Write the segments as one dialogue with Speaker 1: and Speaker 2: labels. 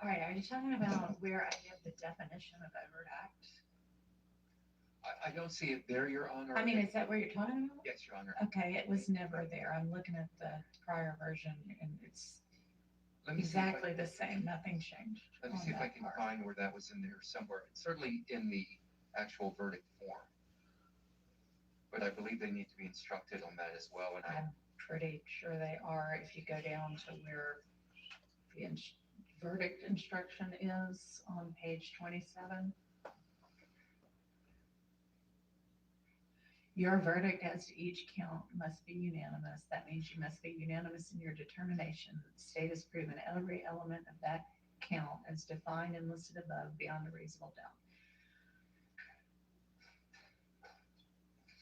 Speaker 1: All right, are you talking about where I give the definition of overt act?
Speaker 2: I don't see it there, Your Honor.
Speaker 1: I mean, is that what you're talking about?
Speaker 2: Yes, Your Honor.
Speaker 1: Okay, it was never there. I'm looking at the prior version and it's
Speaker 2: Let me see if I-
Speaker 1: exactly the same. Nothing changed.
Speaker 2: Let me
Speaker 1: on
Speaker 2: see if I
Speaker 1: that
Speaker 2: can
Speaker 1: part.
Speaker 2: find where that was in there somewhere. It's certainly in the actual verdict form. But I believe they need to be instructed on that as well, and
Speaker 1: I'm pretty sure they are. If you go down to where the verdict instruction is on page 27. Your verdict as to each count must be unanimous. That means you must be unanimous in your determination that the state has proven every element of that count as defined and listed above beyond a reasonable doubt.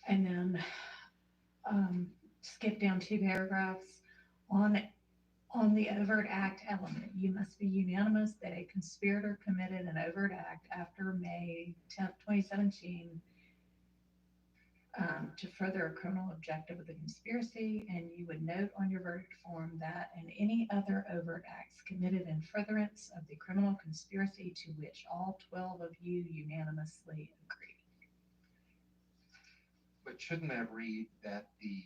Speaker 1: And then skip down 2 paragraphs on the overt act element. You must be unanimous that a conspirator committed an overt act after May 10th, 2017 to further a criminal objective of the conspiracy, and you would note on your verdict form that and any other overt acts committed in furtherance of the criminal conspiracy to which all 12 of you unanimously agree.
Speaker 2: but shouldn't that read that you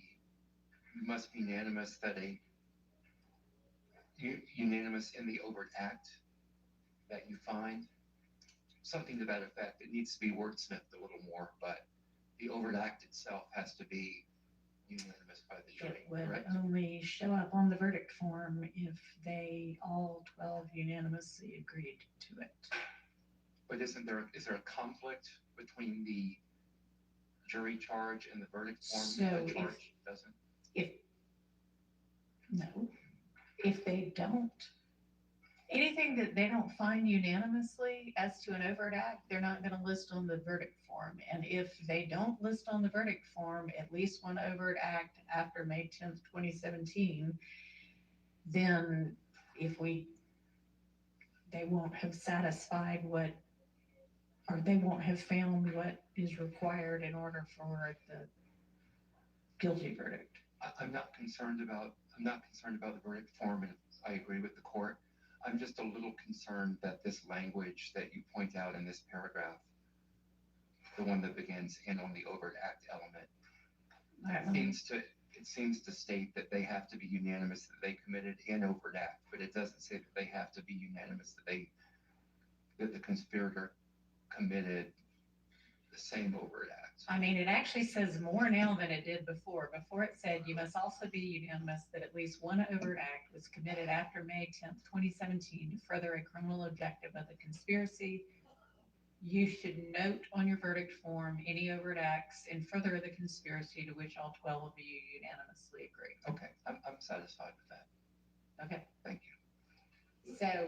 Speaker 2: must be unanimous that unanimous in the overt act that you find? Something to that effect. It needs to be wordsmithed a little more, but the overt act itself has to be unanimous by the jury,
Speaker 1: It would
Speaker 2: correct?
Speaker 1: only show up on the verdict form if they all 12 unanimously agreed to it.
Speaker 2: But is there a conflict between the jury charge and the verdict form?
Speaker 1: So
Speaker 2: The charge doesn't?
Speaker 1: If they don't, anything that they don't find unanimously as to an overt act, they're not going to list on the verdict form. And if they don't list on the verdict form at least one overt act after May 10th, 2017, then they won't have satisfied or they won't have found what is required in order for the guilty verdict.
Speaker 2: I'm not concerned about the verdict form, and I agree with the court. I'm just a little concerned that this language that you point out in this paragraph, the one that begins "and on the overt act element," seems to state that they have to be unanimous that they committed an overt act, but it doesn't say that they have to be unanimous that the conspirator committed the same overt act.
Speaker 1: I mean, it actually says more now than it did before. Before it said you must also be unanimous that at least one overt act was committed after May 10th, 2017 to further a criminal objective of the conspiracy. You should note on your verdict form any overt acts in further of the conspiracy to which all 12 of you unanimously agree.
Speaker 2: Okay, I'm satisfied with that.
Speaker 1: Okay.
Speaker 2: Thank you.
Speaker 1: So,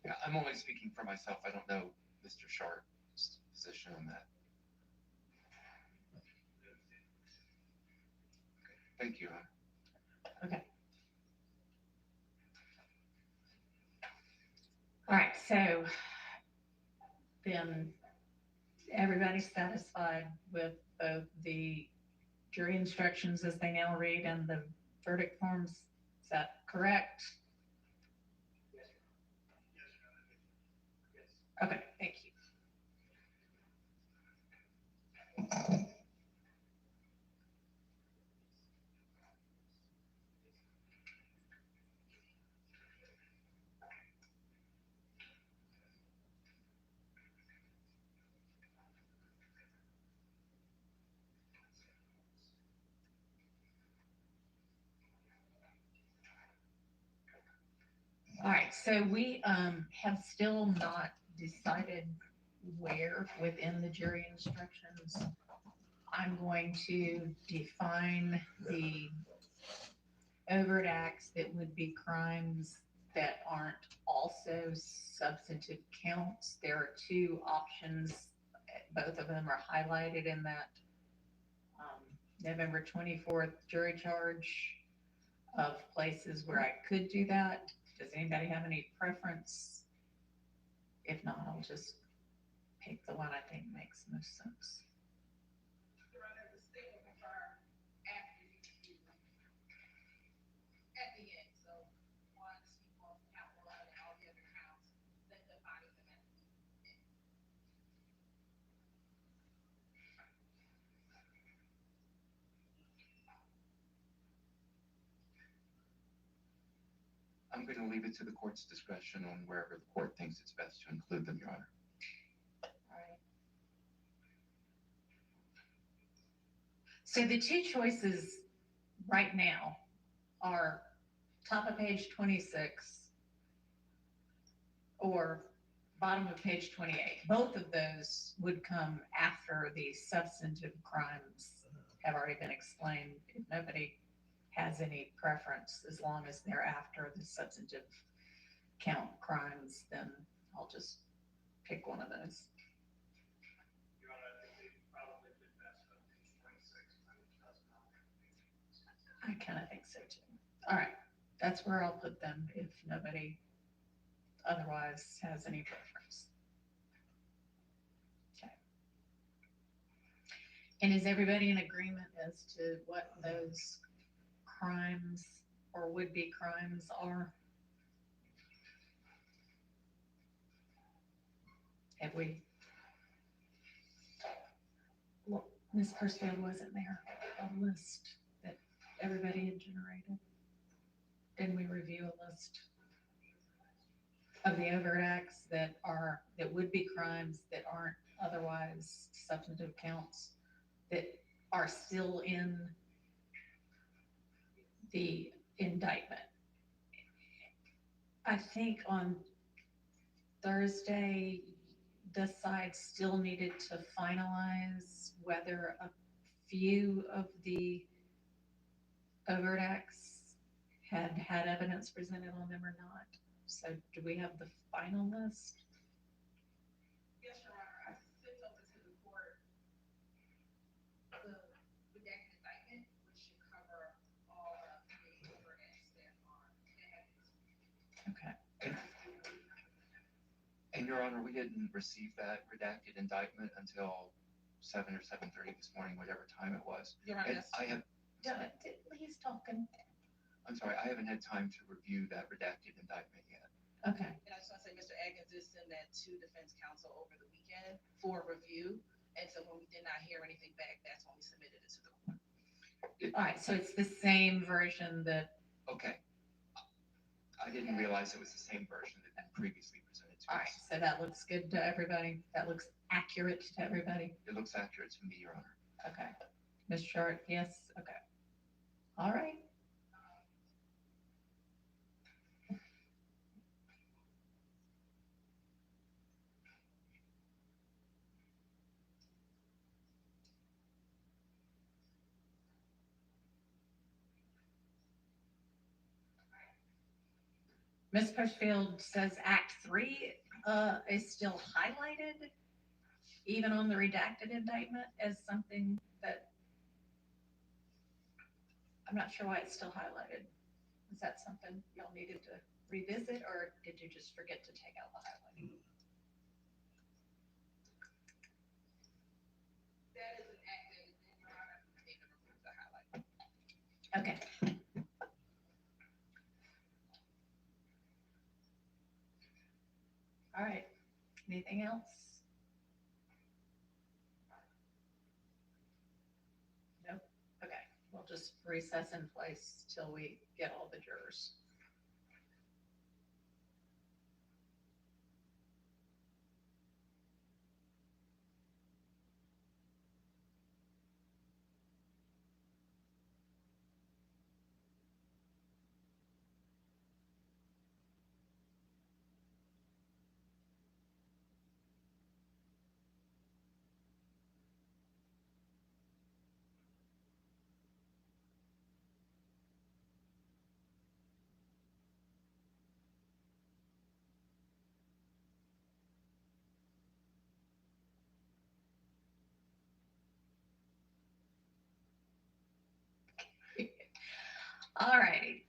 Speaker 2: yeah, I'm only speaking for myself. I don't know Mr. Sharp's position on that. Thank you, Hunter.
Speaker 1: okay. All right, so then everybody's satisfied with both the jury instructions as they now read and the verdict forms. Is that correct?
Speaker 3: Yes.
Speaker 1: Okay, thank you. All right, so we have still not decided where within the jury instructions I'm going to define the overt acts that would be crimes that aren't also substantive counts. There are two options. Both of them are highlighted in that November 24th jury charge of places where I could do that. Does anybody have any preference? If not, I'll just pick the one I think makes most sense.
Speaker 4: At the end, so one, C4, capital, and all the other counts
Speaker 2: I'm going to leave it to the court's discretion on wherever the court thinks it's best to include them, Your Honor.
Speaker 1: Alright. So the two choices right now are top of page 26 or bottom of page 28. Both of those would come after the substantive crimes have already been explained. If nobody has any preference, as long as they're after the substantive count crimes, then I'll just pick one of those.
Speaker 3: Your Honor, I think they probably did best on page 26, but it does not.
Speaker 1: I kind of think so too. All right, that's where I'll put them if nobody otherwise has any preference. Okay. And is everybody in agreement as to what those crimes or would-be crimes are? Have we? Well, Ms. Pursfield wasn't there, a list that everybody had generated. Didn't we review a list of the overt acts that would be crimes that aren't otherwise substantive counts that are still in the indictment? I think on Thursday, the side still needed to finalize whether a few of the overt acts had evidence presented on them or not. So do we have the final list?
Speaker 4: Yes, Your Honor, I sent over to the court the redacted indictment, which should cover all of the overacts that are in
Speaker 1: Okay.
Speaker 2: And Your Honor, we didn't receive that redacted indictment until 7 or 7:30 this morning, whatever time it was.
Speaker 4: Your Honor,
Speaker 2: And I have,
Speaker 1: He's talking.
Speaker 2: I'm sorry, I haven't had time to review that redacted indictment yet.
Speaker 1: Okay.
Speaker 4: and I just want to say, Mr. Atkins did send that to defense counsel over the weekend for review. And so when we did not hear anything back, that's when we submitted it to the court.
Speaker 1: All right, so it's the same version that,
Speaker 2: Okay. I didn't realize it was the same version that had been previously presented to
Speaker 1: all right,
Speaker 2: us.
Speaker 1: so that looks good to everybody? That looks accurate to everybody?
Speaker 2: It looks accurate to me, Your Honor.
Speaker 1: Okay. Ms. Short, yes? Okay. All right. Ms. Pushfield says Act 3 is still highlighted, even on the redacted indictment, as something that, I'm not sure why it's still highlighted. Is that something y'all needed to revisit, or did you just forget to take out the highlighting?
Speaker 4: That is an act that is in Your Honor, they never put the highlight.
Speaker 1: Okay. All right. Anything else? Nope. Okay. We'll just recess in place till we get all the jurors. All righty.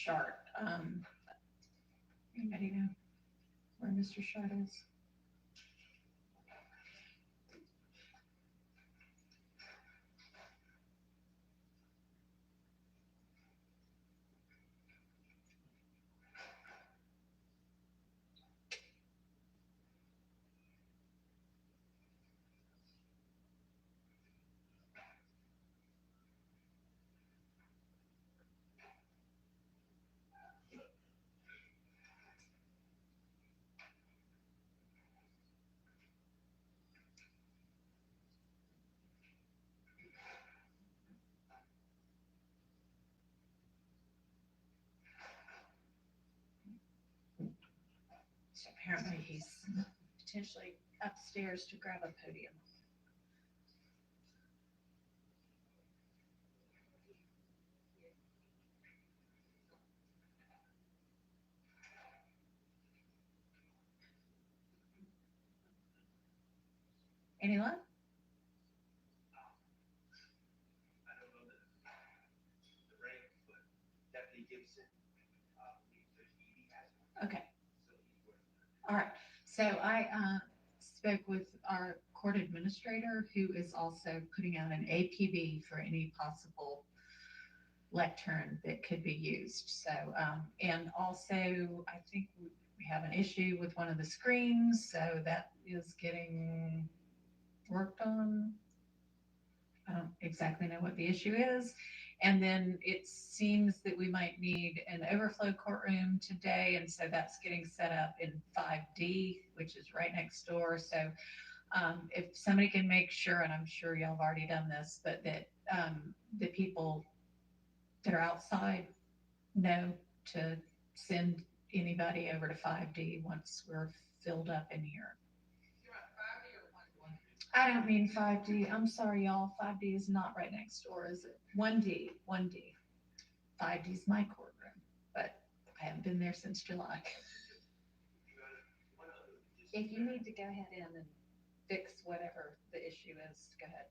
Speaker 1: chart. Anybody know where Mr. Chart is? So apparently he's potentially upstairs to grab a podium. Any luck?
Speaker 3: I don't know the rank, but Deputy Gibson, he has one,
Speaker 1: Okay.
Speaker 3: so he's working on it.
Speaker 1: All right. So I spoke with our court administrator, who is also putting out an APB for any possible lectern that could be used. So, and also I think we have an issue with one of the screens, so that is getting worked on. I don't exactly know what the issue is. And then it seems that we might need an overflow courtroom today, and so that's getting set up in 5D, which is right next door. So if somebody can make sure, and I'm sure y'all have already done this, but that the people that are outside know to send anybody over to 5D once we're filled up in here.
Speaker 4: You're on 5D or 1D?
Speaker 1: I don't mean 5D. I'm sorry, y'all. 5D is not right next door, is it? 1D, 1D. 5D is my courtroom, but I haven't been there since July. If you need to go ahead in and fix whatever the issue is, go ahead.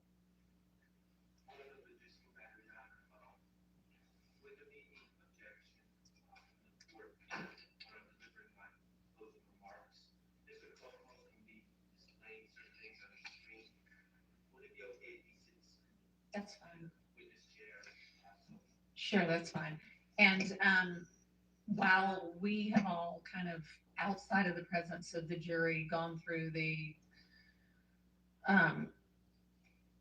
Speaker 3: One of the logistical matters, Your Honor, with the meeting objection, the court, when I'm delivering my closing remarks, Mr. Cuomo can be displaying certain things on the screen. Would it be okay if he sits
Speaker 1: That's fine.
Speaker 3: with his chair?
Speaker 1: Sure, that's fine. And while we have all kind of outside of the presence of the jury gone through the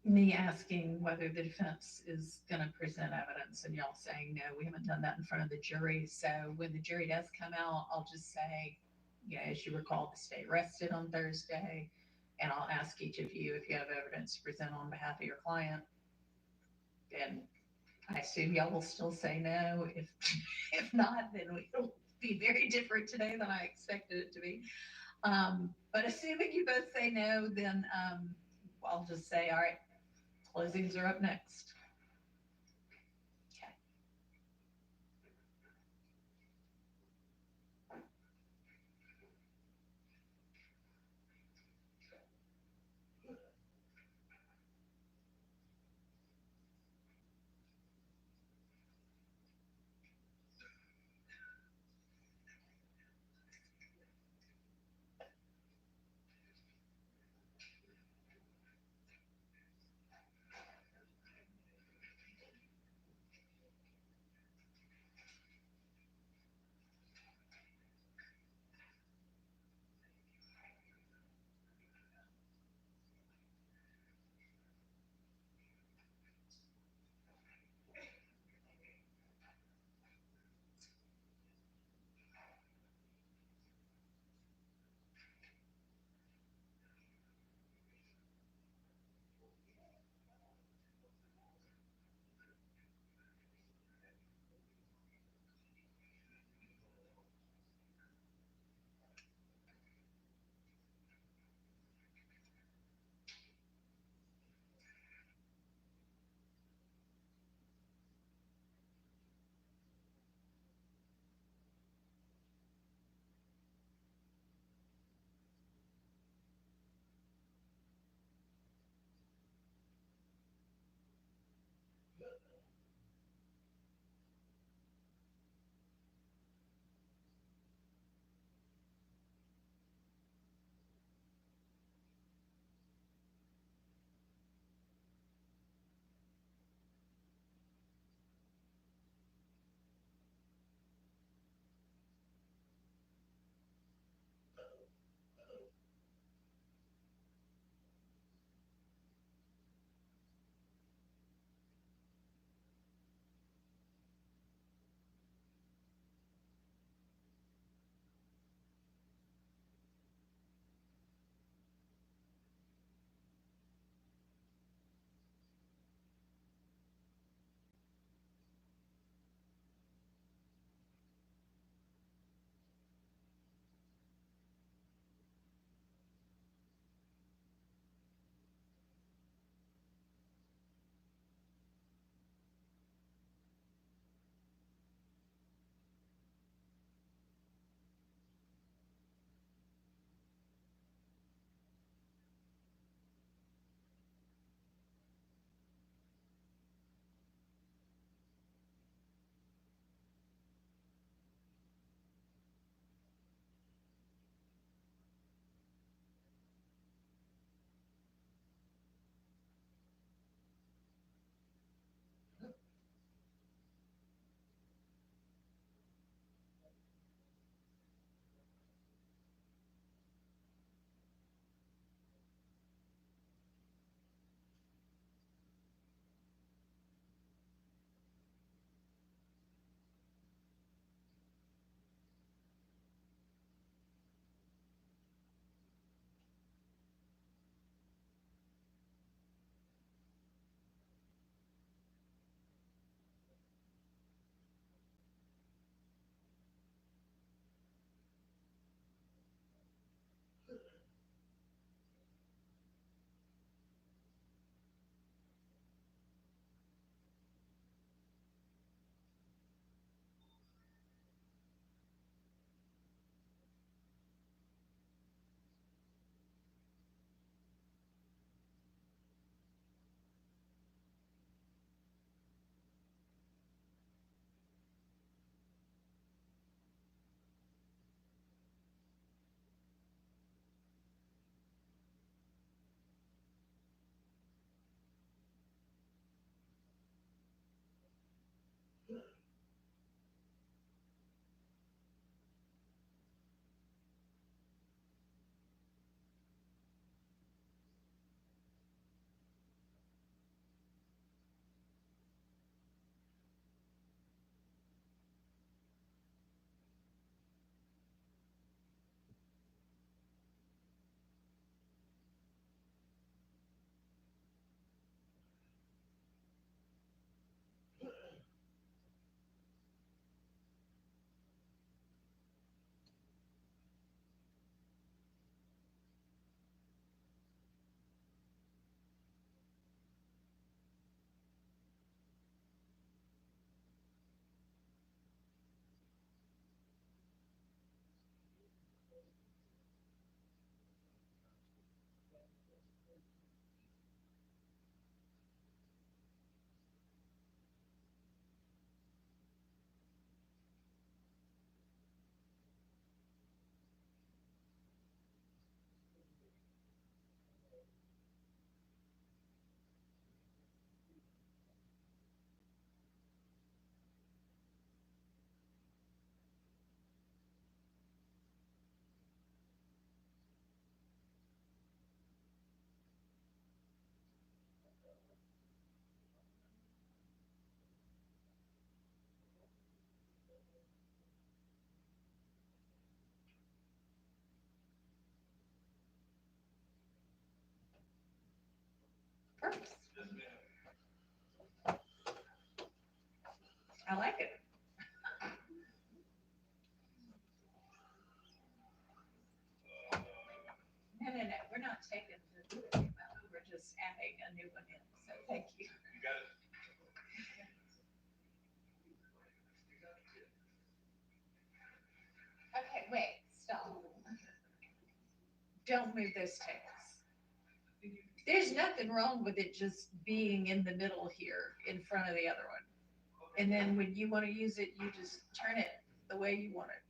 Speaker 1: me asking whether the defense is going to present evidence and y'all saying no, we haven't done that in front of the jury. So when the jury does come out, I'll just say, yeah, as you recall, the state rested on Thursday, and I'll ask each of you if you have evidence to present on behalf of your client. And I assume y'all will still say no. If not, then it'll be very different today than I expected it to be. But assuming you both say no, then I'll just say, all right, closings are up next. Okay. Works. I like it. No, we're not taking the new one out, we're just adding a new one in, so thank you.
Speaker 3: You got it.
Speaker 1: Okay, wait, stop. Don't move those tables. There's nothing wrong with it just being in the middle here in front of the other one. And then when you want to use it, you just turn it the way you want it.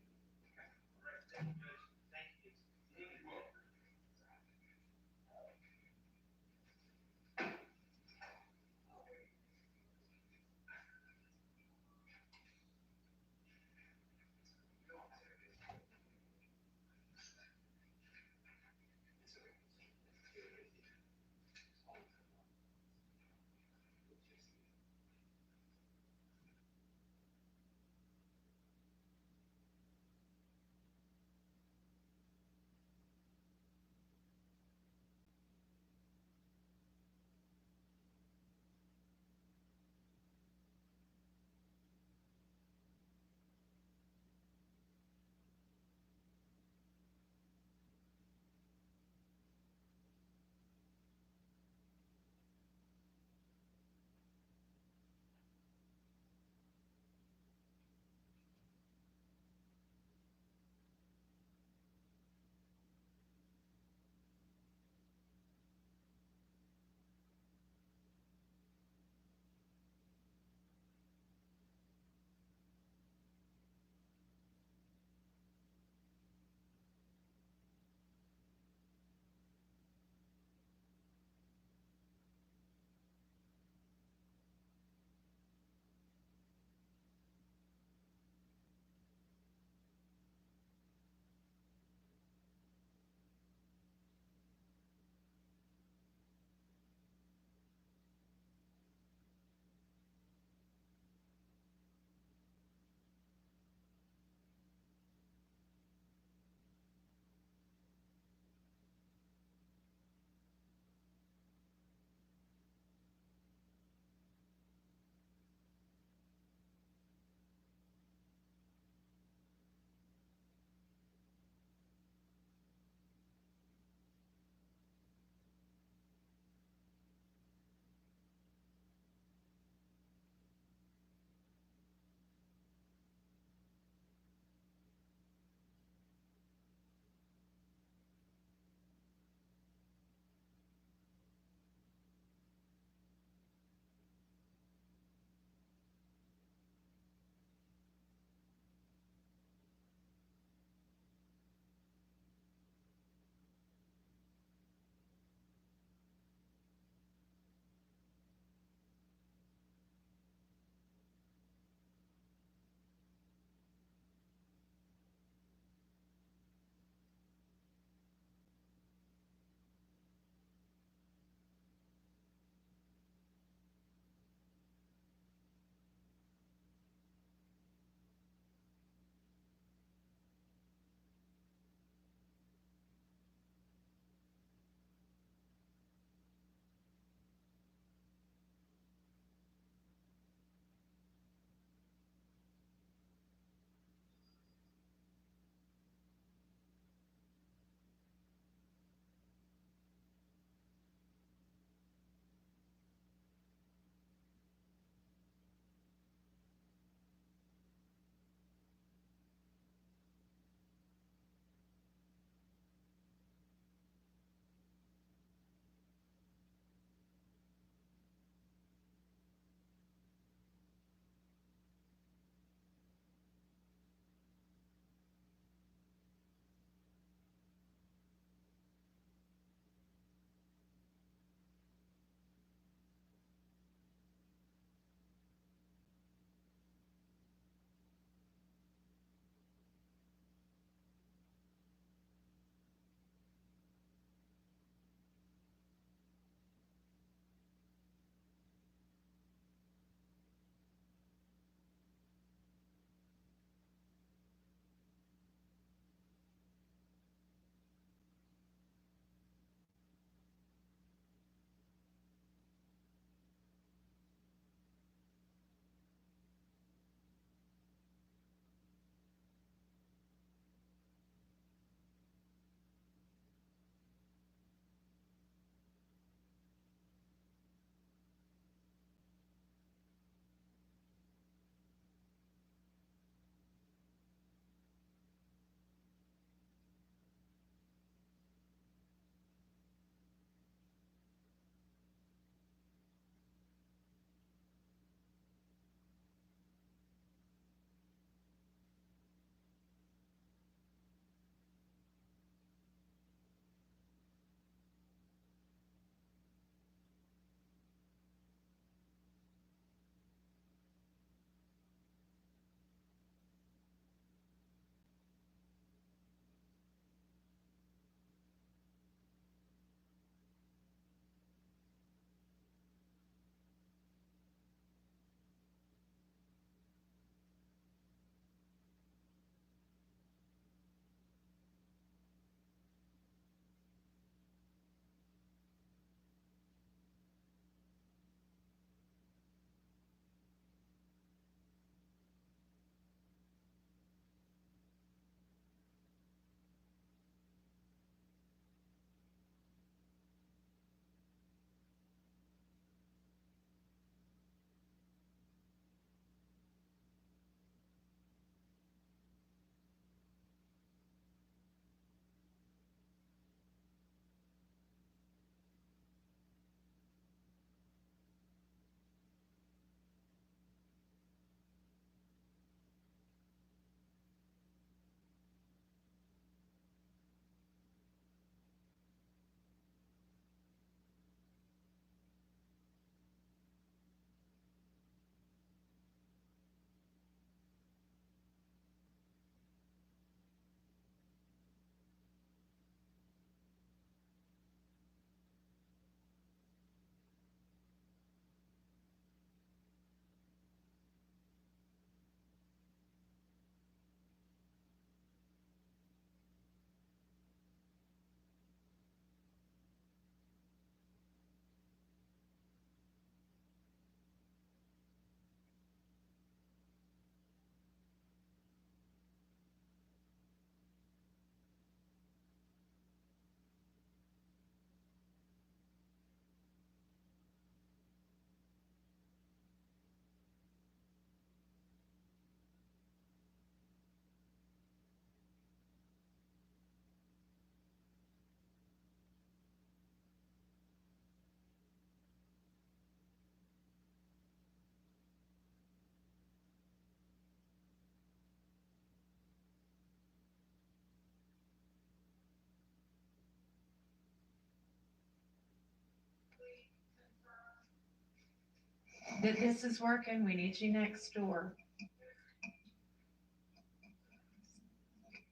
Speaker 1: that this is working. We need you next door.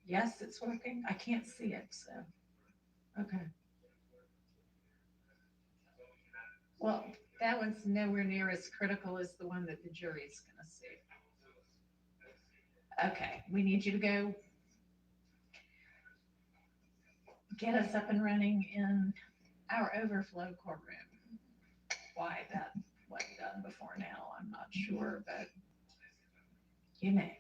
Speaker 1: Yes, it's working. I can't see it, so, okay. Well, that one's nowhere near as critical as the one that the jury's gonna see. Okay, we need you to go get us up and running in our overflow courtroom. Why that wasn't done before now, I'm not sure, but you may.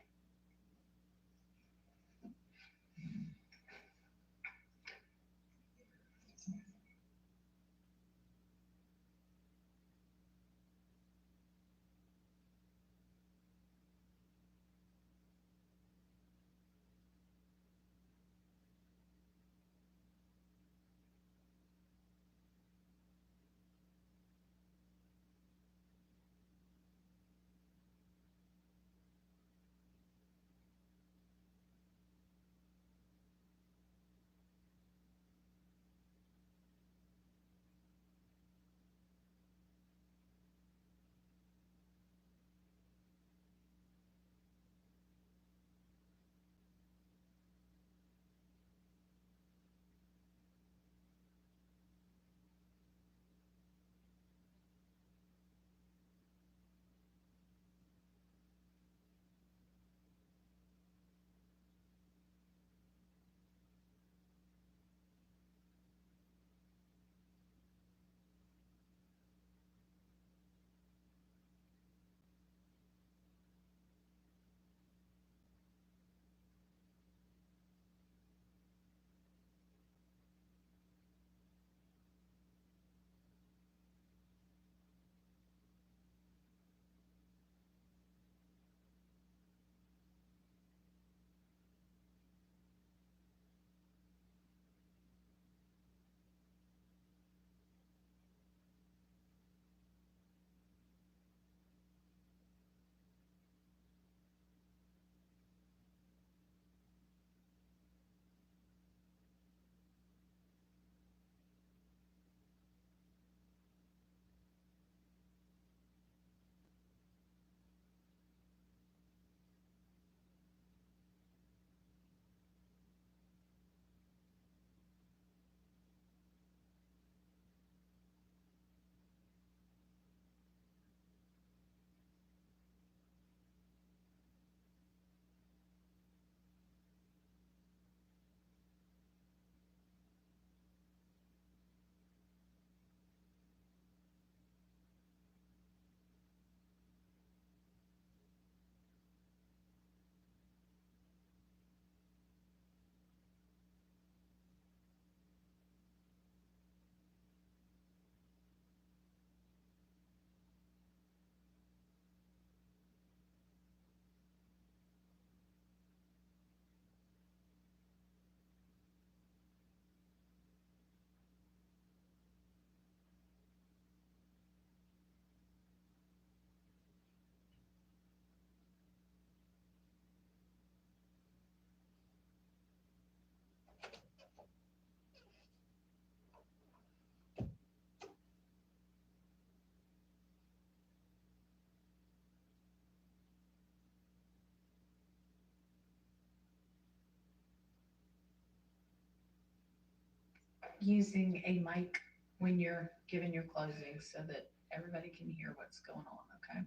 Speaker 1: Using a mic when you're giving your closing so that everybody can hear what's going on, okay?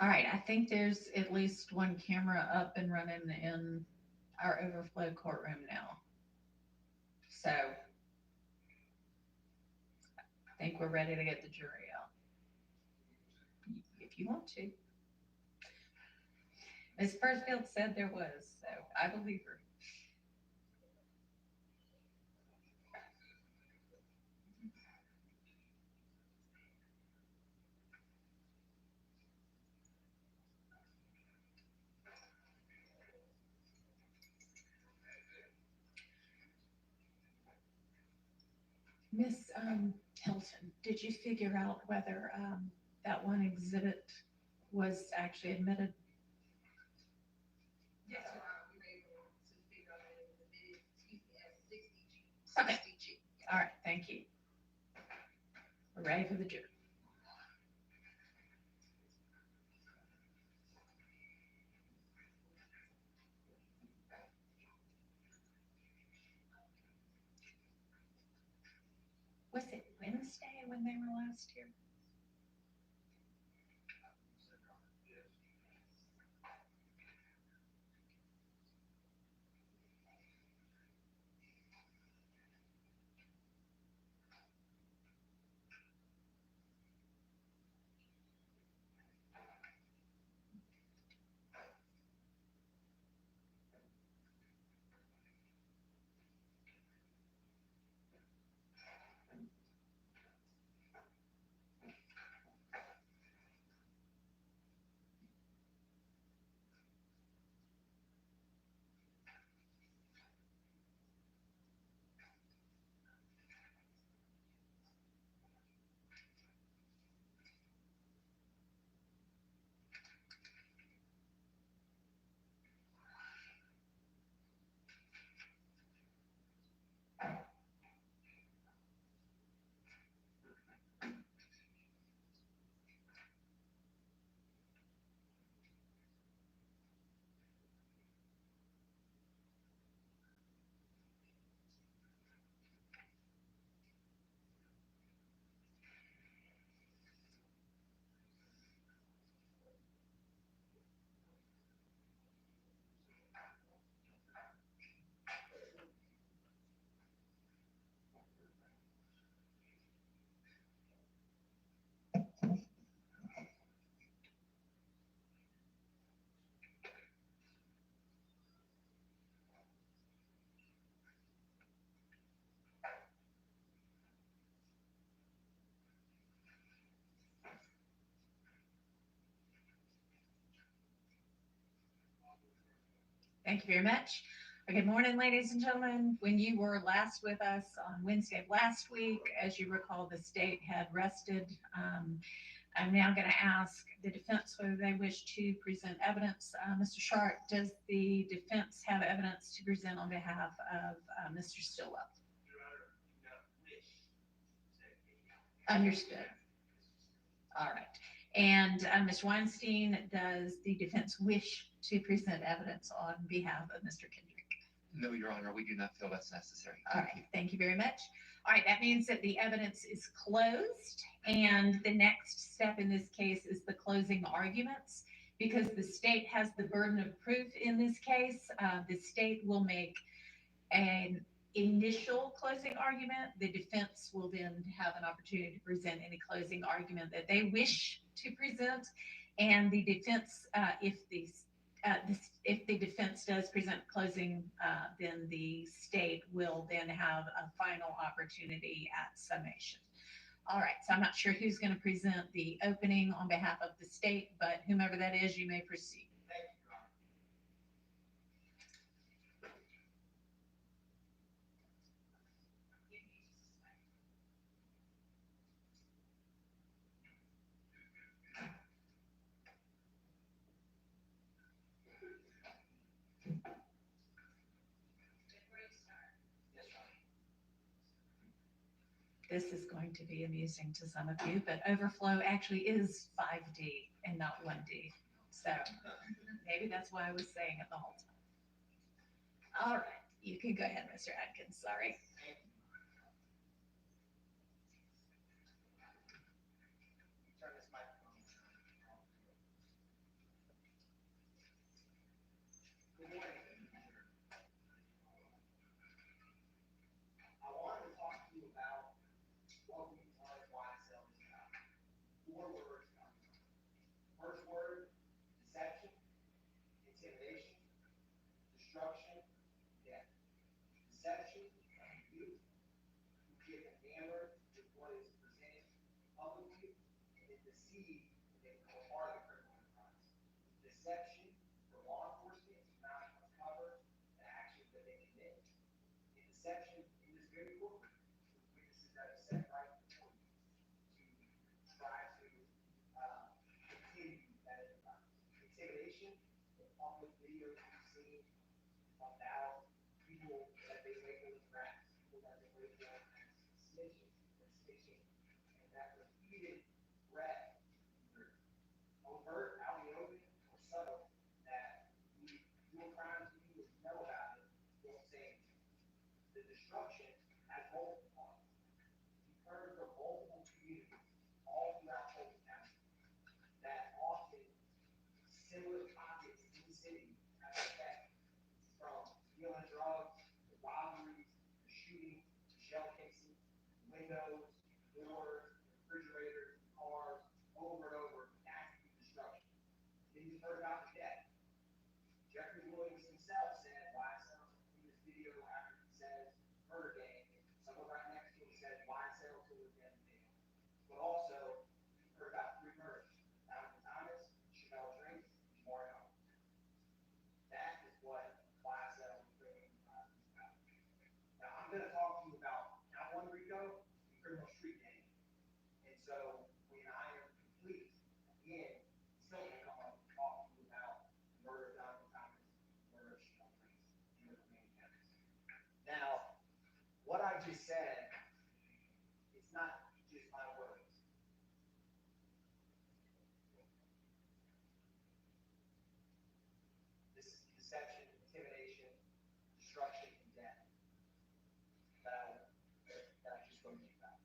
Speaker 1: All right, I think there's at least one camera up and running in our overflow courtroom now. So I think we're ready to get the jury out. If you want to. Ms. Burfield said there was, so I believe her. Miss Hilton, did you figure out whether that one exhibit was actually admitted?
Speaker 4: Yes, Your Honor, we were able to figure
Speaker 1: ready for the jury. Was it Wednesday when they were last here? Thank you very much. Good morning, ladies and gentlemen. When you were last with us on Wednesday of last week, as you recall, the state had rested. I'm now going to ask the defense whether they wish to present evidence. Mr. Sharp, does the defense have evidence to present on behalf of Mr. Stillwell?
Speaker 3: Your Honor, do not wish to say
Speaker 1: Understood. All right. And Ms. Weinstein, does the defense wish to present evidence on behalf of Mr. Kendrick?
Speaker 2: No, Your Honor, we do not feel that's necessary.
Speaker 1: All right, thank you very much. All right, that means that the evidence is closed, and the next step in this case is the closing arguments. Because the state has the burden of proof in this case, the state will make an initial closing argument. The defense will then have an opportunity to present any closing argument that they wish to present, and the defense, if the defense does present closing, then the state will then have a final opportunity at summation. All right, so I'm not sure who's going to present the opening on behalf of the state, but whomever that is, you may proceed.
Speaker 3: thank you, Your Honor. Yes, Your Honor.
Speaker 1: This is going to be amusing to some of you, but overflow actually is 5D and not 1D. So maybe that's why I was saying it the whole time. All right, you can go ahead, Mr. Adkins. Sorry.
Speaker 3: Turn this microphone. Good morning. I wanted to talk to you about what we are YSL is about. 4 words come to mind. First word, deception, intimidation, destruction, death. Deception, youth, who get enamored with what is presented publicly and then deceived when they become a part of the criminal enterprise. Deception for law enforcement to not uncover the actions that they commit. And deception in this very courtroom with witnesses that are set right before you to try to continue that enterprise. Intimidation, the public videos we've seen about people that they label as rats, people that they label as snitches and snitching, and
Speaker 5: that repeated threat, either overt, out in the open, or subtle, that we do a crime to you, and know about it, won't say anything. The destruction has multiple parts. You've heard from multiple communities all throughout Fulton County that often similar pockets in the city have effect from stealing drugs, to robberies, to shooting, to shell casings, windows, doors, refrigerators, cars, over and over, nasty destruction. Then you've heard about the death. Jeffrey Williams himself said, YSL in this video after he says murder gang, someone right next to him said YSL to the death day. But also, you've heard about 3 murders. Alvin Thomas, Chanel Drake, and Mario. That is what YSL is bringing about. Now, I'm gonna talk to you about not one Rico, the criminal street gang. And so, when I am complete, again, still gonna come up and talk to you about the murder of Alvin Thomas, the murder of Chanel Drake, and the remaining evidence. Now, what I just said, it's not just my words. This is deception, intimidation, destruction, and death that I just spoke to you about.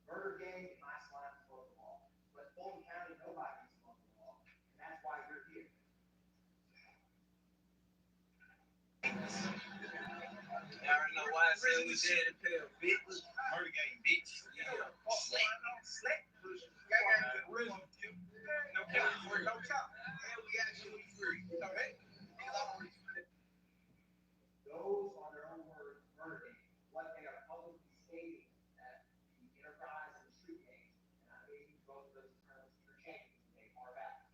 Speaker 5: Murder gang in my slime is above the law. But Fulton County, nobody is above the law. And that's why you're here.
Speaker 3: Y'all already know why I said we dead and pale, bitch. Murder gang, bitch. Yeah. Slick. No cap, no cap. And we actually free. Okay?
Speaker 5: Those are their own words, murder gang. What they are publicly stating that the enterprise and the street gangs, and I may use both of those terms interchangeably, they are back.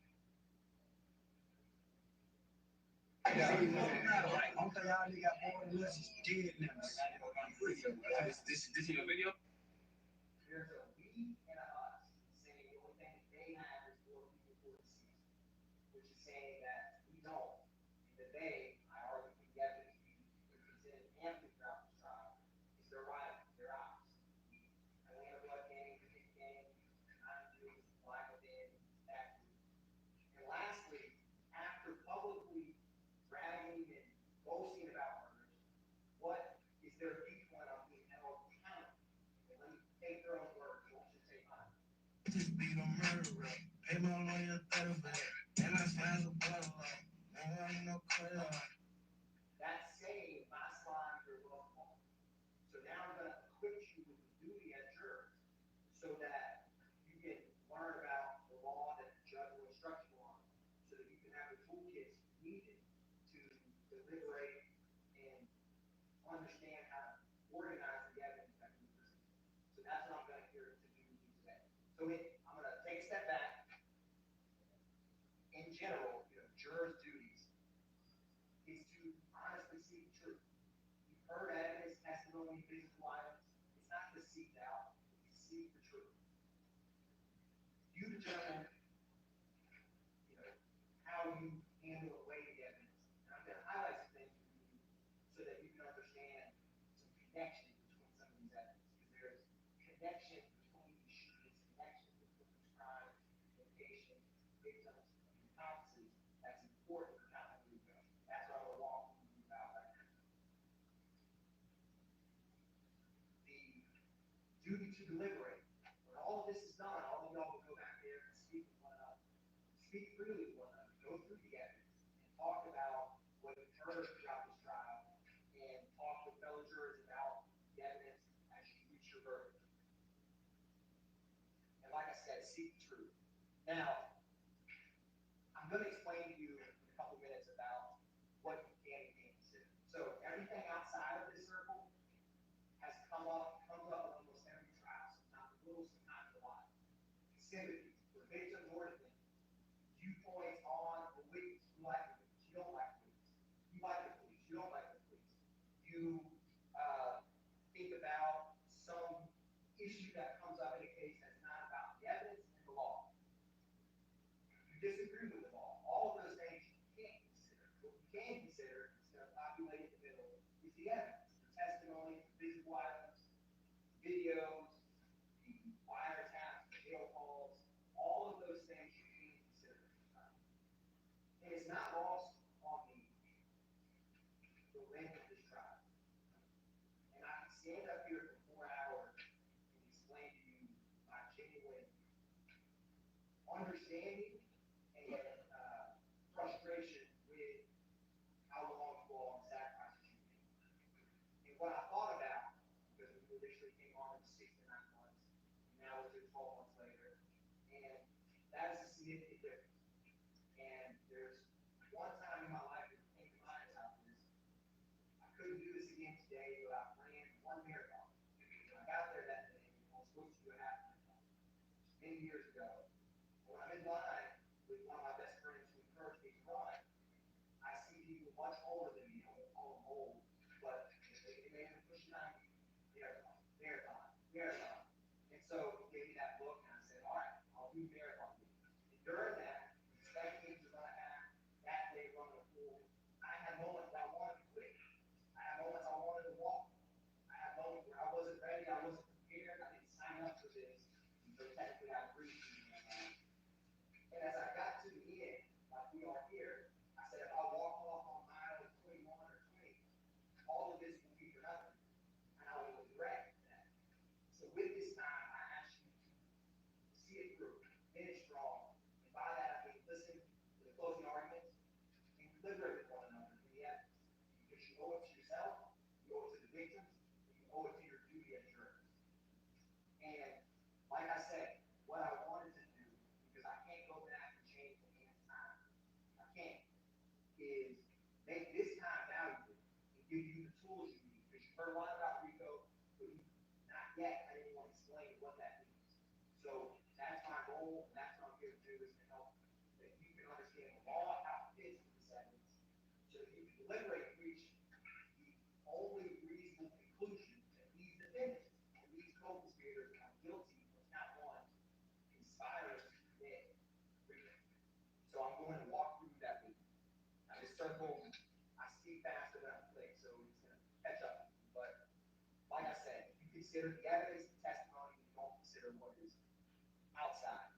Speaker 3: I'm telling y'all, they got more than us dead now. This is your video?
Speaker 5: There's a we and a us, saying the only thing that they have is 4 people for deceased, which is saying that we don't. And the they, I argue, the evidence we presented amply throughout the trial, is their rival, their ops. Atlanta Blood Gang, the Big Gang, Nine Group, Black Within, that group. And lastly, after publicly bragging and boasting about murders, what is their viewpoint on being held accountable? And let me take their own words, don't just take mine.
Speaker 3: Just beat a murderer. Pay my lawyer 30 back. And I found a bottle. Now I ain't no clear.
Speaker 5: That's saying my slime, you're welcome. So now I'm gonna equip you with the duty as jurors, so that you can learn about the law that the judge will instruct you on, so that you can have the toolkits needed to deliberate and understand how to organize the evidence that we present. So that's what I'm gonna here to do with you today. So I'm gonna take a step back. In general, jurors' duties is to honestly seek the truth. You've heard evidence, testimony, physical items. It's not to seek out, it's to seek the truth. You determine, how you handle and weigh the evidence. And I'm going to highlight some things for you so that you can understand some connection between some of these evidence. Because there's connection between the shootings, connection between these crimes, location, victims, and accomplices. That's important for how we go. That's what I'm going to walk you about right now. The duty to deliberate. When all of this is done, all of y'all will go back there and speak with one another. Speak freely with one another. Go through the evidence and talk about what you've heard throughout this trial, and talk with fellow jurors about the evidence as you reach your verdict. And like I said, seek the truth. Now, I'm going to explain to you in a couple minutes about what you can and can't consider. So everything outside of this circle comes up in almost every trial, sometimes a little, sometimes a lot. Sympathy for victims or defendants. Viewpoints on the witness. You like the witness, you don't like the witness. You like the police, you don't like the police. You think about some issue that comes up in a case that's not about the evidence and the law. You disagree with the law. All of those things you can't consider. What you can consider, instead of populating the middle, is the evidence, the testimony, the physical items, videos, the wiretaps, stand up here for 4 hours and explain to you my genuine understanding and frustration with how long you all and sacrifices you made. And what I thought about, because we initially came on in 6 to 9 months, and now we're doing 12 months later, and that is a significant difference. And there's one time in my life that came to mind about this. I couldn't do this again today, but I ran one marathon. And I got there that day, and I was supposed to do a half marathon many years ago. When I'm in line with one of my best friends who encouraged me to run, I see people much older than me. I won't call them old, but they may have pushed 90. Marathon. And so he gave me that book, and I said, all right, I'll do marathon. And during that, expecting to run a half, that day running a full, I had moments where I wanted to quit. I had moments I wanted to walk. I had moments where I wasn't ready, I wasn't prepared, I didn't sign up for this. And so technically I agreed to it. And as I got to the end, like we are here, I said, if I walk off on mile 21 or 20, all of this will be for nothing. And I will regret that. So with this time, I ask you to see it through, finish strong. And by that, I mean listen to the closing arguments and deliberate with one another in the evidence. Because you owe it to yourself, you owe it to the victims, and you owe it to your duty as jurors. And like I said, what I wanted to do, because I can't go back and change the hand's time, I can't, is make this time valuable and give you the tools you need. Because you've heard a lot about Rico, but you not yet had anyone explain what that means. So that's my goal, and that's what I'm here to do, is to help that you can understand the law, how it fits with this evidence, so that you can deliberate and reach the only reasonable conclusion that these defendants and these co-conspirators are guilty of count one, conspiring to commit Rico. So I'm going to walk through that with you. Now this circle, I speak faster than I click, so it's going to catch up with you. But like I said, if you consider the evidence, the testimony, you don't consider what is outside.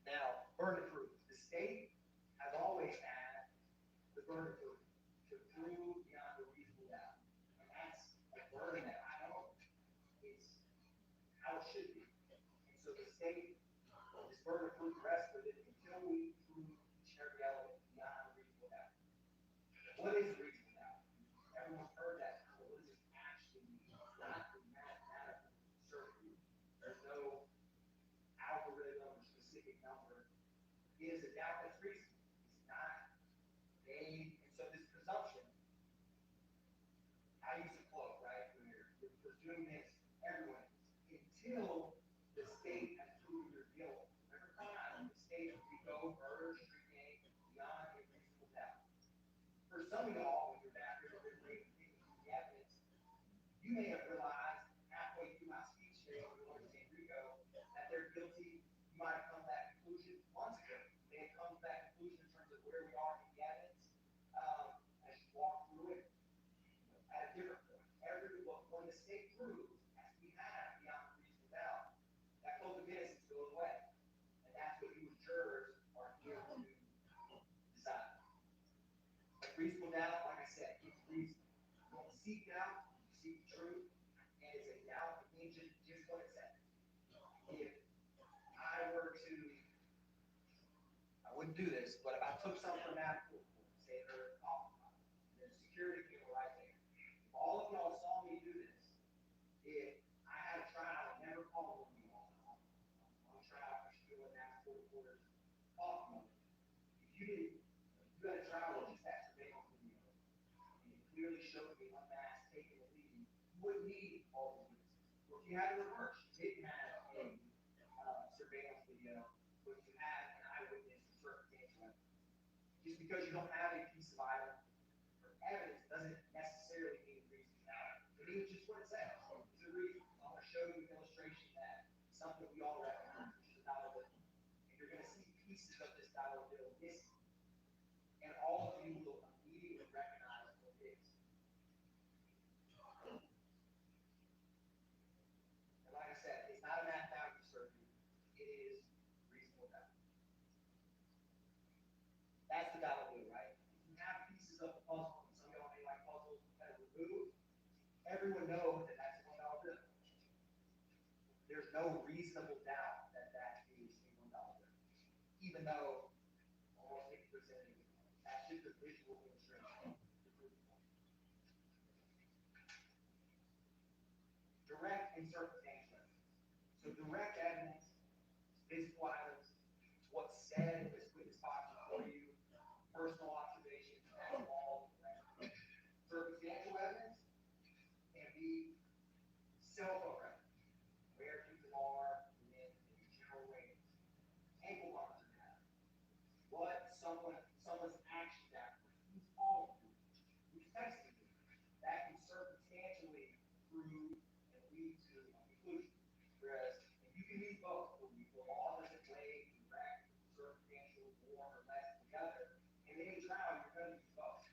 Speaker 5: Now, burden of proof. The state has always had the burden of proof to prove beyond a reasonable doubt. And that's a burden that I know is how it should be. And so the state, this burden of proof rests with it until we prove each and every element beyond a reasonable doubt. What is reasonable doubt? Everyone's heard that. So what does it actually mean? It's not a mathematical certainty. There's no algorithm or specific number. It is a doubt that's reasonable. It's not vague. And so this presumption, I use a quote, right? We're presuming this, everyone is, until the state has proven your guilt. Every time the state we go murder, street gang, beyond a reasonable doubt. For some of y'all, when you're back here deliberating things through the evidence, you may have realized halfway through my speech today, when we learned in Rico, that they're guilty. You might have come to that conclusion months ago. You may have come to that conclusion in terms of where we are in the evidence as you walk through it at a different point. When the state proves, as we have beyond a reasonable doubt, that code of innocence goes away. And that's what you as jurors are here to decide. A reasonable doubt, like I said, it's reasonable. You don't seek doubt, you seek the truth, and it's a doubt that means just what it says. If I were to, I wouldn't do this, but if I took something from that pool, say they're off, there's security people right there. If all of y'all saw me do this, if I had a trial and never called one of you all on trial for stealing that 4 quarters off money, if you didn't, you had a trial with just that surveillance video, and it clearly showed me unmasked, taking the lead, you wouldn't need all those witnesses. Or if you had a reverse, you didn't have a surveillance video, but you had an eyewitness or circumstantial evidence. Just because you don't have a piece of item or evidence doesn't necessarily mean reason doubt. It means just what it says. It's a reason. I'm going to show you an illustration that something we all recognize, which is a dollar bill. And you're going to see pieces of this dollar bill missing. And all of you will immediately recognize what it is. And like I said, it's not a mathematical certainty. It is reasonable doubt. That's the dollar bill, right? If you have pieces everyone knows that that's a $1 bill. There's no reasonable doubt that that is a $1 bill, even though almost 50% of it, that's just a visual illustration. Direct and circumstantial evidence. So direct evidence, physical items, what's said in this witness box before you, personal observations, that's all direct. Circumstantial evidence can be cell phone records, where people are in general ways. Ankle monitor data, what someone's actions after, who's calling you, who's texting you. That can circumstantially prove and lead to a conclusion. Whereas if you can use both, the law doesn't weigh direct, circumstantial, more or less together. In any trial, you're going to use both.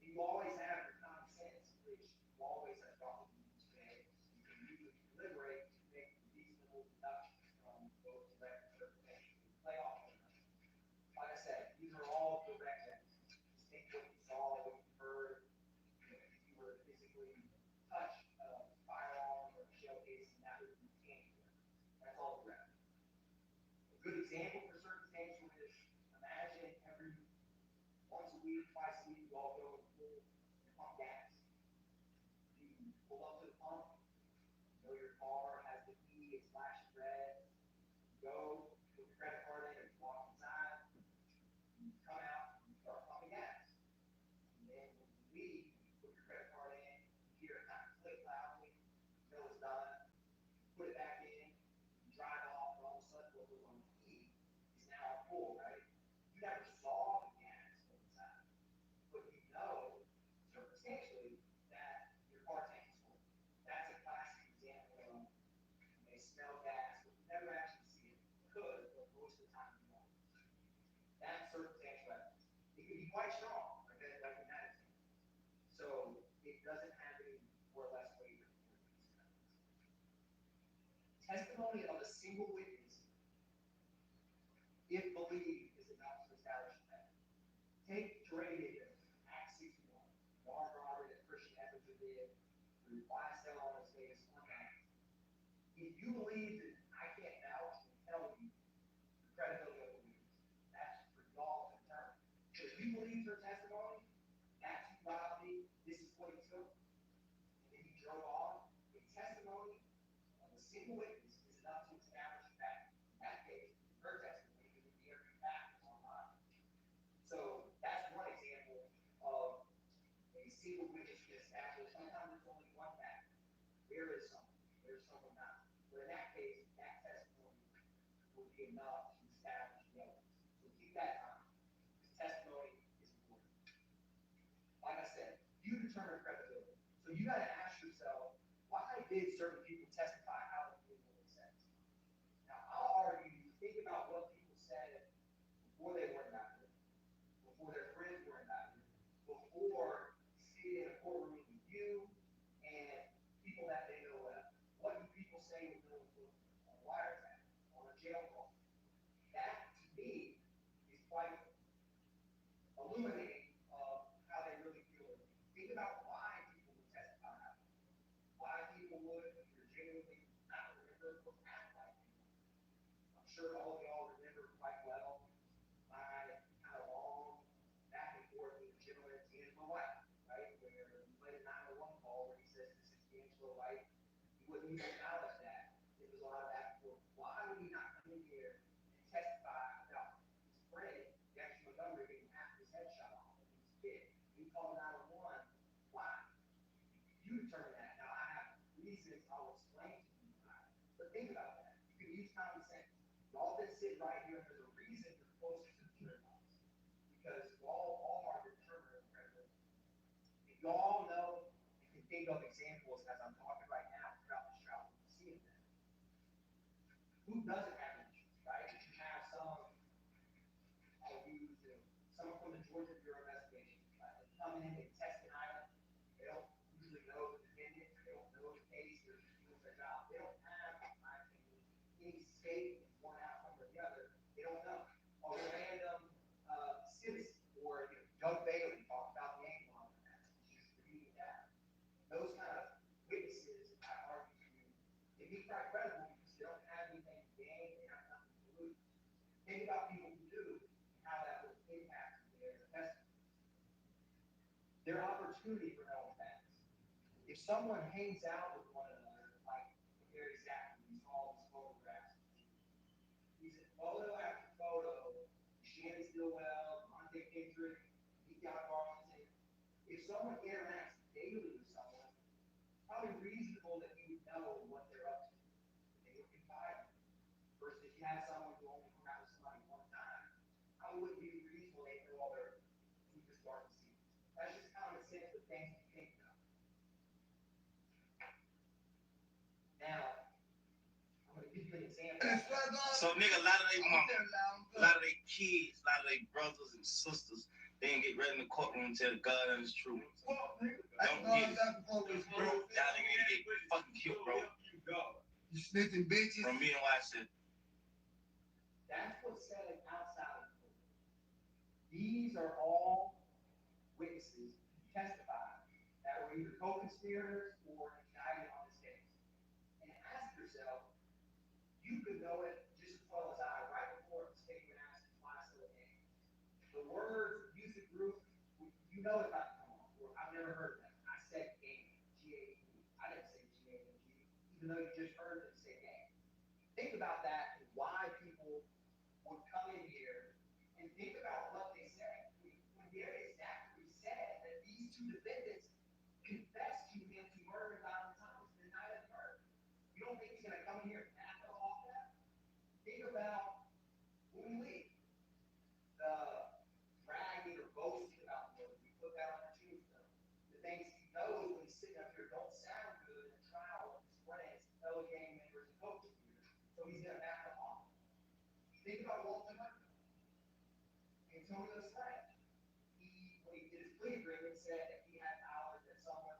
Speaker 5: And you always have your common sense, which you always have probably used today. You can usually deliberate to make reasonable deductions from both direct and circumstantial. Play off of them. Like I said, these are all direct evidence. Just think what you saw, what you heard. If you were to physically touch a firearm or a shell casing, that would be tangible. That's all direct. A good example for circumstantial is, imagine once a week, twice a week, you all go to the pool and pump gas. You pull up to the pump, you know your car has the key, it flashes red. You go, put your credit card in, you walk inside, you come out, you start pumping gas. And then when you leave, you put your credit card in, you hear it kind of click loudly, you know it's done, you put it back in, you drive off, and all of a sudden what was on the key is now full, right? You never saw the gas inside, but you know circumstantially that your car tank is full. That's a classic example of you may smell gas, but you never actually see it. You could, but most of the time you won't. That's circumstantial evidence. It can be quite strong, like in that example. So it doesn't have any more or less weight than the evidence. Testimony of a single witness, if believed, is enough to establish that. Take Dre Act 61, the armed robbery that Christian Evans did, through YSL on his face, one night. If you believe that I can't vouch and tell you the credibility of the witness, that's for y'all to determine. If you believe her testimony, that's who robbed me, this is what he took, and then he drove off, the testimony of a single witness is enough to establish that. In that case, her testimony would be every fact online. So that's one example of a single witness can establish. Sometimes there's only one fact. Where is someone? Where's someone not? But in that case, that testimony would be enough to establish the evidence. So keep that in mind. Because testimony is important. Like I said, you determine credibility. So you got to ask yourself, why did certain people testify how they did what they said? Now, I'll argue, think about what people said before they were indicted, before their friends were indicted, before sitting in a courtroom with you and people that they know well. What do people say when they're on a wiretap, on a jail call? That, to me, is quite illuminating of how they really feel. Think about why people would testify, why people would, if you're genuinely not remember, act like people. I'm sure all of y'all remember quite well my kind of long back and forth with the gentleman at the end of my life, right? Where he played a 911 call where he says this is D'Angelo White. He wouldn't even acknowledge that. It was a lot of back and forth. Why would he not come in here and testify about his friend, Jackson Montgomery, getting half his head shot off when he was a kid? He called 911. Why? You determine that. Now, I have reasons I'll explain to you why. But think about that. You can use common sense. Y'all been sitting right here, and there's a reason you're closer to the jury box. Because y'all are determined credibility. If y'all know, you can think of examples as I'm talking right now throughout this trial, you see it then. Who doesn't have an interest, right? You have some, I'll use someone from the Georgia Bureau of Investigation, right? They come in, they test an item, they don't usually know the defendant, they don't know the case, they're just doing their job. They don't have, in my opinion, any stake in one outcome or the other. They don't know. Or a random citizen, or Doug Bailey talked about the ankle on that, just reading that. Those kind of think about people who do, and how that will impact their testimony. Their opportunity for knowing facts. If someone hangs out with one another, like Gary Zach, we saw these photographs, he's in photo after photo, Shannon Stillwell, Deamonte, Kendrick, Arlington. If someone interacts daily with someone, probably reasonable that you would know what they're up to. They would confide in you. Versus if you have someone who only hung out with somebody one time, probably wouldn't be reasonable they know all their deepest, darkest secrets. That's just common sense of things you think about. Now, I'm going to give you an example.
Speaker 6: So, nigga, a lot of they kids, a lot of they brothers and sisters, they didn't get ready in the courtroom to tell the God honest truth. Don't get it. Y'all niggas need to get fucking killed, bro.
Speaker 7: You snitching bitches.
Speaker 6: From being YSL.
Speaker 5: That's what's selling outside of the court. These are all witnesses who testified that were either co-conspirators or indicted on this case. And ask yourself, you could know it just as well as I right before the statement asked why still a game. The words music group, you know it's not come on. I've never heard that. I said game, G-A-M-E. I didn't say G-A-M-G, even though you just heard them say game. Think about that and why people would come in here and think about what they said. When Gary exactly said that these two defendants confessed to him to murder Donald Thomas the night of the murder. You don't think he's going to come in here and back them off that? Think about when we leave. The bragging or boasting about the murder. We put that on our tombstone. The things he knows when he's sitting up here don't sound good in a trial with his friends, fellow gang members, and coaches here. So he's going to back them off. Think about Walter Murphy. Antonio's friend. When he did his plea agreement, said that he had knowledge that someone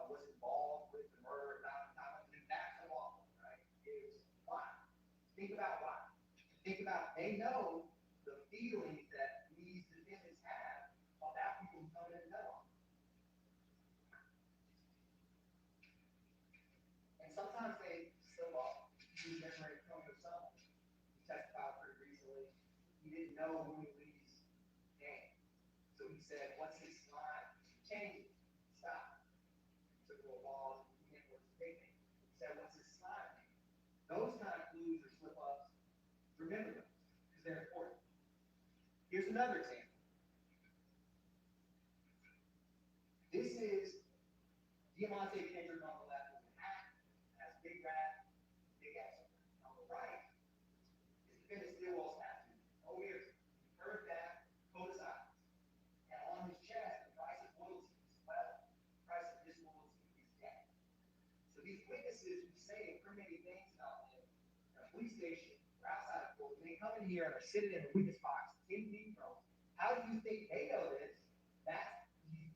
Speaker 5: was involved with the murder of Donald Thomas, and backed them off, right? It was why. Think about why. Think about they know the feelings that these defendants have about people who come in and tell them. And sometimes they slip off. You remember Antonio Summer. He testified pretty recently. He didn't know who he leaves name. So he said, what's his line? Change it. Stop. He took a little pause and he went with his big name. He said, what's his slide name? Those kind of clues or slip ups, remember those because they're important. Here's another example. This is Deamonte Kendrick on the left with a hat, has big rat, big ass. On the right is defendant Stillwell's tattoo. Oh, here. You heard that, coat side. And on his chest, the price of loyalty is well. The price of disloyalty is death. So these witnesses who say incriminating things about him in a police station or outside of court, when they come in here and are sitting in a witness box, 10 feet from, how do you think they know this? That's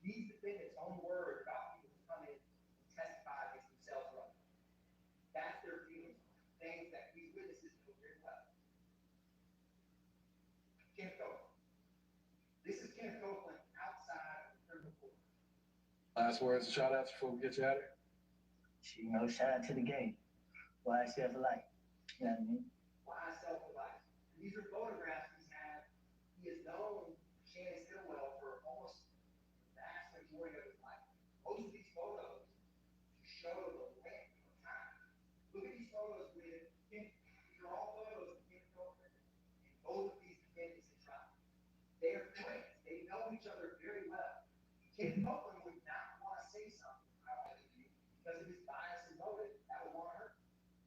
Speaker 5: these defendants' own word about people who come in and testify against themselves right. That's their feelings, things that these witnesses know very well. Kenneth Copeland. This is Kenneth Copeland outside of the criminal court.
Speaker 8: Last words, shout outs before we get you out of here.
Speaker 9: You know, shout out to the game. YSL for life. You know what I mean?
Speaker 5: YSL for life. These are photographs he's had. He has known Shannon Stillwell for almost the vast majority of his life. Most of these photos show the length of time. Look at these photos with Kendrick. These are all photos of Kendrick Copeland and both of these defendants in trial. They are friends. They know each other very well. Kendrick Copeland would not want to say something about you because of his bias and motive. That would want to hurt.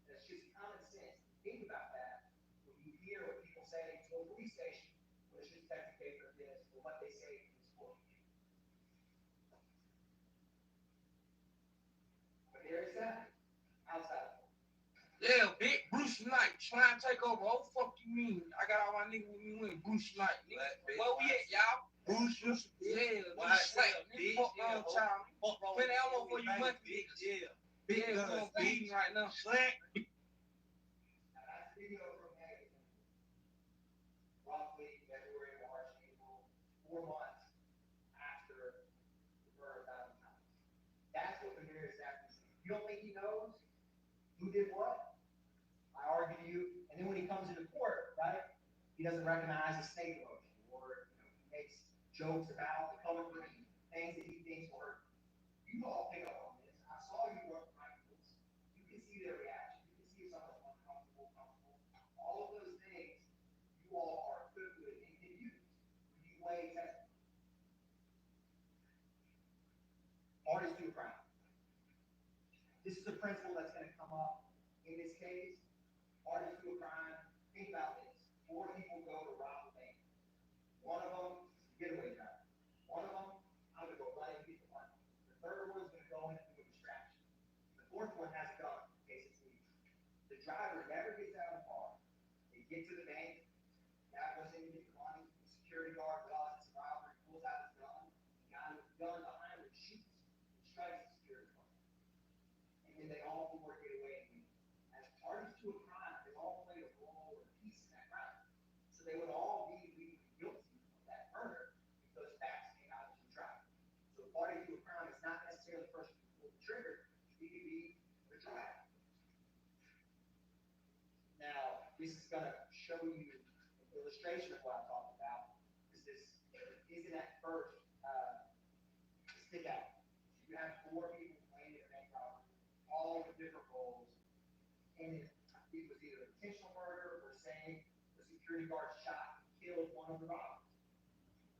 Speaker 5: That's just common sense. Think about that when you hear what people say to a police station, let's just take the paper of this, or what they say in this court. But there's that outside of court.
Speaker 7: Yeah, big Bruce Knight trying to take over. Oh, fuck you mean? I got all my niggas with me with Bruce Knight. Where we at, y'all? Bruce, yeah,
Speaker 6: YSL,
Speaker 7: nigga, fuck wrong, child. Put the ammo for you monthly.
Speaker 6: Yeah.
Speaker 7: Big guns beating right now.
Speaker 6: Slack.
Speaker 5: Now, that's a video from May, roughly February, March, April, 4 months after the murder of Donald Thomas. That's what the mirror is actually saying. You don't think he knows who did what? I argue to you. And then when he comes into court, right, he doesn't recognize a snake emotion, or he makes jokes about the color green, things that he thinks will hurt. You all pick up on this. I saw you work with my kids. You can see their reaction. You can see if someone's uncomfortable, comfortable. All of those things you all are equipped with and can use when you weigh testimony. Parties to a crime. This is a principle that's going to come up in this case. Parties to a crime. Think about this. 4 people go to rob a bank. One of them is a getaway driver. One of them, I'm going to go run and get the money. The third one is going to go in and do a distraction. The fourth one has a gun in case it's needed. The driver never gets out of the car. They get to the bank. Guy goes in to get the money. The security guard realizes it's a robbery, pulls out his gun. The guy with the gun behind him shoots and strikes the security guard. And then they all 4 get away. As parties to a crime, they all play a role or a piece in that crime. So they would all be legally guilty of that murder if those facts came out as you trial. So party to a crime is not necessarily the person who pulled the trigger. He could be the trial. Now, this is going to show you an illustration of what I'm talking about, because this isn't at first stick out. You have 4 people playing in a bank robbery, all with different roles, and it was either intentional murder or saying the security guard shot and killed one of the robbers.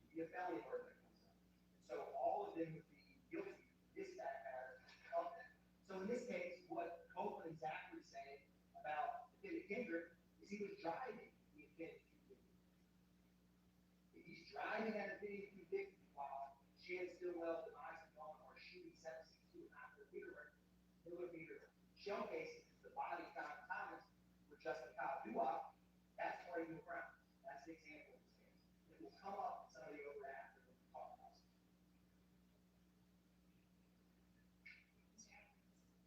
Speaker 5: It would be a felony murder that comes up. So all of them would be guilty in this fact pattern of that. So in this case, what Copeland and Zach were saying about defendant Kendrick is he was driving the offended convicted. If he's driving that offended convicted while Shannon Stillwell denies the gun or shooting 7.62 millimeter shell casings, the body found in Thomas with Justin Cobb Duop, that's party to a crime. That's an example of this case. It will come up in some of the overlaps that we'll talk about.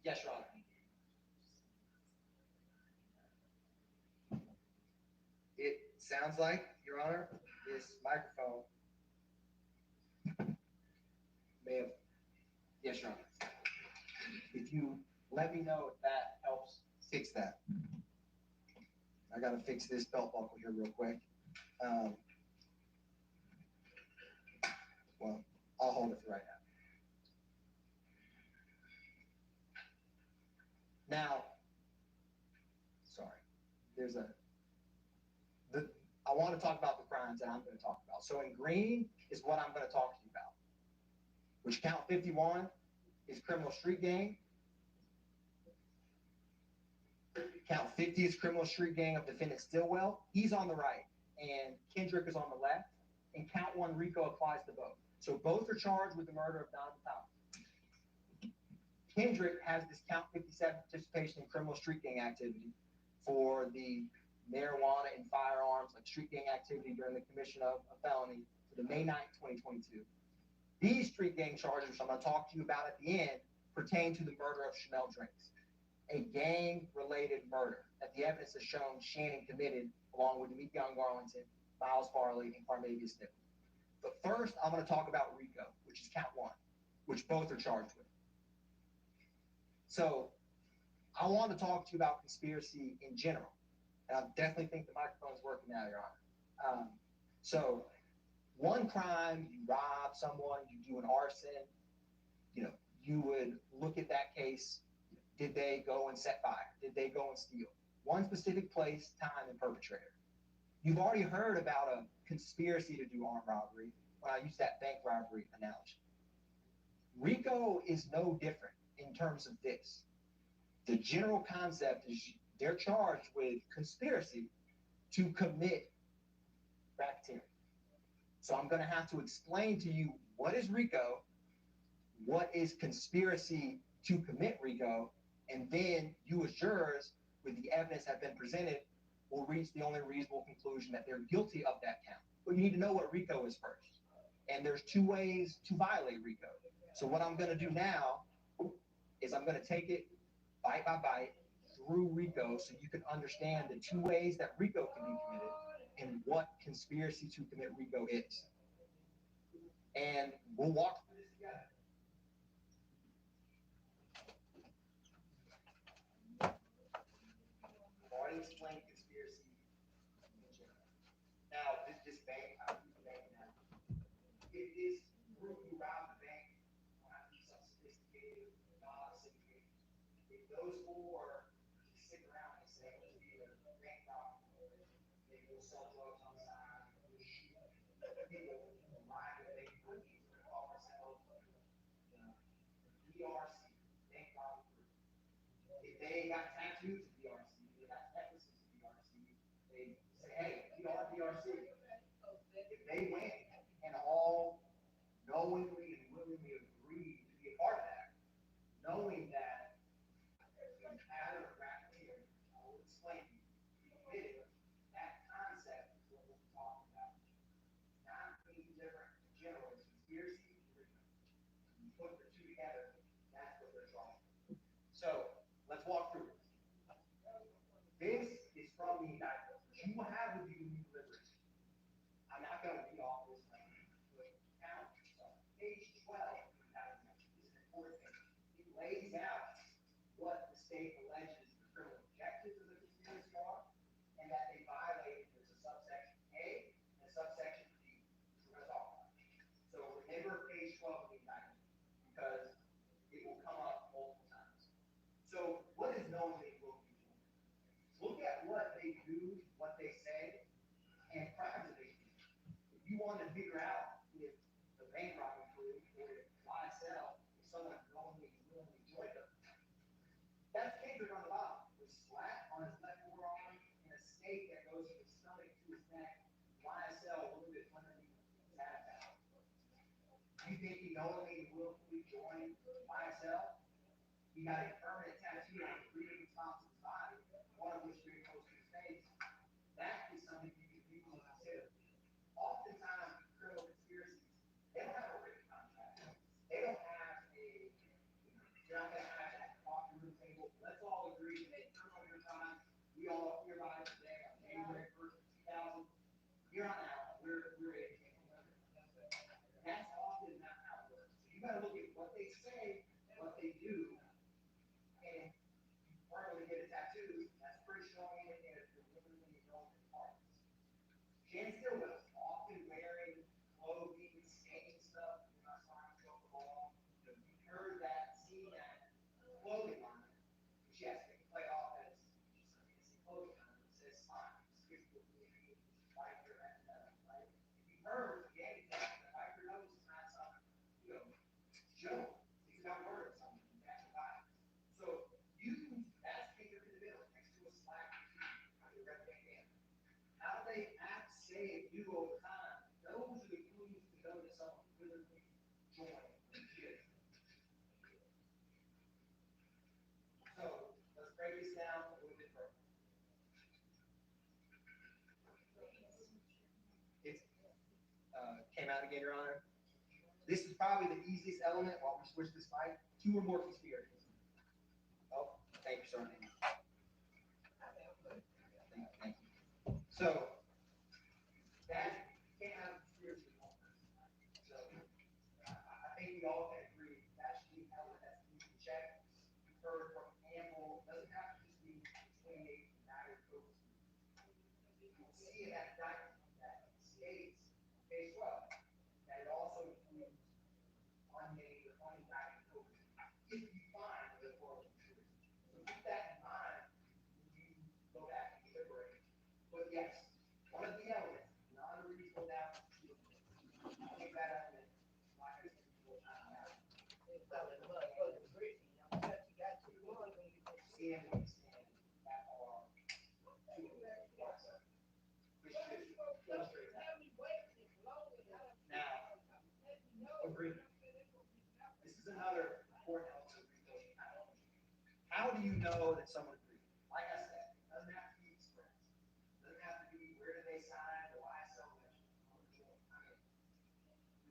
Speaker 5: Yes, Your Honor. It sounds like, Your Honor, this microphone may have. Yes, Your Honor. If you let me know if that helps fix that. I gotta fix this belt buckle here real quick. Well, I'll hold it for right now. Now, sorry, I want to talk about the crimes that I'm going to talk about. So in green is what I'm going to talk to you about, which count 51 is criminal street gang. Count 50 is criminal street gang of defendant Stillwell. He's on the right, and Kendrick is on the left. And count 1 Rico applies to both. So both are charged with the murder of Deamonte. Kendrick has this count 57 participation in criminal street gang activity for the marijuana and firearms, like street gang activity during the commission of a felony for the May 9th, 2022. These street gang charges, which I'm going to talk to you about at the end, pertain to the murder of Chanel Drinks, a gang-related murder that the evidence has shown Shannon committed along with Deamonte Garlington, Miles Farley, and Carmavius Nichols. But first, I'm going to talk about Rico, which is count 1, which both are charged with. So I want to talk to you about conspiracy in general. And I definitely think the microphone's working now, Your Honor. So one crime, you rob someone, you do an arson, you would look at that case. Did they go and set fire? Did they go and steal? One specific place, time, and perpetrator. You've already heard about a conspiracy to do armed robbery when I use that bank robbery analogy. Rico is no different in terms of this. The general concept is they're charged with conspiracy to commit racketeering. So I'm going to have to explain to you what is Rico, what is conspiracy to commit Rico, and then you as jurors, with the evidence that have been presented, will reach the only reasonable conclusion that they're guilty of that count. But you need to know what Rico is first. And there's 2 ways to violate Rico. So what I'm going to do now is I'm going to take it bite by bite through Rico so you can understand the 2 ways that Rico can be committed and what conspiracy to commit Rico is. And we'll walk through this together. I've already explained conspiracy in general. those four just sit around and say, let's be a bank robber. They will sell drugs on the side, they'll shoot people, lie that they money, they call themselves, DRC, bank robber group. If they got tattoos of DRC, they got necklaces of DRC, they say, hey, we are DRC. If they went and all knowingly and willingly agreed to be a part of that, knowing that the pattern of racketeering, I will explain to you, committed, that concept is what we're talking about. Not being different, general, conspiracy, you put the two together, that's what they're trying. So, let's walk through it. This is from the indictment. You will have with you when you deliver it. I'm not going to read all this, but count page 12 is an important thing. It lays out what the state alleges the criminal objectives of the conspiracy are, and that they violated there's a subsection A and a subsection B, which we're going to talk about. So remember page 12 of the indictment, because it will come up multiple times. So what is knowingly and willfully doing? Look at what they do, what they say, and crimes that they do. If you want to figure out if the bank robbery group or if YSL, if someone knowingly and willingly joined them, that's Kendrick on the bottom, with slat on his left forearm and a snake that goes from his stomach to his neck. YSL a little bit underneath his abdomen. You think he knowingly and willfully joined YSL? He got a permanent tattoo on 3 different spots of his body, one of which very close to his face. That is something you can easily consider. Oftentimes, criminal conspiracies, they don't have a written contract. They don't have you're not going to have that coffee room table. Let's all agree that criminal your time, we all hereby today on January 1st, 2000, here on out, we're a That's often not how it works. So you got to look at what they say, what they do, and you permanently get a tattoo. That's pretty strong indicator if you're literally going to parties. Shannon Stillwell, often wearing clothing, skating stuff, you're not trying to go along. You heard that, seen that clothing line, which yes, they can play off as just a fancy clothing line. It says slime, skip right here at that, right? If you heard, again, the biker nose is not something, general. It's not word, it's something that's violence. So that's finger in the middle, next to a slack, how you rep that in. How they act, say, and do over time, those are the clues to know that someone really joined the kid. So let's break this down a little bit further. It came out again, Your Honor. This is probably the easiest element while we switch this mic. 2 or more conspirators. Oh, thank you, sir. Thank you. So, that you can't have a conspiracy. So, I think we all can agree that should be an element that's easy to check. We've heard from Campbell, doesn't have to just be 28 united groups. You'll see in that document that states, page 12, that it also includes unnamed or unindicted groups. If you find the world conspiracy. So keep that in mind when you go back and deliberate. But yes, one of the elements, non-reasonable doubt, I'll take that element, like I said before, time out. Seeing what he's saying, that are two of them, yes, which just illustrates that. Now, agreement. This is another important element of Rico. How do you know that someone agreed? Like I said, it doesn't have to be expressed. It doesn't have to be where did they sign, the YSL mention, or join. I mean,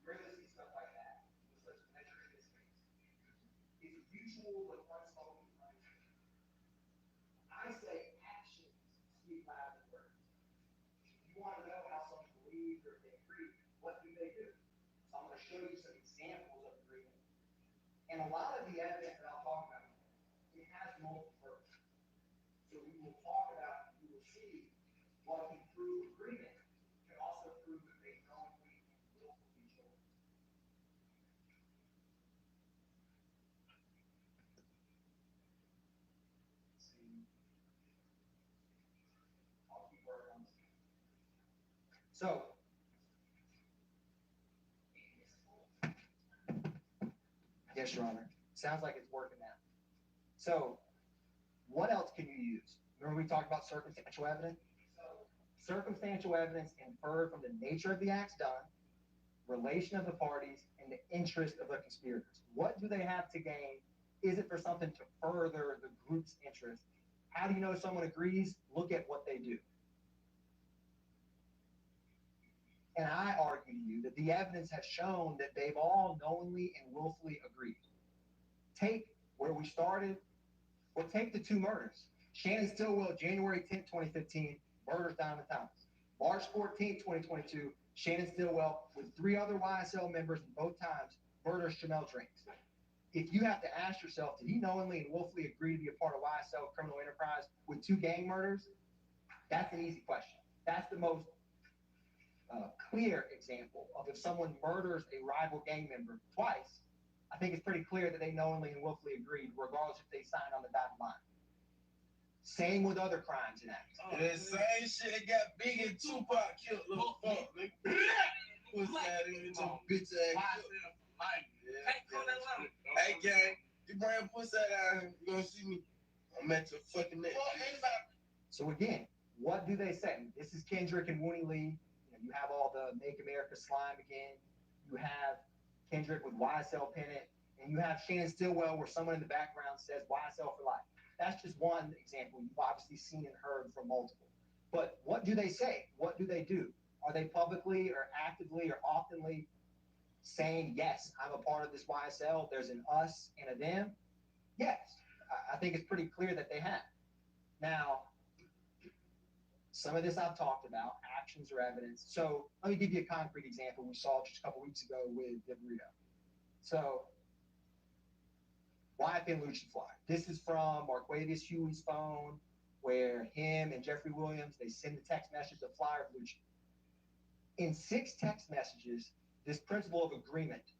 Speaker 5: you rarely see stuff like that. So let's measure in this case. It's mutual but unspoken understanding. I say actions speak louder than words. If you want to know how someone believes or if they agree, what do they do? So I'm going to show you some examples of agreement. And a lot of the evidence that I'll talk about, it has multiple purposes. So we will talk about, you will see what can prove agreement can also prove that they knowingly and willfully joined. So, yes, Your Honor. Sounds like it's working now. So, what else can you use? Remember we talked about circumstantial evidence? Circumstantial evidence inferred from the nature of the acts done, relation of the parties, and the interest of the conspirators. What do they have to gain? Is it for something to further the group's interest? How do you know someone agrees? Look at what they do. And I argue to you that the evidence has shown that they've all knowingly and willfully agreed. Take where we started, or take the two murders. Shannon Stillwell, January 10th, 2015, murders Diamond Thomas. March 14th, 2022, Shannon Stillwell, with 3 other YSL members in both times, murders Chanel Drinks. If you have to ask yourself, did he knowingly and willfully agree to be a part of YSL criminal enterprise with 2 gang murders? That's an easy question. That's the most clear example of if someone murders a rival gang member twice, I think it's pretty clear that they knowingly and willfully agreed, regardless if they signed on the dotted line. Same with other crimes and acts.
Speaker 6: Oh, that same shit that got Big and Tupac killed, little fuck, nigga. What's that in your bitch ass? Hey, gang, you bring pussy out here, you gonna see me. I'm at your fucking neck.
Speaker 5: So again, what do they say? This is Kendrick and Wooney Lee. You have all the Make America Slime again. You have Kendrick with YSL pennant, and you have Shannon Stillwell where someone in the background says YSL for life. That's just one example. You've obviously seen and heard from multiple. But what do they say? What do they do? Are they publicly or actively or oftenly saying, yes, I'm a part of this YSL, there's an us and a them? Yes. I think it's pretty clear that they have. Now, some of this I've talked about, actions or evidence. So let me give you a concrete example we saw just a couple weeks ago with Rico. So, YFN Lucci Fly. This is from Marquavius Huey's phone, where him and Jeffrey Williams, they send the text message to Flyer of Lucci. In 6 text messages, this principle of agreement,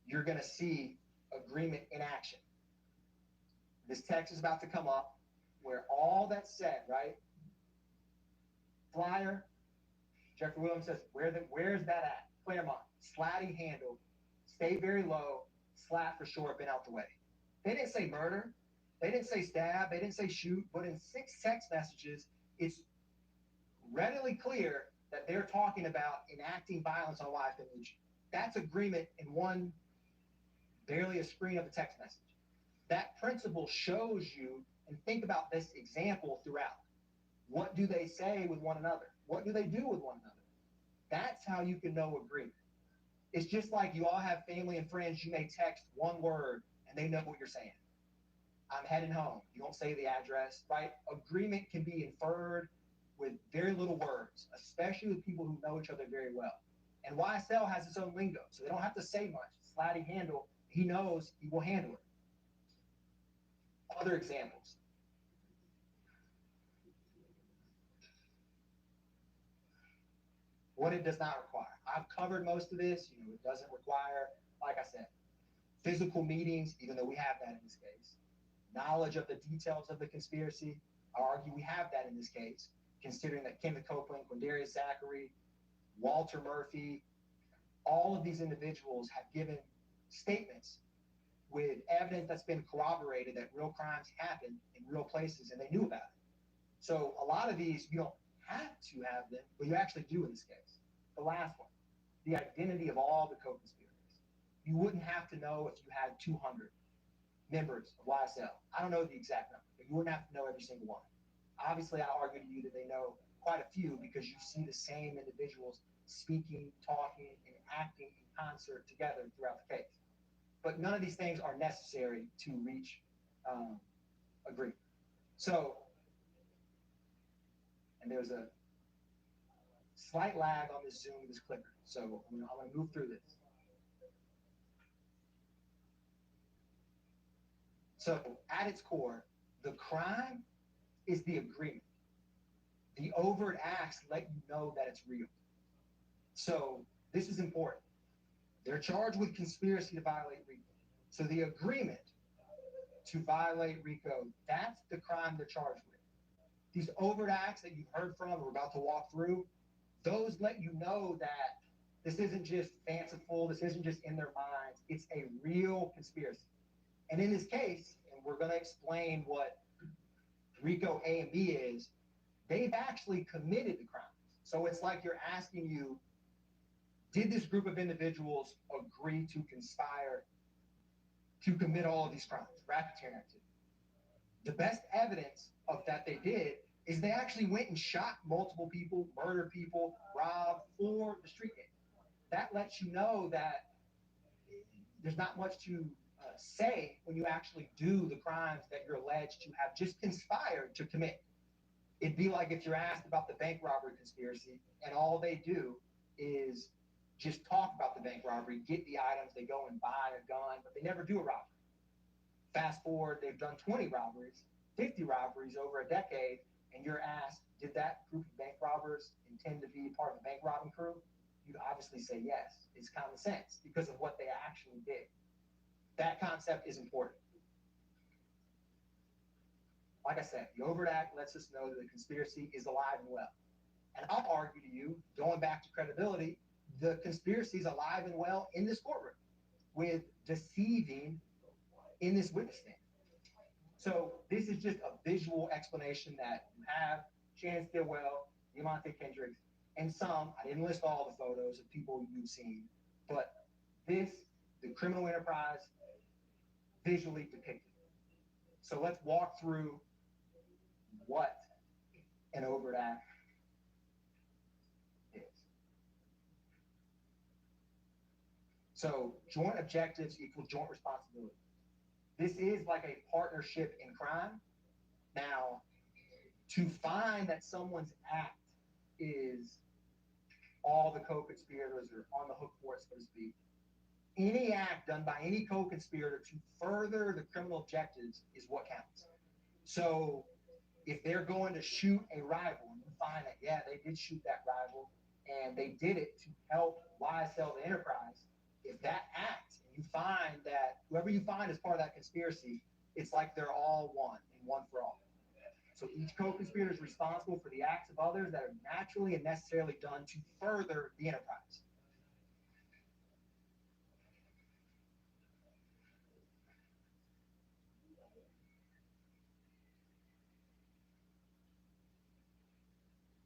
Speaker 5: you're going to see agreement in action. This text is about to come up where all that's said, right? Flyer, Jeffrey Williams says, where's that at? Claremont, slatty handle, stay very low, slat for sure, been out the way. They didn't say murder, they didn't say stab, they didn't say shoot, but in 6 text messages, it's readily clear that they're talking about enacting violence on YFN Lucci. That's agreement in one, barely a screen of a text message. That principle shows you, and think about this example throughout. What do they say with one another? What do they do with one another? That's how you can know agreement. It's just like you all have family and friends, you may text one word and they know what you're saying. I'm heading home. You don't say the address, right? Agreement can be inferred with very little words, especially with people who know each other very well. And YSL has its own lingo, so they don't have to say much. Slatty handle, he knows he will handle it. Other examples. What it does not require. I've covered most of this. It doesn't require, like I said, physical meetings, even though we have that in this case. Knowledge of the details of the conspiracy. I argue we have that in this case, considering that Kenneth Copeland, Quindarius Zachary, Walter Murphy, all of these individuals have given statements with evidence that's been corroborated that real crimes happen in real places and they knew about it. So a lot of these, you don't have to have them, but you actually do in this case. The last one, the identity of all the co-conspirators. You wouldn't have to know if you had 200 members of YSL. I don't know the exact number, but you wouldn't have to know every single one. Obviously, I argue to you that they know quite a few because you see the same individuals speaking, talking, and acting in concert together throughout the case. But none of these things are necessary to reach agreement. So, and there's a slight lag on this Zoom, this clicker. So I'm going to move through this. So at its core, the crime is the agreement. The overt acts let you know that it's real. So this is important. They're charged with conspiracy to violate Rico. So the agreement to violate Rico, that's the crime they're charged with. These overt acts that you've heard from, we're about to walk through,
Speaker 10: those let you know that this isn't just fanciful, this isn't just in their minds, it's a real conspiracy. And in this case, and we're going to explain what Rico A and B is, they've actually committed the crimes. So it's like you're asking you, did this group of individuals agree to conspire to commit all of these crimes, racketeering activity? The best evidence of that they did is they actually went and shot multiple people, murdered people, robbed for the street game. That lets you know that there's not much to say when you actually do the crimes that you're alleged to have just conspired to commit. It'd be like if you're asked about the bank robbery conspiracy and all they do is just talk about the bank robbery, get the items, they go and buy a gun, but they never do a robbery. Fast forward, they've done 20 robberies, 50 robberies over a decade, and you're asked, did that group of bank robbers intend to be part of the bank robbing crew? You'd obviously say yes. It's common sense because of what they actually did. That concept is important. Like I said, the overt act lets us know that the conspiracy is alive and well. And I'll argue to you, going back to credibility, the conspiracy is alive and well in this courtroom with deceiving in this witness stand. So this is just a visual explanation that you have Shannon, Stillwell, Deamonte, Kendrick, and some, I didn't list all the photos of people you've seen, but this, the criminal enterprise, visually depicted. So let's walk through what an overt act is. So joint objectives equal joint responsibility. This is like a partnership in crime. Now, to find that someone's act is all the co-conspirators are on the hook for it, so to speak, any act done by any co-conspirator to further the criminal objectives is what counts. So if they're going to shoot a rival and you find that, yeah, they did shoot that rival and they did it to help YSL the enterprise, if that act, and you find that whoever you find is part of that conspiracy, it's like they're all one and one for all. So each co-conspirator is responsible for the acts of others that are naturally and necessarily done to further the enterprise.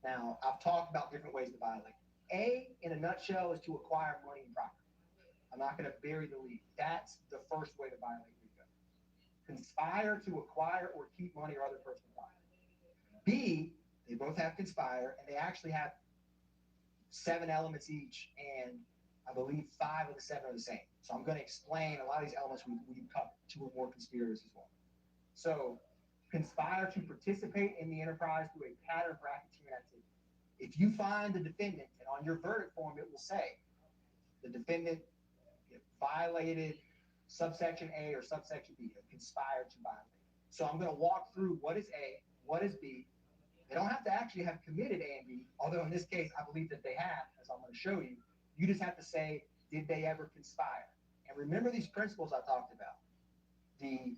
Speaker 10: Now, I've talked about different ways to violate. A, in a nutshell, is to acquire money and property. I'm not going to bury the lead. That's the first way to violate Rico. Conspire to acquire or keep money or other personal property. B, they both have conspire, and they actually have 7 elements each, and I believe 5 of the 7 are the same. So I'm going to explain a lot of these elements we've covered, 2 or more conspirators as well. So conspire to participate in the enterprise through a pattern of racketeering activity. If you find the defendant, and on your verdict form it will say the defendant violated subsection A or subsection B, conspired to violate. So I'm going to walk through what is A, what is B. They don't have to actually have committed A and B, although in this case I believe that they have, as I'm going to show you. You just have to say, did they ever conspire? And remember these principles I talked about. The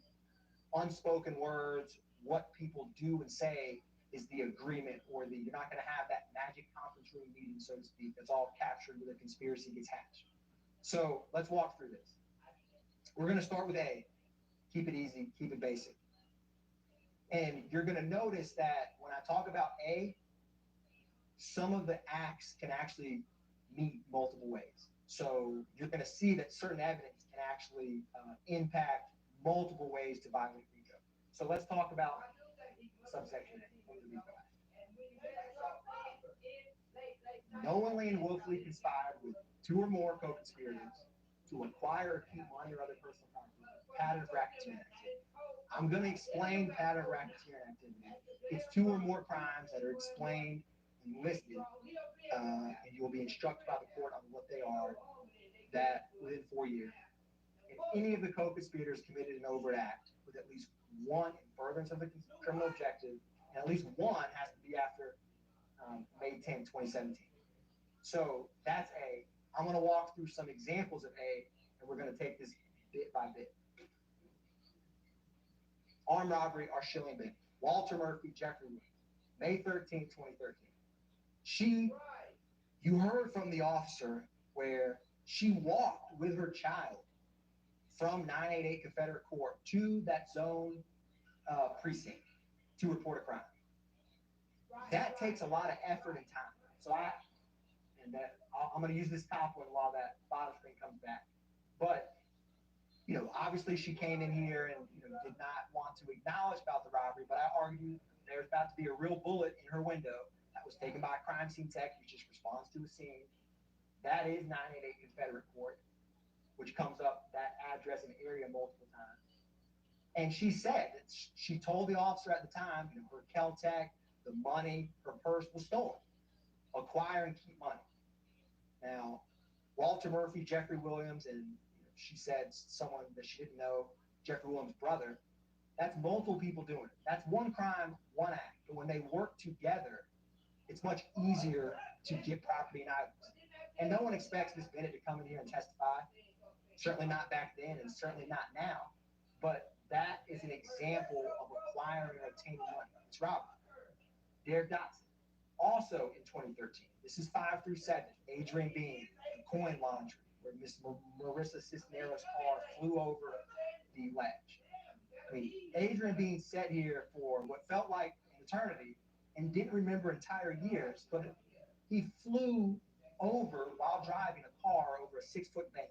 Speaker 10: unspoken words, what people do and say is the agreement, or the, you're not going to have that magic conference room meeting, so to speak, that's all captured where the conspiracy gets hatched. So let's walk through this. We're going to start with A. Keep it easy, keep it basic. And you're going to notice that when I talk about A, some of the acts can actually meet multiple ways. So you're going to see that certain evidence can actually impact multiple ways to violate Rico. So let's talk about subsection A of the Rico Act. Knowingly and willfully conspired with 2 or more co-conspirators to acquire or keep money or other personal property. Pattern of racketeering activity. I'm going to explain pattern of racketeering activity. It's 2 or more crimes that are explained and listed, and you will be instructed by the court on what they are, that within 4 years. If any of the co-conspirators committed an overt act with at least 1 in furtherance of the criminal objective, and at least 1 has to be after May 10, 2017. So that's A. I'm going to walk through some examples of A, and we're going to take this bit by bit. Armed robbery or shilling bin. Walter Murphy, Jeffrey Williams, May 13, 2013. She You heard from the officer where she walked with her child from 988 Confederate Court to that zone precinct to report a crime. That takes a lot of effort and time. So I'm going to use this top one while that bottom screen comes back. But, you know, obviously she came in here and, you know, did not want to acknowledge about the robbery, but I argue there's about to be a real bullet in her window that was taken by a crime scene tech who just responds to a scene. That is 988 Confederate Court, which comes up that address and area multiple times. And she said that she told the officer at the time, you know, her Kel-Tec, the money, her purse was stolen. Acquire and keep money. Now, Walter Murphy, Jeffrey Williams, and you know, she said someone that she didn't know, Jeffrey Williams' brother, that's multiple people doing it. That's one crime, one act. But when they work together, it's much easier to get property and items. And no one expects Miss Bennett to come in here and testify. Certainly not back then, and certainly not now. But that is an example of acquiring and obtaining money. It's robbery. Derek Dotson, also in 2013. This is 5 through 7. Adrian Bean, coin laundry, where Miss Marissa Cisneros' car flew over the ledge. I mean, Adrian Bean sat here for what felt like an eternity and didn't remember entire years, but he flew over while driving a car over a 6-foot bank.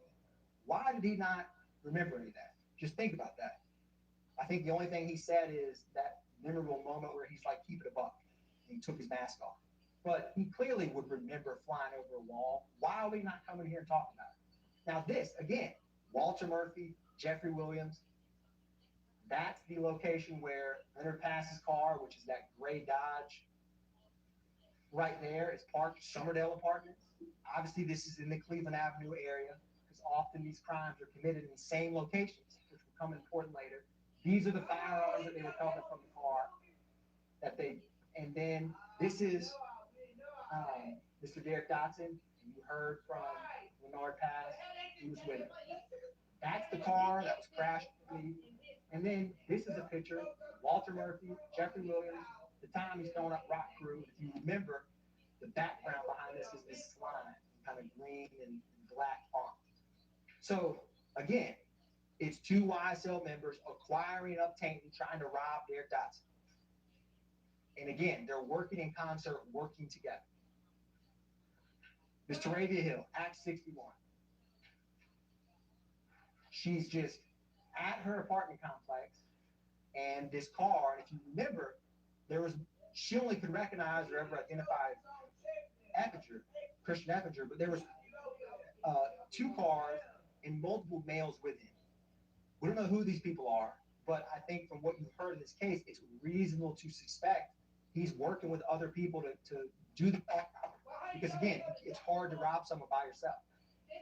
Speaker 10: Why did he not remember any of that? Just think about that. I think the only thing he said is that memorable moment where he's like, keep it a buck. And he took his mask off. But he clearly would remember flying over a wall. Why are we not coming here and talking about it? Now this, again, Walter Murphy, Jeffrey Williams, that's the location where Leonard Pass's car, which is that gray Dodge, right there is parked, Summerdale Apartments. Obviously, this is in the Cleveland Avenue area, because often these crimes are committed in the same locations, which will come important later. These are the firearms that they recovered from the car. And then this is Mr. Derek Dotson. You heard from Leonard Pass. He was with him. That's the car that was crashed. And then this is a picture, Walter Murphy, Jeffrey Williams, the time he's throwing up rock crew. If you remember, the background behind this is this slime, kind of green and black font. So again, it's 2 YSL members acquiring, obtaining, trying to rob Derek Dotson. And again, they're working in concert, working together. Miss Taravia Hill, Act 61. She's just at her apartment complex, and this car, and if you remember, she only could recognize or ever identify Eppinger, Christian Eppinger, but there was 2 cars and multiple males with him. We don't know who these people are, but I think from what you've heard in this case, it's reasonable to suspect he's working with other people to do the because again, it's hard to rob someone by yourself.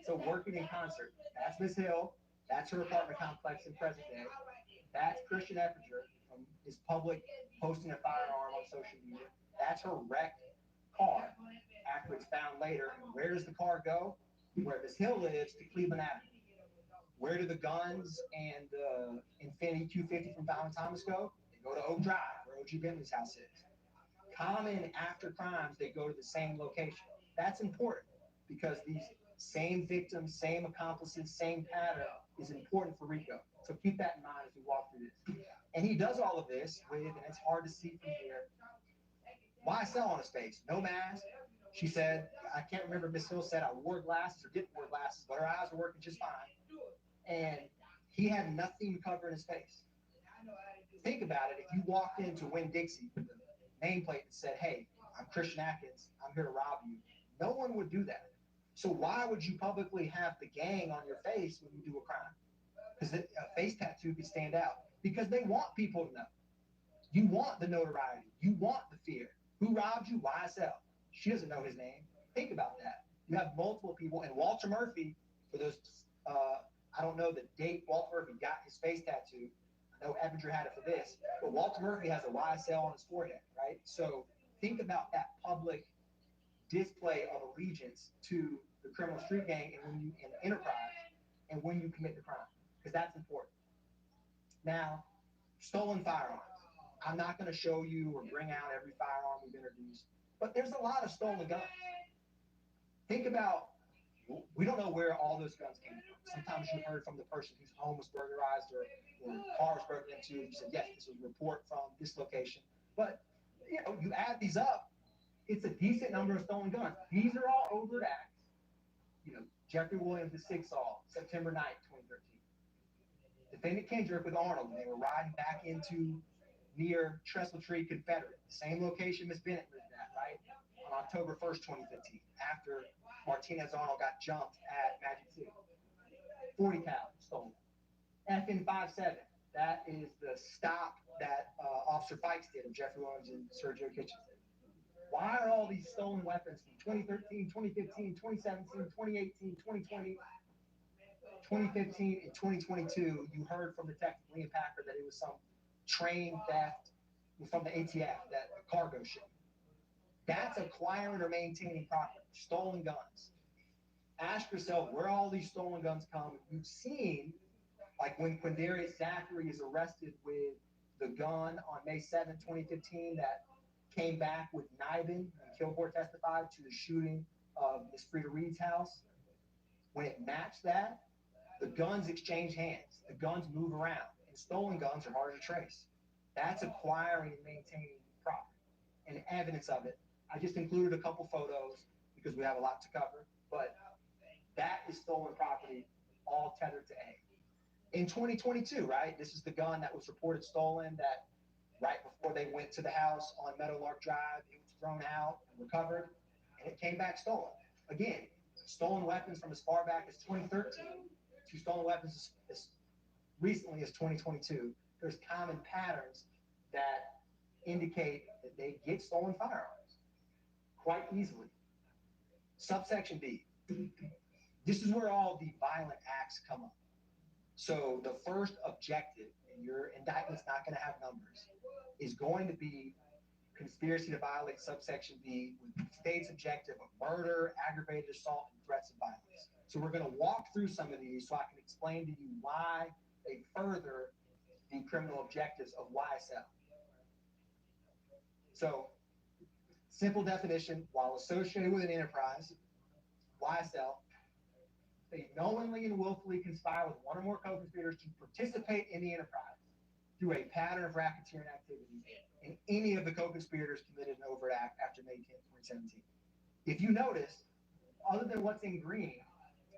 Speaker 10: So working in concert. That's Miss Hill. That's her apartment complex in present day. That's Christian Eppinger from his public posting a firearm on social media. That's her wrecked car after it's found later. And where does the car go? Where Miss Hill lives, to Cleveland Avenue. Where do the guns and the Infiniti 250 from Fallon Thomas go? They go to Oak Drive, where OG Bentley's house is. Common after crimes, they go to the same location. That's important because these same victims, same accomplices, same pattern is important for Rico. So keep that in mind as we walk through this. And he does all of this with, and it's hard to see from here, YSL on his face, no mask. She said, I can't remember, Miss Hill said I wore glasses or didn't wear glasses, but her eyes were working just fine. And he had nothing covering his face. Think about it. If you walked into Winn-Dixie with a nameplate that said, hey, I'm Christian Atkins, I'm here to rob you, no one would do that. So why would you publicly have the gang on your face when you do a crime? Because a face tattoo could stand out. Because they want people to know. You want the notoriety. You want the fear. Who robbed you? YSL. She doesn't know his name. Think about that. You have multiple people. And Walter Murphy, for those, I don't know the date Walter Murphy got his face tattoo. I know Eppinger had it for this. But Walter Murphy has a YSL on his forehead, right? So think about that public display of allegiance to the criminal street gang and when you in enterprise and when you commit the crime, because that's important. Now, stolen firearms. I'm not going to show you or bring out every firearm we've introduced, but there's a lot of stolen guns. think about, we don't know where all those guns came from. Sometimes you heard from the person whose home was burglarized or car was broken into. You said, yes, this was a report from this location. But, you know, you add these up, it's a decent number of stolen guns. These are all overt acts. You know, Jeffrey Williams, the Sigsaw, September 9th, 2013. Defendant Kendrick with Arnold, when they were riding back into near Trestle Tree Confederate, the same location Miss Bennett lived at, right? On October 1st, 2015, after Martinez Arnold got jumped at Magic City. 40 cal stolen. FN57, that is the stop that Officer Fikes did of Jeffrey Williams and Sergio Kitchens. Why are all these stolen weapons from 2013, 2015, 2017, 2018, 2020, 2015, and 2022? You heard from Detective Liam Packer that it was some train theft from the ATF, that cargo ship. That's acquiring or maintaining property, stolen guns. Ask yourself where all these stolen guns come. You've seen, like when Quindarius Zachary is arrested with the gun on May 7, 2015, that came back with Nibin, and Kilgore testified to the shooting of Miss Frida Reed's house. When it matched that, the guns exchange hands. The guns move around, and stolen guns are harder to trace. That's acquiring and maintaining property. And evidence of it, I just included a couple photos because we have a lot to cover, but that is stolen property, all tethered to A. In 2022, right, this is the gun that was reported stolen, that right before they went to the house on Meadowlark Drive, it was thrown out and recovered, and it came back stolen. Again, stolen weapons from as far back as 2013 to stolen weapons as recently as 2022. There's common patterns that indicate that they get stolen firearms quite easily. Subsection B. This is where all the violent acts come up. So the first objective, and your indictment's not going to have numbers, is going to be conspiracy to violate subsection B with the state's objective of murder, aggravated assault, and threats of violence. So we're going to walk through some of these so I can explain to you why they further the criminal objectives of YSL. So, simple definition, while associated with an enterprise, YSL, they knowingly and willfully conspire with one or more co-conspirators to participate in the enterprise through a pattern of racketeering activity, and any of the co-conspirators committed an overt act after May 10th, 2017. If you notice, other than what's in green,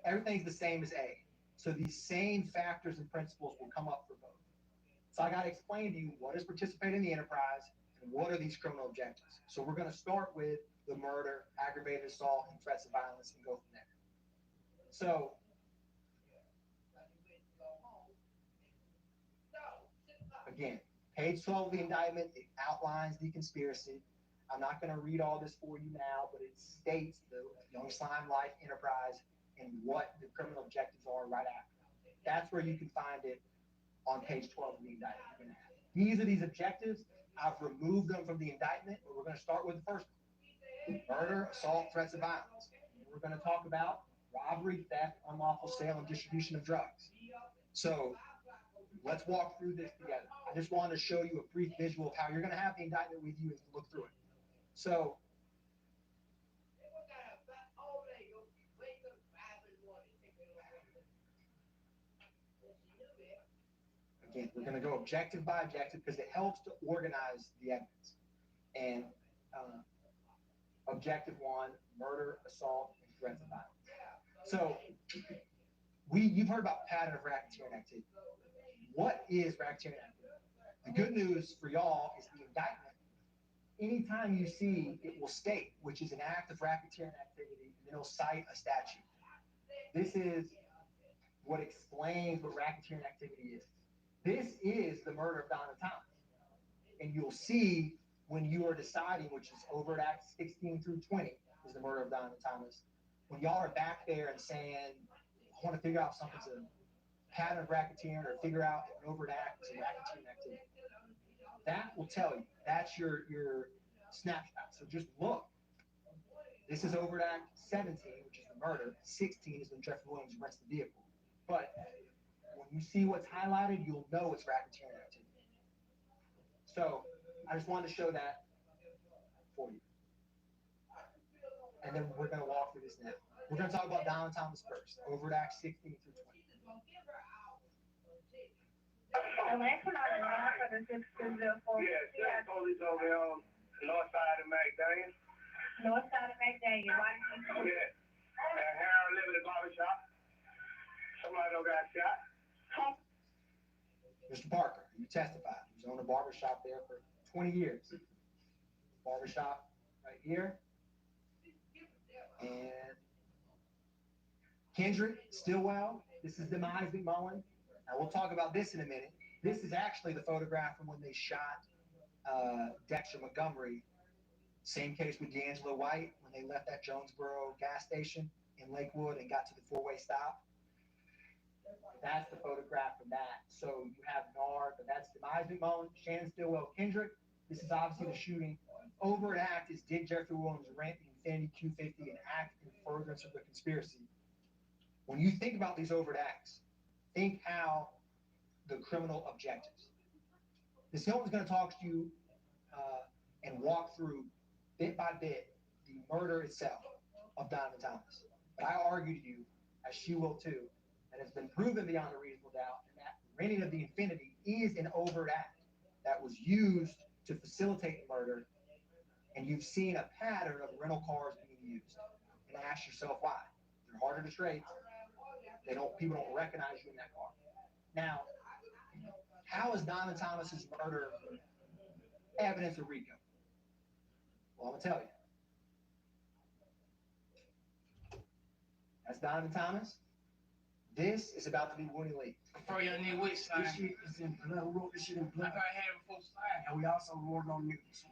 Speaker 10: everything's the same as A. So these same factors and principles will come up for both. So I got to explain to you what is participating in the enterprise and what are these criminal objectives. So we're going to start with the murder, aggravated assault, and threats of violence and go from there. So again, page 12 of the indictment, it outlines the conspiracy. I'm not going to read all this for you now, but it states the Young Slime Life enterprise and what the criminal objectives are right after. That's where you can find it on page 12 of the indictment. These are these objectives. I've removed them from the indictment, but we're going to start with the first one. Murder, assault, threats of violence. And we're going to talk about robbery, theft, unlawful sale, and distribution of drugs. So let's walk through this together. I just wanted to show you a brief visual of how you're going to have the indictment with you as you look through it. So again, we're going to go objective by objective because it helps to organize the evidence. And objective one, murder, assault, and threats of violence. So you've heard about pattern of racketeering activity. What is racketeering activity? The good news for y'all is the indictment. Anytime you see, it will state, which is an act of racketeering activity, and it'll cite a statute. This is what explains what racketeering activity is. This is the murder of Donna Thomas. And you'll see when you are deciding, which is overt acts 16 through 20, is the murder of Donna Thomas. When y'all are back there and saying, I want to figure out something's a pattern of racketeering or figure out if an overt act is a racketeering activity, that will tell you. That's your snapshot. So just look. This is overt act 17, which is the murder. 16 is when Jeffrey Williams rents the vehicle. But when you see what's highlighted, you'll know it's racketeering activity. So I just wanted to show that for you. and then we're going to walk through this now. We're going to talk about Diamond Thomas first, overt acts 16 through 20.
Speaker 3: Yeah, Sheriff Police over here on the north side of McDaniel.
Speaker 4: North side of McDaniel, why did you?
Speaker 3: Yeah. And Harold Liberty Barbershop. Somebody done got shot.
Speaker 10: Mr. Parker, you testified. He was on a barbershop there for 20 years. Barbershop right here. And Kendrick, Stillwell, this is Demise McMullen. Now we'll talk about this in a minute. This is actually the photograph from when they shot Dexter Montgomery. Same case with D'Angelo White when they left that Jonesboro gas station in Lakewood and got to the four-way stop. That's the photograph from that. So you have Nard, but that's Demise McMullen, Shannon, Stillwell, Kendrick. This is obviously the shooting. Overt act is did Jeffrey Williams rent the Infiniti Q50 and act in furtherance of the conspiracy? When you think about these overt acts, think how the criminal objectives. Ms. Hilton's going to talk to you and walk through bit by bit the murder itself of Diamond Thomas. But I argue to you, as she will too, that it's been proven beyond a reasonable doubt and that renting of the Infiniti is an overt act that was used to facilitate the murder, and you've seen a pattern of rental cars being used. And ask yourself why. They're harder to trace. People don't recognize you in that car. Now, how is Diamond Thomas's murder evidence of Rico? Well, I'm gonna tell you. That's Diamond Thomas. This is about to be Woody Lee.
Speaker 7: Before y'all need which sign?
Speaker 5: This shit is in blood. We wrote this shit in
Speaker 7: I
Speaker 5: blood.
Speaker 7: thought I had it before slide.
Speaker 5: And we also wrote on niggas.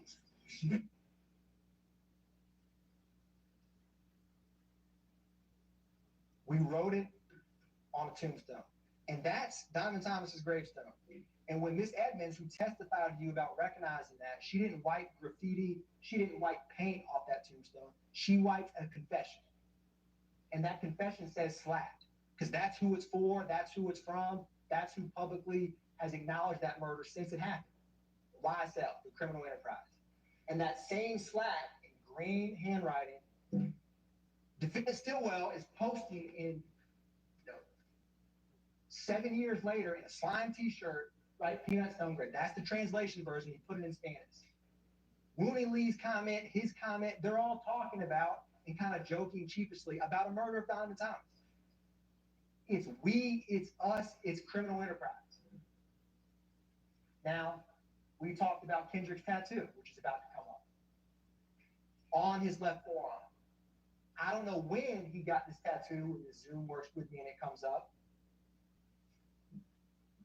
Speaker 10: We wrote it on a tombstone. And that's Diamond Thomas's gravestone. And when Miss Edmonds, who testified to you about recognizing that, she didn't wipe graffiti, she didn't wipe paint off that tombstone. She wiped a confession. And that confession says slapped. Because that's who it's for, that's who it's from, that's who publicly has acknowledged that murder since it happened. YSL, the criminal enterprise. And that same slap in green handwriting, Defendant Stillwell is posting in 7 years later in a slime t-shirt, right? Peanut Stone Gray. That's the translation version. He put it in Spanish. Woody Lee's comment, his comment, they're all talking about and kind of joking sheepishly about a murder of Diamond Thomas. It's we, it's us, it's criminal enterprise. Now, we talked about Kendrick's tattoo, which is about to come off on his left forearm. I don't know when he got this tattoo, when the Zoom works with me and it comes up.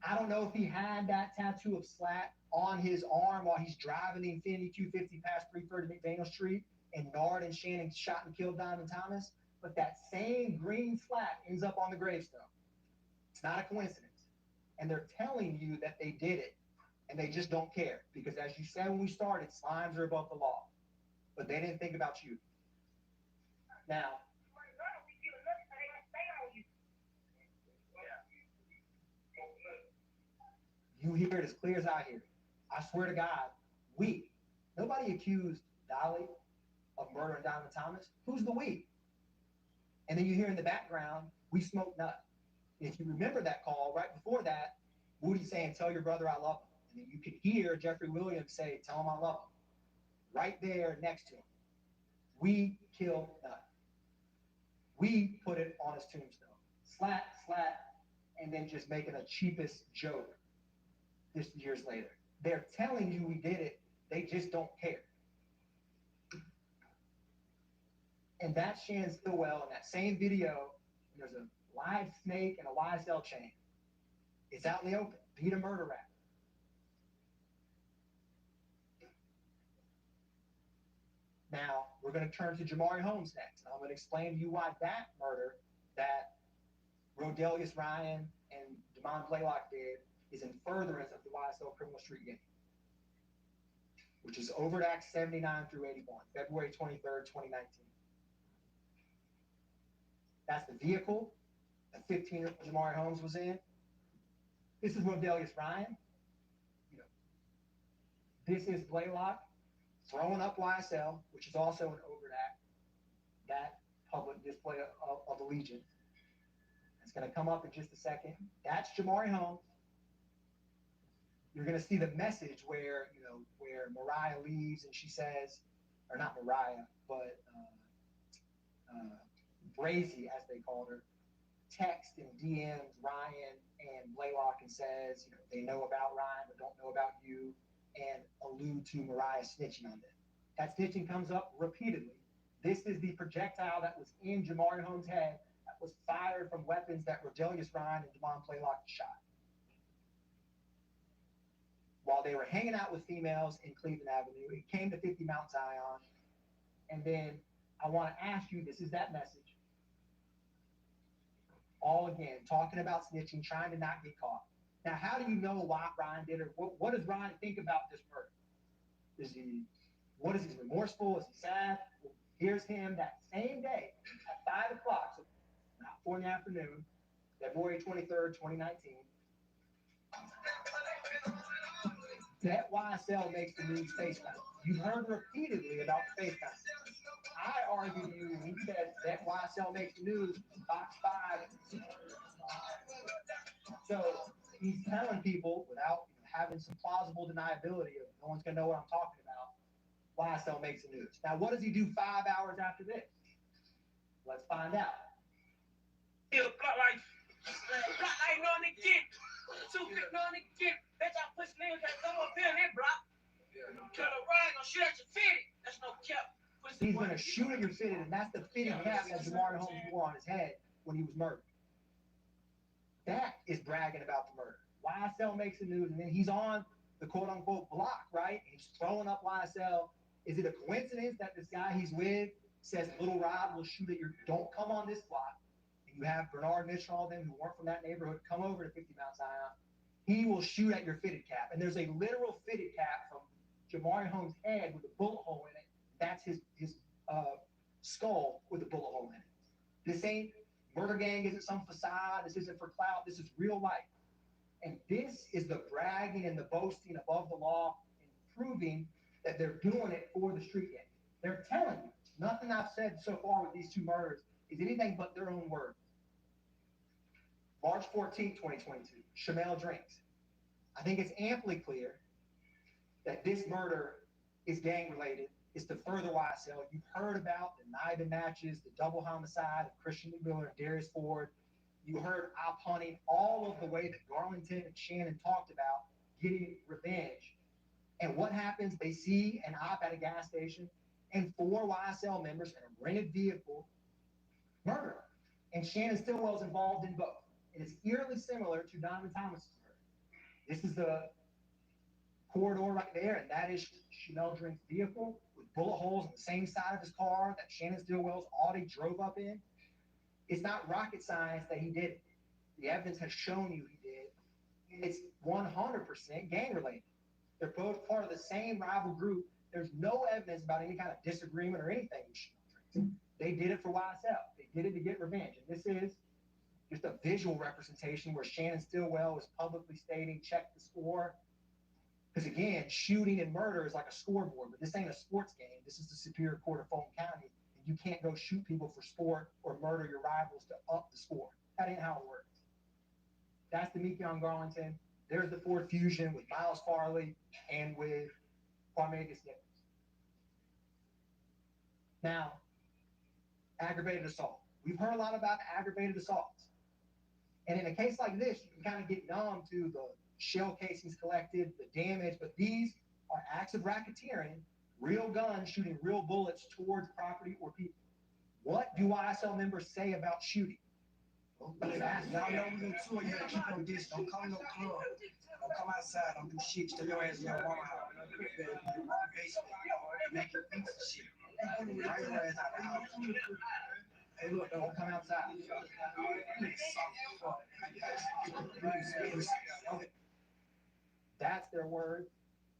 Speaker 10: I don't know if he had that tattoo of slap on his arm while he's driving the Infiniti Q50 past 330 McDaniel Street and Nard and Shannon shot and killed Diamond Thomas, but that same green slap ends up on the gravestone. It's not a coincidence. And they're telling you that they did it, and they just don't care. Because as you said when we started, slimes are above the law. But they didn't think about you. Now, you hear it as clear as I hear it. I swear to God, nobody accused Dolly of murdering Diamond Thomas. Who's the we? And then you hear in the background, we smoke nut. If you remember that call, right before that, Woody saying, tell your brother I love him. And then you could hear Jeffrey Williams say, tell him I love him. Right there next to him. We killed nut. We put it on his tombstone. Slap, slap, and then just making a cheapest joke this years later. They're telling you we did it. They just don't care. And that's Shannon Stillwell in that same video. There's a live snake and a YSL chain. It's out in the open. Beat a murder rap. Now, we're going to turn to Jamari Holmes next. And I'm going to explain to you why that murder that Rodelius Ryan and Deamonte Blaylock did is in furtherance of the YSL criminal street gang, which is Overt Act 79 through 81, February 23rd, 2019. That's the vehicle that 15-year-old Jamari Holmes was in. This is Rodelius Ryan. This is Blaylock throwing up YSL, which is also an overt act. that public display of allegiance. It's going to come up in just a second. That's Jamari Holmes. You're going to see the message where, where Mariah leaves and she says, or not Mariah, but Brazy, as they called her, text and DMs Ryan and Blaylock and says, they know about Ryan but don't know about you, and allude to Mariah snitching on them. That snitching comes up repeatedly. This is the projectile that was in Jamari Holmes' head that was fired from weapons that Rodelius Ryan and Deamonte Blaylock shot while they were hanging out with females in Cleveland Avenue. It came to 50 Mount Zion. And then I want to ask you, this is that message. All again, talking about snitching, trying to not get caught. Now, how do you know why Ryan did it? What does Ryan think about this murder? What is he remorseful? Is he sad? Well, here's him that same day at 5 o'clock, so not 4 in the afternoon, February 23rd, 2019. That YSL makes the news FaceTime. You've heard repeatedly about the FaceTime. I argue to you, he said that YSL makes the news, Fox 5. So he's telling people without having some plausible deniability of no one's going to know what I'm talking about, YSL makes the news. Now, what does he do 5 hours after this? Let's find out.
Speaker 7: Block like no nigga get. 250 no nigga get. Bitch, I push niggas that come up here in that block. Kill a ride, gonna shoot at your fitted. That's no cap.
Speaker 10: He's gonna shoot at your fitted, and that's the fitted cap that Jamari Holmes wore on his head when he was murdered. That is bragging about the murder. YSL makes the news, and then he's on the quote-unquote block, right? He's throwing up YSL. Is it a coincidence that this guy he's with says Little Rod will shoot at your, don't come on this block, and you have Bernard Mitchell and all them who weren't from that neighborhood come over to 50 Mount Zion, he will shoot at your fitted cap. And there's a literal fitted cap from Jamari Holmes' head with a bullet hole in it. That's his skull with a bullet hole in it. This ain't murder gang, isn't some facade. This isn't for clout. This is real life. And this is the bragging and the boasting above the law and proving that they're doing it for the street gang. They're telling you, nothing I've said so far with these 2 murders is anything but their own words. March 14th, 2022, Chamel Drinks. I think it's amply clear that this murder is gang related. It's to further YSL. You've heard about the Niven matches, the double homicide of Christian McMillan and Darius Ford. You heard op hunting, all of the way that Garlington and Shannon talked about getting revenge. And what happens? They see an op at a gas station and 4 YSL members in a rented vehicle murder. And Shannon Stillwell is involved in both. And it's eerily similar to Donovan Thomas's murder. This is the corridor right there, and that is Chamel Drink's vehicle with bullet holes on the same side of his car that Shannon Stillwell's Audi drove up in. It's not rocket science that he did it. The evidence has shown you he did. And it's 100% gang related. They're both part of the same rival group. There's no evidence about any kind of disagreement or anything with Chamel Drinks. They did it for YSL. They did it to get revenge. And this is just a visual representation where Shannon Stillwell is publicly stating, check the score. Because again, shooting and murder is like a scoreboard, but this ain't a sports game. This is the Superior Court of Fulton County. And you can't go shoot people for sport or murder your rivals to up the score. That ain't how it works. That's the Mekion Garlington. There's the Ford Fusion with Miles Farley and with Parmegas Nichols. Now, aggravated assault. We've heard a lot about aggravated assaults. And in a case like this, you can kind of get numb to the shell casings collected, the damage, but these are acts of racketeering, real guns shooting real bullets towards property or people. What do YSL members say about shooting?
Speaker 5: Y'all know we gonna tour you, keep on this. Don't come no club. Don't come outside. Don't do shit. Stay your ass in your mama house. Make your pizza shit. Right your ass out the house.
Speaker 10: Hey, look, don't come outside. That's their word.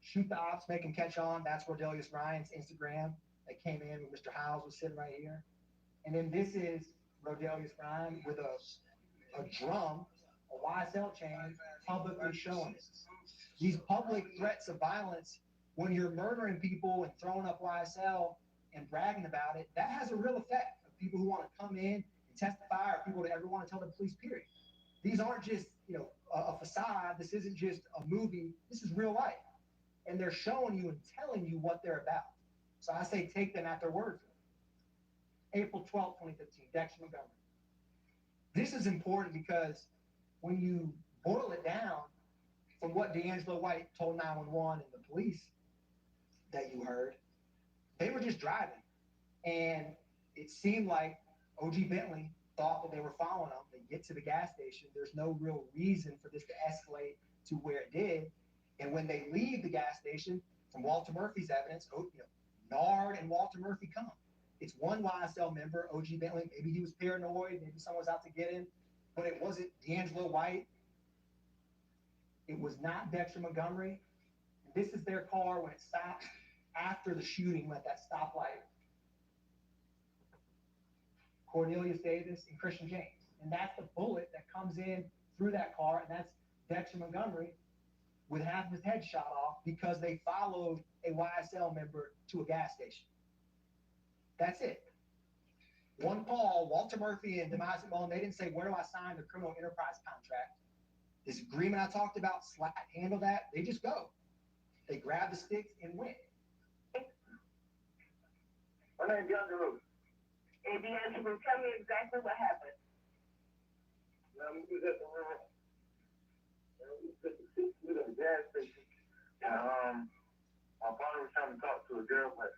Speaker 10: Shoot the ops, make them catch on. That's Rodelius Ryan's Instagram. They came in when Mr. Howes was sitting right here. And then this is Rodelius Ryan with a drum, a YSL chain, publicly showing it. These public threats of violence, when you're murdering people and throwing up YSL and bragging about it, that has a real effect of people who want to come in and testify, or people that ever want to tell the police, period. These aren't just, a facade. This isn't just a movie. This is real life. And they're showing you and telling you what they're about. So I say take them at their word. April 12th, 2015, Dexter Montgomery. This is important because when you boil it down from what D'Angelo White told 911 and the police that you heard, they were just driving. And it seemed like OG Bentley thought that they were following them. They get to the gas station. There's no real reason for this to escalate to where it did. And when they leave the gas station, from Walter Murphy's evidence, Nard and Walter Murphy come. It's one YSL member, OG Bentley. Maybe he was paranoid. Maybe someone was out to get him. But it wasn't D'Angelo White. It was not Dexter Montgomery. This is their car when it stopped after the shooting at that stoplight. Cornelius Davis and Christian James. And that's the bullet that comes in through that car, and that's Dexter Montgomery with half of his head shot off because they followed a YSL member to a gas station. That's it. One call, Walter Murphy and Deamonte Mullen, they didn't say, where do I sign the criminal enterprise contract? This agreement I talked about, handle that, they just go. They grab the sticks and win.
Speaker 7: My name's D'Angelo. Hey, D'Angelo, tell me exactly what happened.
Speaker 3: We was at the we was at the gas station. And my father was trying to talk to a girl, but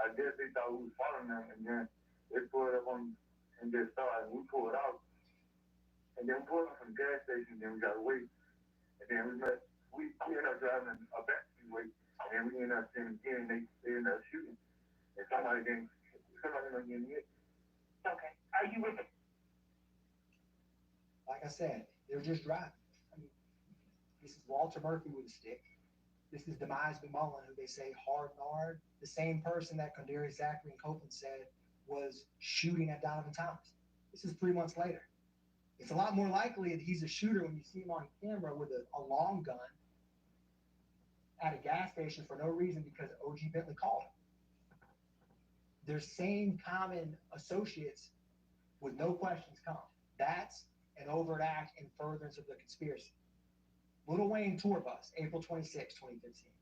Speaker 3: I guess they thought we was following them, and then they pulled up on and just started, and we pulled out. And then we pulled up from the gas station, and then we got away. And then we ended up driving a back way, and then we ended up seeing them again, and they ended up shooting. And somebody ended up getting hit.
Speaker 7: Okay. Are you with them?
Speaker 10: Like I said, they're just driving. I mean, this is Walter Murphy with a stick. This is Demise McMullen, who they say hard Nard, the same person that Condari Zachary and Copeland said was shooting at Donovan Thomas. This is 3 months later. It's a lot more likely that he's a shooter when you see him on camera with a long gun at a gas station for no reason because OG Bentley called him. Their same common associates with no questions come. That's an overt act in furtherance of the conspiracy. Lil Wayne tour bus, April 26, 2015.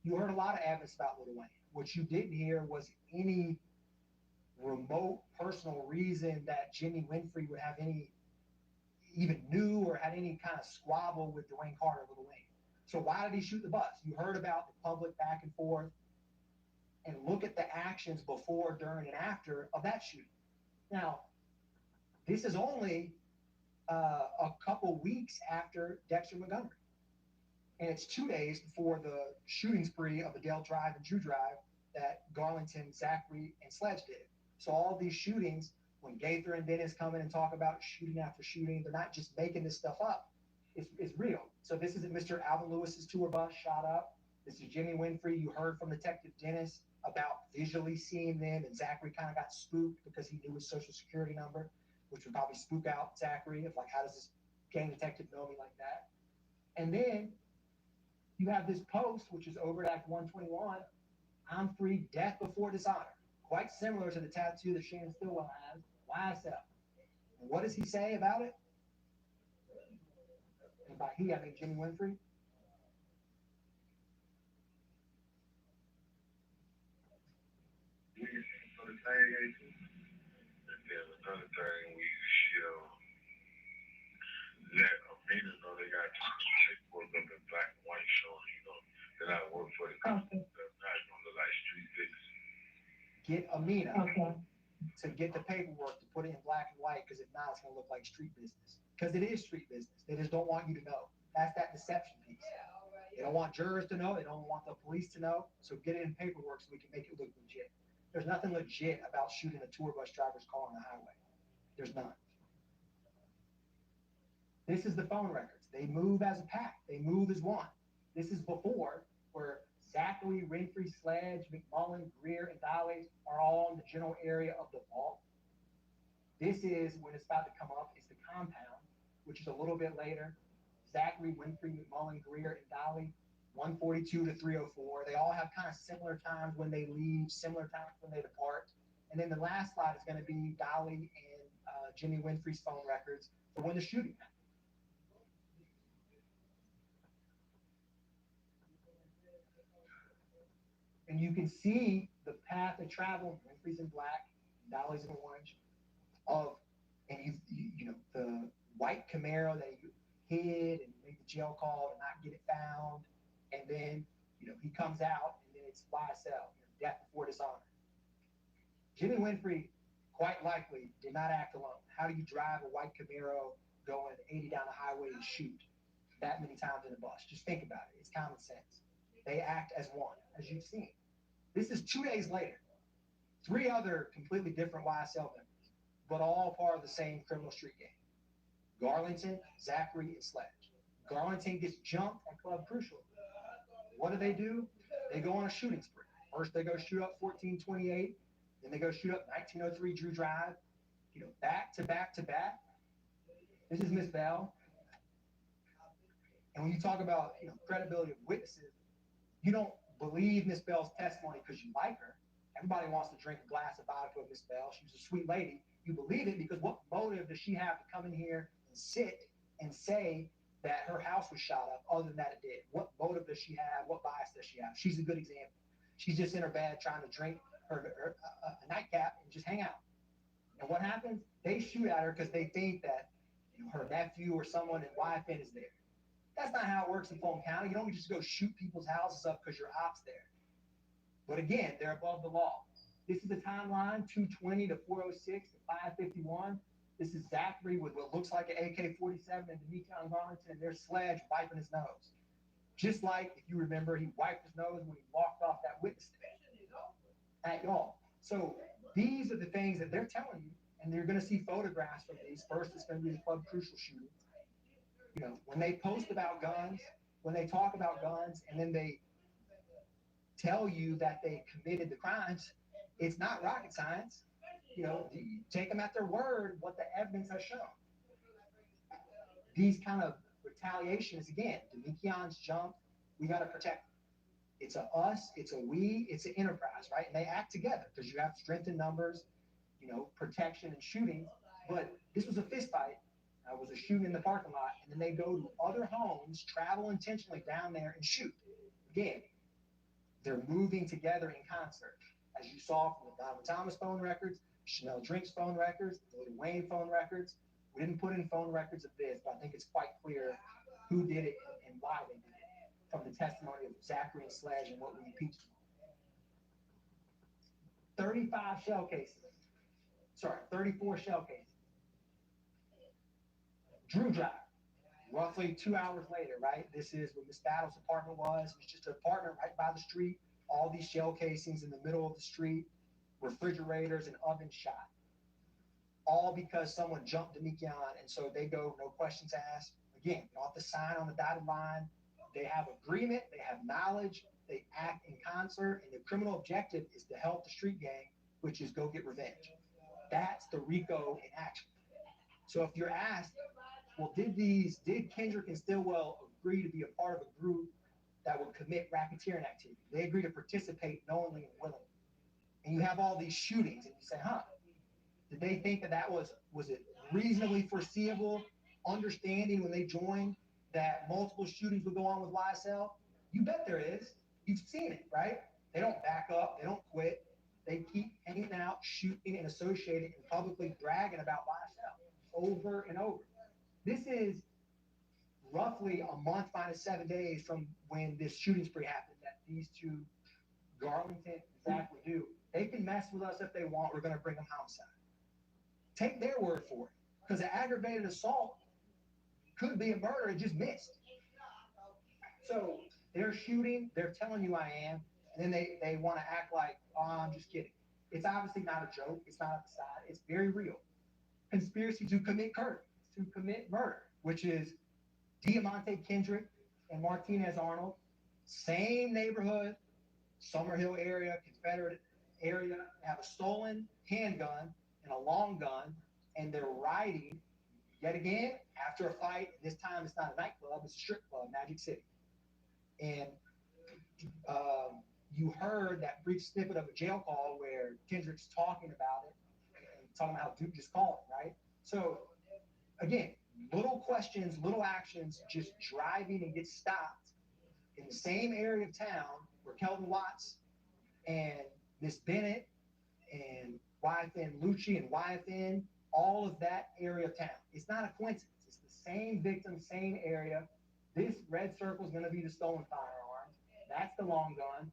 Speaker 10: You heard a lot of evidence about Lil Wayne. What you didn't hear was any remote personal reason that Jimmy Winfrey would have any, even knew or had any kind of squabble with Dwayne Carter or Lil Wayne. So why did he shoot the bus? You heard about the public back and forth, and look at the actions before, during, and after of that shooting. Now, this is only a couple weeks after Dexter Montgomery. And it's 2 days before the shooting spree of Adele Drive and Drew Drive that Garlington, Zachary, and Sledge did. So all these shootings, when Gaither and Dennis come in and talk about shooting after shooting, they're not just making this stuff up. It's real. So this isn't Mr. Alvin Lewis's tour bus shot up. This is Jimmy Winfrey. You heard from Detective Dennis about visually seeing them, and Zachary kind of got spooked because he knew his social security number, which would probably spook out Zachary of like, how does this gang detective know me like that? And then you have this post, which is Overt Act 121, I'm free, death before dishonor. Quite similar to the tattoo that Shannon Stillwell has, YSL. And what does he say about it? And by he, I mean Jimmy Winfrey.
Speaker 3: For the thing, and then another thing, we should let Amina know they got paperwork up in black and white showing, that I work for the company. That's not gonna look like street business.
Speaker 10: Get Amina to get the paperwork to put it in black and white, because if not, it's gonna look like street business. Because it is street business. They just don't want you to know. That's that deception piece. They don't want jurors to know. They don't want the police to know. So get it in paperwork so we can make it look legit. There's nothing legit about shooting a tour bus driver's car on the highway. There's none. This is the phone records. They move as a pack. They move as one. This is before, where Zachary, Winfrey, Sledge, McMullen, Greer, and Dolly are all in the general area of the vault. This is when it's about to come up, is the compound, which is a little bit later. Zachary, Winfrey, McMullen, Greer, and Dolly 142 to 304. They all have kind of similar times when they leave, similar times when they depart. And then the last slide is going to be Dolly and Jimmy Winfrey's phone records for when the shooting happened. And you can see the path of travel. Winfrey's in black, Dolly's in orange. You know, the white Camaro that he hid and made the jail call and not get it found. And then, you know, he comes out and then it's YSL, you know, death before dishonor. Jimmy Winfrey quite likely did not act alone. How do you drive a white Camaro going 80 down the highway and shoot that many times in a bus? Just think about it. It's common sense. They act as one, as you've seen. This is 2 days later. 3 other completely different YSL members, but all part of the same criminal street gang. Garlington, Zachary, and Sledge. Garlington gets jumped at Club Crucial. What do? They go on a shooting spree. First, they go shoot up 1428. Then they go shoot up 1903 Drew Drive. You know, back to back to back. This is Miss Bell. And when you talk about, you know, credibility of witnesses, you don't believe Miss Bell's testimony because you like her. Everybody wants to drink a glass of vodka with Miss Bell. She was a sweet lady. You believe it because what motive does she have to come in here and sit and say that her house was shot up other than that it did? What motive does she have? What bias does she have? She's a good example. She's just in her bed trying to drink a nightcap and just hang out. And what happens? They shoot at her because they think that, you know, her nephew or someone in YFN is there. That's not how it works in Fulton County. You don't just go shoot people's houses up because your op's there. But again, they're above the law. This is the timeline, 220 to 406 to 551. This is Zachary with what looks like an AK-47 and Deamonte Garlington and their Sledge wiping his nose. Just like, if you remember, he wiped his nose when he walked off that witness stand at y'all. So these are the things that they're telling you, and you're going to see photographs from these. First, it's going to be the Club Crucial shooting. You know, when they post about guns, when they talk about guns, and then they tell you that they committed the crimes, it's not rocket science. You know, you take them at their word, what the evidence has shown. These kind of retaliations, again, Deamonte's jump, we got to protect them. It's a us, it's a we, it's an enterprise, right? And they act together because you have strength in numbers, you know, protection and shooting. But this was a fist fight. It was a shooting in the parking lot. And then they go to other homes, travel intentionally down there and shoot. Again, they're moving together in concert. As you saw from the Donovan Thomas phone records, Chanel Drink's phone records, the Lil Wayne phone records. We didn't put in phone records of this, but I think it's quite clear who did it and why they did it from the testimony of Zachary and Sledge and what we impeached them on. 35 shell cases. Sorry, 34 shell cases. Drew Drive, roughly 2 hours later, right? This is where Miss Battle's apartment was. It was just an apartment right by the street. All these shell casings in the middle of the street, refrigerators and ovens shot. All because someone jumped Deamonte, and so they go, no questions asked. Again, you don't have to sign on the dotted line. They have agreement, they have knowledge, they act in concert, and the criminal objective is to help the street gang, which is go get revenge. That's the Rico in action. So if you're asked, well, did Kendrick and Stillwell agree to be a part of a group that would commit racketeering activity? They agree to participate knowingly and willingly. And you have all these shootings, and you say, did they think that was it reasonably foreseeable, understanding when they joined that multiple shootings would go on with YSL? You bet there is. You've seen it, right? They don't back up. They don't quit. They keep hanging out, shooting, and associating and publicly bragging about YSL over and over. This is roughly a month minus 7 days from when this shooting spree happened that these two, Garlington and Zachary, do. They can mess with us if they want. We're going to bring them homicide. Take their word for it, because an aggravated assault could be a murder. It just missed. So they're shooting. They're telling you I am. And then they want to act like, oh, I'm just kidding. It's obviously not a joke. It's not a facade. It's very real. Conspiracy to commit murder, which is Deamonte, Kendrick, and Martinez Arnold. Same neighborhood, Summerhill area, Confederate area. They have a stolen handgun and a long gun, and they're riding yet again after a fight. This time it's not a nightclub, it's a strip club, Magic City. And You heard that brief snippet of a jail call where Kendrick's talking about it and talking about how Duke just called it, right? So again, little questions, little actions, just driving and get stopped in the same area of town where Kelvin Watts and Miss Bennett and YFN Lucci and YFN, all of that area of town. It's not a coincidence. It's the same victim, same area. This red circle is going to be the stolen firearms. That's the long gun.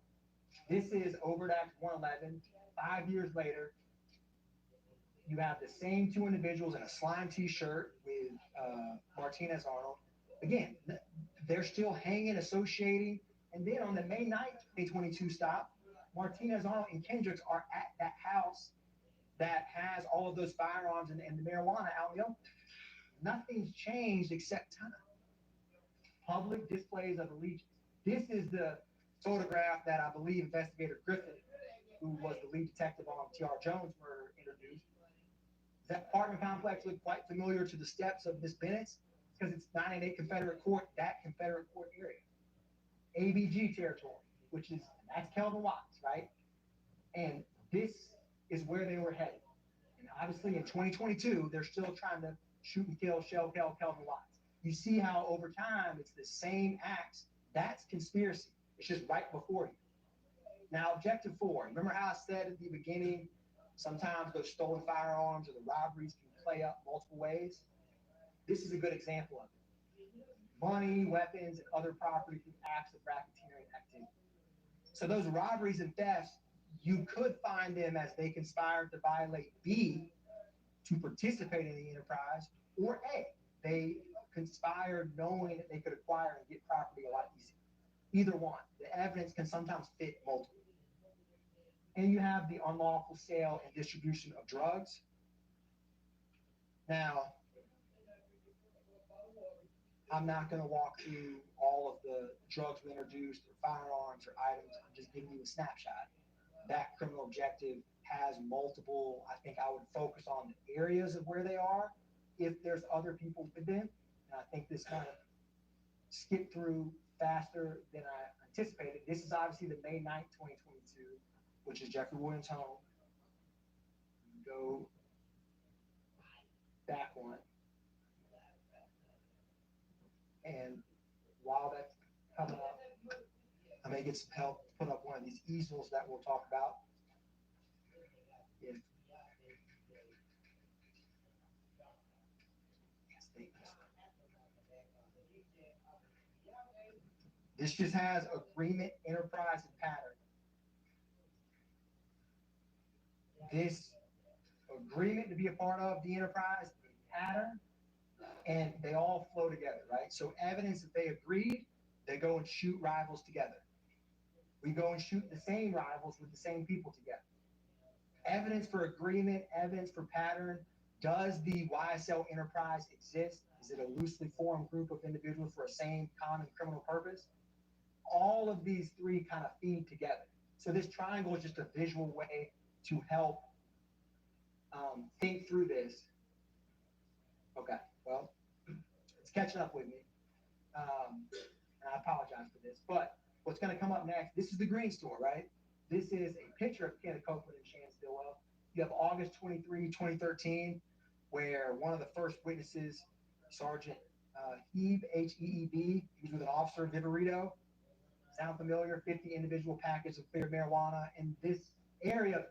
Speaker 10: This is overt act 111. 5 years later, you have the same two individuals in a slime t-shirt with Martinez Arnold. Again, they're still hanging, associating. And then on the May 9th, 2022 stop, Martinez Arnold and Kendricks are at that house that has all of those firearms and the marijuana out in the open. Nothing's changed except time. Public displays of allegiance. This is the photograph that I believe investigator Griffin, who was the lead detective on T.R. Jones' murder, introduced. Does that apartment complex look quite familiar to the steps of Miss Bennett's? Because it's 988 Confederate Court, that Confederate Court area. ABG territory, which is, that's Kelvin Watts, right? And this is where they were headed. And obviously in 2022, they're still trying to shoot and kill, shell Kelvin Watts. You see how over time it's the same acts. That's conspiracy. It's just right before you. Now, objective 4. Remember how I said at the beginning, sometimes those stolen firearms or the robberies can play up multiple ways? This is a good example of it. Money, weapons, and other property through acts of racketeering activity. So those robberies and thefts, you could find them as they conspired to violate B, to participate in the enterprise, or A, they conspired knowing that they could acquire and get property a lot easier. Either one. The evidence can sometimes fit multiple. And you have the unlawful sale and distribution of drugs. Now, I'm not going to walk through all of the drugs we introduced or firearms or items. I'm just giving you a snapshot. That criminal objective has multiple. I think I would focus on the areas of where they are if there's other people with them. And I think this kind of skipped through faster than I anticipated. This is obviously the May 9th, 2022, which is Jeffrey Williams' home. Go back one. And while that's coming up, I may get some help to put up one of these easels that we'll talk about. If this just has agreement, enterprise, and pattern. This agreement to be a part of the enterprise, pattern, and they all flow together, right? So evidence that they agreed, they go and shoot rivals together. We go and shoot the same rivals with the same people together. Evidence for agreement, evidence for pattern. Does the YSL enterprise exist? Is it a loosely formed group of individuals for a same common criminal purpose? All of these three kind of feed together. So this triangle is just a visual way to help think through this. Okay, well, it's catching up with me. And I apologize for this, but what's going to come up next, this is the Green Store, right? This is a picture of Kenneth Copeland and Shannon Stillwell. You have August 23, 2013, where one of the first witnesses, Sergeant Heeb, H-E-E-B, he was with an officer, Viverito. Sound familiar? 50 individual packets of clear marijuana. And this area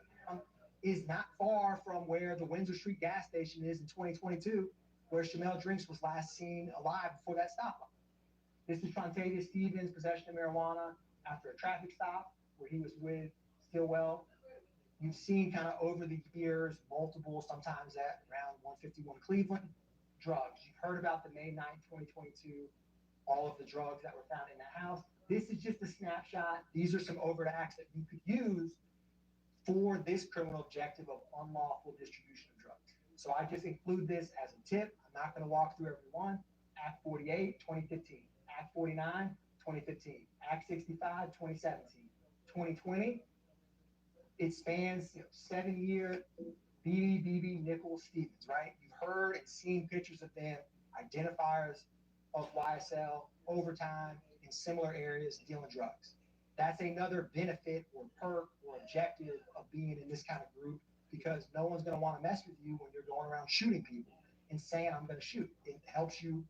Speaker 10: is not far from where the Windsor Street gas station is in 2022, where Shamel Drinks was last seen alive before that stop. This is Trontavious Stevens' possession of marijuana after a traffic stop where he was with Stillwell. You've seen kind of over the years, multiple, sometimes at around 151 Cleveland, drugs. You've heard about the May 9th, 2022, all of the drugs that were found in that house. This is just a snapshot. These are some overt acts that you could use for this criminal objective of unlawful distribution of drugs. So I just include this as a tip. I'm not going to walk through every one. Act 48, 2015. Act 49, 2015. Act 65, 2017. 2020, it spans 7-year BB, Nichols, Stevens, right? You've heard and seen pictures of them, identifiers of YSL over time in similar areas dealing drugs. That's another benefit or perk or objective of being in this kind of group, because no one's going to want to mess with you when you're going around shooting people and saying, I'm going to shoot. It helps you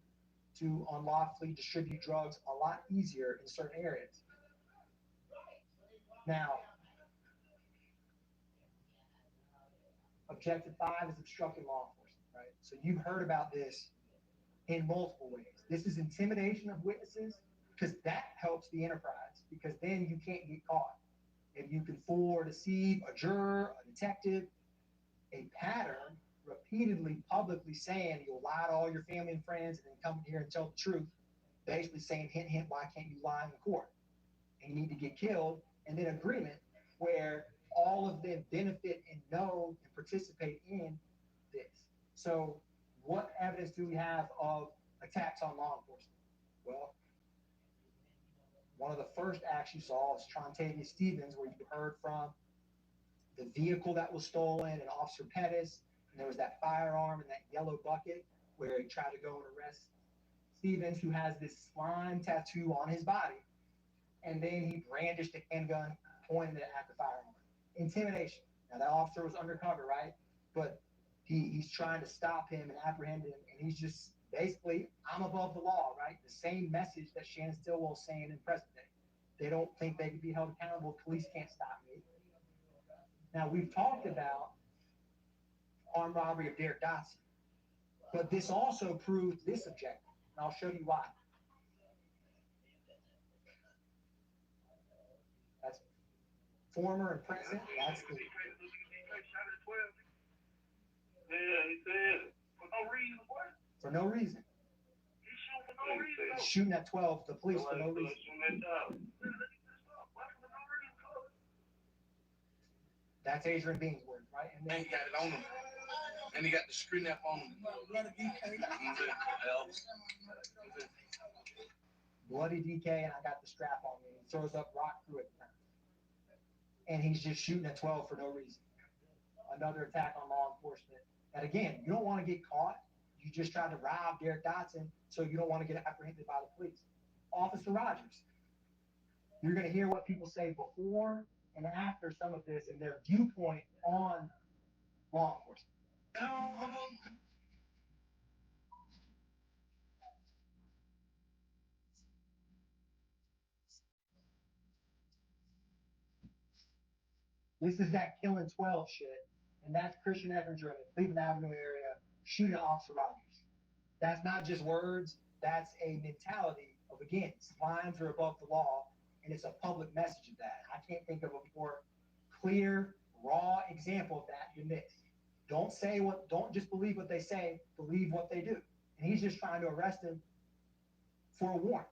Speaker 10: to unlawfully distribute drugs a lot easier in certain areas. Now, objective 5 is obstructing law enforcement, right? So you've heard about this in multiple ways. This is intimidation of witnesses, because that helps the enterprise, because then you can't get caught. If you can fool or deceive a juror, a detective, a pattern, repeatedly, publicly saying you'll lie to all your family and friends and then come here and tell the truth, basically saying, hint, hint, why can't you lie in the court? And you need to get killed, and then agreement where all of them benefit and know and participate in this. So what evidence do we have of attacks on law enforcement? Well, one of the first acts you saw is Trontavia Stevens, where you heard from the vehicle that was stolen and Officer Pettis, and there was that firearm and that yellow bucket where he tried to go and arrest Stevens, who has this slime tattoo on his body, and then he brandished a handgun, pointed it at the firearm. Intimidation. Now that officer was undercover, right? But he's trying to stop him and apprehend him, and he's just basically, I'm above the law, right? The same message that Shannon Stillwell is saying in present day. They don't think they can be held accountable. Police can't stop me. Now, we've talked about armed robbery of Derek Dotson, but this also proved this objective, and I'll show you why. That's former and present. That's the.
Speaker 3: Yeah, he said for no reason. What?
Speaker 10: For no reason.
Speaker 3: He shooting for no reason.
Speaker 10: He's shooting at 12, the police for no reason. That's Adrian Bean's words, right? And then
Speaker 6: he got it on him. And he got the screen up on him.
Speaker 10: Bloody DK, and I got the strap on me. He throws up rock through it. And he's just shooting at 12 for no reason. Another attack on law enforcement. And again, you don't want to get caught. You just tried to rob Derek Dotson, so you don't want to get apprehended by the police. Officer Rogers. You're going to hear what people say before and after some of this and their viewpoint on law enforcement. This is that killing 12 shit, and that's Christian Evans in the Cleveland Avenue area shooting Officer Rogers. That's not just words, that's a mentality of, again, lines are above the law, and it's a public message of that. I can't think of a more clear, raw example of that than this. Don't just believe what they say, believe what they do. And he's just trying to arrest him for a warrant.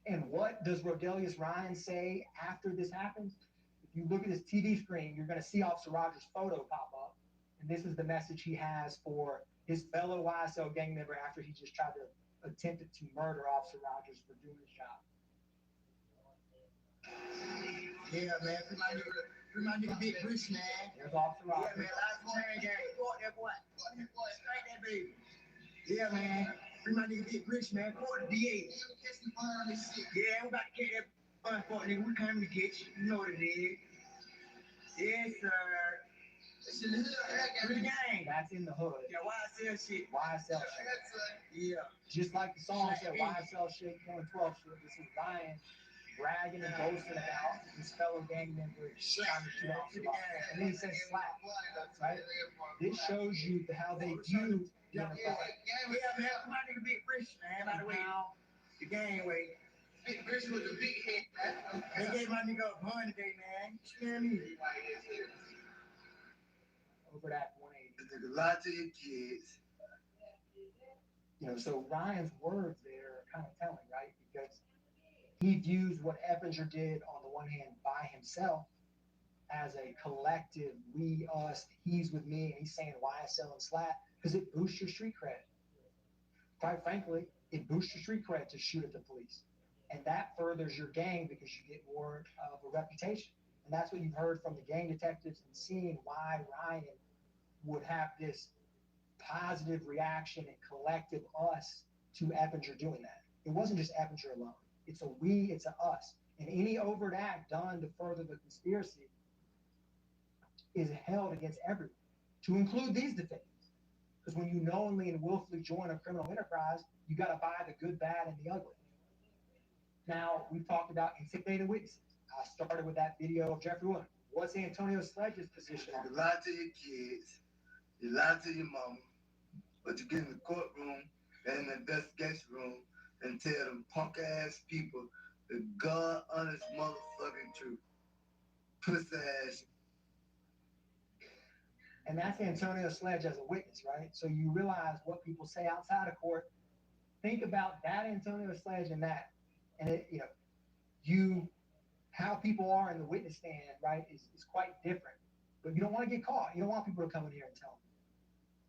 Speaker 10: And what does Rodelius Ryan say after this happens? If you look at his TV screen, you're going to see Officer Rogers' photo pop up. And this is the message he has for his fellow YSL gang member after he just tried to attempted to murder Officer Rogers for doing his job.
Speaker 11: Yeah, man. Free my nigga Big Rich, man.
Speaker 10: There's Officer Rogers.
Speaker 11: Yeah, man. Live from Terry Gang. Go out there, boy. Straight that baby. Yeah, man. Free my nigga Big Rich, man. Go to the DA. Yeah, we about to get that fun for it, nigga. We coming to get you. You know what it is. Yes, sir. It's in the hood. Free the gang.
Speaker 10: That's in the hood.
Speaker 11: Yeah, YSL shit.
Speaker 10: YSL shit.
Speaker 11: Yeah.
Speaker 10: Just like the song said, YSL shit, 12 shit. This is Ryan bragging and boasting about his fellow gang members trying to shoot Officer Rogers. And then he says slap, right? This shows you how they view the NFL.
Speaker 11: Yeah, man. My nigga Big Rich, man. By the way, the gang way. Big Rich with the big head, man. They gave my nigga a bun today, man. You hear me?
Speaker 10: Over that 180.
Speaker 11: Took a lot to your kids.
Speaker 10: You know, so Ryan's words there are kind of telling, right? Because he views what Eppinger did on the one hand by himself as a collective, we, us, he's with me, and he's saying YSL and slap because it boosts your street cred. Quite frankly, it boosts your street cred to shoot at the police. And that furthers your gang because you get more of a reputation. And that's what you've heard from the gang detectives and seeing why Ryan would have this positive reaction and collective us to Eppinger doing that. It wasn't just Eppinger alone. It's a we, it's a us. And any overt act done to further the conspiracy is held against everyone, to include these defendants. Because when you knowingly and willfully join a criminal enterprise, you got to buy the good, bad, and the ugly. Now, we've talked about intimidating witnesses. I started with that video of Jeffrey Williams. What's Antonio Sledge's position on
Speaker 11: You lie to your kids, you lie to your mama, but you get in the courtroom and in the investigation room and tell them punk ass people the God honest motherfucking truth. Pussy ass.
Speaker 10: And that's Antonio Sledge as a witness, right? So you realize what people say outside of court. Think about that Antonio Sledge and that. And it, how people are in the witness stand, right, is quite different. But you don't want to get caught. You don't want people to come in here and tell them.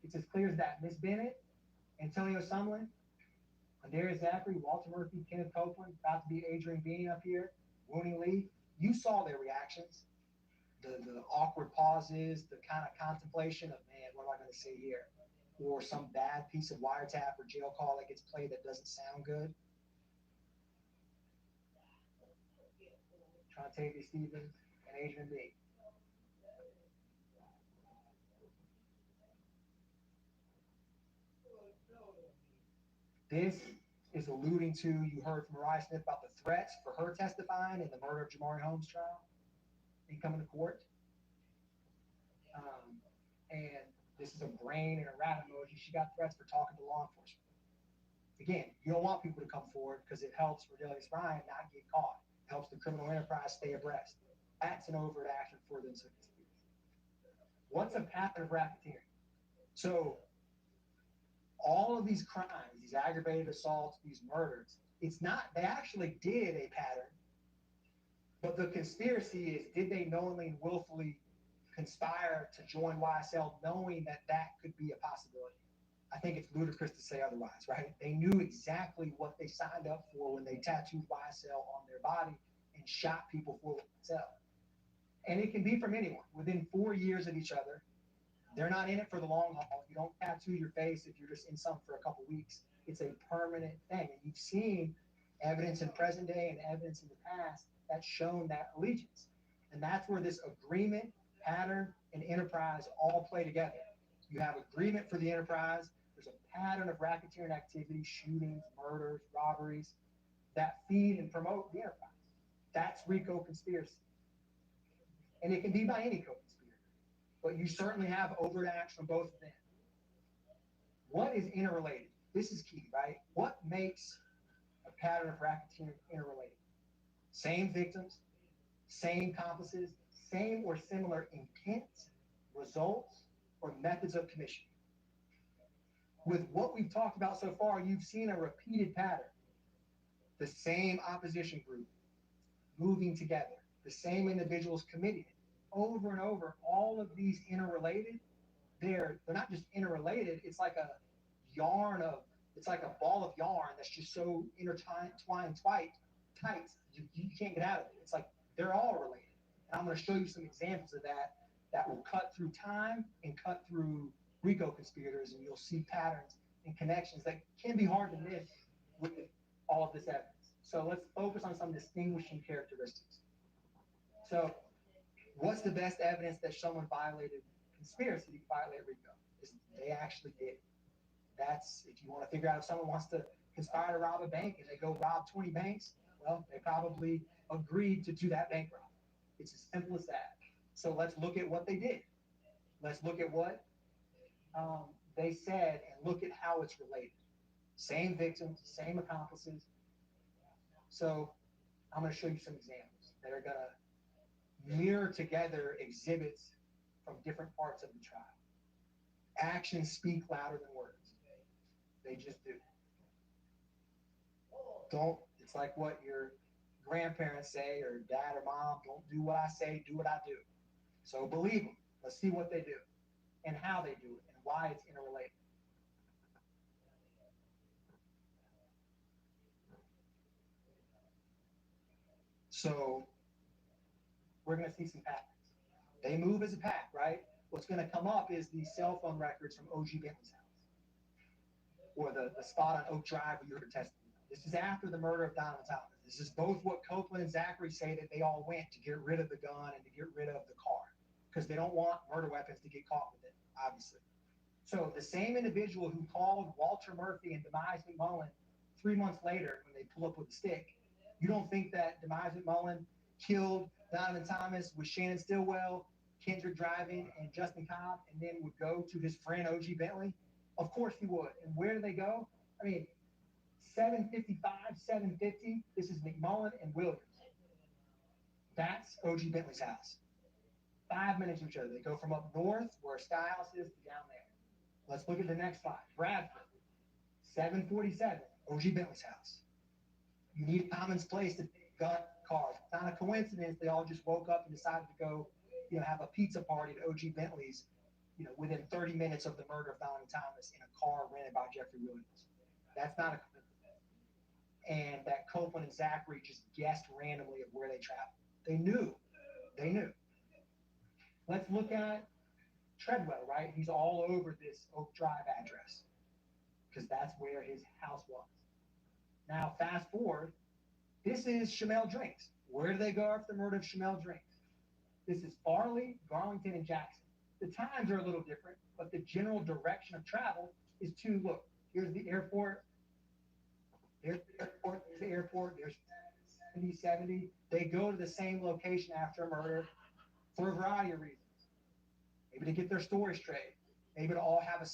Speaker 10: It's as clear as that. Miss Bennett, Antonio Sumlin, Andarius Zachary, Walter Murphy, Kenneth Copeland, about to be Adrian Bean up here, Wooney Lee. You saw their reactions. The awkward pauses, the kind of contemplation of, man, what am I going to say here? Or some bad piece of wiretap or jail call that gets played that doesn't sound good. Trontavia Stevens and Adrian B. This is alluding to, you heard from Mariah Smith about the threats for her testifying in the murder of Jamari Holmes trial and coming to court. And this is a brain and a rat emoji. She got threats for talking to law enforcement. Again, you don't want people to come forward because it helps Rodelius Ryan not get caught. It helps the criminal enterprise stay abreast. That's an overt action for the conspiracy. What's a pattern of racketeering? So all of these crimes, these aggravated assaults, these murders, it's not, they actually did a pattern, but the conspiracy is, did they knowingly and willfully conspire to join YSL knowing that that could be a possibility? I think it's ludicrous to say otherwise, right? They knew exactly what they signed up for when they tattooed YSL on their body and shot people for YSL. And it can be from anyone within 4 years of each other. They're not in it for the long haul. You don't tattoo your face if you're just in something for a couple weeks. It's a permanent thing. And you've seen evidence in present day and evidence in the past that's shown that allegiance. And that's where this agreement, pattern, and enterprise all play together. You have agreement for the enterprise. There's a pattern of racketeering activity, shootings, murders, robberies, that feed and promote the enterprise. That's Rico conspiracy. And it can be by any co-conspirator. But you certainly have overt acts from both of them. What is interrelated? This is key, right? What makes a pattern of racketeering interrelated? Same victims, same accomplices, same or similar intent, results, or methods of commission. With what we've talked about so far, you've seen a repeated pattern. The same opposition group moving together, the same individuals committing it. Over and over, all of these interrelated, they're not just interrelated, it's like a yarn of, it's like a ball of yarn that's just so intertwined, tight, you can't get out of it. It's like they're all related. And I'm going to show you some examples of that will cut through time and cut through Rico conspirators, and you'll see patterns and connections that can be hard to miss with all of this evidence. So let's focus on some distinguishing characteristics. So what's the best evidence that someone violated conspiracy to violate Rico? Is they actually did. That's, if you want to figure out if someone wants to conspire to rob a bank and they go rob 20 banks, well, they probably agreed to do that bank robbery. It's as simple as that. So let's look at what they did. Let's look at what they said and look at how it's related. Same victims, same accomplices. So I'm going to show you some examples that are going to mirror together exhibits from different parts of the trial. Actions speak louder than words. They just do. It's like what your grandparents say, or dad or mom, don't do what I say, do what I do. So believe them. Let's see what they do and how they do it and why it's interrelated. So we're going to see some patterns. They move as a pack, right? What's going to come up is the cell phone records from OG Bentley's house, or the spot on Oak Drive where you heard testimony. This is after the murder of Deamonte. This is both what Copeland and Zachary say that they all went to get rid of the gun and to get rid of the car because they don't want murder weapons to get caught with it, obviously. So the same individual who called Walter Murphy and Demise McMullen 3 months later when they pull up with a stick, you don't think that Demise McMullen killed Donovan Thomas with Shannon Stillwell, Kendrick driving, and Justin Cobb, and then would go to his friend O.G. Bentley? Of course he would. And where do they go? I mean, 755, 750, this is McMullen and Williams. That's O.G. Bentley's house. 5 minutes from each other. They go from up north, where Sky House is, to down there. Let's look at the next slide. Bradford, 747, O.G. Bentley's house. You need a common place to gun cars. It's not a coincidence they all just woke up and decided to go, have a pizza party at O.G. Bentley's, within 30 minutes of the murder of Donovan Thomas in a car rented by Jeffrey Williams. That's not a coincidence. And that Copeland and Zachary just guessed randomly of where they traveled. They knew. Let's look at Treadwell, right? He's all over this Oak Drive address because that's where his house was. Now, fast forward, this is Shamel Drinks. Where do they go after the murder of Shamel Drinks? This is Farley, Garlington, and Jackson. The times are a little different, but the general direction of travel is to, look, here's the airport, there's the airport, there's 70. They go to the same location after a murder for a variety of reasons. Maybe to get their story straight. Maybe to all have a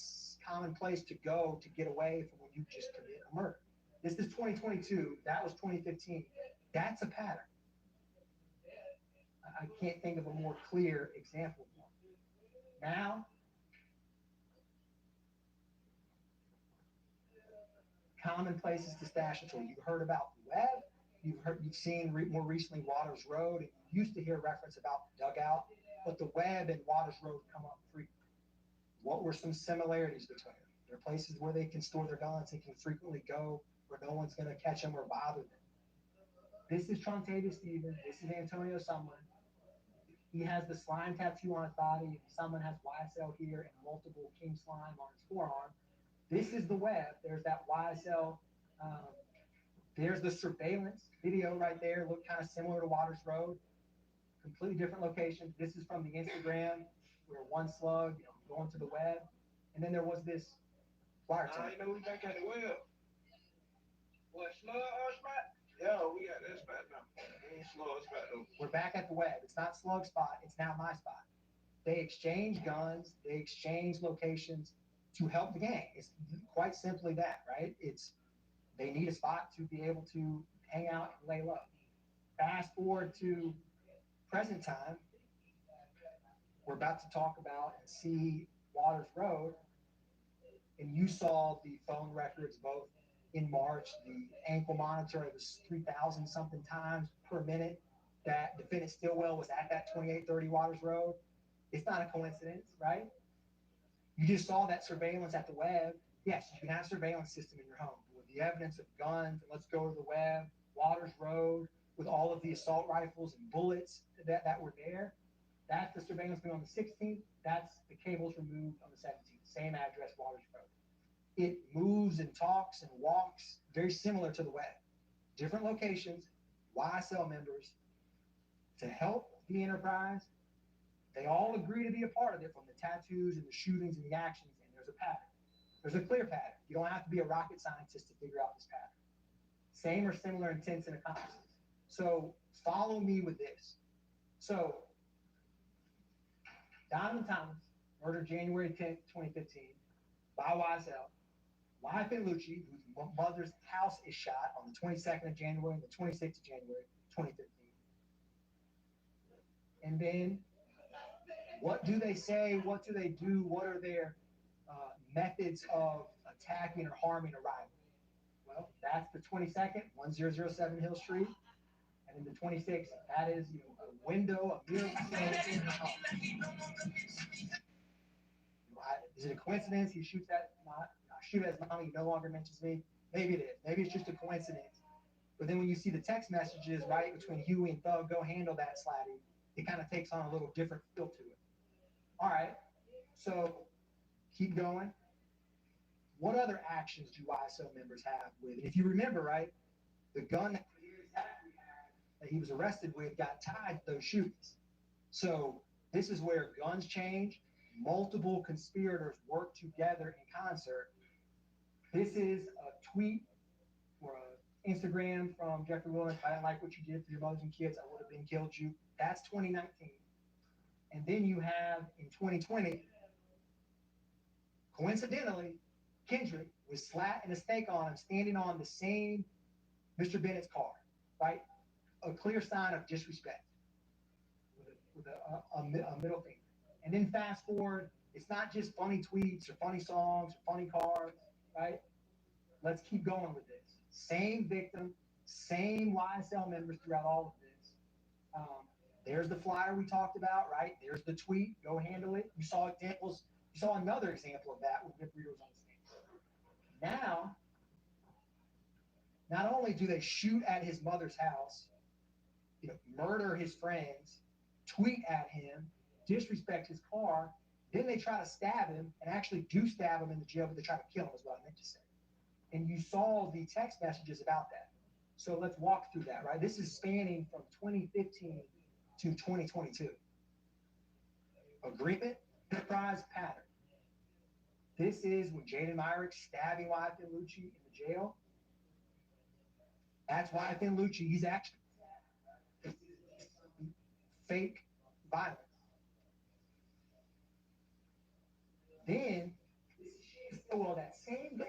Speaker 10: common place to go to get away from when you just commit a murder. This is 2022. That was 2015. That's a pattern. I can't think of a more clear example of one. Now, common places to stash a tool. You've heard about the web. You've seen more recently Waters Road. And you used to hear reference about the dugout, but the web and Waters Road come up frequently. What were some similarities between them? There are places where they can store their guns and can frequently go where no one's going to catch them or bother them. This is Trontavious Stevens. This is Antonio Sumlin. He has the slime tattoo on his body. Someone has YSL here and multiple king slime on his forearm. This is the web. There's that YSL. There's the surveillance video right there. Look kind of similar to Waters Road. Completely different location. This is from the Instagram where one slug, going to the web. And then there was this wiretap.
Speaker 11: We back at the web. What, slug or spot? Yeah, we got that spot now. We ain't slug spot though.
Speaker 10: We're back at the web. It's not slug spot. It's now my spot. They exchange guns. They exchange locations to help the gang. It's quite simply that, right? They need a spot to be able to hang out and lay low. Fast forward to present time. We're about to talk about and see Waters Road, and you saw the phone records both in March. The ankle monitor, it was 3,000 something times per minute that defendant Stillwell was at that 2830 Waters Road. It's not a coincidence, right? You just saw that surveillance at the web. Yes, you can have a surveillance system in your home. With the evidence of guns, and let's go to the web, Waters Road, with all of the assault rifles and bullets that were there. That's the surveillance on the 16th. That's the cables removed on the 17th. Same address, Waters Road. It moves and talks and walks very similar to the web. Different locations, YSL members to help the enterprise. They all agree to be a part of it, from the tattoos and the shootings and the actions, and there's a pattern. There's a clear pattern. You don't have to be a rocket scientist to figure out this pattern. Same or similar intents and accomplices. So follow me with this. So Donovan Thomas, murdered January 10th, 2015, by YSL. Wyatt Lucci, whose mother's house is shot on the 22nd of January and the 26th of January, 2015. And then, what do they say? What do they do? What are their methods of attacking or harming a rival? Well, that's the 22nd, 1007 Hill Street. And then the 26th, that is a window, a mirror. Is it a coincidence he shoots at? Not. I shoot at his mom, he no longer mentions me. Maybe it is. Maybe it's just a coincidence. But then when you see the text messages, right, between Huey and Thug, go handle that, Slatty, it kind of takes on a little different feel to it. All right. So keep going. what other actions do YSL members have with? If you remember, right, the gun that he was arrested with got tied to those shootings. So this is where guns change. Multiple conspirators work together in concert. This is a tweet or an Instagram from Jeffrey Williams. I didn't like what you did for your mothers and kids. I would have been killed you. That's 2019. And then you have in 2020, coincidentally, Kendrick with slat and a stake on him, standing on the same Mr. Bennett's car, right? A clear sign of disrespect with a middle finger. And then fast forward, it's not just funny tweets or funny songs or funny cars, right? Let's keep going with this. Same victim, same YSL members throughout all of this. There's the flyer we talked about, right? There's the tweet, go handle it. You saw examples, you saw another example of that with Rip Readers on the stand. Now, not only do they shoot at his mother's house, murder his friends, tweet at him, disrespect his car, then they try to stab him and actually do stab him in the jail, but they try to kill him, is what I meant to say. And you saw the text messages about that. So let's walk through that, right? This is spanning from 2015 to 2022. Agreement, enterprise, pattern. This is when Jaden Myrick stabbing YFN Lucci in the jail. That's YFN Lucci, he's actually fake violence. Then, this is Stillwell, that same guy,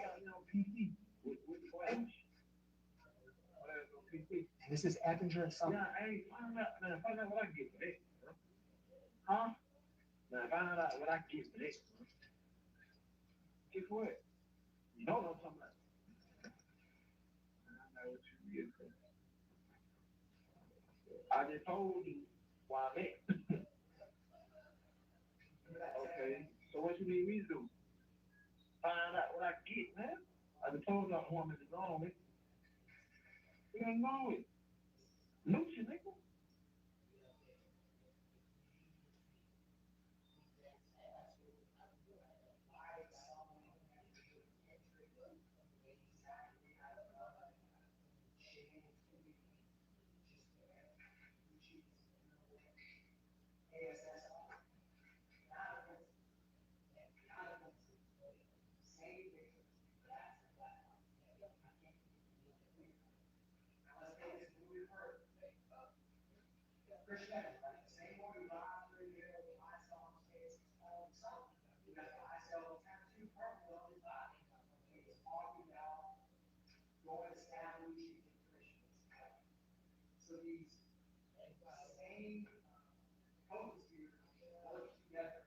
Speaker 10: PT. And this is Eppinger and something.
Speaker 11: Yeah, hey, find out what I can get for this, bro. Huh? Now, find out what I can get for this, bro. Guess what? You don't know something about it. I know what you get for. I just told you why I'm at. Okay, so what you need me to do? Find out what I can get, man. I just told you I wanted to go on it. You ain't know it. Lucci, nigga.
Speaker 10: Shannon, right? The same one who lied through there with YSL on stage on something. You got YSL tattoo purple on his body. He was talking about going to stab Lucci and Christians. So these same co-conspirators work together.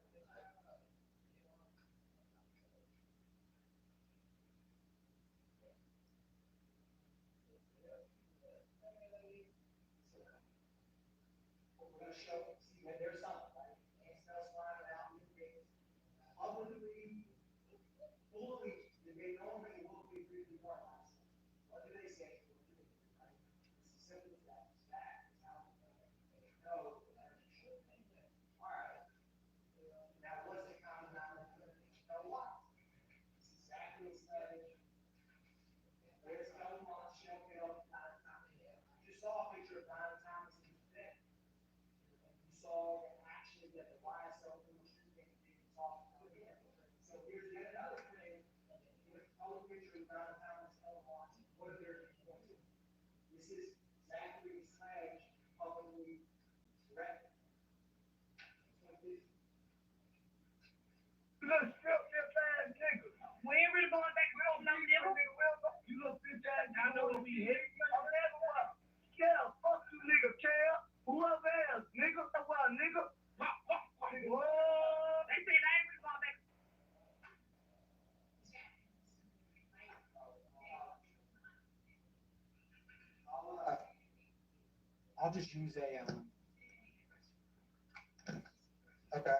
Speaker 10: We're going to show, see that there's something, right? Can't smell slime without new things. Publicly, fully, they normally will be really hard. What do they say? Right? It's as simple as that. That is how they know that you should think that. All right. Now, what's the common denominator? No what? It's exactly the same. There's no one show me up. You saw a picture of Brian Thomas in the day. You saw the actions that the YSL industry did talk about here. So here's yet another thing. With all the pictures of Brian Thomas and what are their points? This is Zachary Sledge publicly threatened.
Speaker 11: You little strip ass nigga.
Speaker 7: We ain't really going back to open up there.
Speaker 11: You little bitch ass, I know what we hit. I'm never what. Yeah, fuck you nigga, Cal. Whoever else, nigga. Well, nigga. Whoa.
Speaker 7: They say they ain't really going back.
Speaker 10: I'll just use a okay.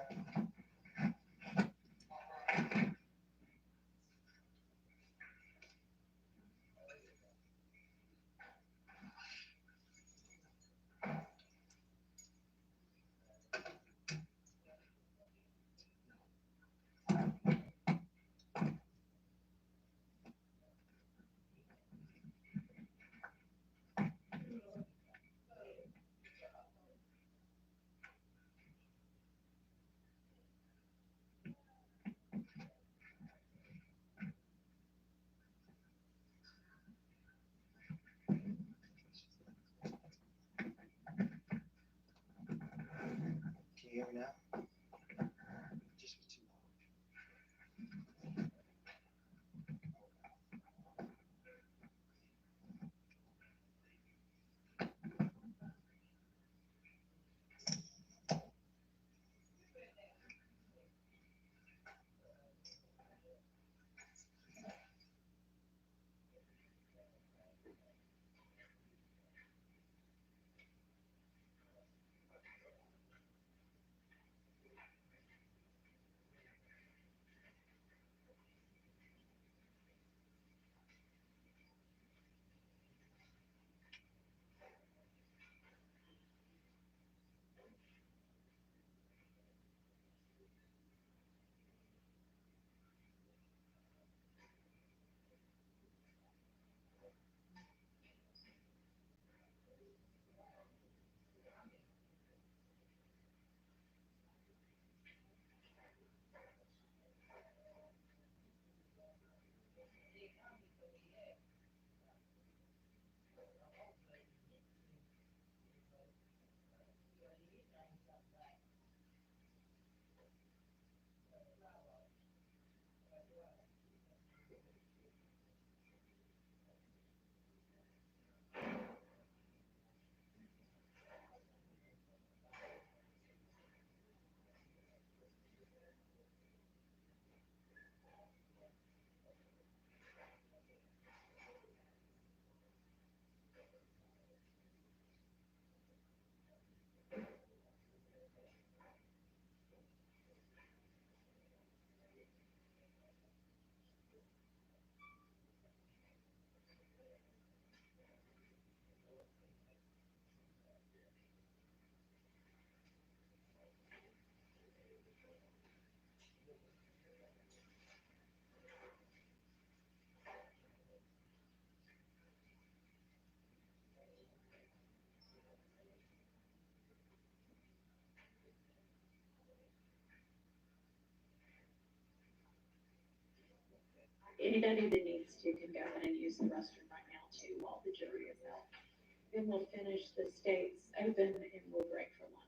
Speaker 12: anybody that needs to can go in and use the restroom right now too while the jury is out. And we'll finish the states open and we'll break for lunch.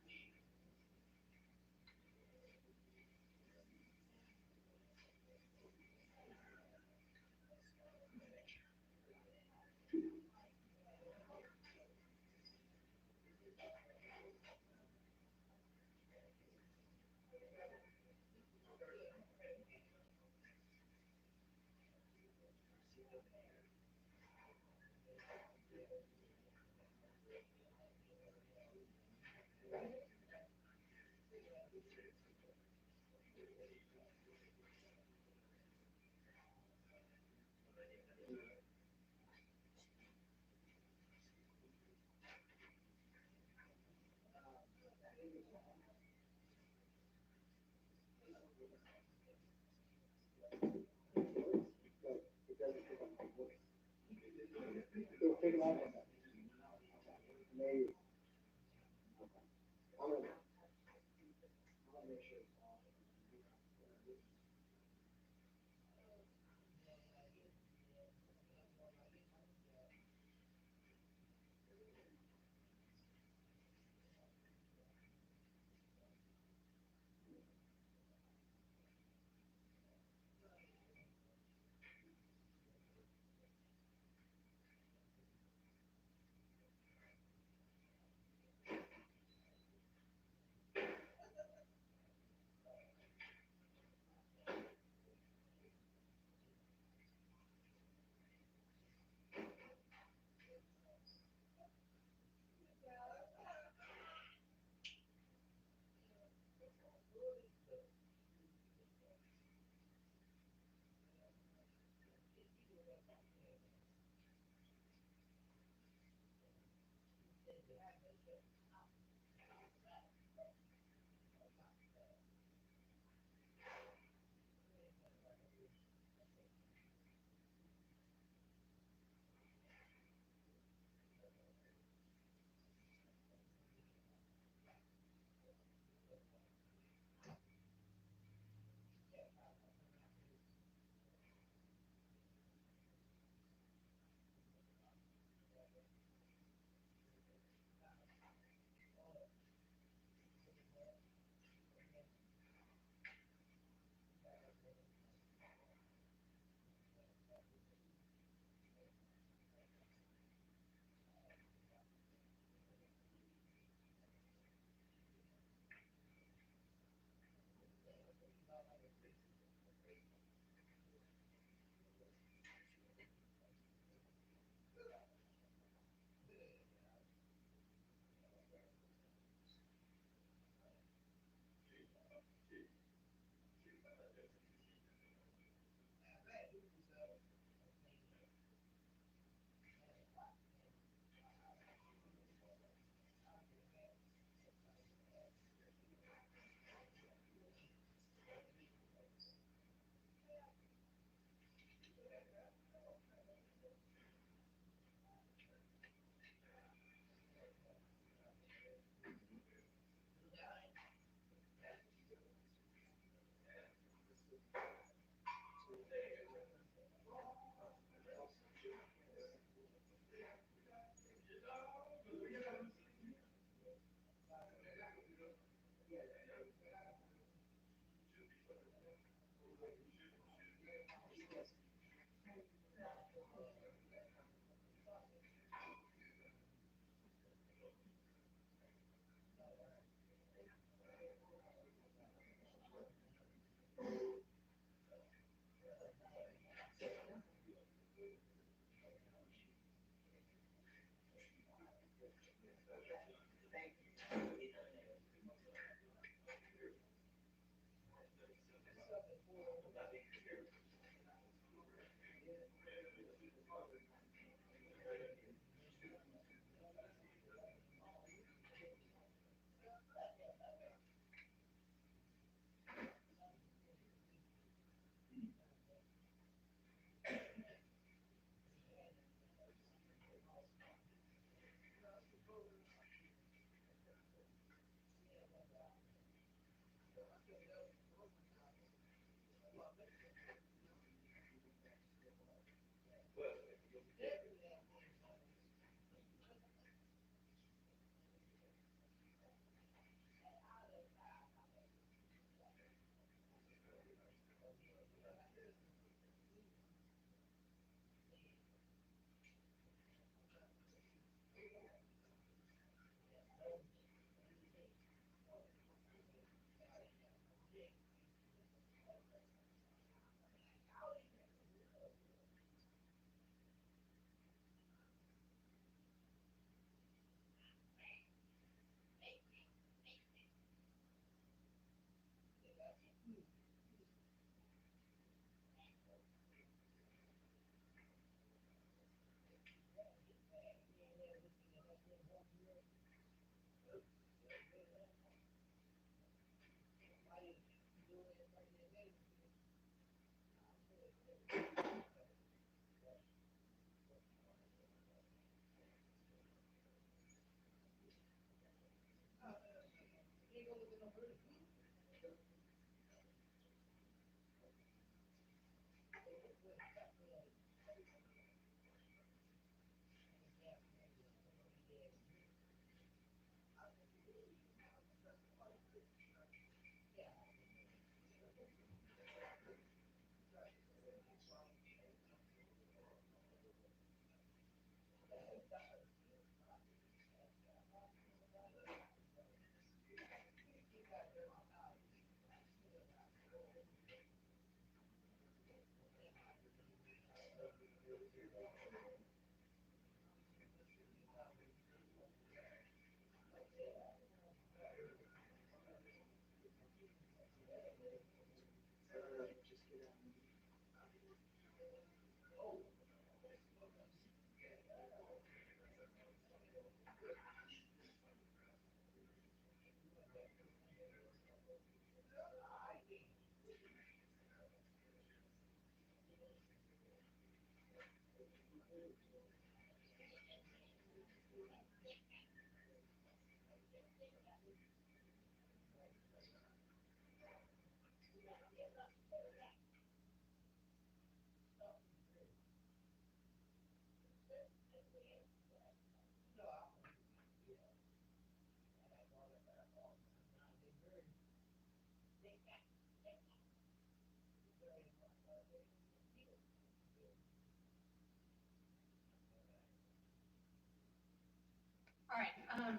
Speaker 12: All right,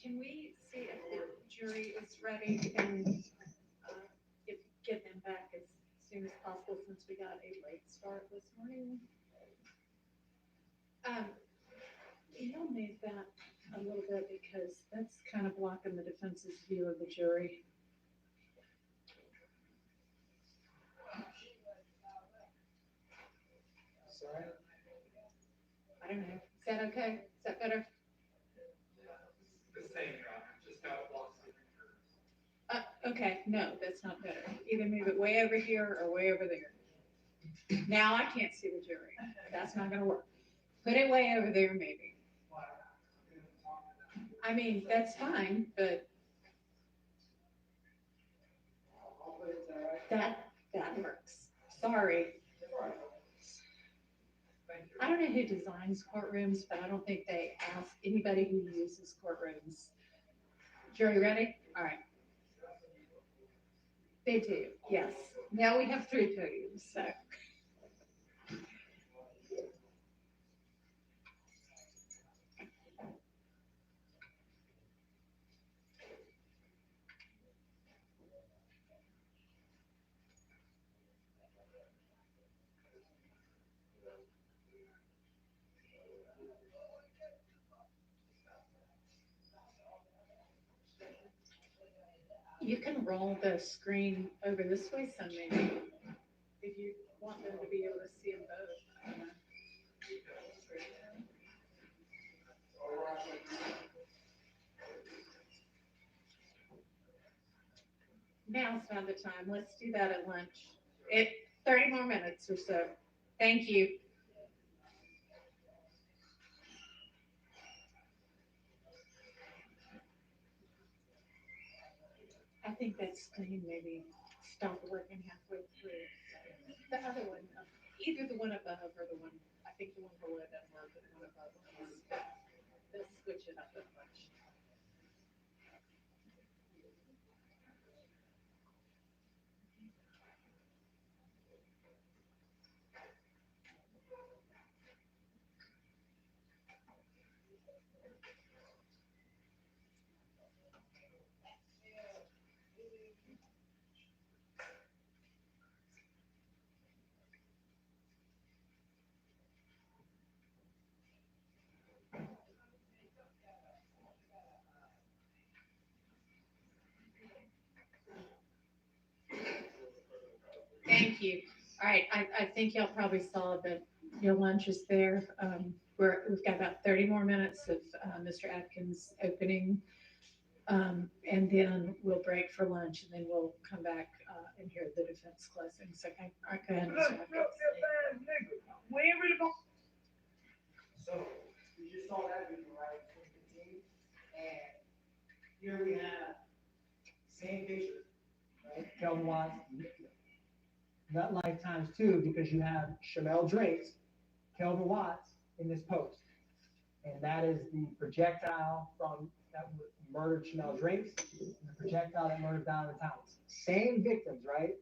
Speaker 12: can we see if the jury is ready and, get them back as soon as possible since we got a late start this morning? You'll need that a little bit because that's kind of blocking the defense's view of the jury.
Speaker 10: Sorry?
Speaker 12: I don't know. Is that okay? Is that better?
Speaker 5: The same, Your Honor, just got lost in
Speaker 12: Okay, no, that's not better. Either move it way over here or way over there. Now I can't see the jury. That's not gonna work. Put it way over there, maybe. I mean, that's fine, but that works. Sorry. I don't know who designs courtrooms, but I don't think they ask anybody who uses courtrooms. Jury ready? All right. They do, yes. Now we have 3 podiums, so. You can roll the screen over this way some maybe, if you want them to be able to see them both. Now's not the time. Let's do that at lunch. 30 more minutes or so. Thank you. I think that screen maybe stopped working halfway through. The other one, either the one above or the one, I think the one below doesn't work, but the one above does. They'll switch it up a bunch. Thank you. All right, I think y'all probably saw that your lunch is there. We've got about 30 more minutes of Mr. Atkins opening. And then we'll break for lunch and then we'll come back and hear the defense closings. Okay, all right, go ahead, Mr. Atkins.
Speaker 5: So, you just saw that video, right, 2015, and here we have same picture, right?
Speaker 10: Kelvin Watts, that life times 2 because you have Shamel Drake's Kelvin Watts in this post. And that is the projectile from that murdered Shamel Drake's and the projectile that murdered Donovan Thomas. Same victims, right?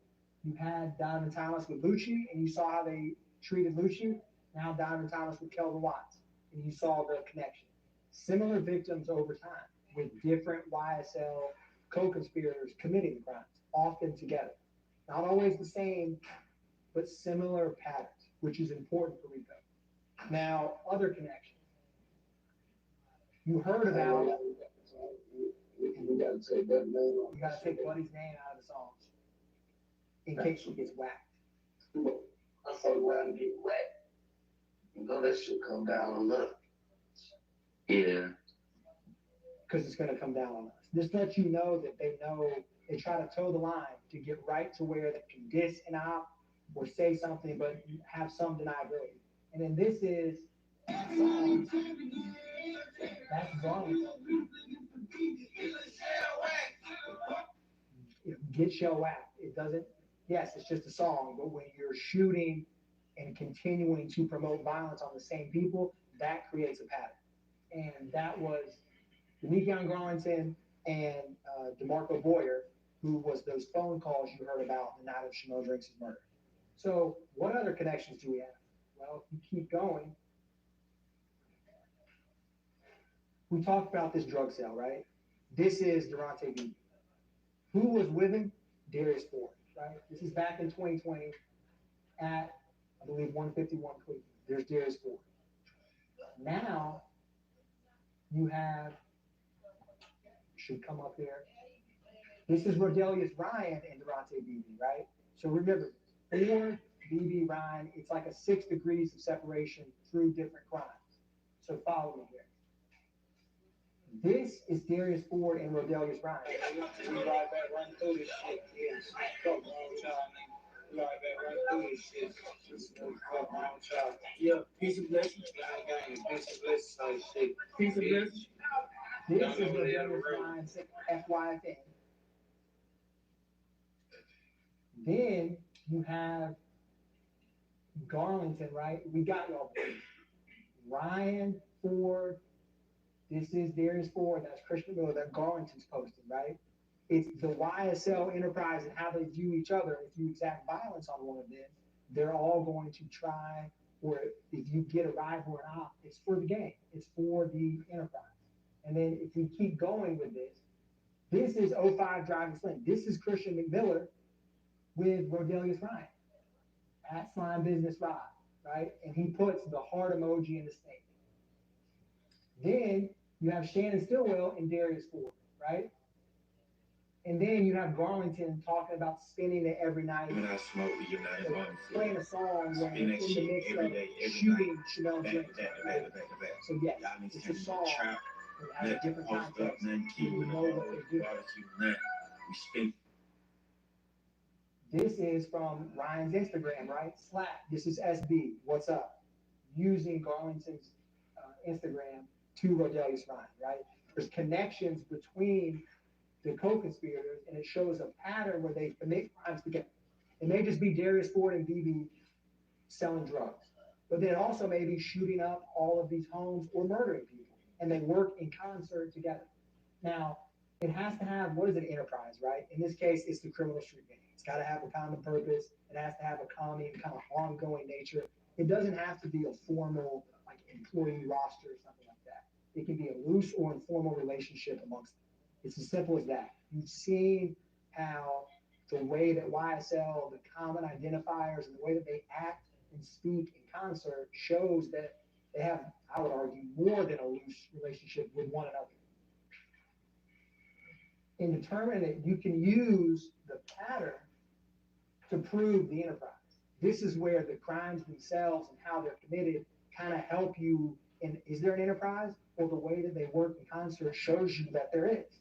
Speaker 10: You had Donovan Thomas with Lucci and you saw how they treated Lucci. Now Donovan Thomas with Kelvin Watts and you saw the connection. Similar victims over time with different YSL co-conspirators committing the crimes, often together. Not always the same, but similar patterns, which is important for Rico. Now, other connections. You heard about.
Speaker 11: You gotta take that name off.
Speaker 10: You gotta take Buddy's name out of the songs in case she gets whacked.
Speaker 11: I say, when I get wet, you know that shit come down a little. Yeah.
Speaker 10: Because it's gonna come down on us. This lets you know that they know they try to toe the line to get right to where they can diss an op or say something, but have some deniability. And then this is songs. That's Garland. Get Shell Whacked. It doesn't, yes, it's just a song, but when you're shooting and continuing to promote violence on the same people, that creates a pattern. And that was Deamonte Garlington and DeMarco Boyer, who was those phone calls you heard about the night of Chanel Drinks' murder. So what other connections do we have? Well, if you keep going, we talked about this drug sale, right? This is Deamonte Beebe. Who was with him? Darius Ford, right? This is back in 2020 at, I believe, 151 Cleveland. There's Darius Ford. Now, you have, should come up here. This is Rodelius Ryan and Deamonte Beebe, right? So remember, Ford, Beebe, Ryan, it's like a 6 degrees of separation through different crimes. So follow me here. This is Darius Ford and Rodelius Ryan.
Speaker 11: We right back run through this shit. Yes. Fuck wrong with y'all, nigga. We right back run through this shit. Fuck wrong with y'all. Yeah, peace and blessings. Gang, peace and blessings. Like shit. Peace and blessings.
Speaker 10: This is Rodelius Ryan, FYFN. Then you have Garlington, right? We got y'all. Ryan, Ford. This is Darius Ford. That's Christian Miller that Garlington's posted, right? It's the YSL enterprise and how they view each other. If you exact violence on one of them, they're all going to try, or if you get a rival or not, it's for the game. It's for the enterprise. And then if we keep going with this is 05 Driving Slim. This is Christian McMiller with Rodelius Ryan at Slime Business Rod, right? And he puts the heart emoji in the snake. Then you have Shannon Stillwell and Darius Ford, right? And then you have Garlington talking about spinning it every night.
Speaker 6: When I smoke, you're not going to
Speaker 10: playing a song when
Speaker 6: spin that
Speaker 10: in the
Speaker 6: shit
Speaker 10: mix
Speaker 6: every
Speaker 10: of
Speaker 6: day, every
Speaker 10: shooting
Speaker 6: night.
Speaker 10: Chanel
Speaker 6: Back
Speaker 10: drinks.
Speaker 6: to back to back to back to back.
Speaker 10: So yes,
Speaker 6: Y'all need
Speaker 10: it's
Speaker 6: to
Speaker 10: a song
Speaker 6: trap.
Speaker 10: that has a
Speaker 6: Nothing
Speaker 10: different
Speaker 6: post up,
Speaker 10: context.
Speaker 6: nothing
Speaker 10: You
Speaker 6: killed,
Speaker 10: know
Speaker 6: no
Speaker 10: what they do.
Speaker 6: barbecue, nothing. We spin.
Speaker 10: This is from Ryan's Instagram, right? Slap. This is SB. What's up? Using Garlington's Instagram to Rodelius Ryan, right? There's connections between the co-conspirators, and it shows a pattern where they commit crimes together. It may just be Darius Ford and Beebe selling drugs, but then also maybe shooting up all of these homes or murdering people, and they work in concert together. Now, it has to have, what is an enterprise, right? In this case, it's the criminal street gang. It's got to have a common purpose. It has to have a common kind of ongoing nature. It doesn't have to be a formal like employee roster or something like that. It can be a loose or informal relationship amongst them. It's as simple as that. You've seen how the way that YSL, the common identifiers, and the way that they act and speak in concert shows that they have, I would argue, more than a loose relationship with one another. In determining it, you can use the pattern to prove the enterprise. This is where the crimes themselves and how they're committed kind of help you in, is there an enterprise? Or the way that they work in concert shows you that there is.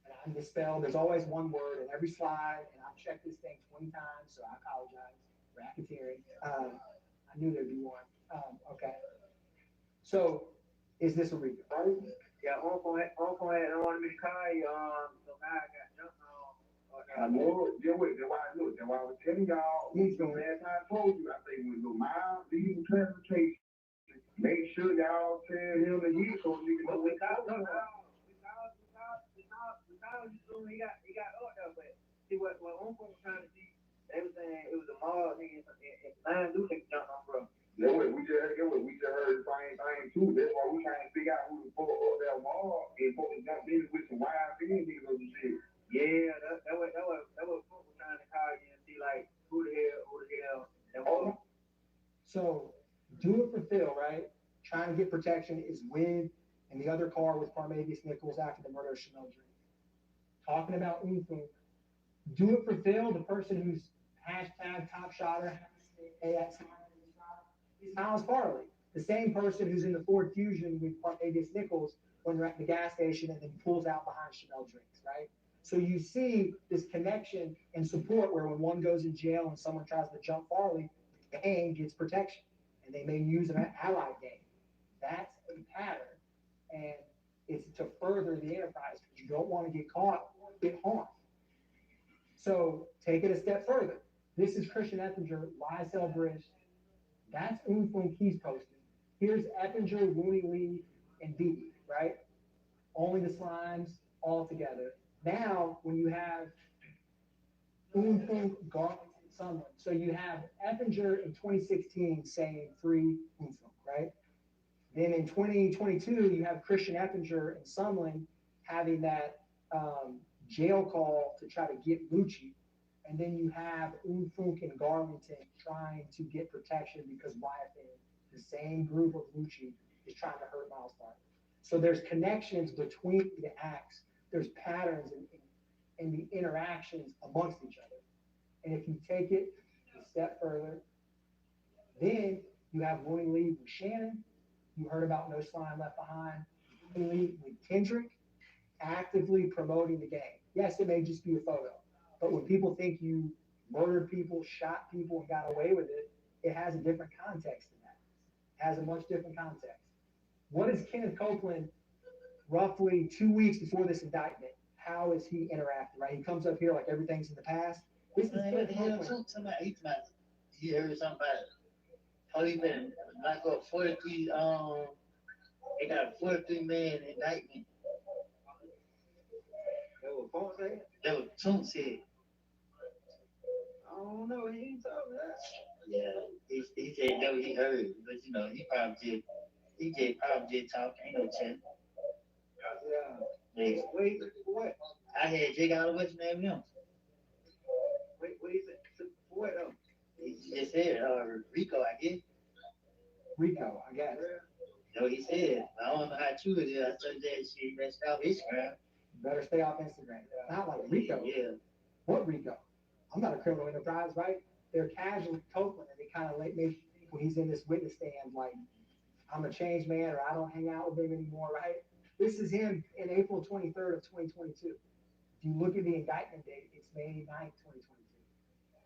Speaker 10: And I misspelled, there's always one word in every slide, and I've checked this thing 20 times, so I apologize. Racketeering. I knew there'd be one. Okay. So, is this a Rico?
Speaker 11: Yeah, Uncle had wanted me to call you. So now I got jumped on.
Speaker 13: I know, that's why I was telling y'all, last time I told you, I say, when the mild diesel transportation, make sure y'all tell him that he so niggas know
Speaker 11: We called you soon. He got up there, but see what Uncle was trying to see, they was saying it was a mall nigga and Lion do think jumped on, bro.
Speaker 13: We just heard the same thing too. That's why we trying to figure out who the fuck up that mall and fucking jump in with some YB niggas or some shit.
Speaker 11: Yeah, that was Uncle was trying to call you and see like who the hell.
Speaker 10: So, do it for Phil, right? Trying to get protection is with, and the other car with Parmavius Nichols after the murder of Chanel Dream. Talking about Unfu. Do it for Phil, the person who's hashtag top shotter, is Miles Farley, the same person who's in the Ford Fusion with Parmavius Nichols when they're at the gas station and then pulls out behind Chanel Drinks, right? So you see this connection and support where when one goes in jail and someone tries to jump Farley, gang gets protection, and they may use an allied gang. That's a pattern, and it's to further the enterprise because you don't want to get caught or get harmed. So take it a step further. This is Christian Eppinger, YSL Bridge. That's Unfunk he's posting. Here's Eppinger, Rooney Lee, and Beebe, right? Only the slimes all together. Now, when you have Unfunk, Garland, someone, so you have Eppinger in 2016 saying free Unfunk, right? Then in 2022, you have Christian Eppinger and Sumlin having that jail call to try to get Lucci. And then you have Unfunk and Garlington trying to get protection because YFN, the same group of Lucci, is trying to hurt Miles Parker. So there's connections between the acts. There's patterns in the interactions amongst each other. And if you take it a step further, then you have Willie Lee with Shannon. You heard about No Slime Left Behind. Willie Lee with Kendrick actively promoting the gang. Yes, it may just be a photo, but when people think you murdered people, shot people, and got away with it, it has a different context than that. It has a much different context. What is Kenneth Copeland roughly 2 weeks before this indictment? How is he interacting, right? He comes up here like everything's in the past. This is Kenneth Copeland.
Speaker 9: He heard somebody. Oh, he been knock up 43, they got a 43-man indictment.
Speaker 11: That was Funk said?
Speaker 9: That was Toon said.
Speaker 11: I don't know, he ain't talking that.
Speaker 9: Yeah, he said that what he heard, but you know, he probably just talking, ain't no chat.
Speaker 11: Yeah.
Speaker 9: Yeah.
Speaker 11: Wait, what?
Speaker 9: I had Jake out of what's name him.
Speaker 11: Wait, what is it? For what though?
Speaker 9: He just said, Rico, I guess.
Speaker 10: Rico, I guess.
Speaker 9: That's what he said. I don't know how true it is. I told that shit messed up Instagram.
Speaker 10: Better stay off Instagram. Not like Rico.
Speaker 9: Yeah.
Speaker 10: What Rico? I'm not a criminal enterprise, right? They're casual with Copeland, and they kind of make me think when he's in this witness stand, like, I'm a changed man, or I don't hang out with him anymore, right? This is him in April 23rd of 2022. If you look at the indictment date, it's May 9th, 2022.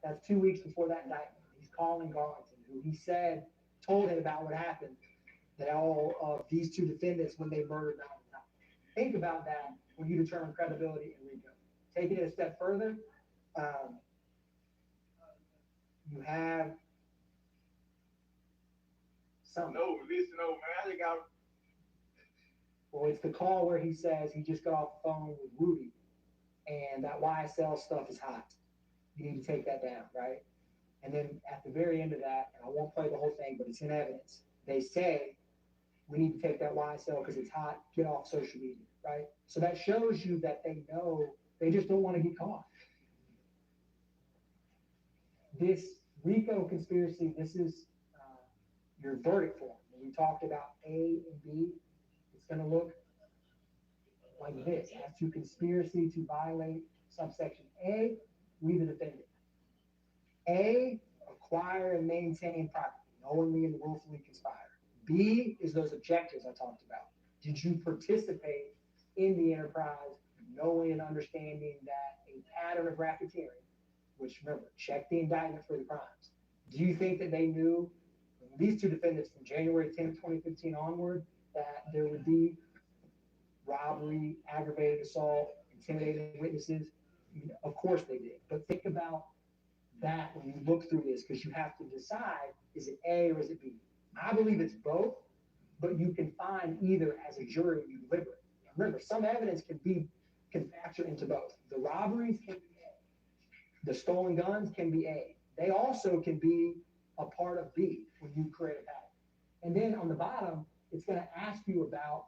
Speaker 10: That's 2 weeks before that indictment. He's calling Garlington, who he said told him about what happened, that all of these two defendants when they murdered Deamonte. Think about that when you determine credibility in Rico. Taking it a step further, you have some.
Speaker 11: No, listen, no, man. I think I.
Speaker 10: Well, it's the call where he says he just got off the phone with Rudy, and that YSL stuff is hot. You need to take that down, right? And then at the very end of that, and I won't play the whole thing, but it's in evidence, they say, we need to take that YSL because it's hot, get off social media, right? So that shows you that they know, they just don't want to get caught. This Rico conspiracy, this is your verdict form. When we talked about A and B, it's going to look like this. As to conspiracy to violate subsection A, we the defendant. A, acquire and maintain property, knowingly and willfully conspire. B is those objectives I talked about. Did you participate in the enterprise, knowing and understanding that a pattern of racketeering, which remember, check the indictment for the crimes. Do you think that they knew, these two defendants from January 10th, 2015 onward, that there would be robbery, aggravated assault, intimidating witnesses? Of course they did. But think about that when you look through this, because you have to decide, is it A or is it B? I believe it's both, but you can find either as a jury when you deliberate. Remember, some evidence can factor into both. The robberies can be A. The stolen guns can be A. They also can be a part of B when you create a pattern. And then on the bottom, it's going to ask you about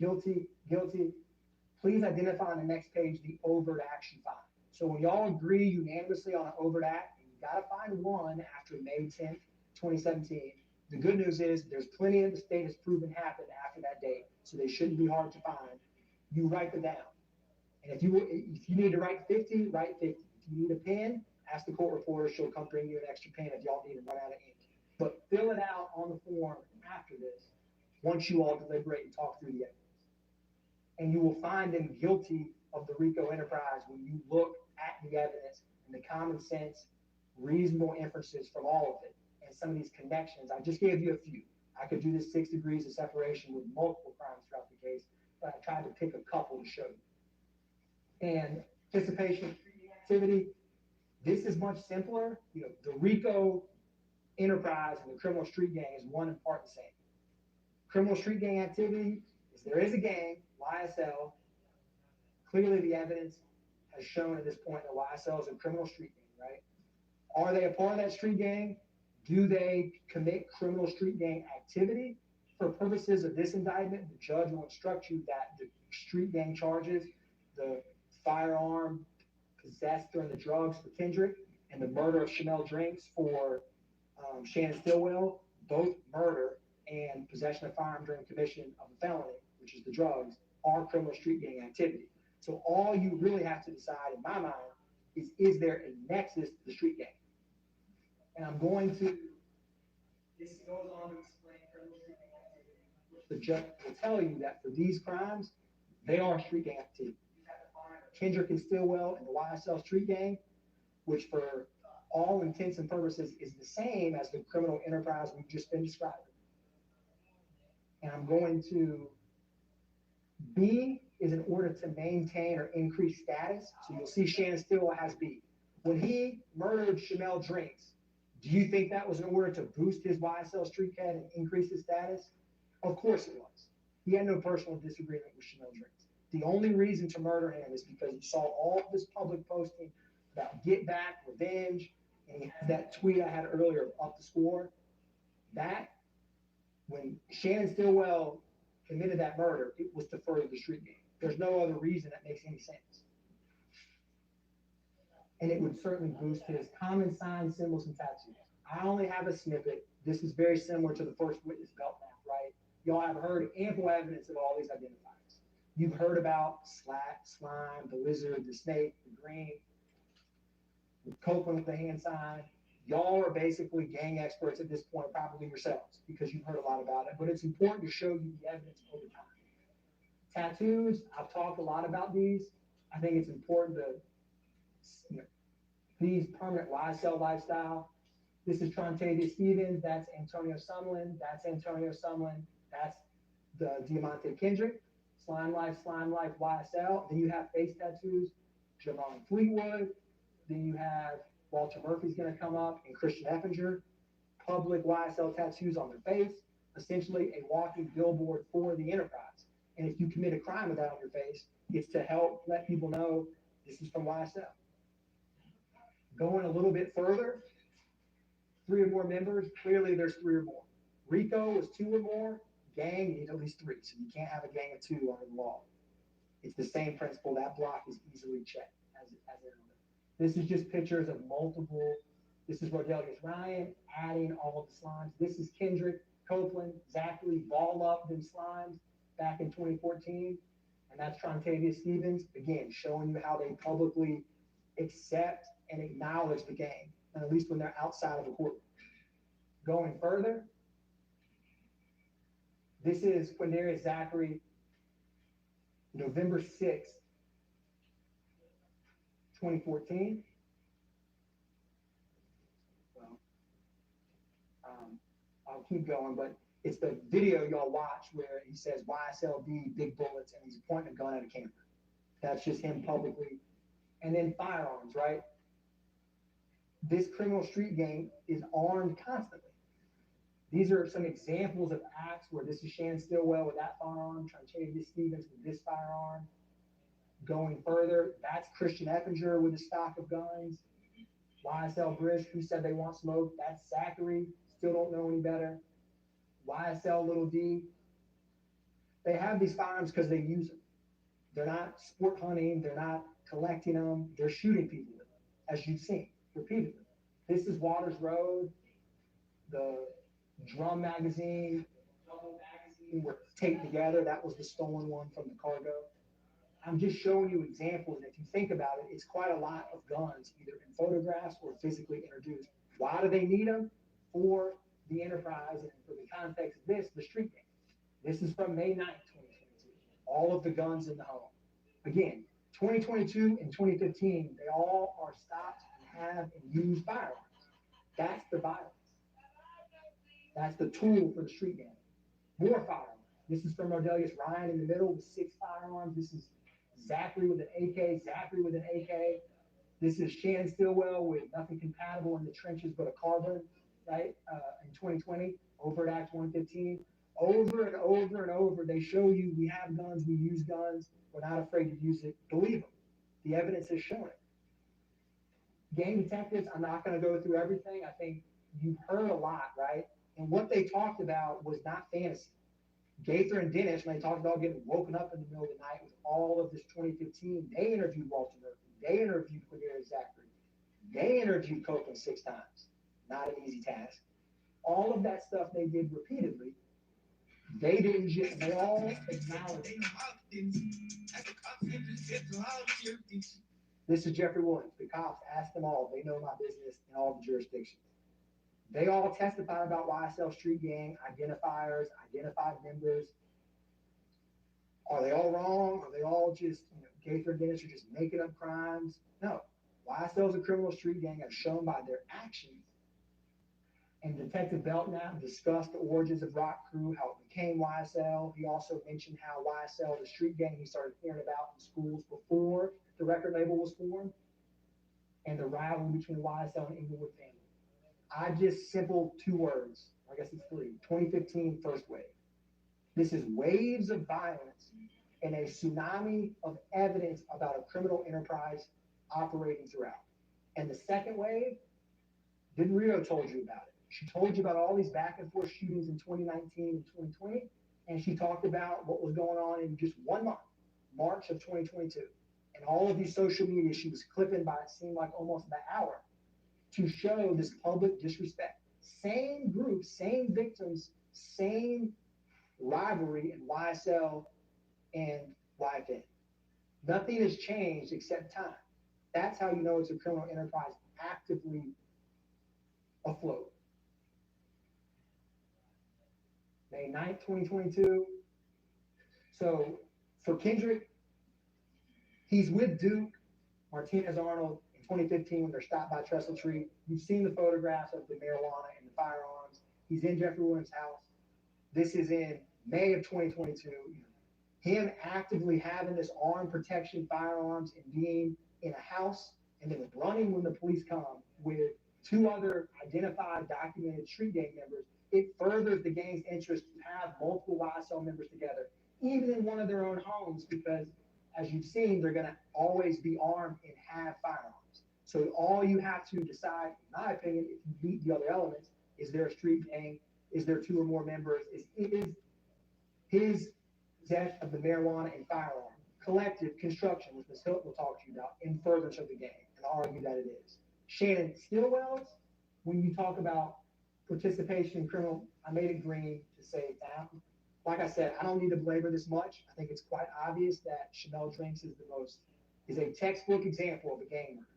Speaker 10: guilty. Please identify on the next page the overt action find. So when y'all agree unanimously on an overt act, and you got to find one after May 10th, 2017, the good news is there's plenty of the state has proven happened after that date, so they shouldn't be hard to find. You write them down. And if you need to write 50, write 50. If you need a pen, ask the court reporter. She'll come bring you an extra pen if y'all need to run out of ink. But fill it out on the form after this, once you all deliberate and talk through the evidence. And you will find them guilty of the Rico enterprise when you look at the evidence and the common sense reasonable inferences from all of it. And some of these connections, I just gave you a few. I could do this 6 degrees of separation with multiple crimes throughout the case, but I tried to pick a couple to show you. And participation activity, this is much simpler. You know, the Rico enterprise and the criminal street gang is one and part the same. Criminal street gang activity is there is a gang, YSL. Clearly the evidence has shown at this point that YSL is a criminal street gang, right? Are they a part of that street gang? Do they commit criminal street gang activity? For purposes of this indictment, the judge will instruct you that the street gang charges, the firearm possessed during the drugs for Kendrick and the murder of Chanel Drinks for Shannon Stillwell, both murder and possession of firearm during commission of a felony, which is the drugs, are criminal street gang activity. So all you really have to decide, in my mind, is there a nexus to the street gang? And I'm going to, this goes on to explain criminal street gang activity. The judge will tell you that for these crimes, they are street gang activity. You have to find Kendrick and Stillwell and the YSL street gang, which for all intents and purposes is the same as the criminal enterprise we've just been describing. And I'm going to, B is in order to maintain or increase status. So you'll see Shannon Stillwell has B. When he murdered Chanel Drinks, do you think that was in order to boost his YSL street cred and increase his status? Of course it was. He had no personal disagreement with Chanel Drinks. The only reason to murder him is because he saw all of this public posting about get back, revenge, and he had that tweet I had earlier of up the score. That, when Shannon Stillwell committed that murder, it was to further the street gang. There's no other reason that makes any sense. And it would certainly boost his common signs, symbols, and tattoos. I only have a snippet. This is very similar to the first witness belt map, right? Y'all have heard ample evidence of all these identifiers. You've heard about slime, the lizard, the snake, the green, the Copeland with the hand sign. Y'all are basically gang experts at this point, probably yourselves, because you've heard a lot about it, but it's important to show you the evidence over time. Tattoos, I've talked a lot about these. I think it's important to, you know, these permanent YSL lifestyle. This is Trontavia Stevens, that's Antonio Sumlin, that's the Deamonte Kendrick, Slime Life, YSL. Then you have face tattoos, Javon Fleetwood. Then you have Walter Murphy's gonna come up, and Christian Eppinger, public YSL tattoos on their face, essentially a walking billboard for the enterprise. And if you commit a crime with that on your face, it's to help let people know this is from YSL. Going a little bit further, 3 or more members, clearly there's 3 or more. Rico was 2 or more, gang, you need at least 3, so you can't have a gang of 2 under the law. It's the same principle, that block is easily checked as it. This is just pictures of multiple, this is Rodelius Ryan adding all of the slimes. This is Kendrick, Copeland, Zachary, ball up them slimes back in 2014. And that's Trontavia Stevens, again, showing you how they publicly accept and acknowledge the gang, and at least when they're outside of the courtroom. Going further, this is Quindarius Zachary, November 6th, 2014. Well, I'll keep going, but it's the video y'all watch where he says YSLD, big bullets, and he's pointing a gun at a camera. That's just him publicly. And then firearms, right? This criminal street gang is armed constantly. These are some examples of acts where this is Shannon Stillwell with that firearm, Trontavia Stevens with this firearm. Going further, that's Christian Eppinger with a stock of guns. YSL Brish, who said they want smoke, that's Zachary, still don't know any better. YSL Little D, they have these firearms because they use them. They're not sport hunting, they're not collecting them, they're shooting people with them, as you've seen repeatedly. This is Waters Road, the drum magazine, double magazine were taped together. That was the stolen one from the cargo. I'm just showing you examples, and if you think about it, it's quite a lot of guns, either in photographs or physically introduced. Why do they need them? For the enterprise and for the context of this, the street gang. This is from May 9th, 2022. All of the guns in the home. Again, 2022 and 2015, they all are stopped and have and use firearms. That's the violence. That's the tool for the street gang. More firearms. This is from Rodelius Ryan in the middle with 6 firearms. This is Zachary with an AK, Zachary with an AK. This is Shannon Stillwell with nothing compatible in the trenches but a carbine, right? In 2020, over at Act 115. Over and over and over, they show you we have guns, we use guns, we're not afraid to use it. Believe them. The evidence has shown it. Gang detectives, I'm not going to go through everything. I think you've heard a lot, right? And what they talked about was not fantasy. Gaither and Dennis, when they talked about getting woken up in the middle of the night with all of this 2015, they interviewed Walter Murphy. They interviewed Quinarius Zachary. They interviewed Copeland 6 times. Not an easy task. All of that stuff they did repeatedly. They didn't just, they all acknowledged. This is Jeffrey Williams. The cops asked them all. They know my business in all the jurisdictions. They all testified about YSL Street Gang, identifiers, identified members. Are they all wrong? Are they all just, Gaither and Dennis are just making up crimes? No. YSL is a criminal street gang as shown by their actions. And Detective Belknap discussed the origins of Rock Crew, how it became YSL. He also mentioned how YSL, the street gang he started hearing about in schools before the record label was formed, and the rivalry between YSL and Inglewood family. I just simple 2 words, I guess it's 3, 2015 first wave. This is waves of violence and a tsunami of evidence about a criminal enterprise operating throughout. And the second wave, didn't Rico told you about it. She told you about all these back and forth shootings in 2019 and 2020, and she talked about what was going on in just 1 month, March of 2022. And all of these social media, she was clipping by, it seemed like almost an hour, to show this public disrespect. Same group, same victims, same rivalry in YSL and YFN. Nothing has changed except time. That's how you know it's a criminal enterprise actively afloat. May 9th, 2022. So for Kendrick, he's with Duke, Martinez Arnold in 2015 when they're stopped by Trestle Tree. You've seen the photographs of the marijuana and the firearms. He's in Jeffrey Williams' house. This is in May of 2022. Him actively having this armed protection, firearms, and being in a house and then running when the police come with 2 other identified, documented street gang members. It furthers the gang's interest to have multiple YSL members together, even in one of their own homes, because as you've seen, they're going to always be armed and have firearms. So all you have to decide, in my opinion, if you meet the other elements, is there a street gang? Is there 2 or more members? Is his death of the marijuana and firearm collective construction, which Ms. Hilton will talk to you about, in furtherance of the gang, and I'll argue that it is. Shannon Stillwell's, when you talk about participation in criminal, I made it green to say that. Like I said, I don't need to belabor this much. I think it's quite obvious that Chanel Drinks is a textbook example of a gang murder,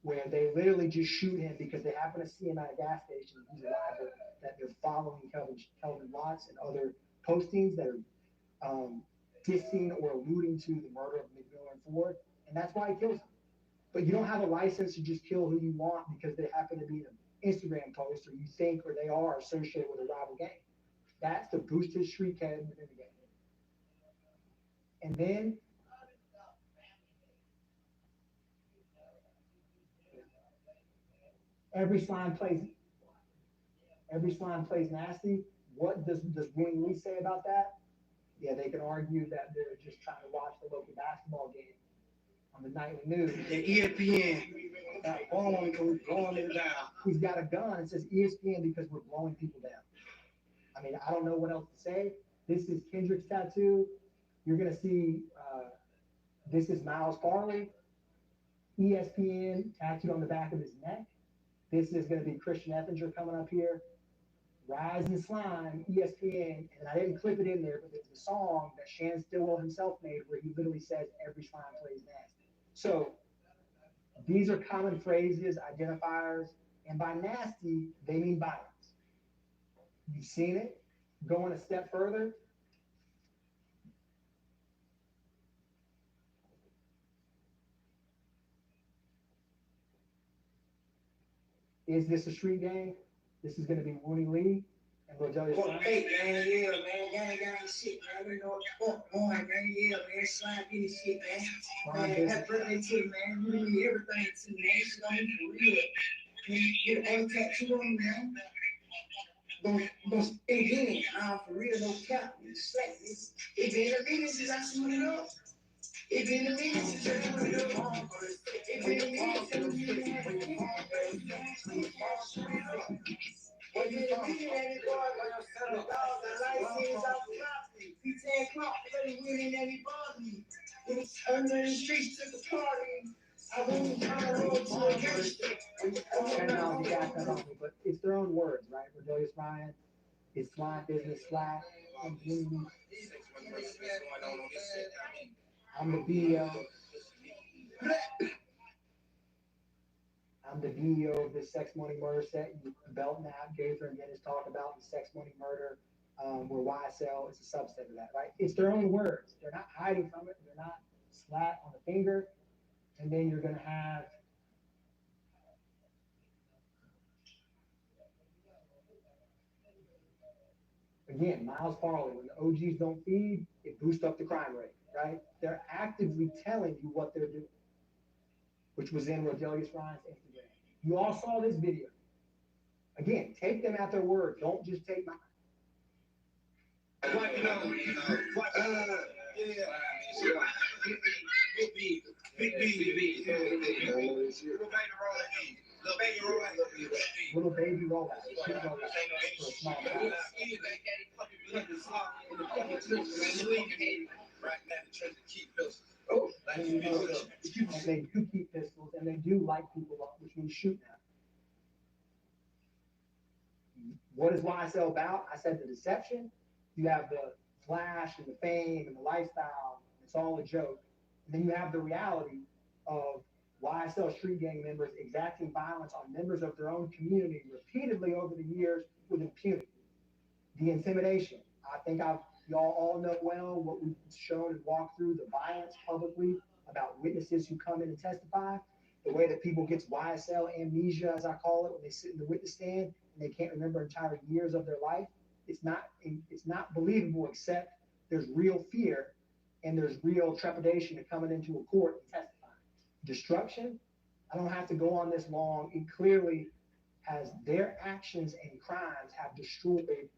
Speaker 10: where they literally just shoot him because they happen to see him at a gas station. He's alive, that they're following Kelvin Watts and other postings that are dissing or alluding to the murder of McMillan and Ford, and that's why he kills them. But you don't have a license to just kill who you want because they happen to be in an Instagram post or you think or they are associated with a rival gang. That's to boost his street cred within the game. And then every slime plays nasty. What does Wing Lee say about that? Yeah, they can argue that they're just trying to watch the local basketball game on the nightly news.
Speaker 11: The ESPN, that blowing it down.
Speaker 10: He's got a gun and says ESPN because we're blowing people down. I mean, I don't know what else to say. This is Kendrick's tattoo. You're going to see, this is Miles Farley, ESPN tattooed on the back of his neck. This is going to be Christian Effinger coming up here. Rise and Slime, ESPN, and I didn't clip it in there, but it's a song that Shannon Stillwell himself made where he literally says every slime plays nasty. So these are common phrases, identifiers, and by nasty, they mean violence. You've seen it. Going a step further, Is this a street gang? This is gonna be Wooney Lee and Rogelio
Speaker 11: Fuck
Speaker 10: Stein.
Speaker 11: fake, man, yeah, man, gang shit, man, we know what the fuck going, man, yeah, man, slime any shit, man. Man, happy birthday to you, man, you mean everything to me, man, shit on me for real. Man, get an tattoo on me, man. But again, for real, no cap, it been a minute since I seen it up. It been a minute since I seen it up. It been a minute since I seen it up. It been a minute that it was $100 license off the property. He 10 o'clock, really winning and he bothered me. Under the streets took a party. I won't try to roll to a gangster.
Speaker 10: Terminology gas that on me, but it's their own words, right? Rogelio Ryan, it's slime business, slack, and Wooney. I'm the DEO. I'm the DEO of this sex, money, murder set. Belton Ave, Gaither, and Dennis talk about the sex, money, murder, where YSL is a subset of that, right? It's their own words. They're not hiding from it. They're not slap on the finger. And then you're going to have again, Miles Farley, when the OGs don't feed, it boosts up the crime rate, right? They're actively telling you what they're doing, which was in Rogelio Ryan's Instagram. You all saw this video. Again, take them at their word. Don't just take mine. Little baby roll out. For a small house. And they do keep pistols, and they do light people up, which means shoot now. What is YSL about? I said the deception. You have the flash and the fame and the lifestyle. It's all a joke. And then you have the reality of YSL street gang members exacting violence on members of their own community repeatedly over the years with impunity. The intimidation. I think y'all all know well what we've shown and walked through, the violence publicly about witnesses who come in and testify, the way that people gets YSL amnesia, as I call it, when they sit in the witness stand and they can't remember entire years of their life. It's not believable, except there's real fear and there's real trepidation to coming into a court and testifying. Destruction, I don't have to go on this long. It clearly has their actions and crimes have destroyed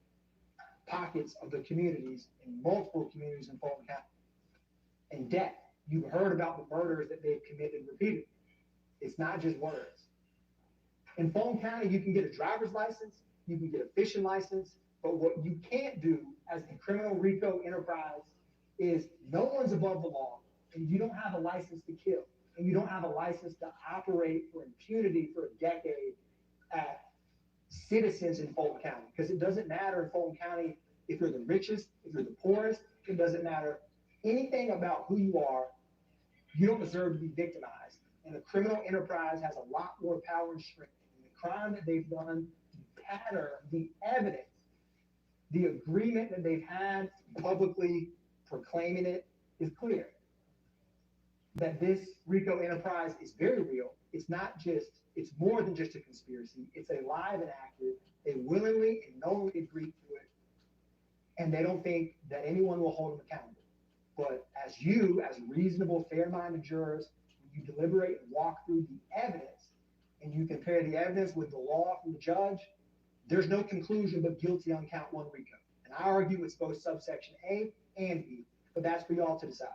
Speaker 10: pockets of the communities in multiple communities in Fulton County. And death, you've heard about the murders that they've committed repeatedly. It's not just words. In Fulton County, you can get a driver's license, you can get a fishing license, but what you can't do as the criminal Rico enterprise is no one's above the law, and you don't have a license to kill, and you don't have a license to operate for impunity for a decade at citizens in Fulton County, because it doesn't matter in Fulton County if you're the richest, if you're the poorest, it doesn't matter anything about who you are. You don't deserve to be victimized, and the criminal enterprise has a lot more power and strength. And the crime that they've done, the pattern, the evidence, the agreement that they've had publicly proclaiming it is clear. That this Rico enterprise is very real. It's more than just a conspiracy. It's alive and active. They willingly and knowingly agreed to it. And they don't think that anyone will hold them accountable. But as reasonable, fair-minded jurors, when you deliberate and walk through the evidence, and you compare the evidence with the law from the judge, there's no conclusion but guilty on count one Rico. And I argue it's both subsection A and B, but that's for y'all to decide.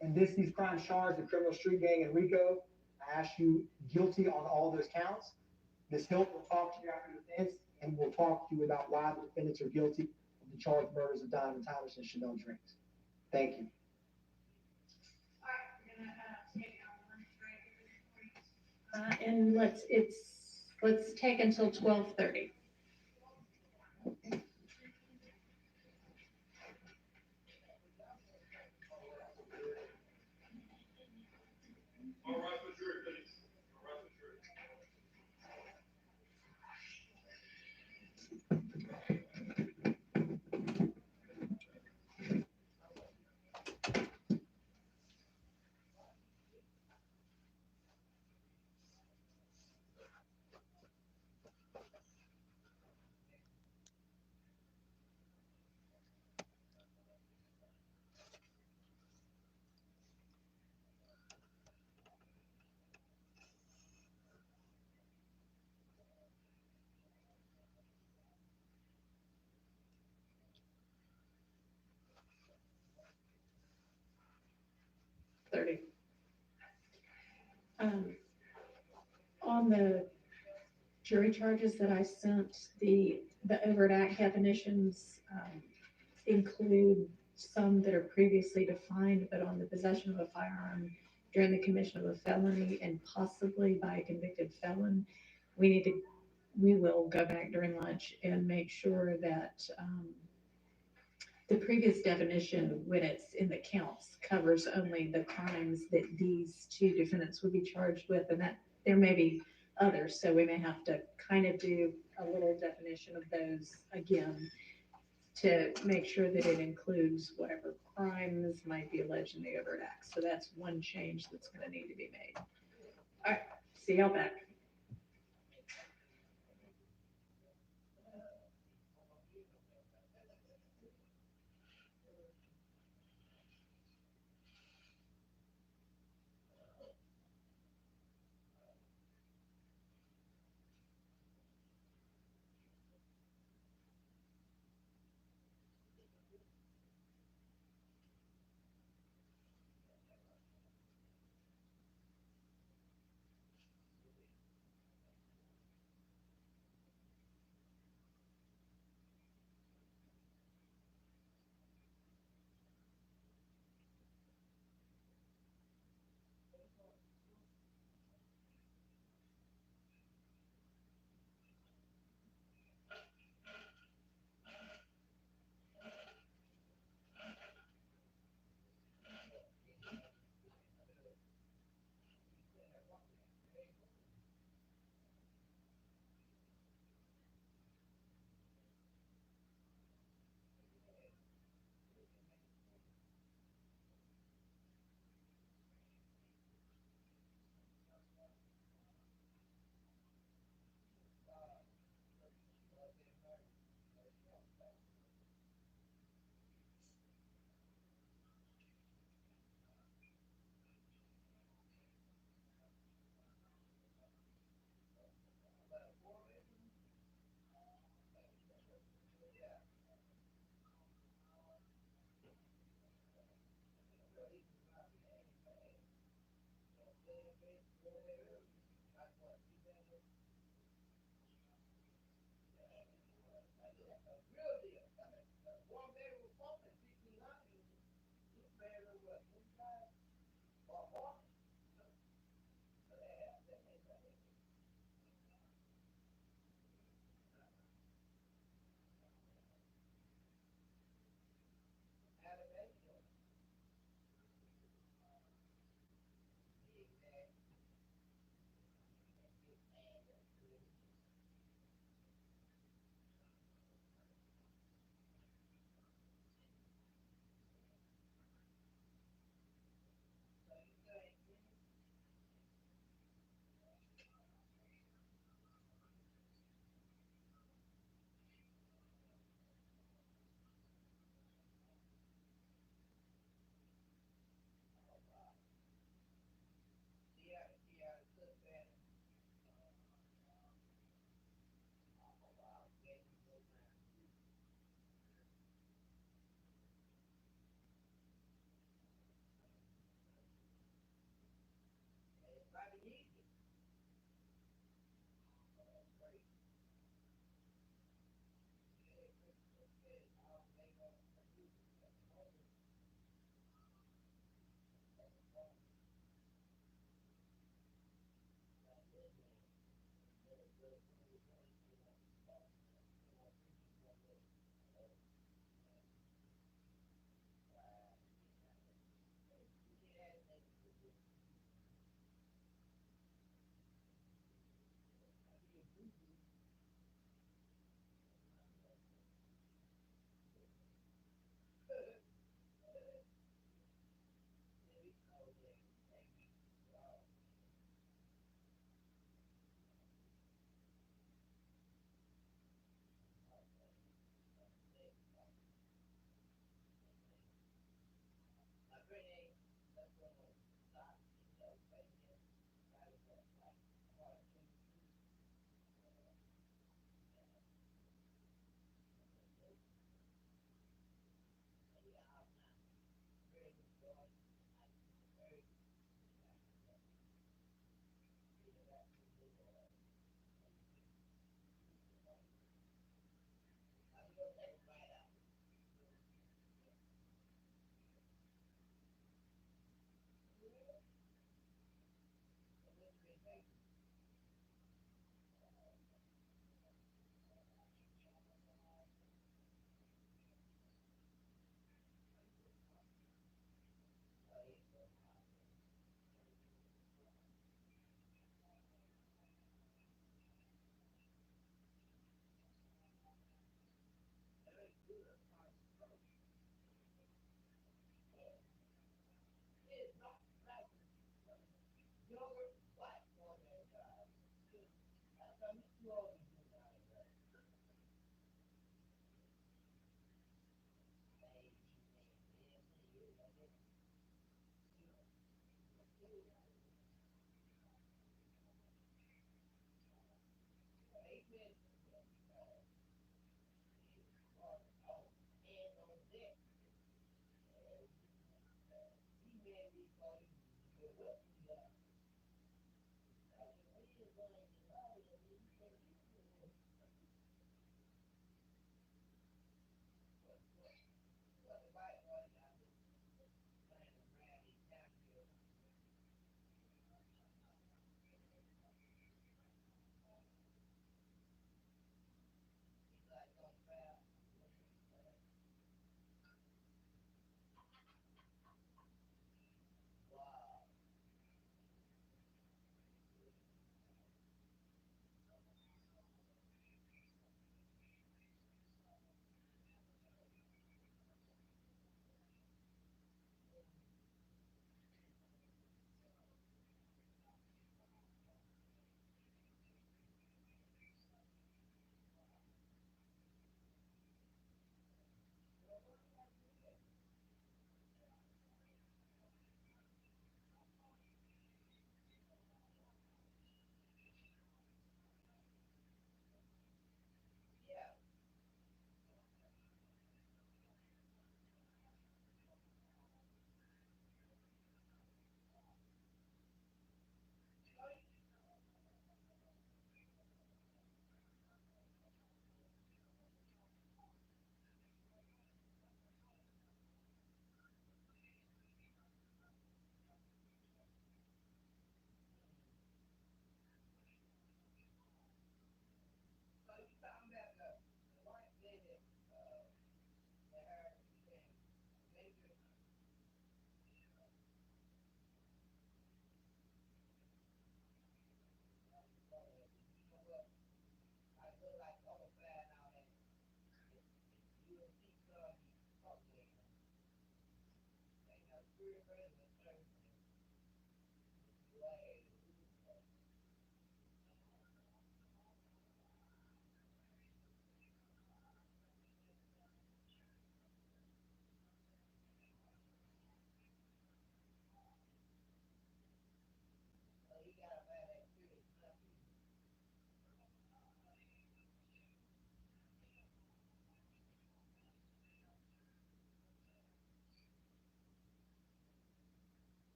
Speaker 10: And these crimes charged, the criminal street gang and Rico, I ask you guilty on all those counts. Ms. Hilt will talk to you after the defense, and we'll talk to you about why the defendants are guilty of the charged murders of Diamond Thomas and Chanel Drinks. Thank you.
Speaker 12: All right, we're gonna take our lunch break. And let's take until 12:30. 30. On the jury charges that I sent, the overt act definitions include some that are previously defined, but on the possession of a firearm during the commission of a felony and possibly by a convicted felon, we will go back during lunch and make sure that the previous definition, when it's in the counts, covers only the crimes that these two defendants would be charged with, and that there may be others, so we may have to kind of do a little definition of those again to make sure that it includes whatever crimes might be alleged in the overt act. So that's one change that's going to need to be made. All right, see y'all back.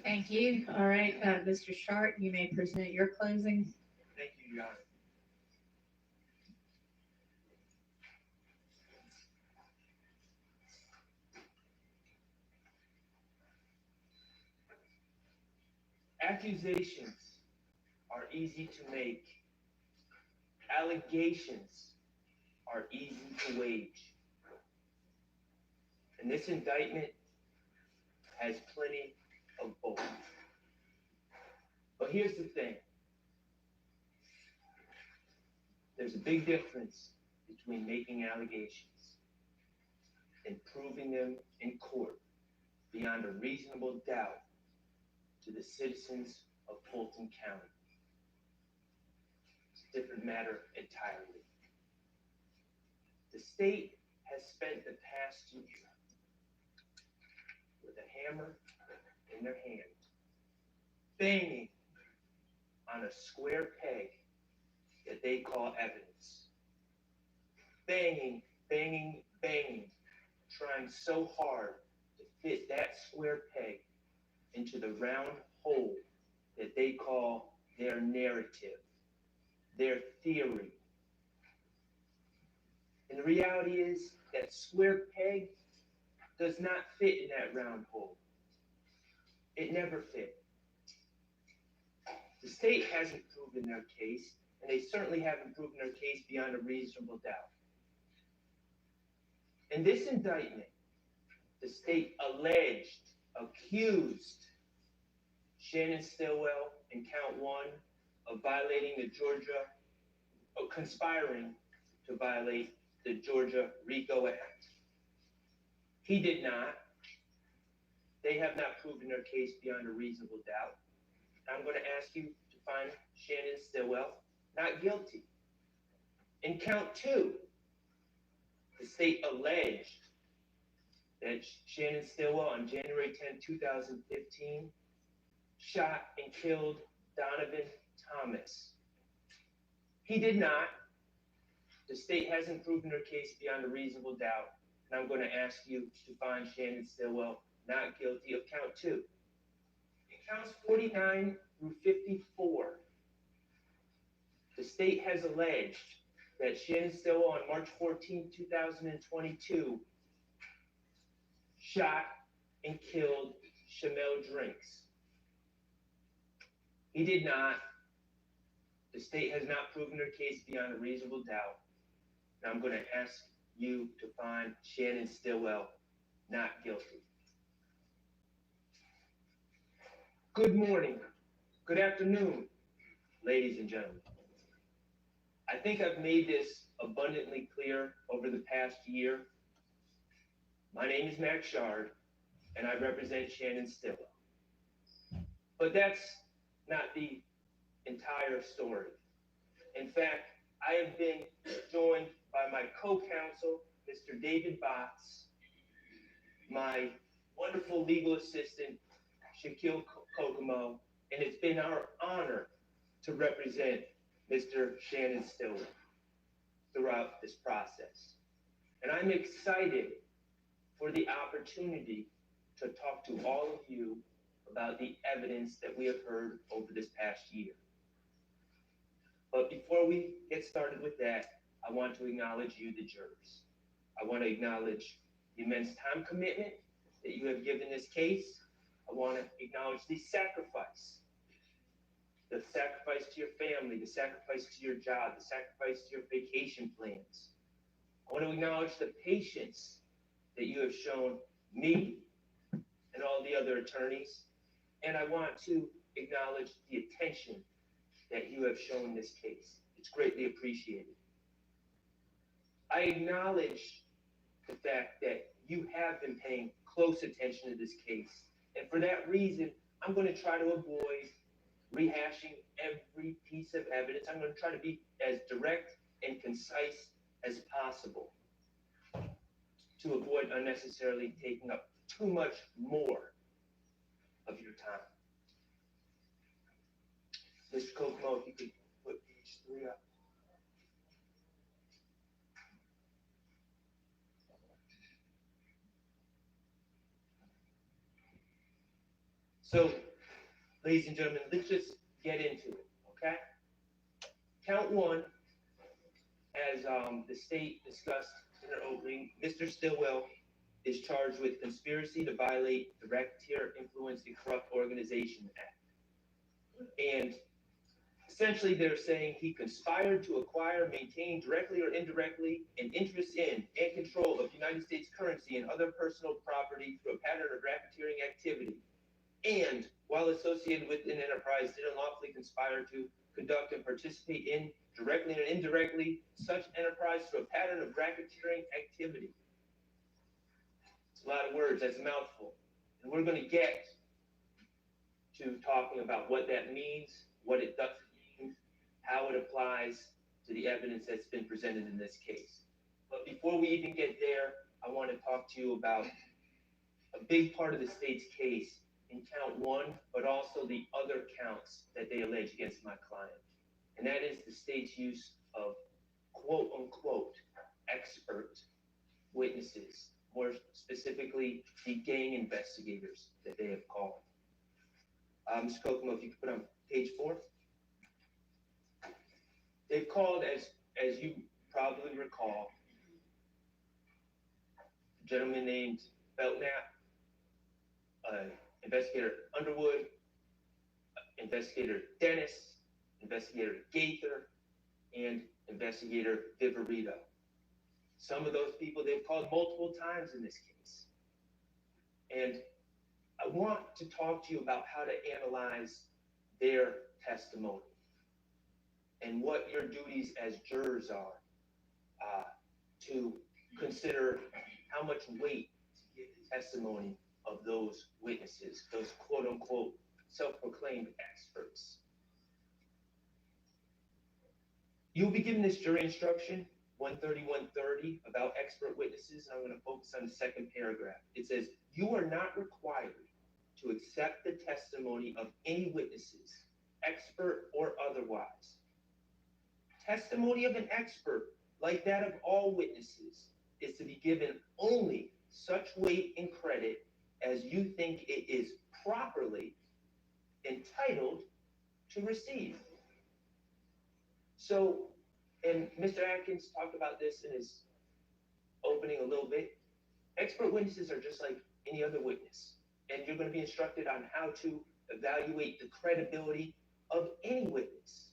Speaker 12: Thank you. All right, Mr. Sharp, you may present your closing.
Speaker 6: Thank you, Your Honor. Accusations are easy to make. Allegations are easy to wage. And this indictment has plenty of both. But here's the thing. There's a big difference between making allegations and proving them in court beyond a reasonable doubt to the citizens of Fulton County. It's a different matter entirely. The state has spent the past year with a hammer in their hand, banging on a square peg that they call evidence. Banging, banging, banging, trying so hard to fit that square peg into the round hole that they call their narrative, their theory. And the reality is that square peg does not fit in that round hole. It never fit. The state hasn't proven their case, and they certainly haven't proven their case beyond a reasonable doubt. In this indictment, the state accused Shannon Stillwell in count 1 of violating conspiring to violate the Georgia Rico Act. He did not. They have not proven their case beyond a reasonable doubt. I'm going to ask you to find Shannon Stillwell not guilty. In count 2, the state alleged that Shannon Stillwell on January 10, 2015, shot and killed Donovan Thomas. He did not.
Speaker 14: The state hasn't proven their case beyond a reasonable doubt, and I'm going to ask you to find Shannon Stillwell not guilty of count 2. In counts 49 through 54, the state has alleged that Shannon Stillwell on March 14, 2022, shot and killed Shamel Drinks. He did not. The state has not proven their case beyond a reasonable doubt. And I'm going to ask you to find Shannon Stillwell not guilty. Good morning. Good afternoon, ladies and gentlemen. I think I've made this abundantly clear over the past year. My name is Max Shard, and I represent Shannon Stillwell. But that's not the entire story. In fact, I have been joined by my co-counsel, Mr. David Botts, my wonderful legal assistant, Shaquille Kokomo, and it's been our honor to represent Mr. Shannon Stillwell throughout this process. And I'm excited for the opportunity to talk to all of you about the evidence that we have heard over this past year. But before we get started with that, I want to acknowledge you, the jurors. I want to acknowledge the immense time commitment that you have given this case. I want to acknowledge the sacrifice to your family, the sacrifice to your job, the sacrifice to your vacation plans. I want to acknowledge the patience that you have shown me and all the other attorneys. And I want to acknowledge the attention that you have shown this case. It's greatly appreciated. I acknowledge the fact that you have been paying close attention to this case. And for that reason, I'm going to try to avoid rehashing every piece of evidence. I'm going to try to be as direct and concise as possible to avoid unnecessarily taking up too much more of your time. Mr. Kokomo, if you could put page 3 up. So, ladies and gentlemen, let's just get into it, okay? Count 1, as the state discussed in their opening, Mr. Stillwell is charged with conspiracy to violate the Racketeer Influence and Corrupt Organization Act. And essentially, they're saying he conspired to acquire, maintain directly or indirectly an interest in and control of United States currency and other personal property through a pattern of racketeering activity. And while associated with an enterprise, did unlawfully conspire to conduct and participate in, directly or indirectly, such enterprise through a pattern of racketeering activity. It's a lot of words, that's a mouthful. And we're going to get to talking about what that means, what it doesn't mean, how it applies to the evidence that's been presented in this case. But before we even get there, I want to talk to you about a big part of the state's case in count 1, but also the other counts that they allege against my client. And that is the state's use of quote unquote expert witnesses, more specifically the gang investigators that they have called. Mr. Kokomo, if you could put on page 4. They've called, as you probably recall, a gentleman named Belknap, Investigator Underwood, Investigator Dennis, Investigator Gaither, and Investigator Viverito. Some of those people they've called multiple times in this case. And I want to talk to you about how to analyze their testimony and what your duties as jurors are to consider how much weight to give the testimony of those witnesses, those quote-unquote self-proclaimed experts. You'll be given this jury instruction, 130 about expert witnesses, and I'm going to focus on the second paragraph. It says, you are not required to accept the testimony of any witnesses, expert or otherwise. Testimony of an expert like that of all witnesses, is to be given only such weight and credit as you think it is properly entitled to receive. So, and Mr. Atkins talked about this in his opening a little bit. Expert witnesses are just like any other witness, and you're going to be instructed on how to evaluate the credibility of any witness.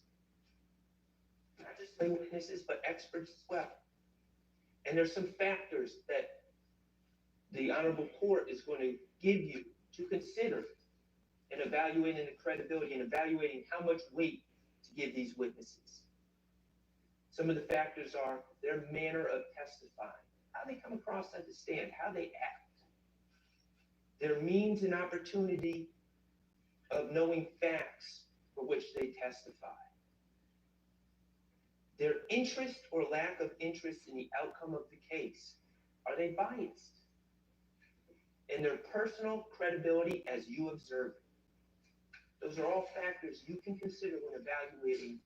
Speaker 14: Not just lay witnesses, but experts as well. And there's some factors that the Honorable Court is going to give you to consider in evaluating the credibility and evaluating how much weight to give these witnesses. Some of the factors are their manner of testifying, how they come across at the stand, how they act, their means and opportunity of knowing facts for which they testify, their interest or lack of interest in the outcome of the case. Are they biased? And their personal credibility as you observe it. Those are all factors you can consider when evaluating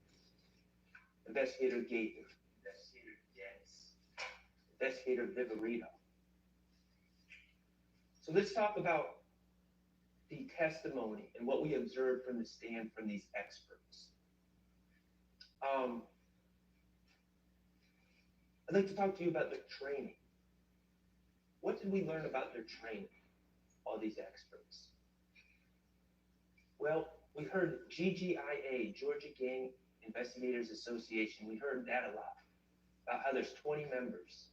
Speaker 14: Investigator Gaither, Investigator Dennis, Investigator Viverito. So let's talk about the testimony and what we observed from the stand from these experts. I'd like to talk to you about their training. What did we learn about their training, all these experts? Well, we heard GGIA, Georgia Gang Investigators Association. We heard that a lot, about how there's 20 members.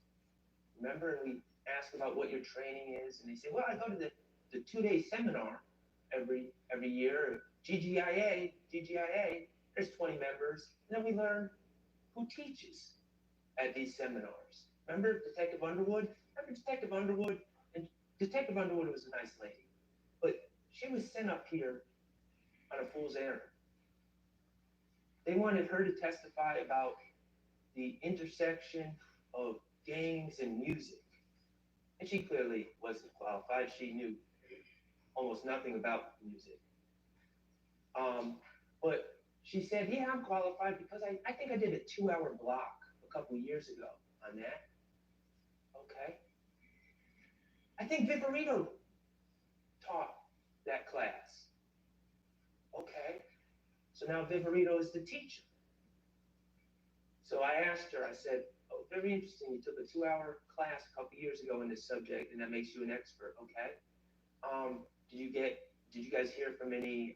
Speaker 14: Remember, and we asked about what your training is, and they say, well, I go to the 2-day seminar every year. GGIA, there's 20 members. And then we learn who teaches at these seminars. Remember Detective Underwood? Remember Detective Underwood? And Detective Underwood was a nice lady, but she was sent up here on a fool's errand. They wanted her to testify about the intersection of gangs and music. And she clearly wasn't qualified. She knew almost nothing about music. But she said, yeah, I'm qualified because I think I did a 2-hour block a couple years ago on that. Okay. I think Viverito taught that class. Okay. So now Viverito is the teacher. So I asked her, I said, oh, very interesting. You took a 2-hour class a couple years ago in this subject, and that makes you an expert. Okay. Did you guys hear from any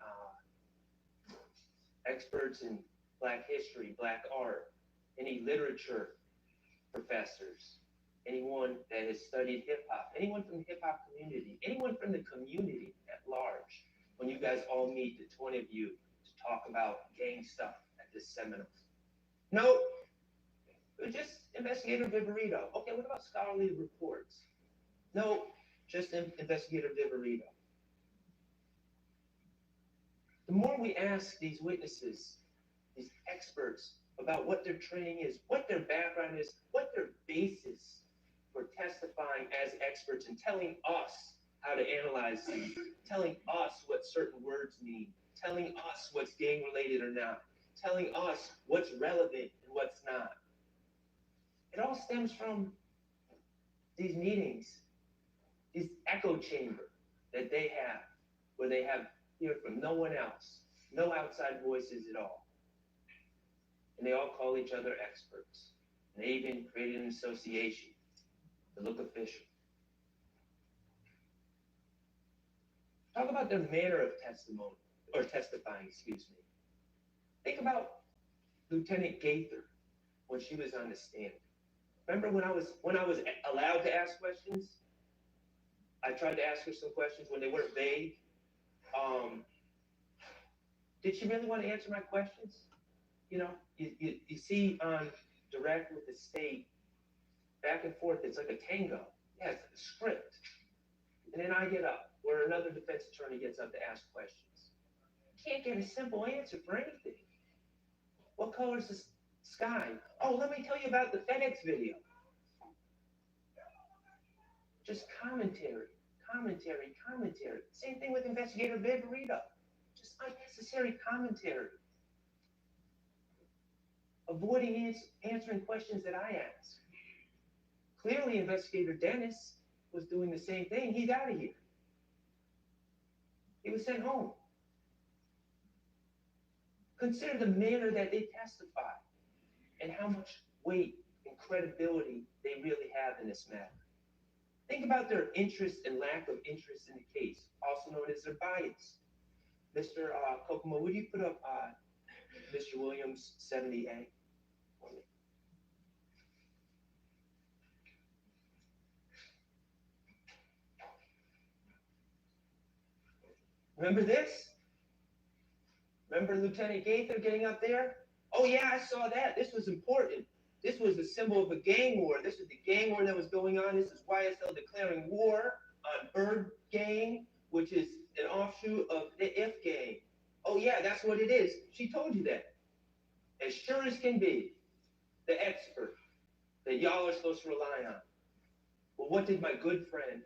Speaker 14: experts in Black history, Black art, any literature professors, anyone that has studied hip hop, anyone from the hip hop community, anyone from the community at large, when you guys all meet, the 20 of you, to talk about gang stuff at this seminar? No, it was just Investigator Viverito. Okay, what about scholarly reports? No, just Investigator Viverito. The more we ask these witnesses, these experts, about what their training is, what their background is, what their basis for testifying as experts and telling us how to analyze things, telling us what certain words mean, telling us what's gang related or not, telling us what's relevant and what's not. It all stems from these meetings, this echo chamber that they have, where they have hear from no one else, no outside voices at all. And they all call each other experts. And they even created an association to look official. Talk about their manner of testimony, or testifying, excuse me. Think about Lieutenant Gaither when she was on the stand. Remember when I was allowed to ask questions? I tried to ask her some questions when they weren't vague. Did she really want to answer my questions? You know, you see on direct with the state, back and forth, it's like a tango. Yeah, it's like a script. And then I get up, where another defense attorney gets up to ask questions. Can't get a simple answer for anything. What color is the sky? Oh, let me tell you about the FedEx video. Just commentary. Same thing with Investigator Viverito. Just unnecessary commentary. avoiding answering questions that I ask. Clearly, Investigator Dennis was doing the same thing. He's out of here. He was sent home. Consider the manner that they testified and how much weight and credibility they really have in this matter. Think about their interest and lack of interest in the case, also known as their bias. Mr. Kokomo, would you put up Mr. Williams 70A? Remember this? Remember Lieutenant Gaither getting up there? Oh yeah, I saw that. This was important. This was a symbol of a gang war. This was the gang war that was going on. This is YSL declaring war on Bird Gang, which is an offshoot of the If Gang. Oh yeah, that's what it is. She told you that. As sure as can be, the expert that y'all are supposed to rely on. Well, what did my good friend,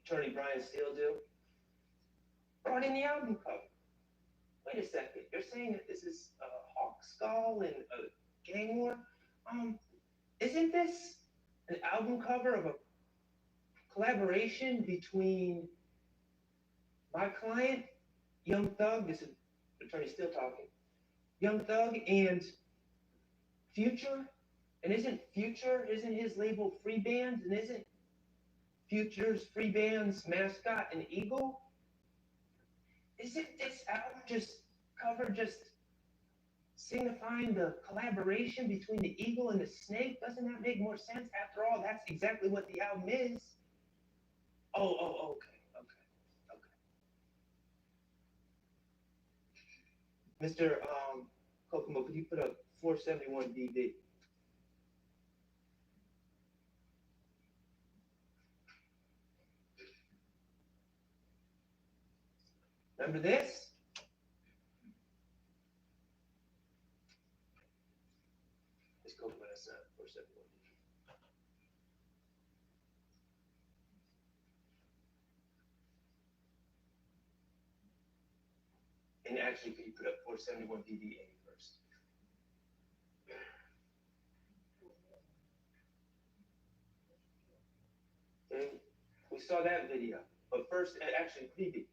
Speaker 14: Attorney Brian Steele, do? Brought in the album cover. Wait a second, you're saying that this is a hawk skull and a gang war? Isn't this an album cover of a collaboration between my client, Young Thug, this is Attorney Steele talking, Young Thug and Future? And isn't his label Free Bands? And isn't Future's Free Bands mascot an eagle? Isn't this album cover just signifying the collaboration between the eagle and the snake? Doesn't that make more sense? After all, that's exactly what the album is. Oh, okay. Mr. Kokomo, could you put up 471 DB? Remember this? Let's go for that 471. And actually, could you put up 471 DBA first? Okay, we saw that video, but first, actually, DB.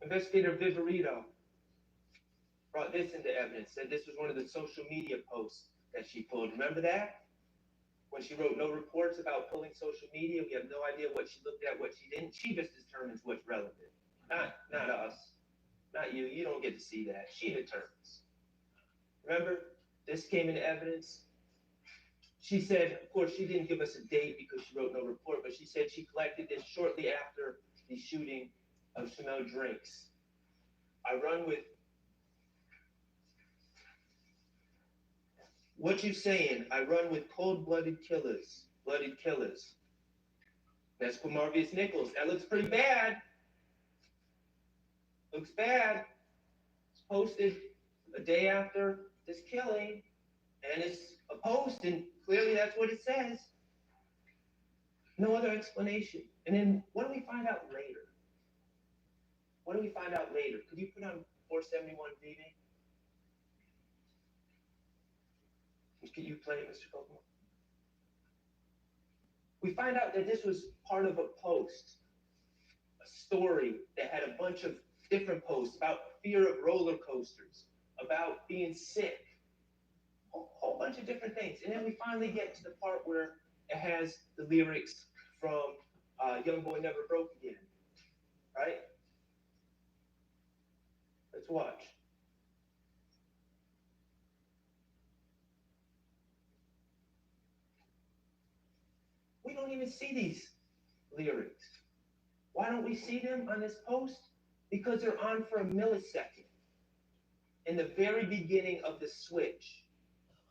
Speaker 14: Investigator Viverito brought this into evidence, said this was one of the social media posts that she pulled. Remember that? When she wrote no reports about pulling social media, we have no idea what she looked at, what she didn't. She just determines what's relevant. Not us. Not you. You don't get to see that. She determines. Remember? This came into evidence. She said, of course, she didn't give us a date because she wrote no report, but she said she collected this shortly after the shooting of Chanel Drinks. I run with, what you saying? I run with cold-blooded killers, blooded killers. That's Quamarvius Nichols. That looks pretty bad. Looks bad. It's posted a day after this killing, and it's a post, and clearly that's what it says. No other explanation. And then what do we find out later? What do we find out later? Could you put on 471 DB? Can you play it, Mr. Kokomo? We find out that this was part of a post, a story that had a bunch of different posts about fear of roller coasters, about being sick, a whole bunch of different things. And then we finally get to the part where it has the lyrics from Young Boy Never Broke Again, right? Let's watch. We don't even see these lyrics. Why don't we see them on this post? Because they're on for a millisecond in the very beginning of the switch.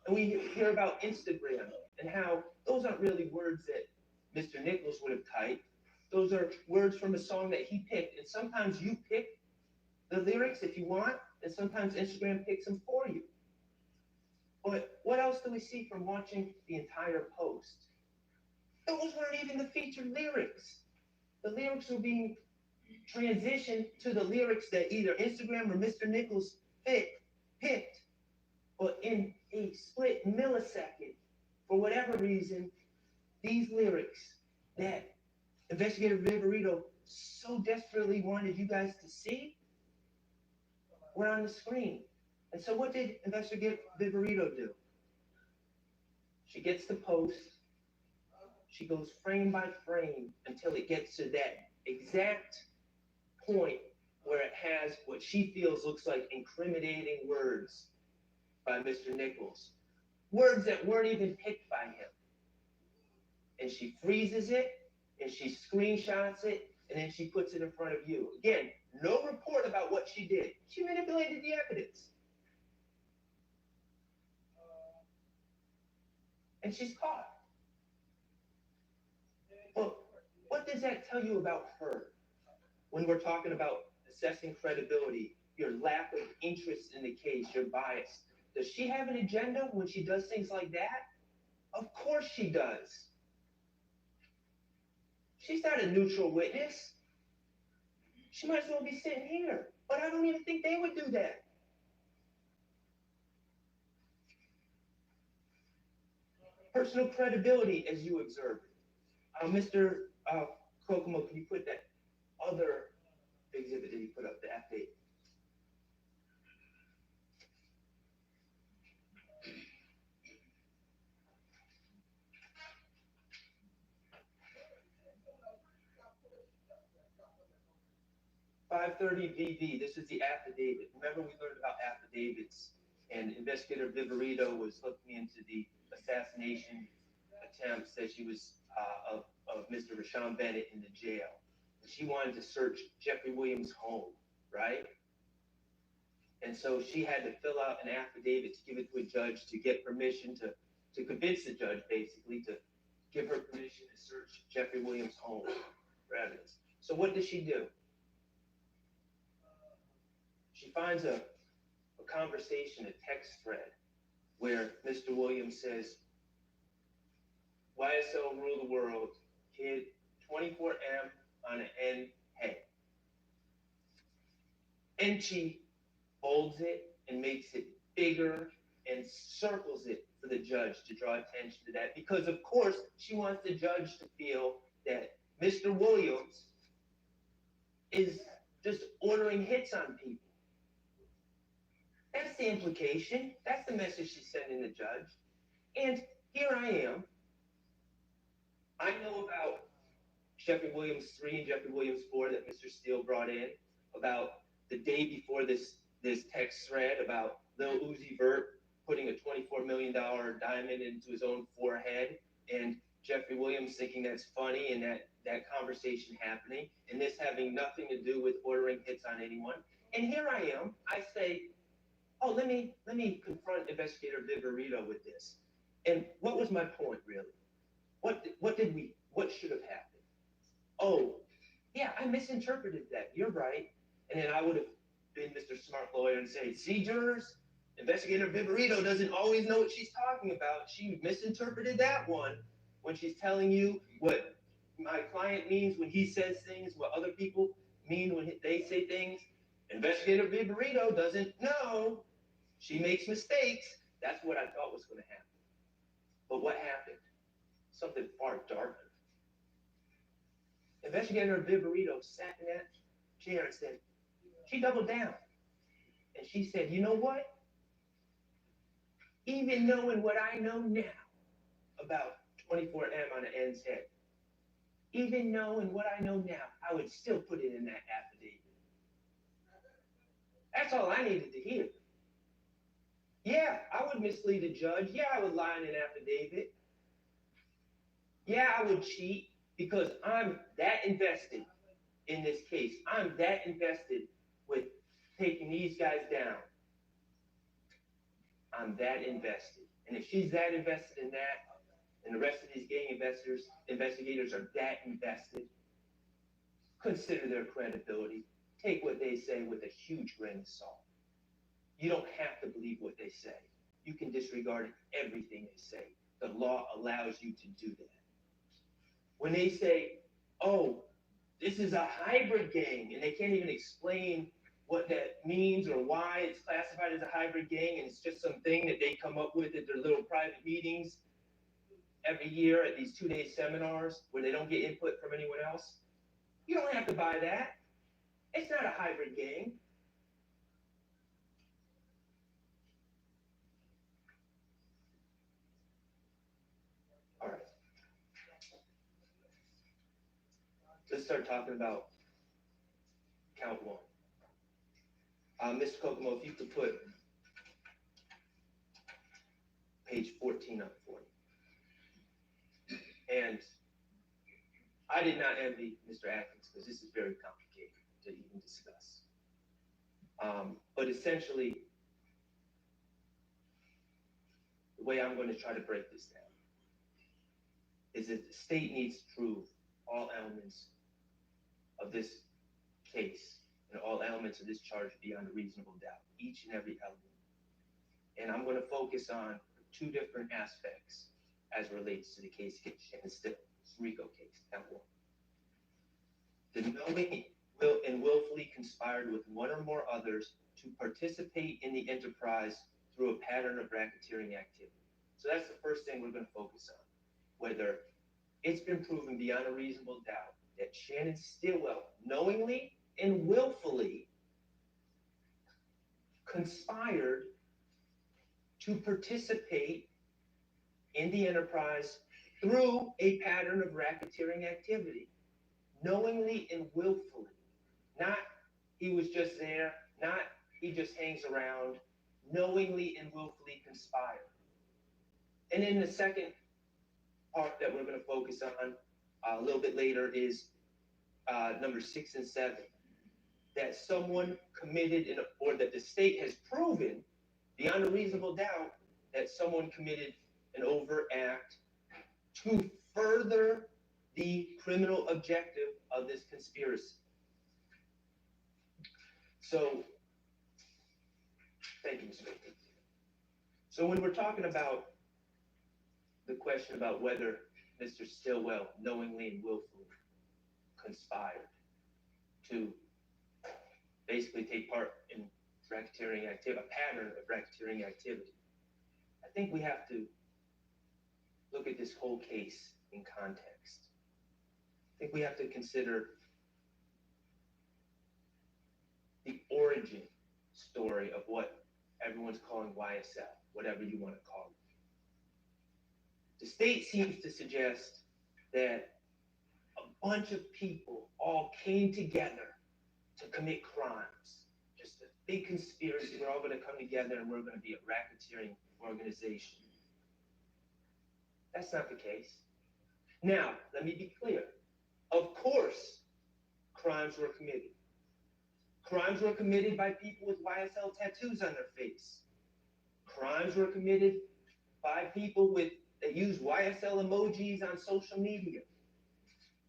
Speaker 14: And we hear about Instagram and how those aren't really words that Mr. Nichols would have typed. Those are words from a song that he picked. And sometimes you pick the lyrics if you want, and sometimes Instagram picks them for you. But what else do we see from watching the entire post? Those weren't even the featured lyrics. The lyrics were being transitioned to the lyrics that either Instagram or Mr. Nichols picked, but in a split millisecond, for whatever reason, these lyrics that Investigator Viverito so desperately wanted you guys to see were on the screen. And so what did Investigator Viverito do? She gets the post, she goes frame by frame until it gets to that exact point where it has what she feels looks like incriminating words by Mr. Nichols. Words that weren't even picked by him. And she freezes it, and she screenshots it, and then she puts it in front of you. Again, no report about what she did. She manipulated the evidence. And she's caught. Well, what does that tell you about her? When we're talking about assessing credibility, your lack of interest in the case, your bias. Does she have an agenda when she does things like that? Of course she does. She's not a neutral witness. She might as well be sitting here. But I don't even think they would do that. Personal credibility, as you observed. Mr. Kokomo, can you put that other exhibit that you put up, the update? .530 VV, this is the affidavit. Remember we learned about affidavits, and Investigator Viverito was looking into the assassination attempts that she was of Mr. Rashawn Bennett in the jail. And she wanted to search Jeffrey Williams' home, right? And so she had to fill out an affidavit to give it to a judge to get permission to convince the judge, basically, to give her permission to search Jeffrey Williams' home for evidence. So what does she do? She finds a conversation, a text thread, where Mr. Williams says, YSL rule the world, kid, 24M on an N head. And she folds it and makes it bigger and circles it for the judge to draw attention to that, because of course she wants the judge to feel that Mr. Williams is just ordering hits on people. That's the implication. That's the message she's sending the judge. And here I am. I know about Jeffrey Williams 3 and Jeffrey Williams 4 that Mr. Steele brought in, about the day before this text thread about Lil Uzi Vert putting a $24 million diamond into his own forehead, and Jeffrey Williams thinking that's funny, and that conversation happening, and this having nothing to do with ordering hits on anyone. And here I am. I say, oh, let me confront Investigator Viverito with this. And what was my point, really? What should have happened? Oh, yeah, I misinterpreted that. You're right. And then I would have been Mr. Smart Lawyer and say, see, jurors, Investigator Viverito doesn't always know what she's talking about. She misinterpreted that one when she's telling you what my client means when he says things, what other people mean when they say things. Investigator Viverito doesn't know. She makes mistakes. That's what I thought was going to happen. But what happened? Something far darker. Investigator Viverito sat in that chair and said, she doubled down. And she said, you know what? Even knowing what I know now about 24M on an N's head, even knowing what I know now, I would still put it in that affidavit. That's all I needed to hear. Yeah, I would mislead a judge. Yeah, I would lie in an affidavit. Yeah, I would cheat because I'm that invested in this case. I'm that invested with taking these guys down. I'm that invested. And if she's that invested in that, and the rest of these gang investigators are that invested, consider their credibility. Take what they say with a huge grain of salt. You don't have to believe what they say. you can disregard everything they say. The law allows you to do that. When they say, oh, this is a hybrid gang, and they can't even explain what that means or why it's classified as a hybrid gang, and it's just something that they come up with at their little private meetings every year at these 2-day seminars where they don't get input from anyone else. You don't have to buy that. It's not a hybrid gang. All right. Let's start talking about count one. Mr. Kokomo, if you could put page 14 up for me. And I did not envy Mr. Atkins because this is very complicated to even discuss. But essentially, the way I'm going to try to break this down is that the state needs to prove all elements of this case and all elements of this charge beyond a reasonable doubt, each and every element. And I'm going to focus on two different aspects as relates to the case against Shannon Stillwell, Rico case, count one. The knowing and willfully conspired with one or more others to participate in the enterprise through a pattern of racketeering activity. So that's the first thing we're going to focus on, whether it's been proven beyond a reasonable doubt that Shannon Stillwell knowingly and willfully conspired to participate in the enterprise through a pattern of racketeering activity, knowingly and willfully. Not he was just there, not he just hangs around, knowingly and willfully conspired. And then the second part that we're going to focus on a little bit later is number 6 and 7, that someone committed, or that the state has proven beyond a reasonable doubt that someone committed an overt act to further the criminal objective of this conspiracy. So, thank you, Mr. Rico. So when we're talking about the question about whether Mr. Stillwell knowingly and willfully conspired to basically take part in racketeering activity, a pattern of racketeering activity, I think we have to look at this whole case in context. I think we have to consider the origin story of what everyone's calling YSL, whatever you want to call it. The state seems to suggest that a bunch of people all came together to commit crimes. Just a big conspiracy. We're all going to come together and we're going to be a racketeering organization. That's not the case. Now, let me be clear. Of course, crimes were committed. Crimes were committed by people with YSL tattoos on their face. Crimes were committed by people that use YSL emojis on social media.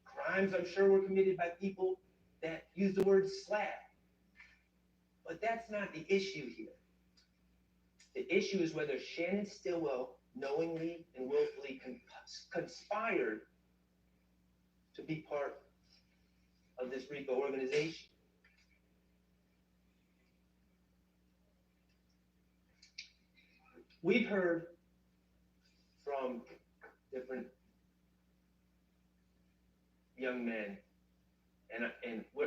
Speaker 14: Crimes, I'm sure, were committed by people that use the word slap. But that's not the issue here. The issue is whether Shannon Stillwell knowingly and willfully conspired to be part of this Rico organization. We've heard from different young men, and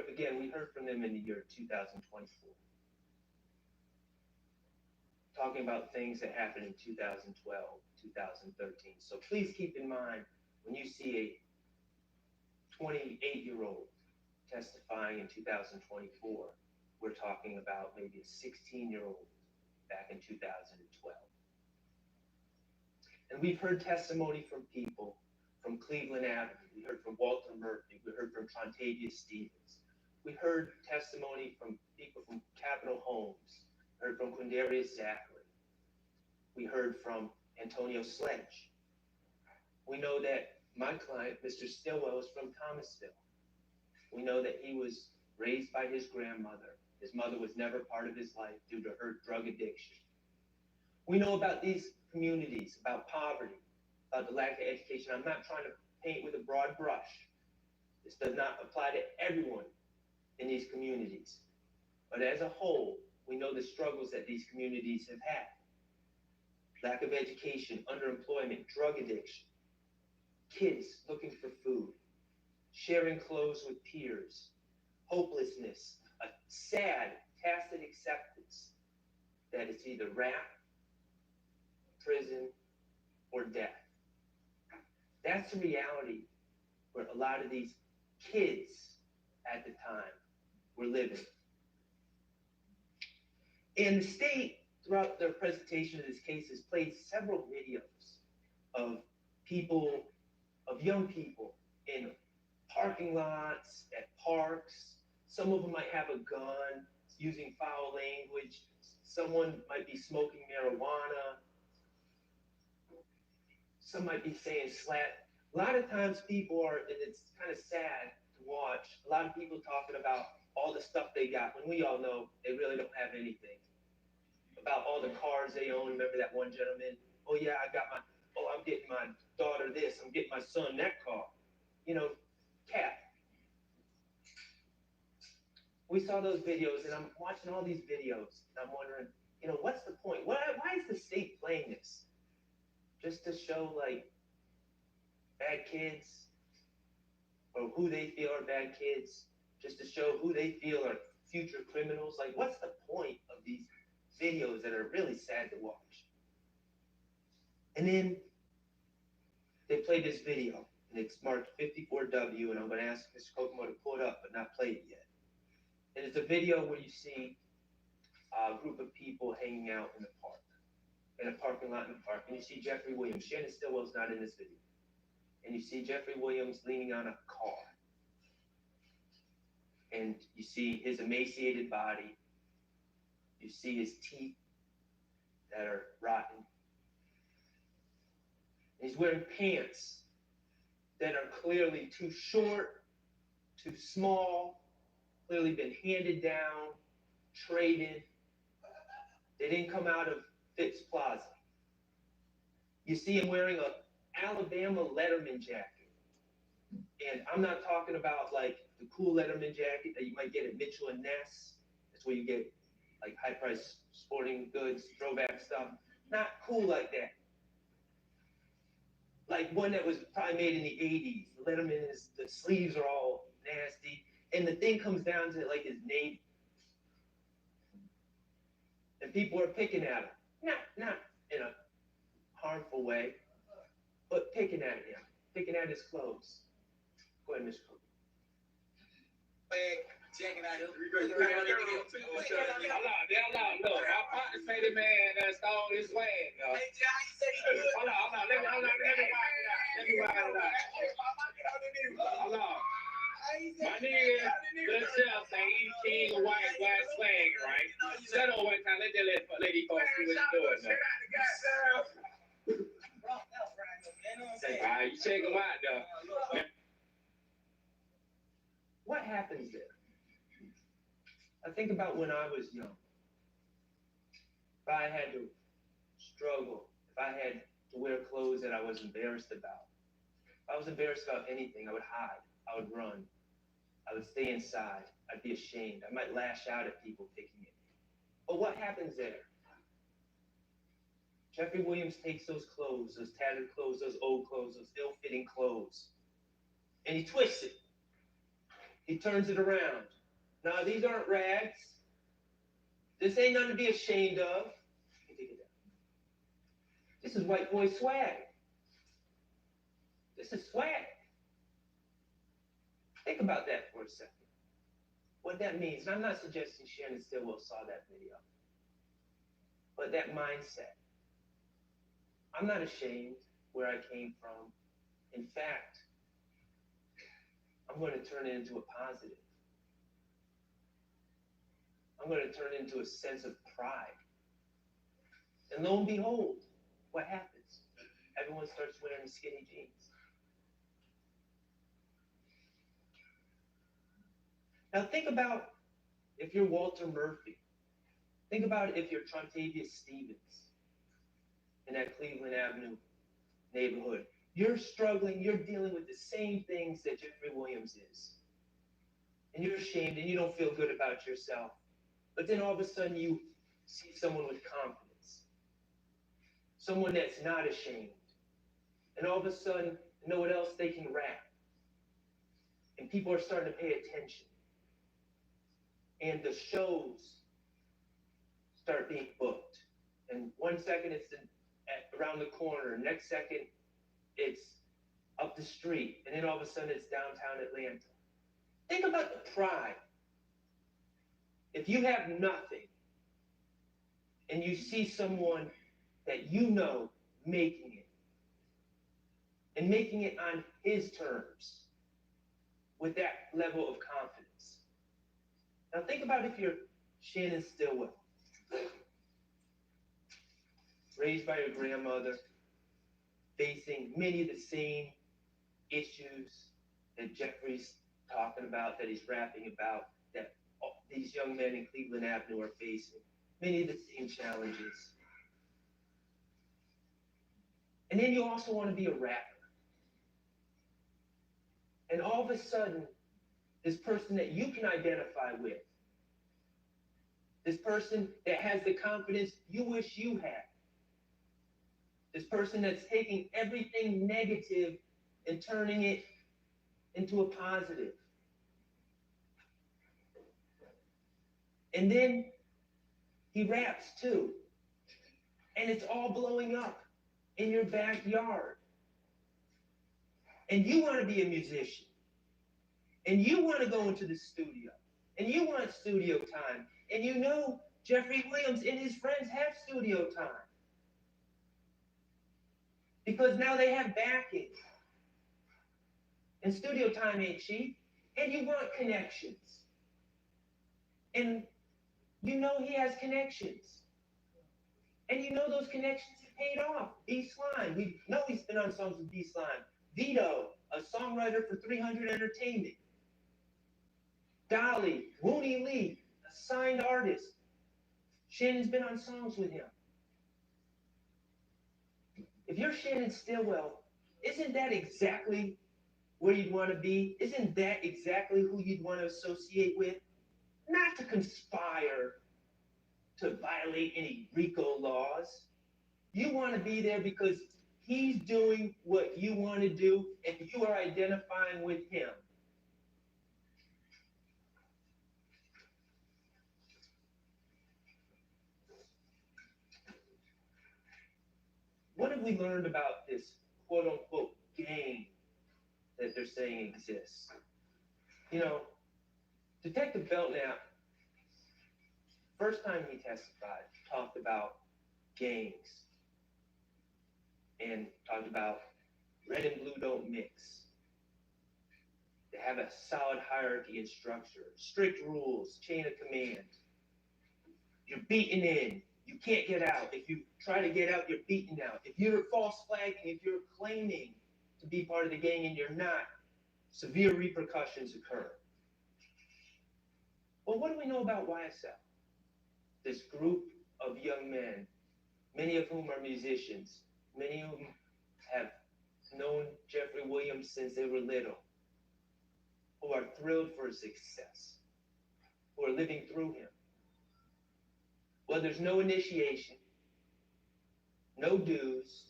Speaker 14: again, we heard from them in the year 2024, talking about things that happened in 2012, 2013. So please keep in mind, when you see a 28-year-old testifying in 2024, we're talking about maybe a 16-year-old back in 2012. And we've heard testimony from people from Cleveland Avenue. We heard from Walter Murphy. We heard from Trontavia Stevens. We heard testimony from people from Capitol Homes. We heard from Quindarius Zachary. We heard from Antonio Sledge. We know that my client, Mr. Stillwell, is from Thomasville. We know that he was raised by his grandmother. His mother was never part of his life due to her drug addiction. We know about these communities, about poverty, about the lack of education. I'm not trying to paint with a broad brush. This does not apply to everyone in these communities. But as a whole, we know the struggles that these communities have had. Lack of education, underemployment, drug addiction, kids looking for food, sharing clothes with peers, hopelessness, a sad, tacit acceptance that it's either rap, prison, or death. That's the reality where a lot of these kids at the time were living. And the state, throughout their presentation of this case, has played several videos of people, of young people in parking lots, at parks. Some of them might have a gun, using foul language. Someone might be smoking marijuana. Some might be saying slat. A lot of times people are, and it's kind of sad to watch, a lot of people talking about all the stuff they got when we all know they really don't have anything. About all the cars they own. Remember that one gentleman? Oh yeah, I'm getting my daughter this, I'm getting my son that car. You know, cap. We saw those videos, and I'm watching all these videos, and I'm wondering, you know, what's the point? Why is the state playing this? Just to show, like, bad kids, or who they feel are bad kids, just to show who they feel are future criminals? Like, what's the point of these videos that are really sad to watch? And then they played this video, and it's marked 54W, and I'm going to ask Mr. Kokomo to pull it up, but not play it yet. And it's a video where you see a group of people hanging out in the park, in a parking lot in the park, and you see Jeffrey Williams. Shannon Stillwell's not in this video. And you see Jeffrey Williams leaning on a car. And you see his emaciated body. You see his teeth that are rotten. And he's wearing pants that are clearly too short, too small, clearly been handed down, traded. They didn't come out of Phipps Plaza. You see him wearing a Alabama Letterman jacket. And I'm not talking about like the cool Letterman jacket that you might get at Mitchell and Ness. That's where you get like high-priced sporting goods, throwback stuff. Not cool like that. Like one that was probably made in the 80s. The Letterman the sleeves are all nasty. And the thing comes down to like his navy. And people are picking at him. Not in a harmful way, but picking at him. Picking at his clothes. Go ahead, Mr. Cook.
Speaker 6: Checking out his
Speaker 8: Look, I'm about to say the man that stole his swag.
Speaker 6: Hey, Jay, how you say he good?
Speaker 8: Hold on. Let me wind it out. Hold on. My nigga, themselves say he's king of white swag, right? Shut up one time. Let that lady folks see what she's doing now. All right, you check him out, though.
Speaker 14: What happens there? I think about when I was young. If I had to struggle, if I had to wear clothes that I was embarrassed about, if I was embarrassed about anything, I would hide, I would run, I would stay inside, I'd be ashamed, I might lash out at people picking at me. But what happens there? Jeffrey Williams takes those clothes, those tattered clothes, those old clothes, those ill-fitting clothes, and he twists it. He turns it around. Now, these aren't rags. This ain't nothing to be ashamed of. This is white boy swag. This is swag. Think about that for a second. What that means. And I'm not suggesting Shannon Stillwell saw that video. But that mindset. I'm not ashamed where I came from. In fact, I'm going to turn it into a positive. I'm going to turn it into a sense of pride. And lo and behold, what happens? Everyone starts wearing skinny jeans. Now think about if you're Walter Murphy. Think about if you're Trontavious Stevens. in that Cleveland Avenue neighborhood. You're struggling, you're dealing with the same things that Jeffrey Williams is. And you're ashamed and you don't feel good about yourself. But then all of a sudden you see someone with confidence. Someone that's not ashamed. And all of a sudden, you know what else? They can rap. And people are starting to pay attention. And the shows start being booked. And 1 second it's around the corner. Next second it's up the street. And then all of a sudden it's downtown Atlanta. Think about the pride. If you have nothing and you see someone that you know making it, and making it on his terms with that level of confidence. Now think about if you're Shannon Stillwell, raised by your grandmother, facing many of the same issues that Jeffrey's talking about, that he's rapping about, that these young men in Cleveland Avenue are facing, many of the same challenges. And then you also want to be a rapper. And all of a sudden, this person that you can identify with, this person that has the confidence you wish you had, this person that's taking everything negative and turning it into a positive. And then he raps too. And it's all blowing up in your backyard. And you want to be a musician. And you want to go into the studio. And you want studio time. And you know Jeffrey Williams and his friends have studio time. Because now they have backing. And studio time ain't cheap. And you want connections. And you know he has connections. And you know those connections have paid off. B-Slime. We know he's been on songs with B-Slime. Vito, a songwriter for 300 Entertainment. Dolly, Wooney Lee, a signed artist. Shannon's been on songs with him. If you're Shannon Stillwell, isn't that exactly where you'd want to be? Isn't that exactly who you'd want to associate with? Not to conspire to violate any Rico laws. You want to be there because he's doing what you want to do and you are identifying with him. What have we learned about this quote-unquote gang that they're saying exists? You know, Detective Belknap, first time he testified, talked about gangs and talked about red and blue don't mix. They have a solid hierarchy and structure, strict rules, chain of command. You're beaten in. You can't get out. If you try to get out, you're beaten out. If you're false flagging, if you're claiming to be part of the gang and you're not, severe repercussions occur. Well, what do we know about YSL? This group of young men, many of whom are musicians, many of whom have known Jeffrey Williams since they were little, who are thrilled for his success, who are living through him. Well, there's no initiation, no dues,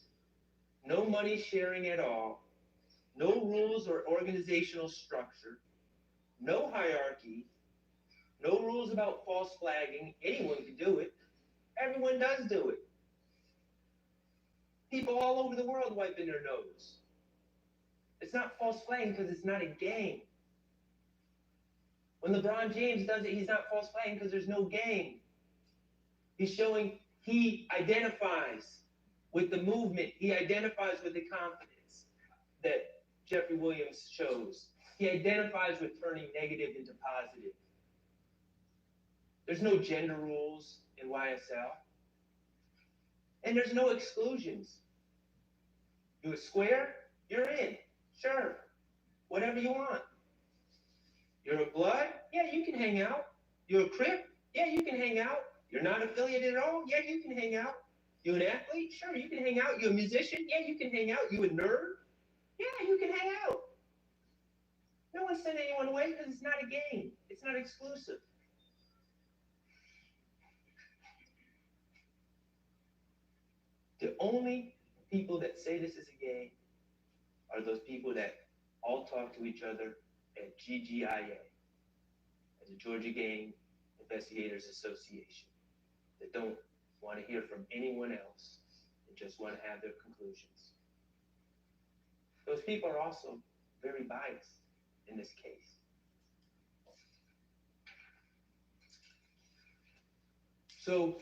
Speaker 14: no money sharing at all, no rules or organizational structure, no hierarchy, no rules about false flagging. Anyone can do it. Everyone does do it. People all over the world wiping their nose. It's not false flagging because it's not a gang. When LeBron James does it, he's not false flagging because there's no gang. He's showing he identifies with the movement. He identifies with the confidence that Jeffrey Williams shows. He identifies with turning negative into positive. There's no gender rules in YSL. And there's no exclusions. You a square? You're in. Sure. Whatever you want. You're a blood? Yeah, you can hang out. You're a Crip? Yeah, you can hang out. You're not affiliated at all? Yeah, you can hang out. You an athlete? Sure, you can hang out. You a musician? Yeah, you can hang out. You a nerd? Yeah, you can hang out. No one's sending anyone away because it's not a game. It's not exclusive. The only people that say this is a game are those people that all talk to each other at GGIA, at the Georgia Gang Investigators Association, that don't want to hear from anyone else and just want to have their conclusions. Those people are also very biased in this case. So,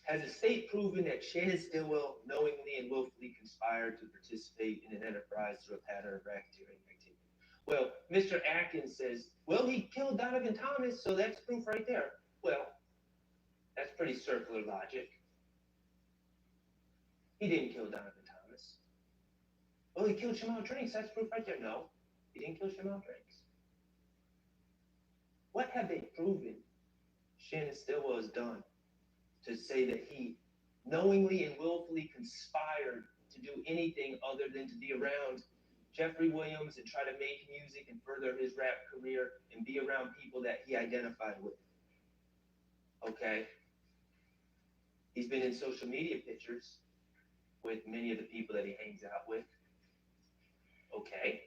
Speaker 14: has the state proven that Shannon Stillwell knowingly and willfully conspired to participate in an enterprise through a pattern of racketeering activity? Well, Mr. Atkins says, well, he killed Donovan Thomas, so that's proof right there. Well, that's pretty circular logic. He didn't kill Donovan Thomas. Well, he killed Shamal Drinks, that's proof right there. No, he didn't kill Shamal Drinks. What have they proven Shannon Stillwell has done to say that he knowingly and willfully conspired to do anything other than to be around Jeffrey Williams and try to make music and further his rap career and be around people that he identified with? Okay. He's been in social media pictures with many of the people that he hangs out with. Okay.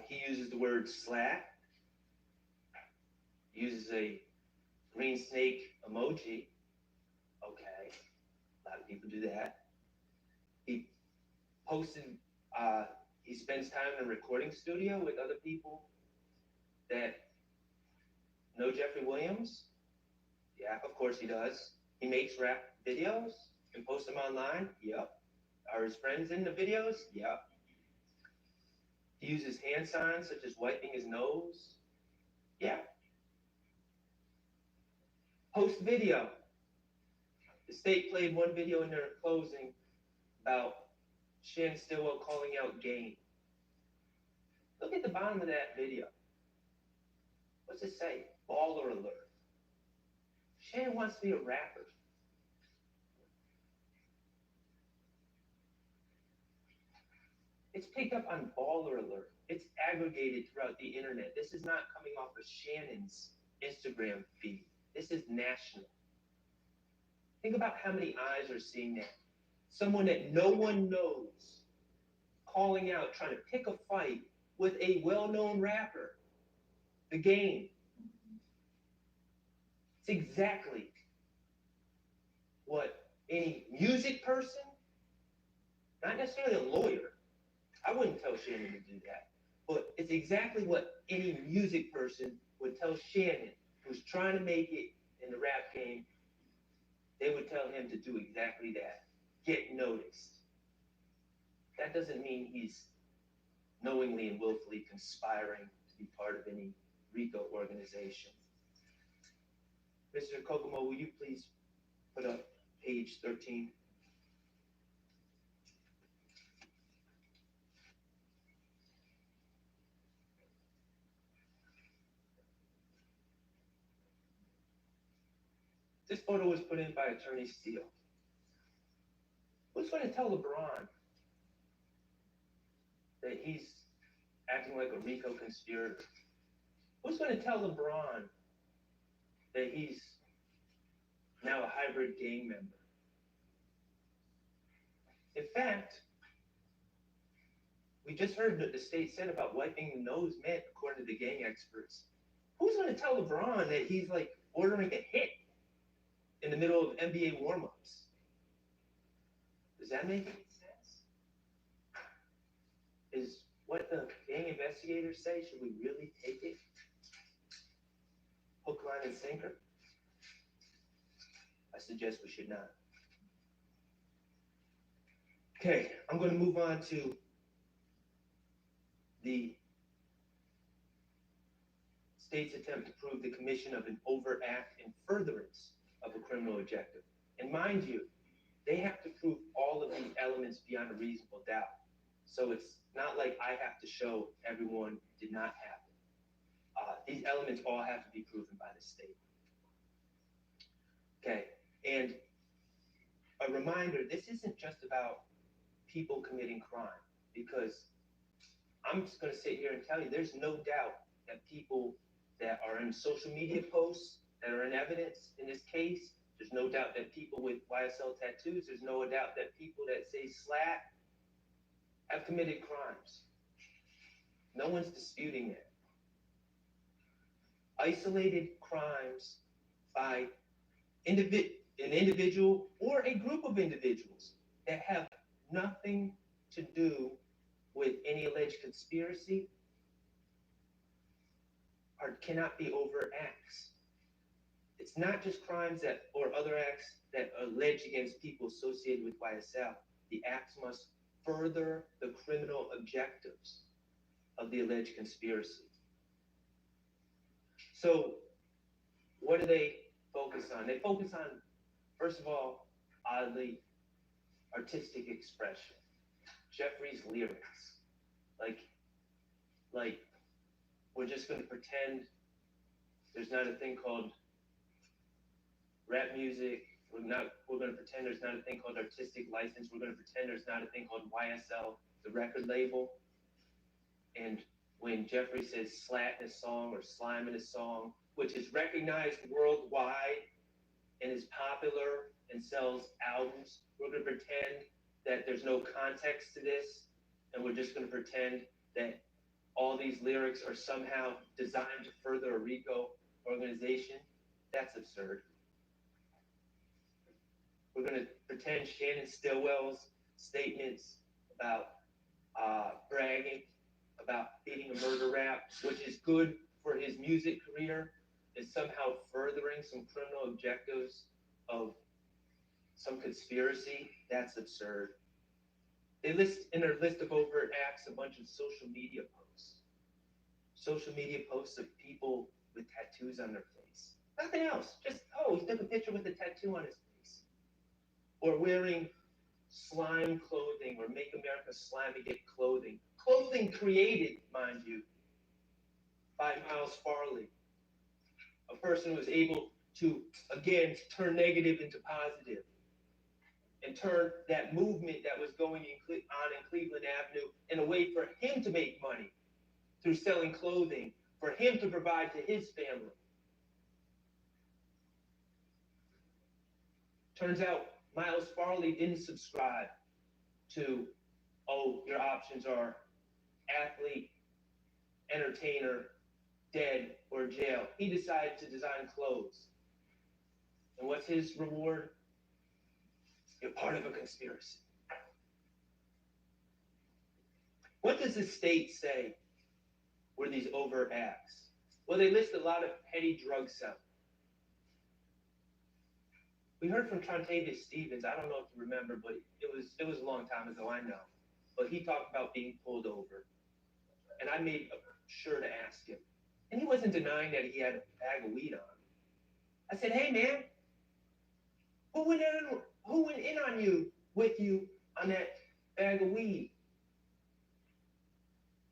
Speaker 14: He uses the word slap. He uses a green snake emoji. Okay. A lot of people do that. He posted, he spends time in a recording studio with other people that know Jeffrey Williams. Yeah, of course he does. He makes rap videos and posts them online. Yep. Are his friends in the videos? Yep. He uses hand signs such as wiping his nose. Yeah. Post video. The state played one video in their closing about Shannon Stillwell calling out game. Look at the bottom of that video. What's it say? Baller alert. Shannon wants to be a rapper. It's picked up on Baller Alert. It's aggregated throughout the internet. This is not coming off of Shannon's Instagram feed. This is national. Think about how many eyes are seeing that. Someone that no one knows calling out, trying to pick a fight with a well-known rapper. The Game. It's exactly what any music person, not necessarily a lawyer, I wouldn't tell Shannon to do that, but it's exactly what any music person would tell Shannon, who's trying to make it in the rap game. They would tell him to do exactly that. Get noticed. That doesn't mean he's knowingly and willfully conspiring to be part of any Rico organization. Mr. Kokomo, will you please put up page 13? This photo was put in by Attorney Steele. Who's going to tell LeBron that he's acting like a Rico conspirator? Who's going to tell LeBron that he's now a hybrid gang member? In fact, we just heard what the state said about wiping the nose meant, according to the gang experts. Who's going to tell LeBron that he's like ordering a hit in the middle of NBA warm-ups? Does that make any sense? Is what the gang investigators say, should we really take it? Hook, line, and sinker? I suggest we should not. Okay, I'm going to move on to the state's attempt to prove the commission of an overt act in furtherance of a criminal objective. And mind you, they have to prove all of these elements beyond a reasonable doubt. So it's not like I have to show everyone did not happen. These elements all have to be proven by the state. Okay, And a reminder, this isn't just about people committing crime, because I'm just going to sit here and tell you, there's no doubt that people that are in social media posts that are in evidence in this case, there's no doubt that people with YSL tattoos, there's no doubt that people that say slat have committed crimes. No one's disputing that. Isolated crimes by an individual or a group of individuals that have nothing to do with any alleged conspiracy cannot be overt acts. It's not just crimes that or other acts that are alleged against people associated with YSL. The acts must further the criminal objectives of the alleged conspiracy. So what do they focus on? They focus on, first of all, oddly, artistic expression. Jeffrey's lyrics. Like, we're just going to pretend there's not a thing called rap music. We're going to pretend there's not a thing called artistic license. We're going to pretend there's not a thing called YSL, the record label. And when Jeffrey says slat in a song or slime in a song, which is recognized worldwide and is popular and sells albums, we're going to pretend that there's no context to this, and we're just going to pretend that all these lyrics are somehow designed to further a Rico organization. That's absurd. We're going to pretend Shannon Stillwell's statements about bragging, about beating a murder rap, which is good for his music career, is somehow furthering some criminal objectives of some conspiracy. That's absurd. They list in their list of overt acts a bunch of social media posts. Social media posts of people with tattoos on their face. Nothing else. Just, oh, he took a picture with a tattoo on his face. Or wearing slime clothing or Make America Slamigate clothing. Clothing created, mind you, by Miles Farley. A person who was able to, again, turn negative into positive. And turn that movement that was going on in Cleveland Avenue in a way for him to make money through selling clothing, for him to provide to his family. Turns out Miles Farley didn't subscribe to, oh, your options are athlete, entertainer, dead, or jail. He decided to design clothes. And what's his reward? You're part of a conspiracy. What does the state say were these overt acts? Well, they list a lot of petty drug selling. We heard from Trontavious Stevens. I don't know if you remember, but it was a long time ago, I know. But he talked about being pulled over. And I made sure to ask him. And he wasn't denying that he had a bag of weed on him. I said, hey, man, who went in on you, with you, on that bag of weed?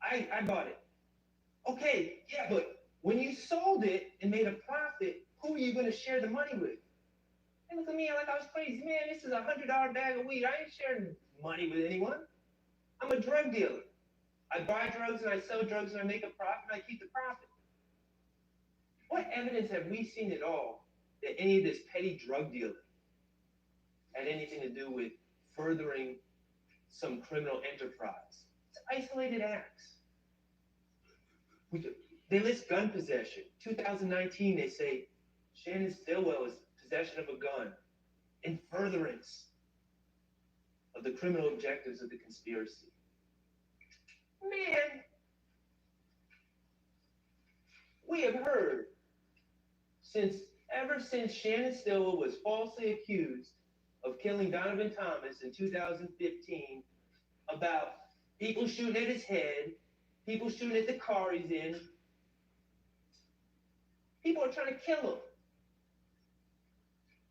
Speaker 14: I bought it. Okay, yeah, but when you sold it and made a profit, who are you going to share the money with? And look at me like I was crazy. Man, this is a $100 bag of weed. I ain't sharing money with anyone. I'm a drug dealer. I buy drugs and I sell drugs and I make a profit and I keep the profit. What evidence have we seen at all that any of this petty drug dealing had anything to do with furthering some criminal enterprise? It's isolated acts. They list gun possession. 2019, they say Shannon Stillwell is possession of a gun in furtherance of the criminal objectives of the conspiracy. Man, we have heard ever since Shannon Stillwell was falsely accused of killing Donovan Thomas in 2015 about people shooting at his head, people shooting at the car he's in. People are trying to kill him.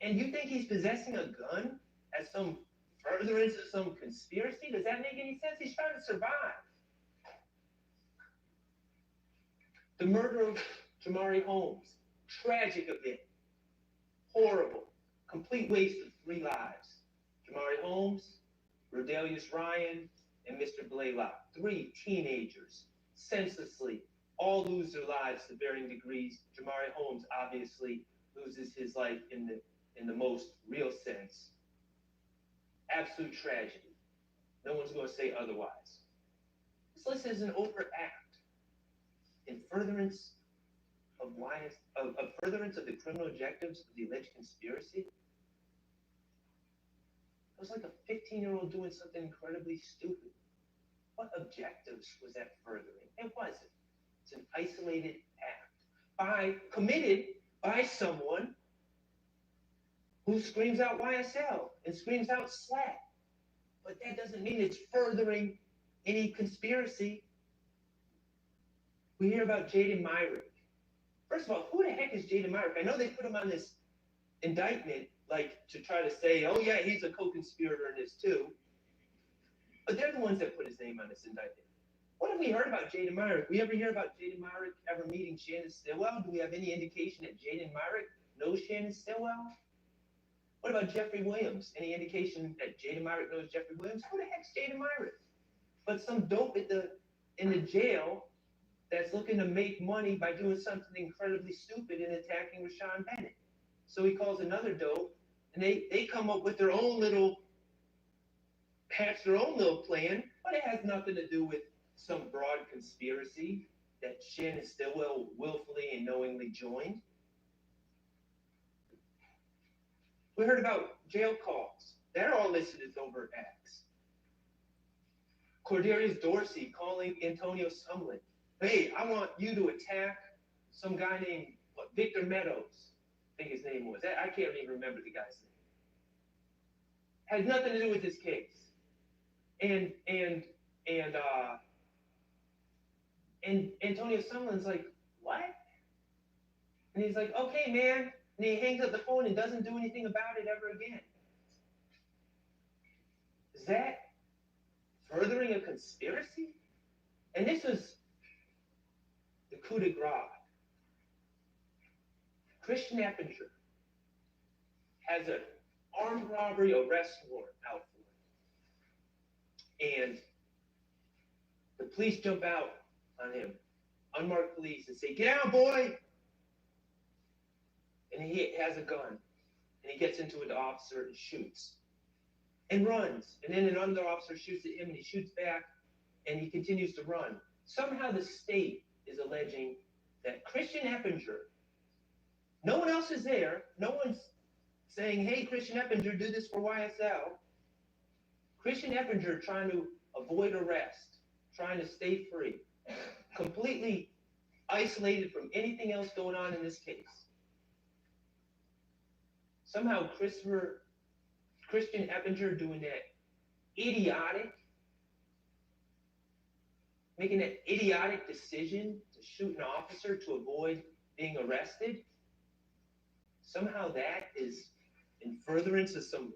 Speaker 14: And you think he's possessing a gun as some furtherance of some conspiracy? Does that make any sense? He's trying to survive. The murder of Jamari Holmes, tragic event, horrible. Complete waste of 3 lives. Jamari Holmes, Rodelius Ryan, and Mr. Blaylock. 3 teenagers, senselessly, all lose their lives to varying degrees. Jamari Holmes obviously loses his life in the most real sense. Absolute tragedy. No one's going to say otherwise. This list is an overt act in furtherance of furtherance of the criminal objectives of the alleged conspiracy. It was like a 15-year-old doing something incredibly stupid. What objectives was that furthering? It wasn't. It's an isolated act committed by someone who screams out YSL and screams out SLAT. But that doesn't mean it's furthering any conspiracy. We hear about Jaden Myrick. First of all, who the heck is Jaden Myrick? I know they put him on this indictment, like to try to say, oh yeah, he's a co-conspirator in this too. But they're the ones that put his name on this indictment. What have we heard about Jaden Myrick? We ever hear about Jaden Myrick ever meeting Shannon Stillwell? Do we have any indication that Jaden Myrick knows Shannon Stillwell? What about Jeffrey Williams? Any indication that Jaden Myrick knows Jeffrey Williams? Who the heck's Jaden Myrick? But some dope in the jail that's looking to make money by doing something incredibly stupid and attacking Rashawn Bennett. So he calls another dope, and they come up with their own little plan, but it has nothing to do with some broad conspiracy that Shannon Stillwell willfully and knowingly joined. We heard about jail calls. They're all listed as overt acts. Cordarius Dorsey calling Antonio Sumlin. Hey, I want you to attack some guy named Victor Meadows. I think his name was. I can't even remember the guy's name. Had nothing to do with this case. And Antonio Sumlin's like, what? And he's like, okay, man. And he hangs up the phone and doesn't do anything about it ever again. Is that furthering a conspiracy? And this was the coup de grace. Christian Eppinger has an armed robbery arrest warrant out for him. And the police jump out on him, unmarked police, and say, get out, boy! And he has a gun. And he gets into an officer and shoots. And runs. And then another officer shoots at him and he shoots back. And he continues to run. Somehow the state is alleging that Christian Eppinger, no one else is there. No one's saying, hey, Christian Eppinger, do this for YSL. Christian Eppinger trying to avoid arrest, trying to stay free, completely isolated from anything else going on in this case. Somehow Christian Eppinger doing that making that idiotic decision to shoot an officer to avoid being arrested. Somehow that is in furtherance of some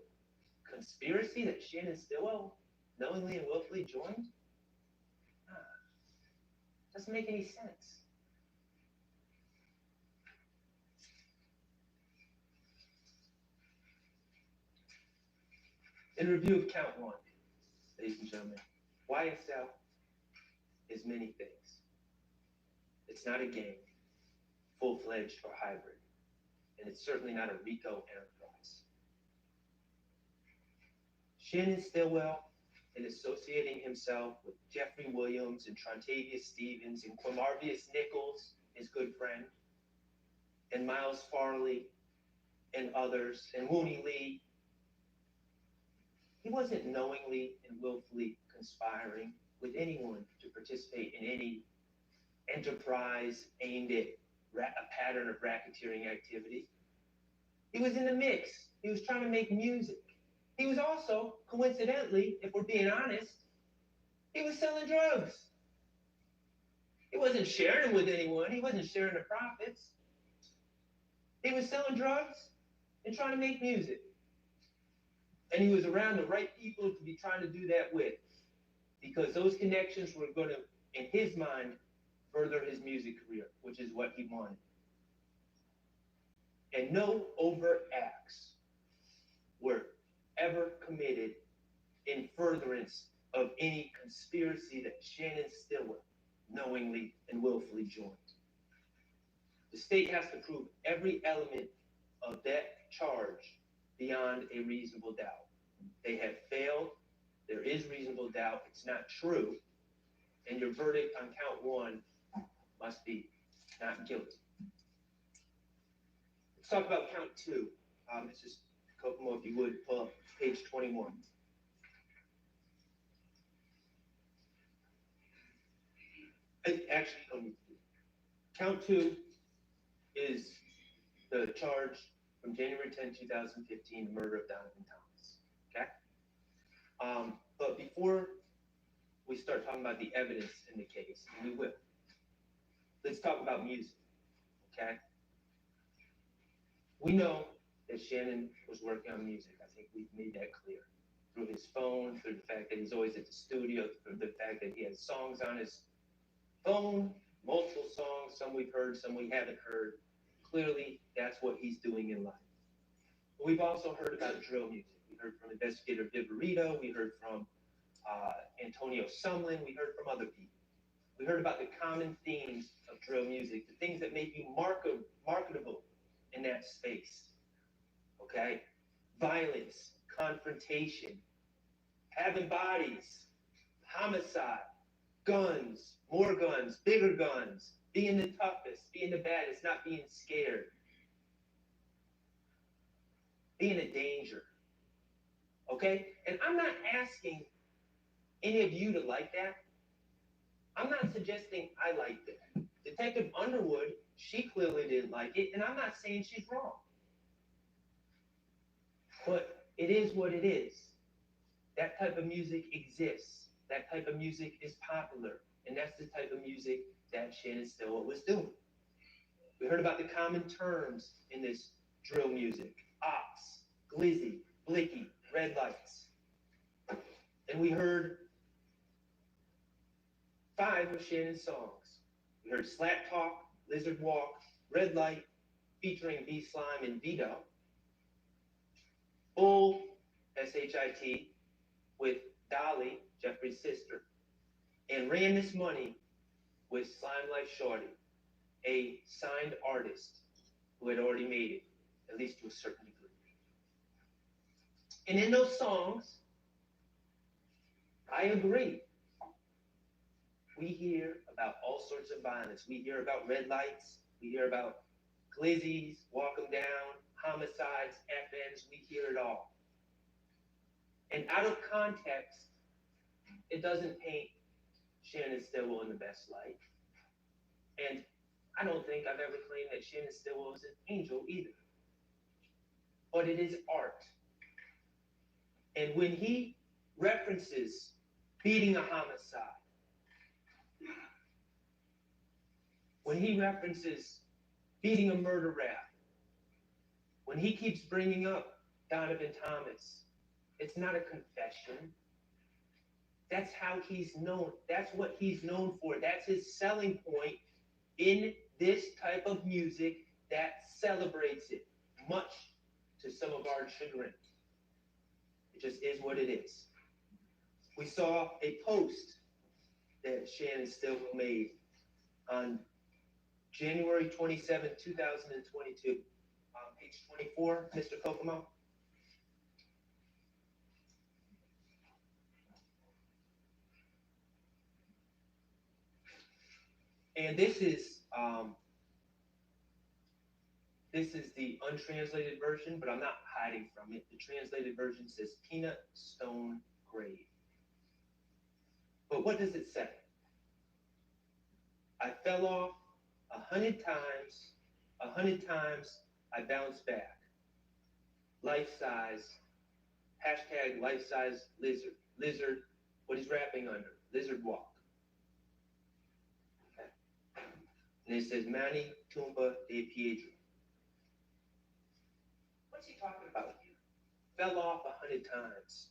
Speaker 14: conspiracy that Shannon Stillwell knowingly and willfully joined? Doesn't make any sense. In review of count 1, ladies and gentlemen, YSL is many things. It's not a gang, full-fledged or hybrid, and it's certainly not a Rico enterprise. Shannon Stillwell, in associating himself with Jeffrey Williams and Trontavious Stevens and Quamarvius Nichols, his good friend, and Miles Farley and others, and Wooney Lee, he wasn't knowingly and willfully conspiring with anyone to participate in any enterprise aimed at a pattern of racketeering activity. He was in the mix. He was trying to make music. He was also, coincidentally, if we're being honest, he was selling drugs. He wasn't sharing with anyone. He wasn't sharing the profits. He was selling drugs and trying to make music. And he was around the right people to be trying to do that with, because those connections were going to, in his mind, further his music career, which is what he wanted. And no overt acts were ever committed in furtherance of any conspiracy that Shannon Stillwell knowingly and willfully joined. The state has to prove every element of that charge beyond a reasonable doubt. They have failed. There is reasonable doubt. It's not true. And your verdict on count one must be not guilty. Let's talk about count two. It's just Kokomo, if you would, pull up page 21. Actually, count two is the charge from January 10, 2015, the murder of Donovan Thomas. Okay? But before we start talking about the evidence in the case, and we will, let's talk about music. Okay? We know that Shannon was working on music. I think we've made that clear. Through his phone, through the fact that he's always at the studio, through the fact that he has songs on his phone, multiple songs, some we've heard, some we haven't heard. Clearly, that's what he's doing in life. But we've also heard about drill music. We heard from investigator Viverito. We heard from Antonio Sumlin. We heard from other people. We heard about the common themes of drill music, the things that make you marketable in that space. Okay? Violence, confrontation, having bodies, homicide, guns, more guns, bigger guns, being the toughest, being the baddest, not being scared, being a danger. Okay? And I'm not asking any of you to like that. I'm not suggesting I like that. Detective Underwood, she clearly didn't like it, and I'm not saying she's wrong. But it is what it is. That type of music exists. That type of music is popular. And that's the type of music that Shannon Stillwell was doing. We heard about the common terms in this drill music. Ox, glizzy, blicky, red lights. And we heard 5 of Shannon's songs. We heard Slap Talk, Lizard Walk, Red Light, featuring B-Slime and Vito. Bull, S-H-I-T, with Dolly, Jeffrey's sister. And Ran This Money with Slime Life Shorty, a signed artist who had already made it, at least to a certain degree. And in those songs, I agree. We hear about all sorts of violence. We hear about red lights. We hear about glizzies, walk them down, homicides, FNs. We hear it all. And out of context, it doesn't paint Shannon Stillwell in the best light. And I don't think I've ever claimed that Shannon Stillwell is an angel either. But it is art. And when he references beating a homicide, when he references beating a murder rap, when he keeps bringing up Donovan Thomas, it's not a confession. That's how he's known. That's what he's known for. That's his selling point in this type of music that celebrates it, much to some of our chagrin. It just is what it is. We saw a post that Shannon Stillwell made on January 27, 2022. Page 24, Mr. Kokomo. And this is the untranslated version, but I'm not hiding from it. The translated version says peanut stone grave. But what does it say? I fell off 100 times, 100 times I bounced back. Life size, hashtag life size lizard. Lizard, what he's rapping under, lizard walk. Okay. And it says Manny Tumba de Piedra. What's he talking about here? Fell off 100 times.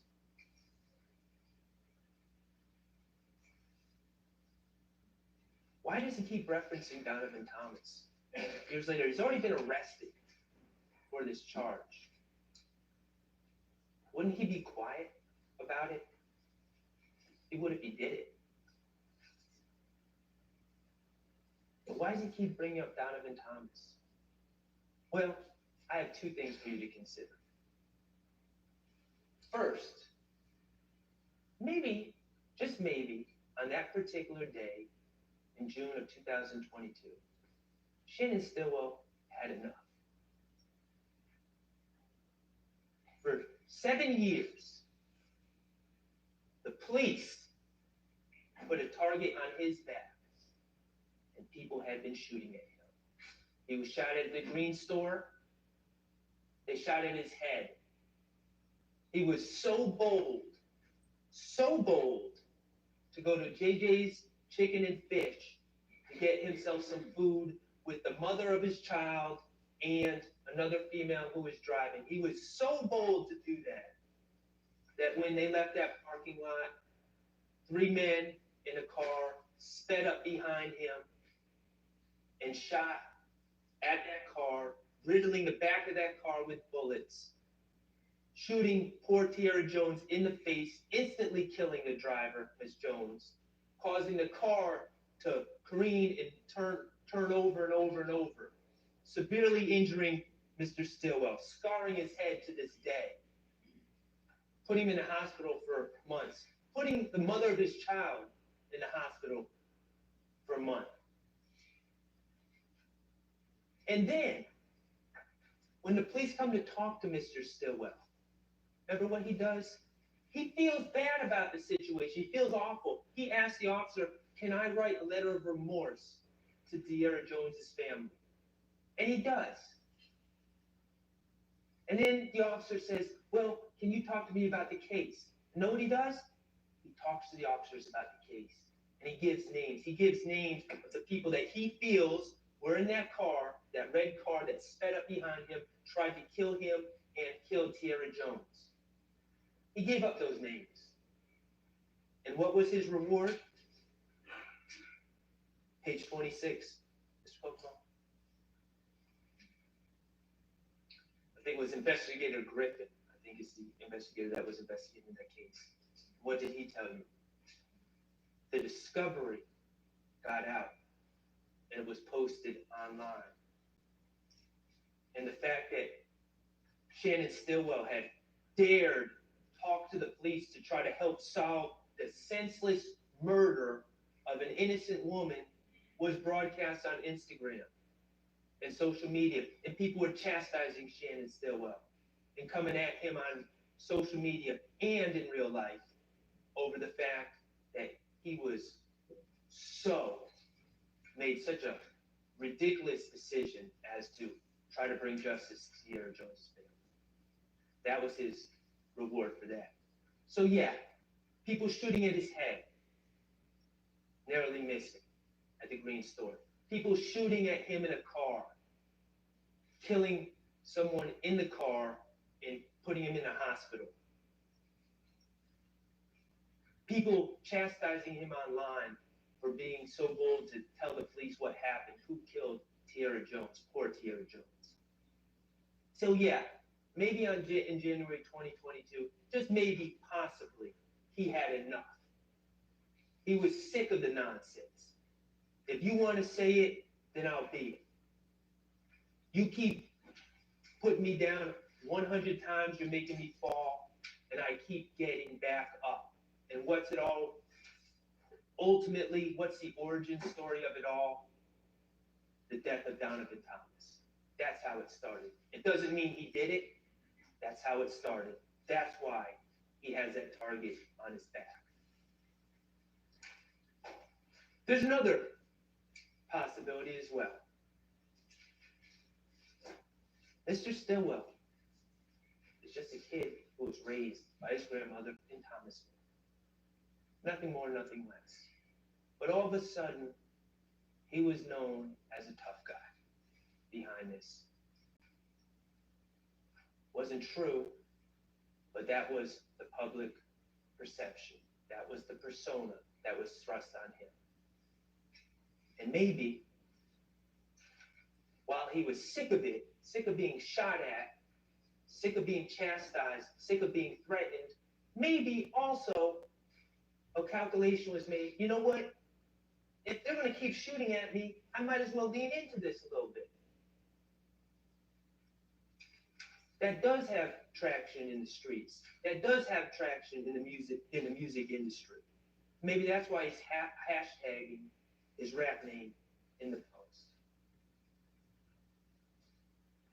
Speaker 14: Why does he keep referencing Donovan Thomas? Years later, he's already been arrested for this charge. wouldn't he be quiet about it? He would if he did it. But why does he keep bringing up Donovan Thomas? Well, I have two things for you to consider. First, maybe, just maybe, on that particular day in June of 2022, Shannon Stillwell had enough. For 7 years, the police put a target on his back, and people had been shooting at him. He was shot at the green store. They shot at his head. He was so bold to go to JJ's Chicken and Fish to get himself some food with the mother of his child and another female who was driving. He was so bold to do that when they left that parking lot, 3 men in a car sped up behind him and shot at that car, riddling the back of that car with bullets, shooting poor Tierra Jones in the face, instantly killing the driver, Miss Jones, causing the car to careen and turn over and over and over, severely injuring Mr. Stillwell, scarring his head to this day, putting him in the hospital for months, putting the mother of his child in the hospital for a month. And then, when the police come to talk to Mr. Stillwell, remember what he does? He feels bad about the situation. He feels awful. He asks the officer, can I write a letter of remorse to Tierra Jones's family? And he does. And then the officer says, well, can you talk to me about the case? You know what he does? He talks to the officers about the case. And he gives names. He gives names of the people that he feels were in that car, that red car that sped up behind him, tried to kill him, and killed Tierra Jones. He gave up those names. And what was his reward? Page 26. Mr. Pocono. I think it was Investigator Griffin. I think it's the investigator that was investigating that case. What did he tell you? The discovery got out and it was posted online. And the fact that Shannon Stillwell had dared talk to the police to try to help solve the senseless murder of an innocent woman was broadcast on Instagram and social media. And people were chastising Shannon Stillwell and coming at him on social media and in real life over the fact that he was made such a ridiculous decision as to try to bring justice to Tierra Jones' family. That was his reward for that. So yeah, people shooting at his head, narrowly missing at the green store. People shooting at him in a car, killing someone in the car and putting him in the hospital. People chastising him online for being so bold to tell the police what happened, who killed Tierra Jones, poor Tierra Jones. So yeah, maybe in January 2022, just maybe, possibly, he had enough. He was sick of the nonsense. If you want to say it, then I'll be it. You keep putting me down 100 times, you're making me fall, and I keep getting back up. And what's it all? Ultimately, what's the origin story of it all? The death of Donovan Thomas. That's how it started. It doesn't mean he did it. That's how it started. That's why he has that target on his back. There's another possibility as well. Mr. Stillwell is just a kid who was raised by his grandmother in Thomasville. Nothing more, nothing less. But all of a sudden, he was known as a tough guy behind this. Wasn't true, but that was the public perception. That was the persona that was thrust on him. And maybe, while he was sick of it, sick of being shot at, sick of being chastised, sick of being threatened, maybe also a calculation was made, you know what? If they're going to keep shooting at me, I might as well lean into this a little bit. That does have traction in the streets. That does have traction in the music industry. Maybe that's why he's hashtagging his rap name in the post.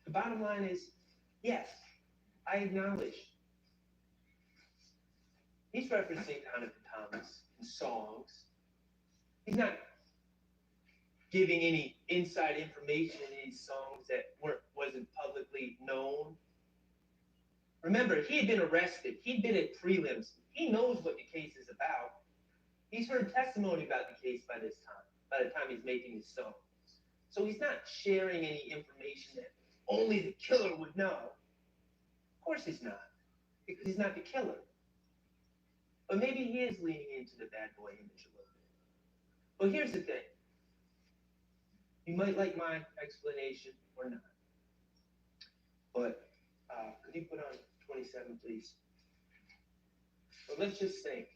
Speaker 14: The bottom line is, yes, I acknowledge he's referencing Donovan Thomas in songs. He's not giving any inside information in these songs that wasn't publicly known. Remember, he had been arrested. He'd been at prelims. He knows what the case is about. He's heard testimony about the case by the time he's making his songs. So he's not sharing any information that only the killer would know. Of course he's not, because he's not the killer. But maybe he is leaning into the bad boy image a little bit. But here's the thing. You might like my explanation or not. But could you put on 27, please? But let's just think.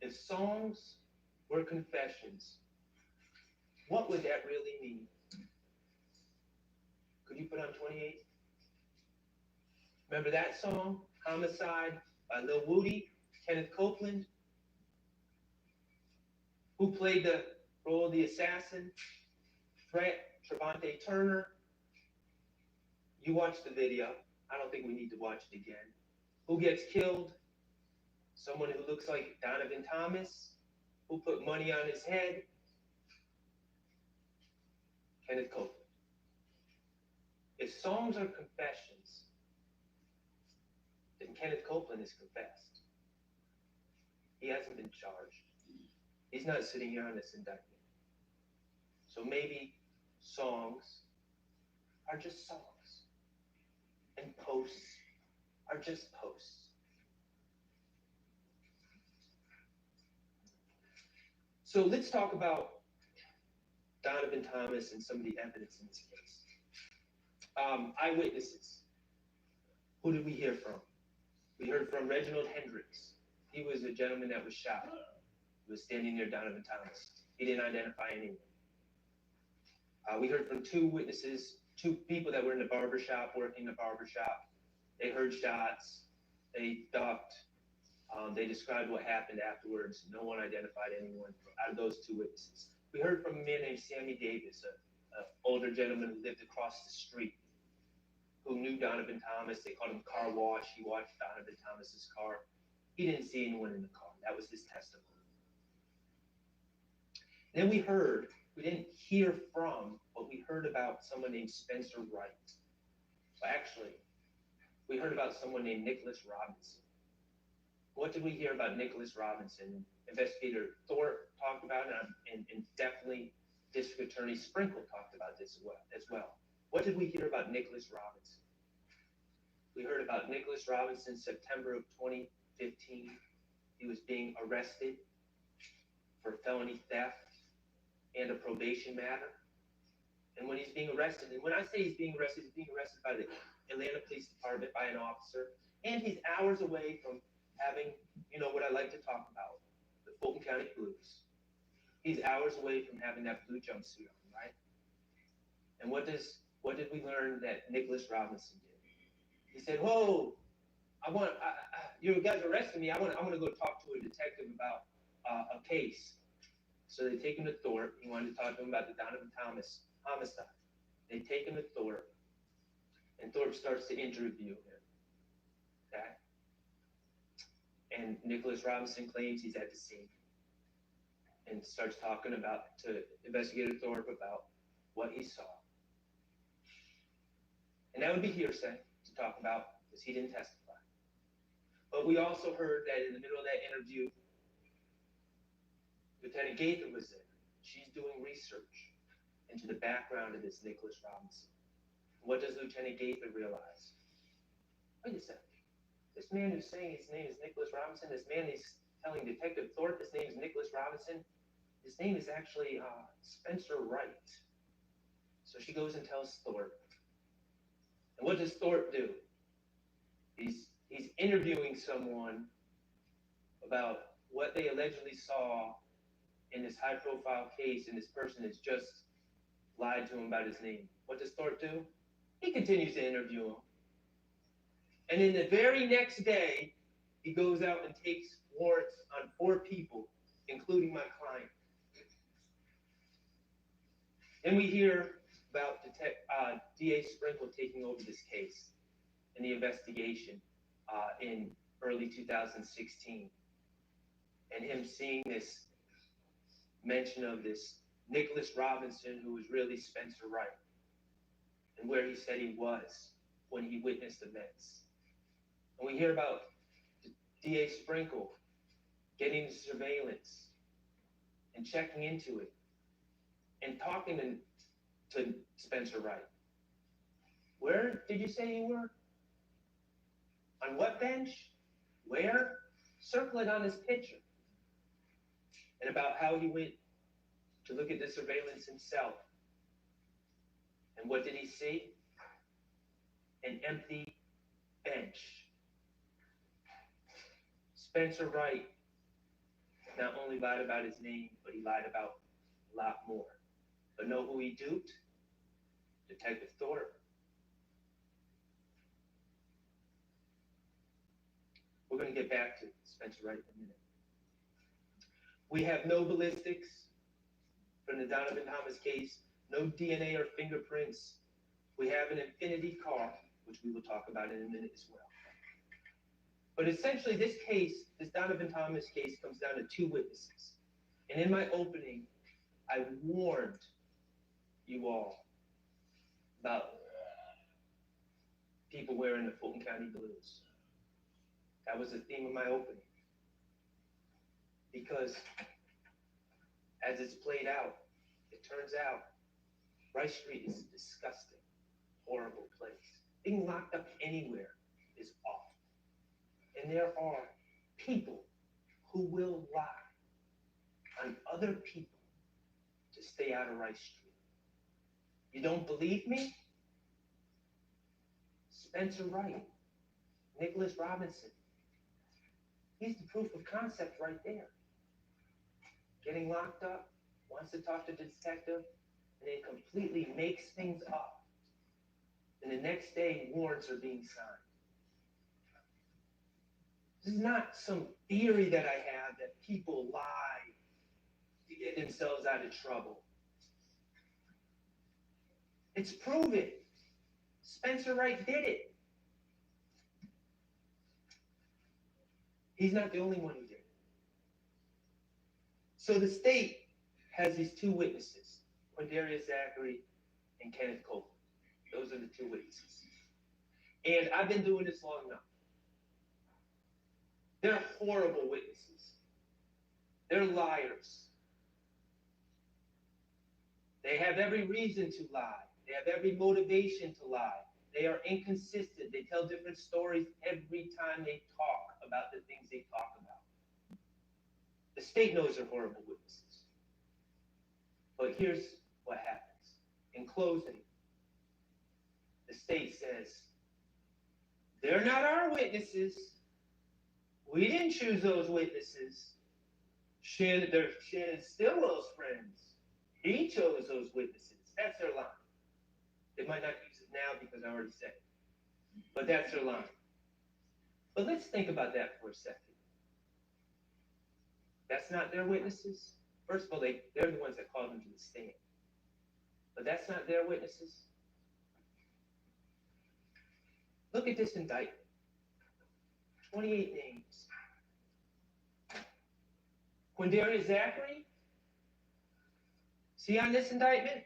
Speaker 14: If songs were confessions, what would that really mean? Could you put on 28? Remember that song, Homicide by Lil Woody, Kenneth Copeland, who played the role of the assassin, Fred Trevante Turner. You watched the video. I don't think we need to watch it again. Who gets killed? Someone who looks like Donovan Thomas, who put money on his head. Kenneth Copeland. If songs are confessions, then Kenneth Copeland is confessed. He hasn't been charged. He's not sitting here on this indictment. So maybe songs are just songs. And posts are just posts. So let's talk about Donovan Thomas and some of the evidence in this case. Eyewitnesses. Who did we hear from? We heard from Reginald Hendricks. He was a gentleman that was shot. He was standing near Donovan Thomas. He didn't identify anyone. We heard from two witnesses, two people that were in the barbershop, working the barbershop. They heard shots. They ducked. They described what happened afterwards. No one identified anyone out of those two witnesses. We heard from a man named Sammy Davis, an older gentleman who lived across the street, who knew Donovan Thomas. They called him Car Wash. He watched Donovan Thomas's car. He didn't see anyone in the car. That was his testimony. Then we didn't hear from, but we heard about someone named Spencer Wright. Well, actually, we heard about someone named Nicholas Robinson. What did we hear about Nicholas Robinson? Investigator Thorpe talked about it, and definitely District Attorney Sprinkle talked about this as well. What did we hear about Nicholas Robinson? We heard about Nicholas Robinson September of 2015. He was being arrested for felony theft and a probation matter. And when he's being arrested, and when I say he's being arrested by the Atlanta Police Department, by an officer, and he's hours away from having, what I like to talk about, the Fulton County Blues. He's hours away from having that blue jumpsuit on, right? And what did we learn that Nicholas Robinson did? He said, "Whoa, you guys arrested me. I want to go talk to a detective about a case." So they take him to Thorpe. He wanted to talk to him about the Donovan Thomas homicide. They take him to Thorpe, and Thorpe starts to interview him. Okay? And Nicholas Robinson claims he's at the scene and starts talking to Investigator Thorpe about what he saw. And that would be hearsay to talk about because he didn't testify. But we also heard that in the middle of that interview, Lieutenant Gaither was there. She's doing research into the background of this Nicholas Robinson. What does Lieutenant Gaither realize? Wait a second. This man who's saying his name is Nicholas Robinson, this man is telling Detective Thorpe his name is Nicholas Robinson, his name is actually Spencer Wright. So she goes and tells Thorpe. And what does Thorpe do? He's interviewing someone about what they allegedly saw in this high-profile case, and this person has just lied to him about his name. What does Thorpe do? He continues to interview him. And then the very next day, he goes out and takes warrants on 4 people, including my client. Then we hear about DA Sprinkle taking over this case and the investigation in early 2016. And him seeing this mention of this Nicholas Robinson, who was really Spencer Wright, and where he said he was when he witnessed events. And we hear about DA Sprinkle getting the surveillance and checking into it and talking to Spencer Wright. Where did you say you were? On what bench? Where? Circle it on his picture. And about how he went to look at the surveillance himself. And what did he see? An empty bench. Spencer Wright not only lied about his name, but he lied about a lot more. But know who he duped? Detective Thorpe. We're going to get back to Spencer Wright in a minute. We have no ballistics from the Donovan Thomas case, no DNA or fingerprints. We have an infinity car, which we will talk about in a minute as well. But essentially, this case, this Donovan Thomas case, comes down to 2 witnesses. And in my opening, I warned you all about people wearing the Fulton County blues. That was the theme of my opening. Because as it's played out, it turns out Rice Street is a disgusting, horrible place. Being locked up anywhere is awful. And there are people who will lie on other people to stay out of Rice Street. You don't believe me? Spencer Wright, Nicholas Robinson. He's the proof of concept right there. Getting locked up, wants to talk to the detective, and then completely makes things up. And the next day, warrants are being signed. This is not some theory that I have that people lie to get themselves out of trouble. It's proven. Spencer Wright did it. He's not the only one who did it. So the state has these 2 witnesses, Quindarius Zachary and Kenneth Copeland. Those are the 2 witnesses. And I've been doing this long enough. They're horrible witnesses. They're liars. They have every reason to lie. They have every motivation to lie. They are inconsistent. They tell different stories every time they talk about the things they talk about. The state knows they're horrible witnesses. But here's what happens. In closing, the state says, they're not our witnesses. We didn't choose those witnesses. They're Shannon Stillwell's friends. He chose those witnesses. That's their line. They might not use it now because I already said it. But that's their line. But let's think about that for a second. That's not their witnesses. First of all, they're the ones that called them to the stand. But that's not their witnesses. Look at this indictment. 28 names. Quindarius Zachary? Is he on this indictment?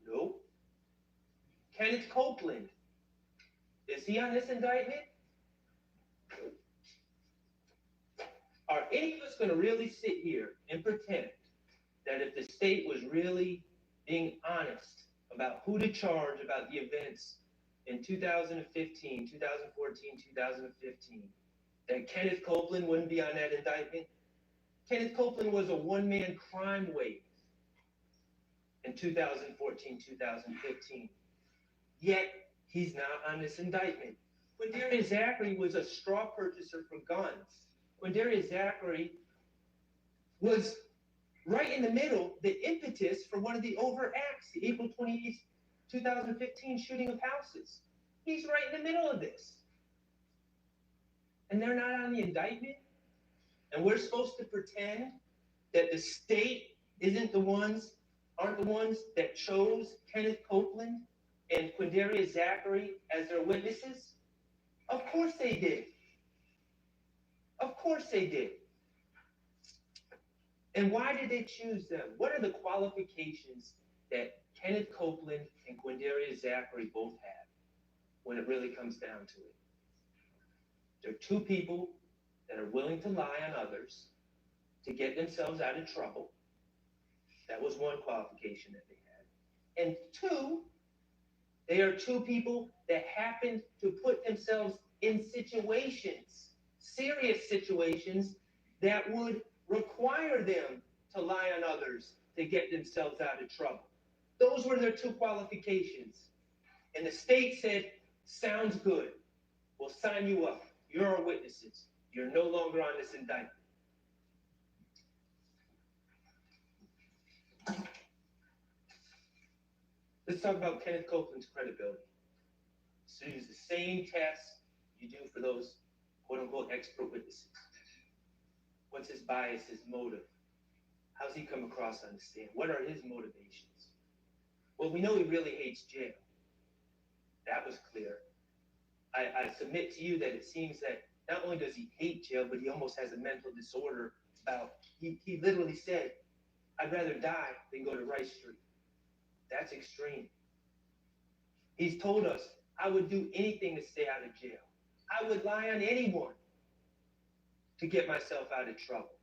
Speaker 14: Nope. Kenneth Copeland? Is he on this indictment? Nope. Are any of us going to really sit here and pretend that if the state was really being honest about who to charge about the events in 2015, 2014, 2015, that Kenneth Copeland wouldn't be on that indictment? Kenneth Copeland was a one-man crime wave in 2014, 2015. Yet, he's not on this indictment. Quindarius Zachary was a straw purchaser for guns. Quindarius Zachary was right in the middle, the impetus for one of the overt acts, the April 28th, 2015 shooting of houses. He's right in the middle of this. And they're not on the indictment? And we're supposed to pretend that the state aren't the ones that chose Kenneth Copeland and Quindarius Zachary as their witnesses? Of course they did. Of course they did. And why did they choose them? What are the qualifications that Kenneth Copeland and Quindarius Zachary both have when it really comes down to it? They're two people that are willing to lie on others to get themselves out of trouble. That was one qualification that they had. And two, they are two people that happened to put themselves in situations, serious situations, that would require them to lie on others to get themselves out of trouble. Those were their two qualifications. And the state said, sounds good. We'll sign you up. You're our witnesses. You're no longer on this indictment. Let's talk about Kenneth Copeland's credibility. So use the same test you do for those quote-unquote expert witnesses. What's his bias, his motive? How's he come across on the stand? What are his motivations? Well, we know he really hates jail. That was clear. I submit to you that it seems that not only does he hate jail, but he almost has a mental disorder about, he literally said, I'd rather die than go to Rice Street. That's extreme. He's told us, I would do anything to stay out of jail. I would lie on anyone to get myself out of trouble.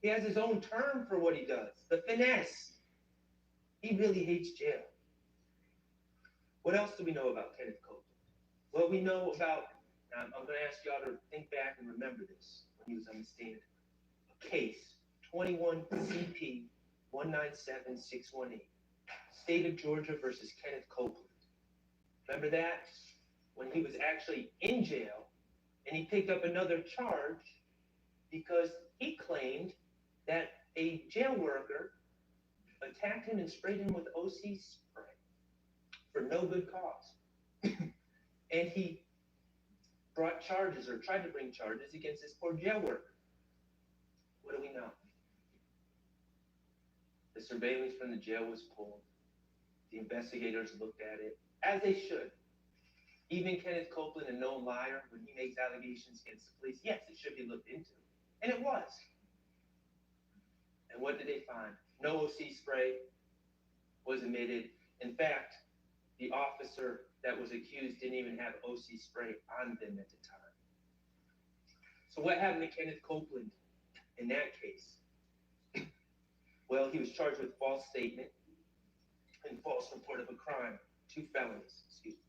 Speaker 14: He has his own term for what he does, the finesse. He really hates jail. What else do we know about Kenneth Copeland? Well, we know about, I'm going to ask y'all to think back and remember this when he was on the stand. A case, 21 CP 197618, State of Georgia versus Kenneth Copeland. Remember that? When he was actually in jail, and he picked up another charge because he claimed that a jail worker attacked him and sprayed him with OC spray for no good cause. And he brought charges, or tried to bring charges, against this poor jail worker. What do we know? The surveillance from the jail was pulled. The investigators looked at it, as they should. Even Kenneth Copeland, a known liar, when he makes allegations against the police, yes, it should be looked into. And it was. And what did they find? No OC spray was emitted. In fact, the officer that was accused didn't even have OC spray on them at the time. So what happened to Kenneth Copeland in that case? Well, he was charged with false statement and false report of a crime. 2 felonies, excuse me.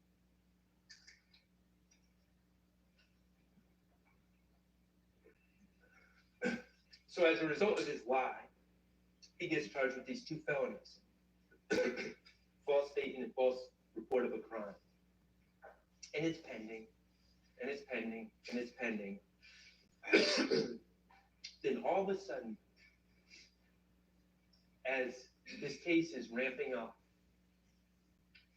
Speaker 14: So as a result of his lie, he gets charged with these 2 felonies. False statement and false report of a crime. And it's pending, and it's pending, and it's pending. Then all of a sudden, as this case is ramping up,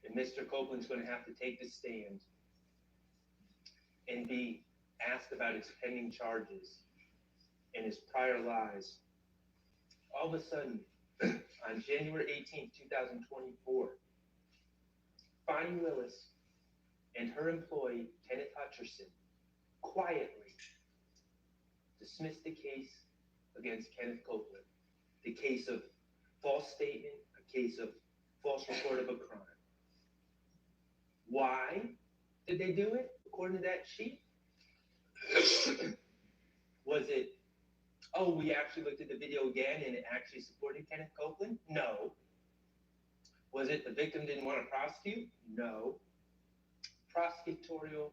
Speaker 14: and Mr. Copeland's going to have to take the stand and be asked about his pending charges and his prior lies, all of a sudden, on January 18th, 2024, Bonnie Willis and her employee, Kenneth Hutcherson, quietly dismissed the case against Kenneth Copeland, the case of false statement, a case of false report of a crime. Why did they do it, according to that sheet? Was it, oh, we actually looked at the video again and it actually supported Kenneth Copeland? No. Was it the victim didn't want to prosecute? No. Prosecutorial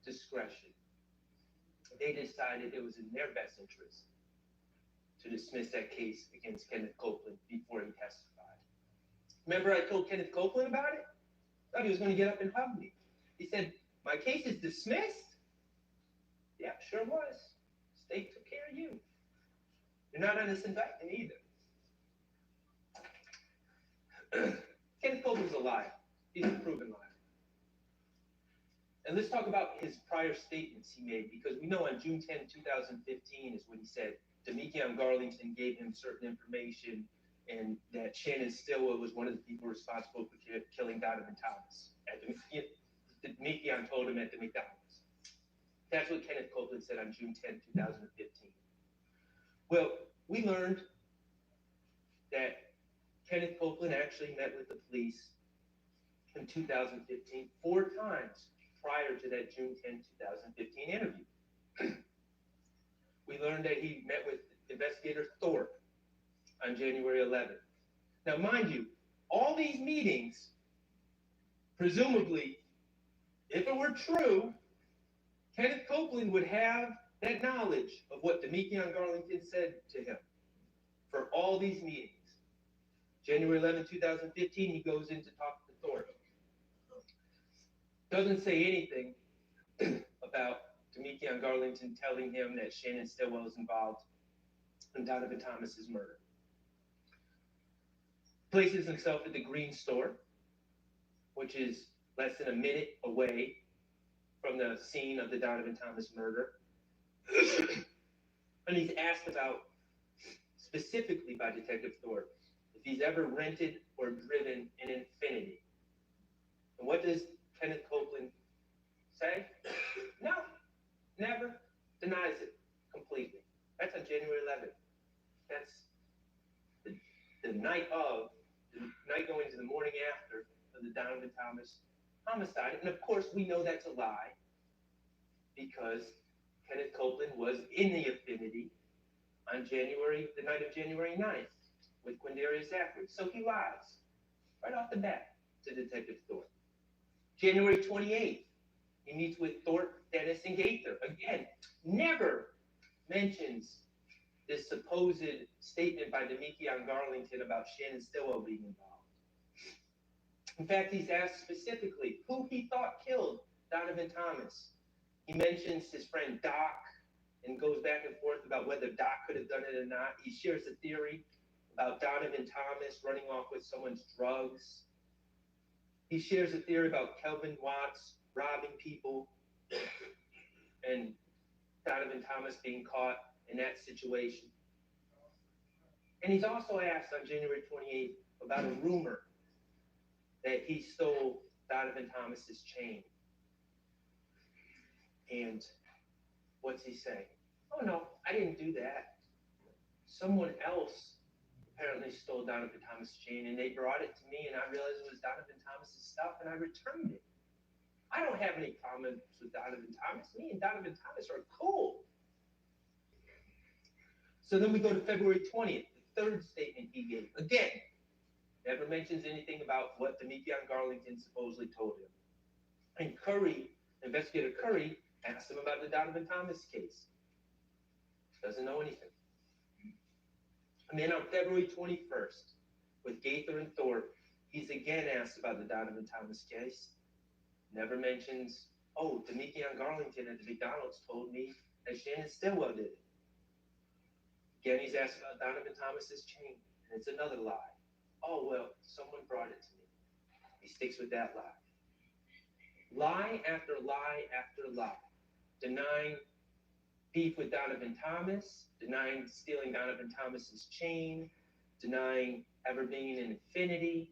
Speaker 14: discretion. They decided it was in their best interest to dismiss that case against Kenneth Copeland before he testified. Remember I told Kenneth Copeland about it? I thought he was going to get up and hug me. He said, My case is dismissed? Yeah, sure was. State took care of you. You're not on this indictment either. Kenneth Copeland's a liar. He's a proven liar. And let's talk about his prior statements he made, because we know on June 10, 2015 is when he said Deamonte Garlington gave him certain information and that Shannon Stillwell was one of the people responsible for killing Donovan Thomas. Deamonte told him at the McDonald's. That's what Kenneth Copeland said on June 10, 2015. Well, we learned that Kenneth Copeland actually met with the police in 2015 4 times prior to that June 10, 2015 interview. We learned that he met with investigator Thorpe on January 11th. Now, mind you, all these meetings, presumably, if it were true, Kenneth Copeland would have that knowledge of what Deamonte Garlington said to him for all these meetings. January 11, 2015, he goes in to talk to Thorpe. Doesn't say anything about Deamonte Garlington telling him that Shannon Stillwell is involved in Donovan Thomas's murder. Places himself at the Green Store, which is less than a minute away from the scene of the Donovan Thomas murder. And he's asked about, specifically by Detective Thorpe, if he's ever rented or driven an Infiniti. And what does Kenneth Copeland say? No, never. Denies it completely. That's on January 11th. That's the night going to the morning after of the Donovan Thomas homicide. And of course, we know that's a lie because Kenneth Copeland was in the Infiniti on the night of January 9th with Quindarius Zachary. So he lies right off the bat to Detective Thorpe. January 28th, he meets with Thorpe, Dennis, and Gaither. Again, never mentions this supposed statement by Deamonte Garlington about Shannon Stillwell being involved. In fact, he's asked specifically who he thought killed Donovan Thomas. He mentions his friend Doc and goes back and forth about whether Doc could have done it or not. He shares a theory about Donovan Thomas running off with someone's drugs. He shares a theory about Kelvin Watts robbing people and Donovan Thomas being caught in that situation. And he's also asked on January 28th about a rumor that he stole Donovan Thomas's chain. And what's he say? Oh no, I didn't do that. Someone else apparently stole Donovan Thomas's chain, and they brought it to me, and I realized it was Donovan Thomas's stuff, and I returned it. I don't have any problems with Donovan Thomas. Me and Donovan Thomas are cool. So then we go to February 20th, the third statement he gave. Again, never mentions anything about what Deamonte Garlington supposedly told him. And investigator Curry, asked him about the Donovan Thomas case. Doesn't know anything. And then on February 21st, with Gaither and Thorpe, he's again asked about the Donovan Thomas case. Never mentions, oh, Deamonte Garlington at the McDonald's told me that Shannon Stillwell did it. Again, he's asked about Donovan Thomas's chain, and it's another lie. Oh, well, someone brought it to me. He sticks with that lie. Lie after lie after lie. Denying beef with Donovan Thomas, denying stealing Donovan Thomas's chain, denying ever being in Infiniti.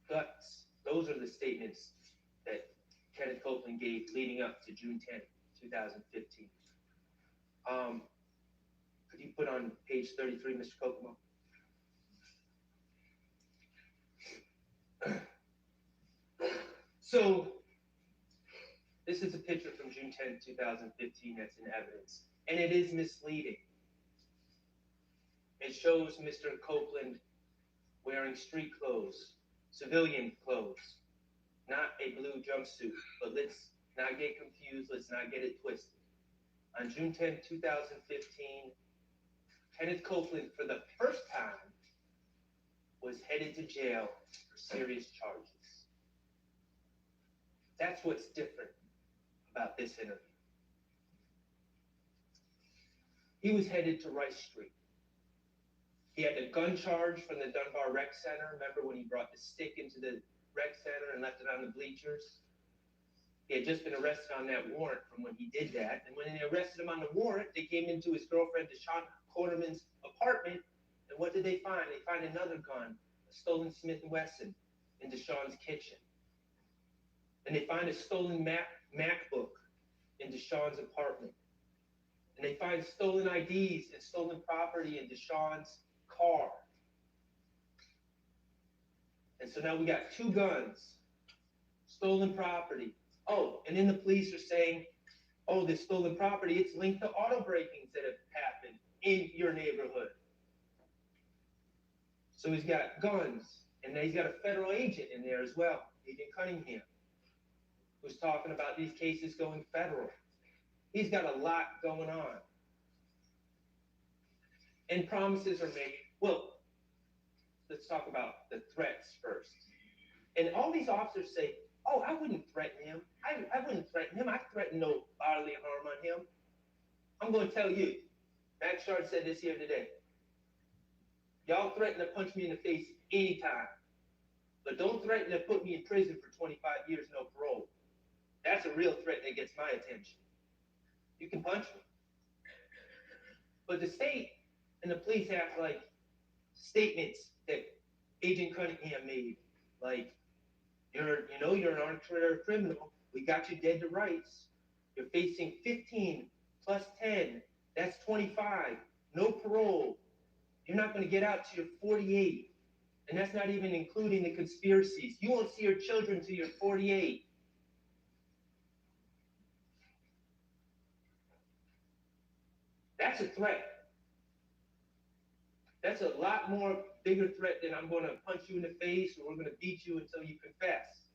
Speaker 14: Guts. Those are the statements that Kenneth Copeland gave leading up to June 10, 2015. Could you put on page 33, Mr. Kokomo? So, this is a picture from June 10, 2015 that's in evidence, and it is misleading. It shows Mr. Copeland wearing street clothes, civilian clothes, not a blue jumpsuit, but let's not get confused, let's not get it twisted. On June 10, 2015, Kenneth Copeland, for the first time, was headed to jail for serious charges. That's what's different about this interview. He was headed to Rice Street. He had a gun charge from the Dunbar Rec Center. Remember when he brought the stick into the rec center and left it on the bleachers? He had just been arrested on that warrant from when he did that. And when they arrested him on the warrant, they came into his girlfriend, Deshaun Quarterman's apartment. And what did they find? They find another gun, a stolen Smith & Wesson, in Deshaun's kitchen. And they find a stolen MacBook in Deshaun's apartment. And they find stolen IDs and stolen property in Deshaun's car. And so now we got 2 guns, stolen property. Oh, and then the police are saying, oh, this stolen property, it's linked to auto breakings that have happened in your neighborhood. So he's got guns, and then he's got a federal agent in there as well, Agent Cunningham, who's talking about these cases going federal. He's got a lot going on. And promises are made. Well, let's talk about the threats first. And all these officers say, oh, I wouldn't threaten him. I wouldn't threaten him. I threaten no bodily harm on him. I'm going to tell you, Max Shard said this here today. Y'all threaten to punch me in the face anytime. But don't threaten to put me in prison for 25 years, no parole. That's a real threat that gets my attention. You can punch me. But the state and the police have like statements that Agent Cunningham made, like, you're an armed career criminal. We got you dead to rights. You're facing 15 plus 10. That's 25. No parole. You're not going to get out till you're 48. And that's not even including the conspiracies. You won't see your children till you're 48. That's a threat. That's a lot more bigger threat than I'm going to punch you in the face or we're going to beat you until you confess.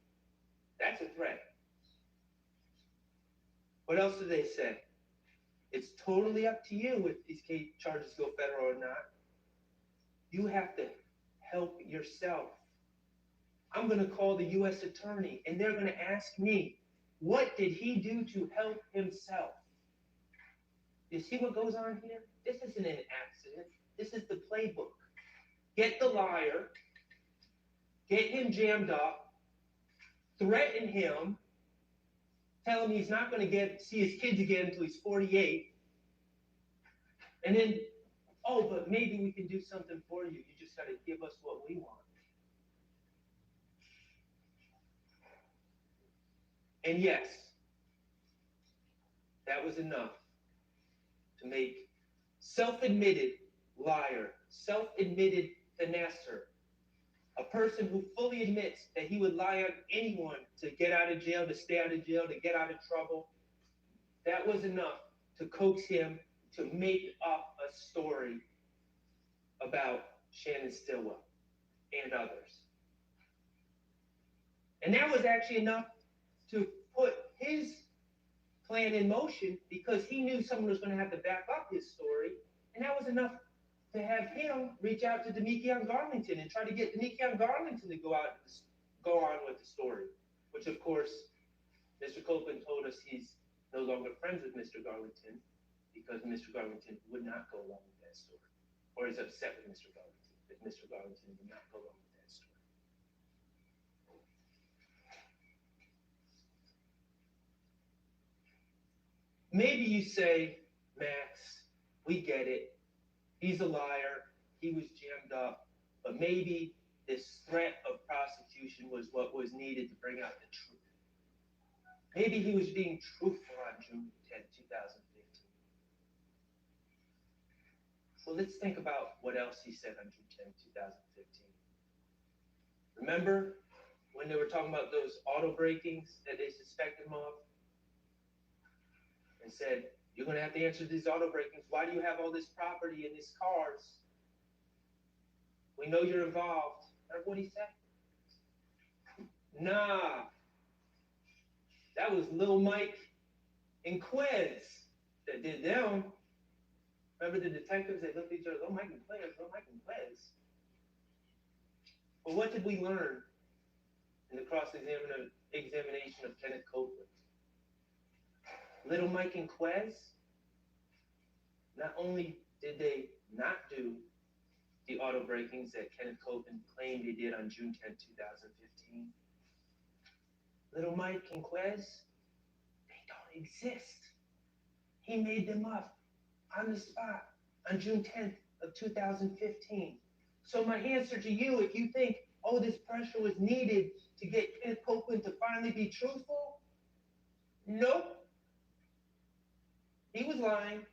Speaker 14: That's a threat. What else do they say? It's totally up to you if these case charges go federal or not. You have to help yourself. I'm going to call the U.S. attorney and they're going to ask me, what did he do to help himself? You see what goes on here? This isn't an accident. This is the playbook. Get the liar, get him jammed up, threaten him, tell him he's not going to see his kids again until he's 48, and then, oh, but maybe we can do something for you. You just got to give us what we want. And yes, that was enough to make self-admitted liar, self-admitted finesser, a person who fully admits that he would lie on anyone to get out of jail, to stay out of jail, to get out of trouble. That was enough to coax him to make up a story about Shannon Stillwell and others. And that was actually enough to put his plan in motion because he knew someone was going to have to back up his story. And that was enough to have him reach out to Deamonte Garlington and try to get Deamonte Garlington to go on with the story, which of course, Mr. Copeland told us he's no longer friends with Mr. Garlington because Mr. Garlington would not go along with that story, or is upset with Mr. Garlington if Mr. Garlington would not go along with that story. Maybe you say, Max, we get it. He's a liar. He was jammed up. But maybe this threat of prosecution was what was needed to bring out the truth. Maybe he was being truthful on June 10, 2015. Well, let's think about what else he said on June 10, 2015. Remember when they were talking about those auto breakings that they suspected him of? And said, you're going to have to answer these auto breakings. Why do you have all this property in these cars? We know you're involved. Remember what he said? Nah. That was Lil Mike and Quez that did them. Remember the detectives? They looked at each other, Lil Mike and Quez, Lil Mike and Quez. Well, what did we learn in in the cross-examination of Kenneth Copeland. Little Mike and Quez, not only did they not do the auto breakings that Kenneth Copeland claimed they did on June 10, 2015, Little Mike and Quez, they don't exist. He made them up on the spot on June 10th of 2015. So my answer to you, if you think, oh, this pressure was needed to get Kenneth Copeland to finally be truthful, nope. He was lying.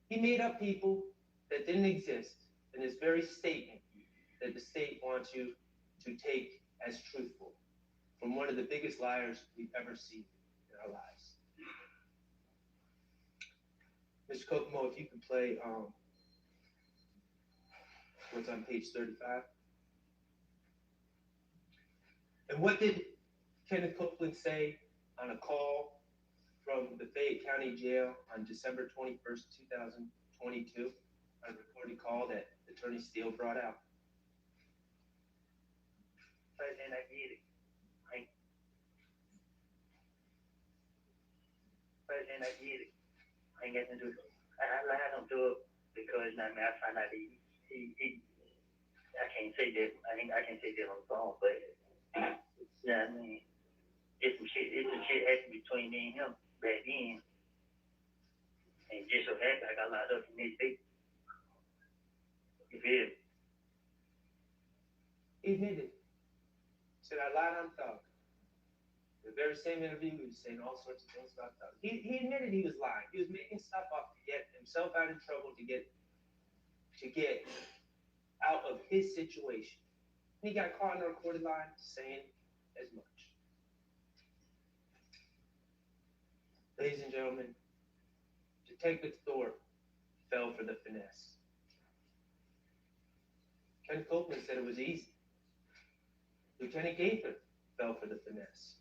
Speaker 14: He made up people that didn't exist in this very statement that the state wants you to take as truthful from one of the biggest liars we've ever seen in our lives. Mr. Kokomo, if you could play what's on page 35. And what did Kenneth Copeland say on a call from the Fayette County Jail on December 21st, 2022, a recorded call that Attorney Steele brought out?
Speaker 9: And I get it. And I get it. I ain't got to do it. I lied on to it because I found out he I can't say that. I can't say that on the phone, but yeah, I mean, it's some shit happened between me and him back then, and just so happened I got locked up in this day. You feel me?
Speaker 14: He admitted. Said I lied on Thug. The very same interview, he was saying all sorts of things about Thug. He admitted he was lying. He was making stuff up to get himself out of trouble, to get out of his situation. And he got caught in a recorded line saying as much. Ladies and gentlemen, Detective Thorpe fell for the finesse. Ken Copeland said it was easy. Lieutenant Gaither fell for the finesse.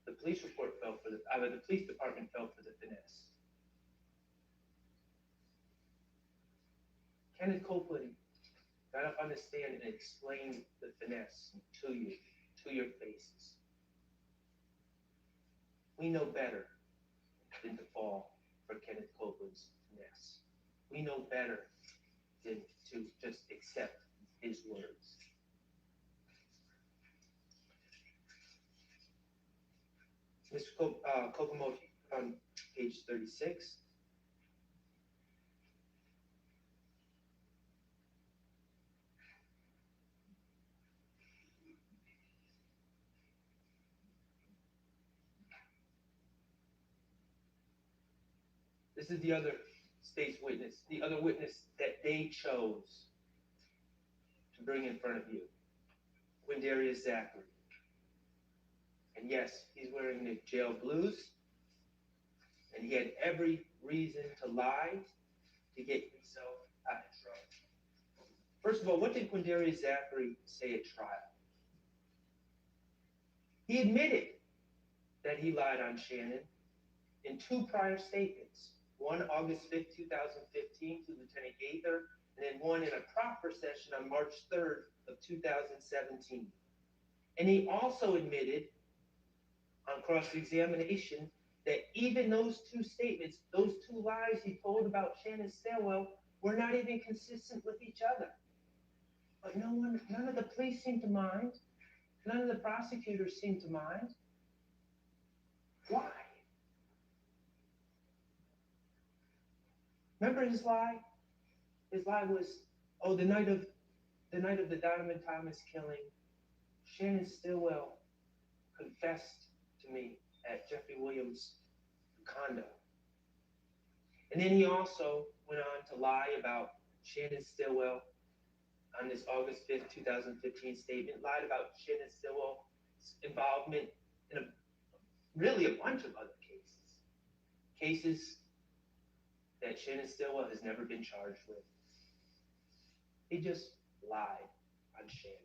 Speaker 14: The police department fell for the finesse. Kenneth Copeland got up on the stand and explained the finesse to you, to your faces. We know better than to fall for Kenneth Copeland's finesse. We know better than to just accept his words. Mr. Kokomo, on page 36. This is the other state's witness, the other witness that they chose to bring in front of you, Quindarius Zachary. And yes, he's wearing the jail blues, and he had every reason to lie to get himself out of trouble. First of all, what did Quindarius Zachary say at trial? He admitted that he lied on Shannon in two prior statements. One August 5th, 2015 to Lieutenant Gaither, and then one in a proper session on March 3rd of 2017. And he also admitted on cross-examination that even those two statements, those two lies he told about Shannon Stillwell, were not even consistent with each other. But none of the police seemed to mind. None of the prosecutors seemed to mind. Why? Remember his lie? His lie was, oh, the night of the Donovan Thomas killing, Shannon Stillwell confessed to me at Jeffrey Williams' condo. And then he also went on to lie about Shannon Stillwell on this August 5th, 2015 statement, lied about Shannon Stillwell's involvement in really a bunch of other cases. Cases that Shannon Stillwell has never been charged with. He just lied on Shannon.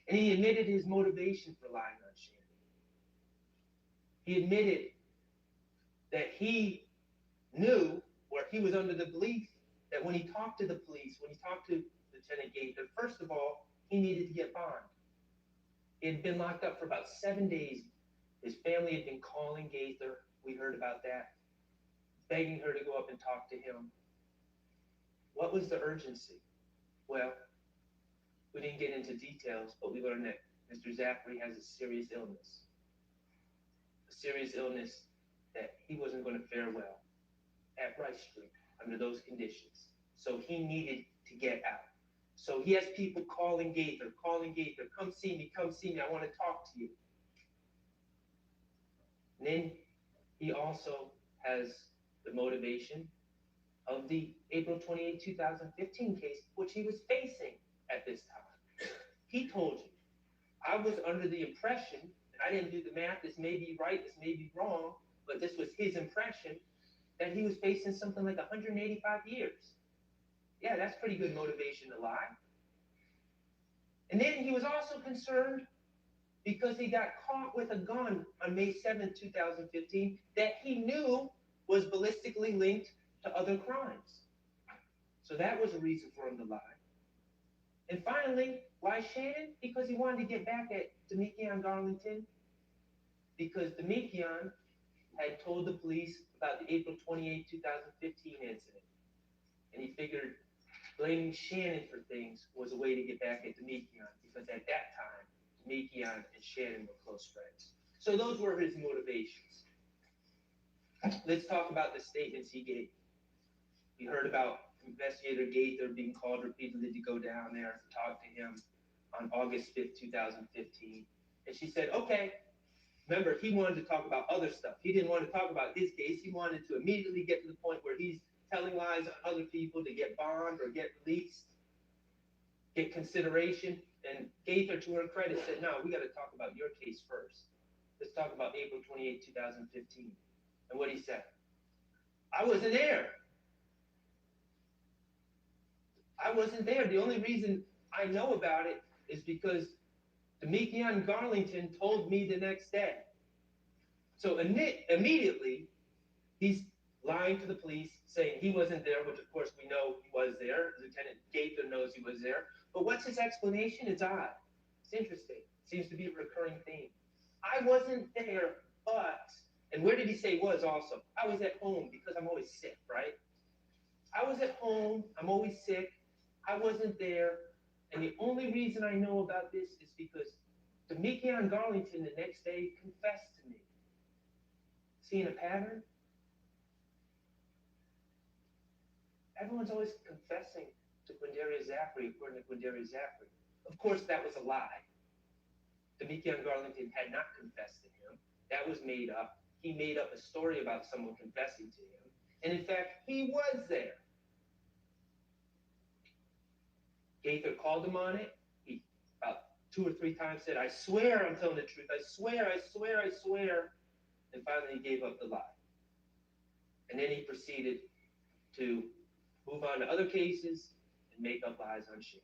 Speaker 14: And he admitted his motivation for lying on Shannon. He admitted that he knew, or he was under the belief, that when he talked to the police, when he talked to Lieutenant Gaither, first of all, he needed to get bond. He had been locked up for about 7 days. His family had been calling Gaither. We heard about that, begging her to go up and talk to him. What was the urgency? Well, we didn't get into details, but we learned that Mr. Zachary has a serious illness. A serious illness that he wasn't going to fare well at Rice Street under those conditions. So he needed to get out. So he has people calling Gaither, come see me, I want to talk to you. And then he also has the motivation of the April 28, 2015 case, which he was facing at this time. He told you, I was under the impression, and I didn't do the math, this may be right, this may be wrong, but this was his impression, that he was facing something like 185 years. Yeah, that's pretty good motivation to lie. And then he was also concerned because he got caught with a gun on May 7, 2015, that he knew was ballistically linked to other crimes. So that was a reason for him to lie. And finally, why Shannon? Because he wanted to get back at Deamonte Garlington, because Deamonte had told the police about the April 28, 2015 incident. And he figured blaming Shannon for things was a way to get back at Deamonte, because at that time, Deamonte and Shannon were close friends. So those were his motivations. Let's talk about the statements he gave. We heard about Investigator Gaither being called repeatedly to go down there to talk to him on August 5th, 2015. And she said, okay. Remember, he wanted to talk about other stuff. He didn't want to talk about his case. He wanted to immediately get to the point where he's telling lies on other people to get bond or get released, get consideration. And Gaither, to her credit, said, no, we got to talk about your case first. Let's talk about April 28, 2015. And what he said, I wasn't there. I wasn't there. The only reason I know about it is because Deamonte Garlington told me the next day. So immediately, he's lying to the police, saying he wasn't there, which of course we know he was there. Lieutenant Gaither knows he was there. But what's his explanation? It's odd. It's interesting. It seems to be a recurring theme. I wasn't there, but, and where did he say was also? I was at home because I'm always sick, right? I was at home, I'm always sick, I wasn't there, and the only reason I know about this is because Deamonte Garlington the next day confessed to me. Seeing a pattern? Everyone's always confessing to Quindarius Zachary, according to Quindarius Zachary. Of course, that was a lie. Deamonte Garlington had not confessed to him. That was made up. He made up a story about someone confessing to him. And in fact, he was there. Gaither called him on it. He about 2 or 3 times said, I swear I'm telling the truth. I swear, I swear, I swear. And finally, he gave up the lie. And then he proceeded to move on to other cases and make up lies on Shannon.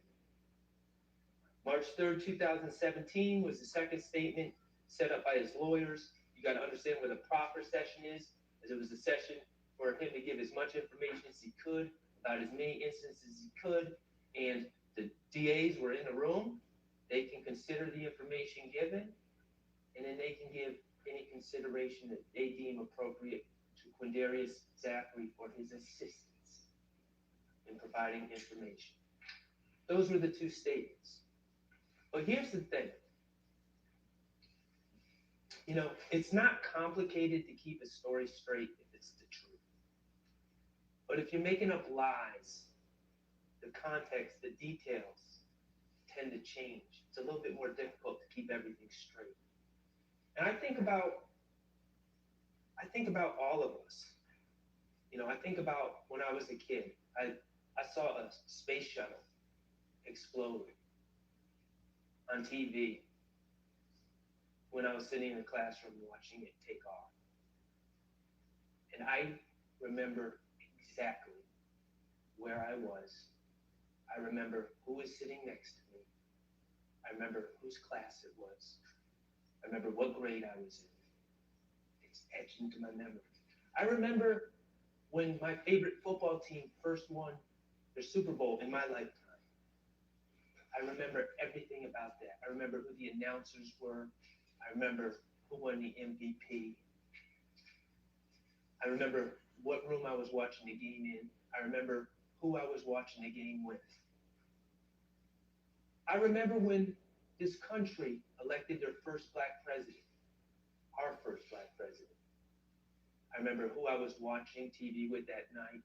Speaker 14: March 3rd, 2017 was the second statement set up by his lawyers. You got to understand what a proper session is, as it was a session for him to give as much information as he could about as many instances as he could. And the DAs were in the room. They can consider the information given, and then they can give any consideration that they deem appropriate to Quindarius Zachary for his assistance in providing information. Those were the 2 statements. But here's the thing. You know, it's not complicated to keep a story straight if it's the truth. But if you're making up lies, the context, the details tend to change. It's a little bit more difficult to keep everything straight. And I think about all of us. You know, I think about when I was a kid. I saw a space shuttle explode on TV when I was sitting in the classroom watching it take off. And I remember exactly where I was. I remember who was sitting next to me. I remember whose class it was. I remember what grade I was in. It's etched into my memory. I remember when my favorite football team first won their Super Bowl in my lifetime. I remember everything about that. I remember who the announcers were. I remember who won the MVP. I remember what room I was watching the game in. I remember who I was watching the game with. I remember when this country elected their first black president, our first black president. I remember who I was watching TV with that night,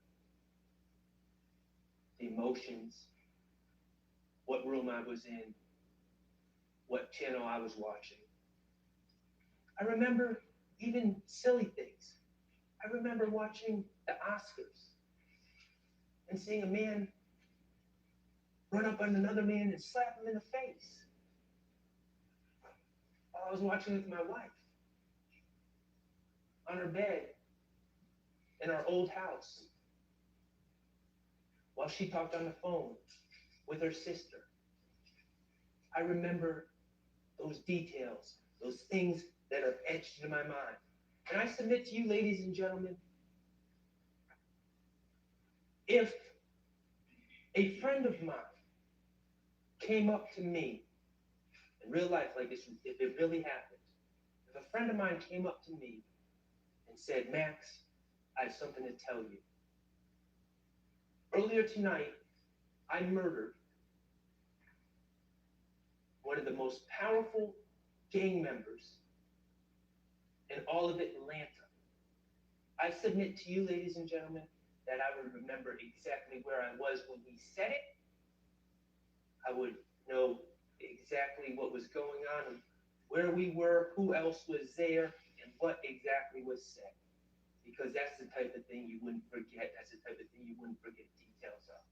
Speaker 14: the emotions, what room I was in, what channel I was watching. I remember even silly things. I remember watching the Oscars and seeing a man run up on another man and slap him in the face while I was watching with my wife on her bed in our old house while she talked on the phone with her sister. I remember those details, those things that are etched in my mind. And I submit to you, ladies and gentlemen, if a friend of mine came up to me in real life, like this, if it really happened, if a friend of mine came up to me and said, Max, I have something to tell you. Earlier tonight, I murdered one of the most powerful gang members in all of Atlanta. I submit to you, ladies and gentlemen, that I would remember exactly where I was when he said it. I would know exactly what was going on, where we were, who else was there, and what exactly was said. Because that's the type of thing you wouldn't forget. That's the type of thing you wouldn't forget details of.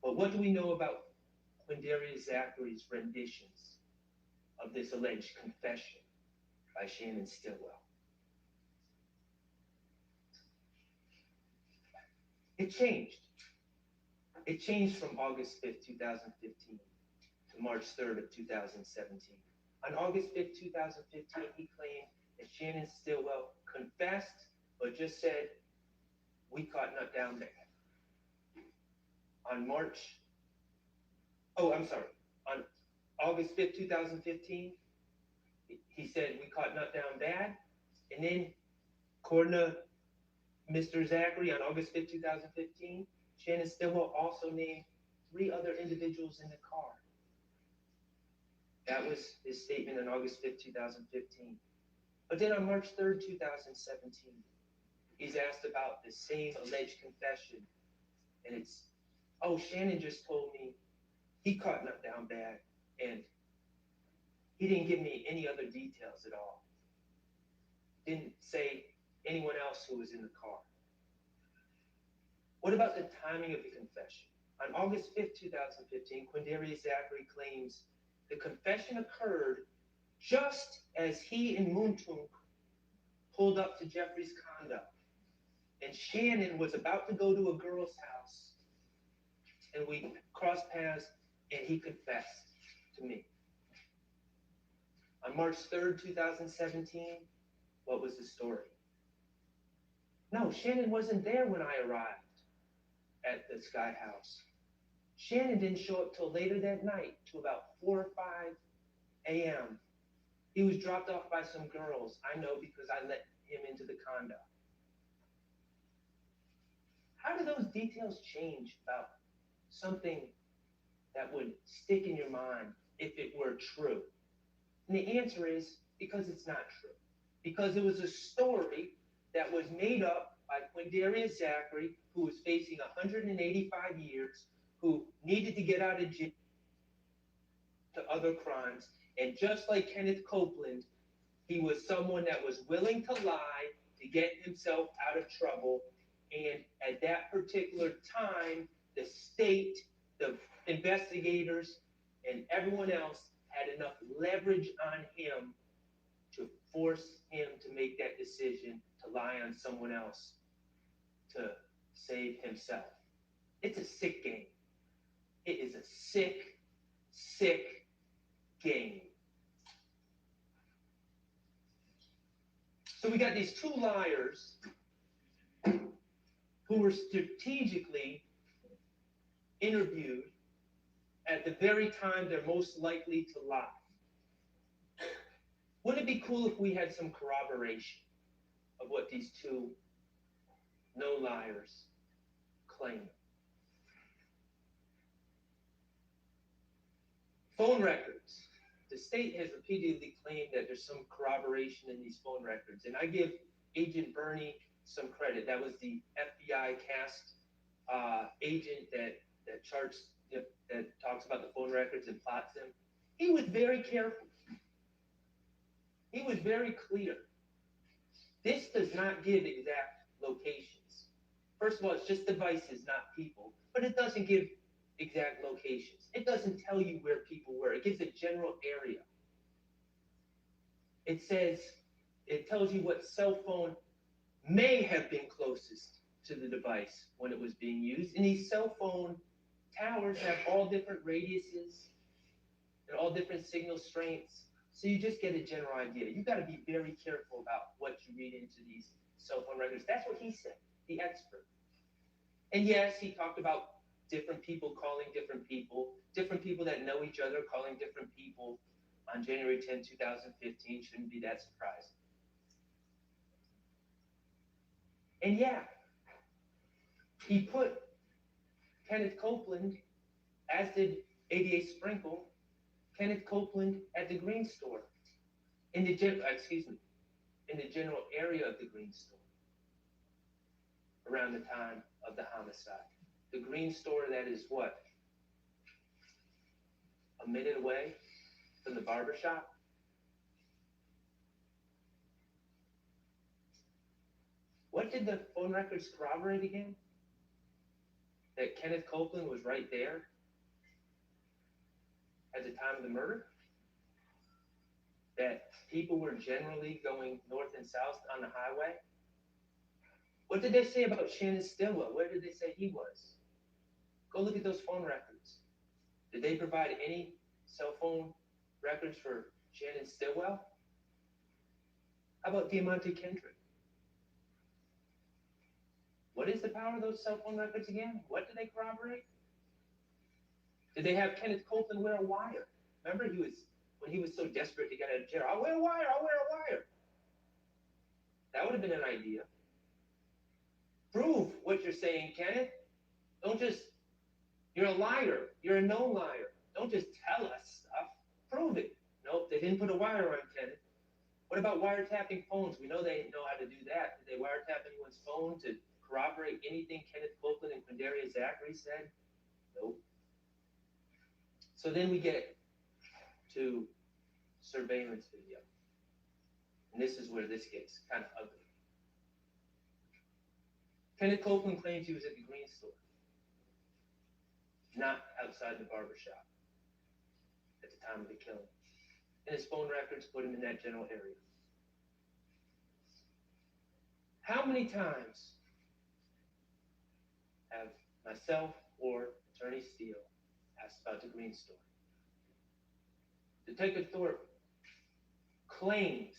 Speaker 14: But what do we know about Quindarius Zachary's renditions of this alleged confession by Shannon Stillwell? It changed. It changed from August 5th, 2015 to March 3rd of 2017. On August 5th, 2015, he claimed that Shannon Stillwell confessed, but just said, we caught nut down there. On August 5th, 2015, he said, we caught nut down bad. And then, according to Mr. Zachary, on August 5th, 2015, Shannon Stillwell also named 3 other individuals in the car. That was his statement on August 5th, 2015. But then on March 3rd, 2017, he's asked about the same alleged confession. And it's, oh, Shannon just told me he caught nut down bad, and he didn't give me any other details at all. Didn't say anyone else who was in the car. What about the timing of the confession? On August 5th, 2015, Quindarius Zachary claims the confession occurred just as he and Moontunk pulled up to Jeffrey's condo. And Shannon was about to go to a girl's house, and we crossed paths, and he confessed to me. On March 3rd, 2017, what was the story? No, Shannon wasn't there when I arrived at the Sky House. Shannon didn't show up till later that night, to about 4 or 5 a.m. He was dropped off by some girls. I know because I let him into the condo. How do those details change about something that would stick in your mind if it were true? And the answer is because it's not true. Because it was a story that was made up by Quindarius Zachary, who was facing 185 years, who needed to get out of jail to other crimes. And just like Kenneth Copeland, he was someone that was willing to lie to get himself out of trouble. And at that particular time, the state, the investigators, and everyone else had enough leverage on him to force him to make that decision to lie on someone else to save himself. It's a sick game. It is a sick, sick game. So we got these 2 liars who were strategically interviewed at the very time they're most likely to lie. Wouldn't it be cool if we had some corroboration of what these two no liars claim? Phone records. The state has repeatedly claimed that there's some corroboration in these phone records, and I give Agent Bernie some credit. That was the FBI cast agent that charts, that talks about the phone records and plots them. He was very careful. He was very clear. This does not give exact locations. First of all, it's just devices, not people, but it doesn't give exact locations. It doesn't tell you where people were. It gives a general area. It tells you what cell phone may have been closest to the device when it was being used. And these cell phone towers have all different radiuses and all different signal strengths. So you just get a general idea. You got to be very careful about what you read into these cell phone records. That's what he said, the expert. And yes, he talked about different people calling different people that know each other calling different people on January 10, 2015. Shouldn't be that surprising. And yeah, he put Kenneth Copeland, as did ADA Sprinkle, Kenneth Copeland at the Green Store, in the general area of the Green Store around the time of the homicide. The Green Store, that is what? A minute away from the barber shop? What did the phone records corroborate again? That Kenneth Copeland was right there at the time of the murder? That people were generally going north and south on the highway? What did they say about Shannon Stillwell? Where did they say he was? Go look at those phone records. Did they provide any cell phone records for Shannon Stillwell? How about Deamonte Kendrick? What is the power of those cell phone records again? What did they corroborate? Did they have Kenneth Copeland wear a wire? Remember, when he was so desperate to get out of jail, I'll wear a wire, I'll wear a wire. That would have been an idea. Prove what you're saying, Kenneth. Don't just, you're a liar. You're a no liar. Don't just tell us stuff. Prove it. Nope, they didn't put a wire on Kenneth. What about wiretapping phones? We know they know how to do that. Did they wiretap anyone's phone to corroborate anything Kenneth Copeland and Quindaria Zachary said? Nope. So then we get to surveillance video. And this is where this gets kind of ugly. Kenneth Copeland claims he was at the Green Store, not outside the barber shop at the time of the killing. And his phone records put him in that general area. How many times have myself or Attorney Steele asked about the Green Store? Detective Thorpe claims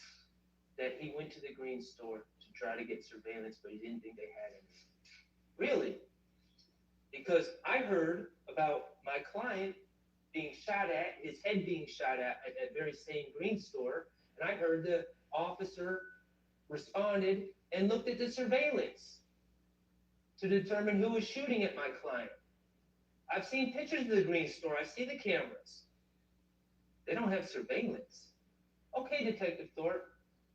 Speaker 14: that he went to the Green Store to try to get surveillance, but he didn't think they had any. Really? Because I heard about my client being shot at, his head being shot at that very same Green Store, and I heard the officer responded and looked at the surveillance to determine who was shooting at my client. I've seen pictures of the Green Store. I see the cameras. They don't have surveillance. Okay, Detective Thorpe.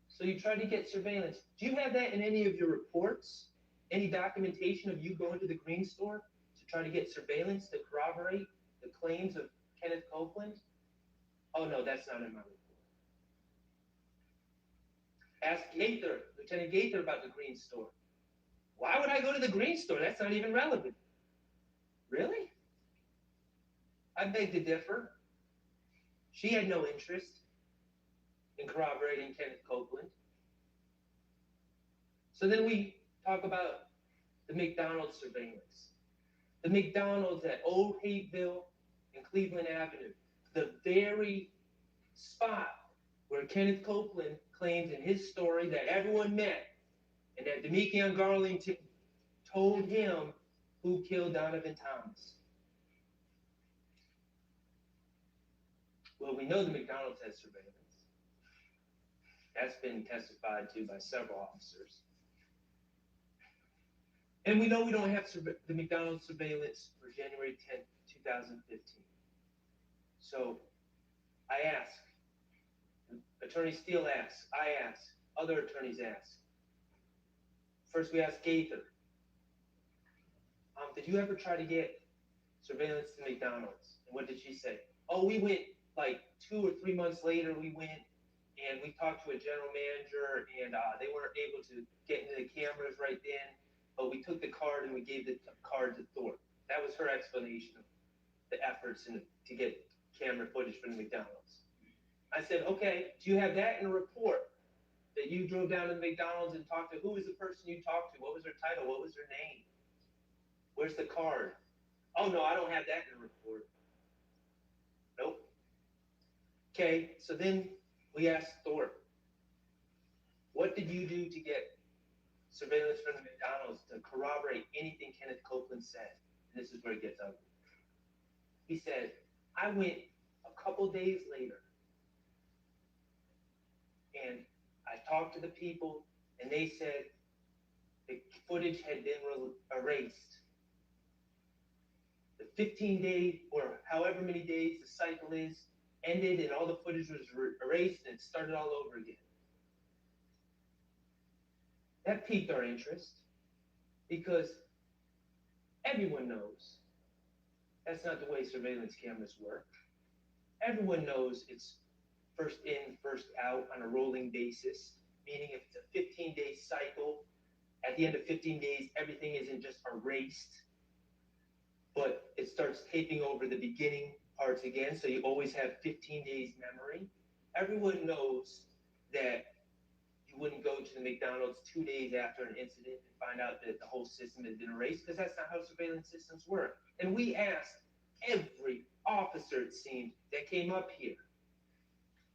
Speaker 14: So you tried to get surveillance. Do you have that in any of your reports? Any documentation of you going to the Green Store to try to get surveillance to corroborate the claims of Kenneth Copeland? Oh no, that's not in my report. Ask Gaither, Lieutenant Gaither, about the Green Store. Why would I go to the Green Store? That's not even relevant. Really? I beg to differ. She had no interest in corroborating Kenneth Copeland. So then we talk about the McDonald's surveillance. The McDonald's at Old Hateville and Cleveland Avenue, the very spot where Kenneth Copeland claims in his story that everyone met and that Demekion Garlington told him who killed Donovan Thomas. Well, we know the McDonald's has surveillance. That's been testified to by several officers. And we know we don't have the McDonald's surveillance for January 10th, 2015. So I ask, Attorney Steele asks, I ask, other attorneys ask. First we asked Gaither, did you ever try to get surveillance to McDonald's? And what did she say? Oh, we went like 2 or 3 months later, we went and we talked to a general manager and they weren't able to get into the cameras right then, but we took the card and we gave the card to Thorpe. That was her explanation of the efforts to get camera footage from the McDonald's. I said, okay, do you have that in a report that you drove down to the McDonald's and talked to? Who was the person you talked to? What was their title? What was their name? Where's the card? Oh, no, I don't have that in a report. Nope. Okay, so then we asked Thorpe, what did you do to get surveillance from the McDonald's to corroborate anything Kenneth Copeland said? And this is where it gets ugly. He said, I went a couple days later and I talked to the people and they said the footage had been erased. The 15-day or however many days the cycle is ended and all the footage was erased and it started all over again. That piqued our interest because everyone knows that's not the way surveillance cameras work. Everyone knows it's first in, first out on a rolling basis, meaning if it's a 15-day cycle, at the end of 15 days, everything isn't just erased, but it starts taping over the beginning parts again, so you always have 15 days memory. Everyone knows that you wouldn't go to the McDonald's 2 days after an incident and find out that the whole system has been erased, because that's not how surveillance systems work. And we asked every officer, it seemed, that came up here.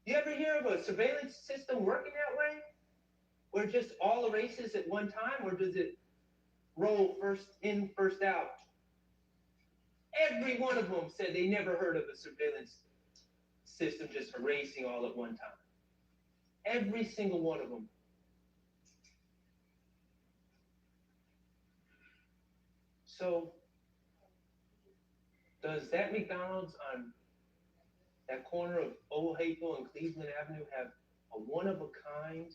Speaker 14: You ever hear of a surveillance system working that way? Where just all erases at one time, or does it roll first in, first out? Every one of them said they never heard of a surveillance system just erasing all at one time. Every single one of them. So, does that McDonald's on that corner of Old Hazel and Cleveland Avenue have a one-of-a-kind,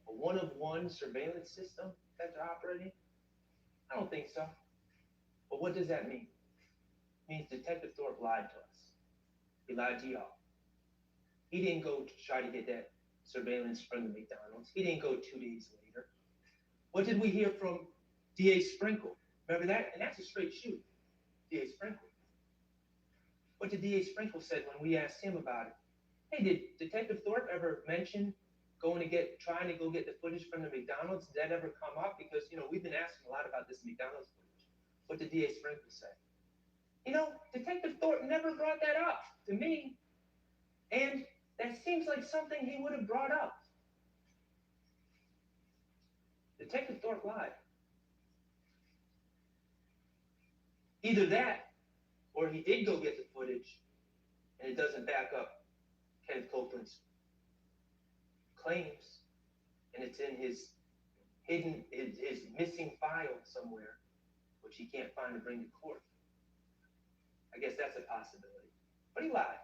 Speaker 14: a one-of-one surveillance system that they're operating? I don't think so. But what does that mean? It means Detective Thorpe lied to us. He lied to y'all. He didn't go to try to get that surveillance from the McDonald's. He didn't go 2 days later. What did we hear from DA Sprinkle? Remember that? And that's a straight shoot, DA Sprinkle. What did DA Sprinkle said when we asked him about it? Hey, did Detective Thorpe ever mention trying to go get the footage from the McDonald's? Did that ever come up? Because, we've been asking a lot about this McDonald's footage. What did DA Sprinkle say? Detective Thorpe never brought that up to me. And that seems like something he would have brought up. Detective Thorpe lied. Either that, or he did go get the footage, and it doesn't back up Kenneth Copeland's claims, and it's in his missing file somewhere, which he can't find to bring to court. I guess that's a possibility. But he lied.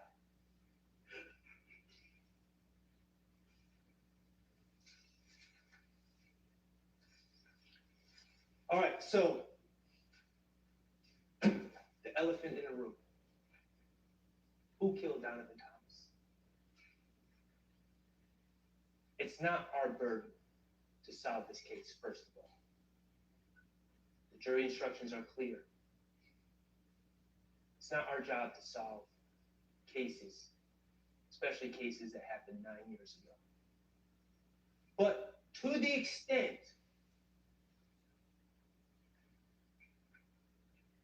Speaker 14: All right, so the elephant in the room. Who killed Donovan Thomas? It's not our burden to solve this case, first of all. The jury instructions are clear. It's not our job to solve cases, especially cases that happened 9 years ago. But to the extent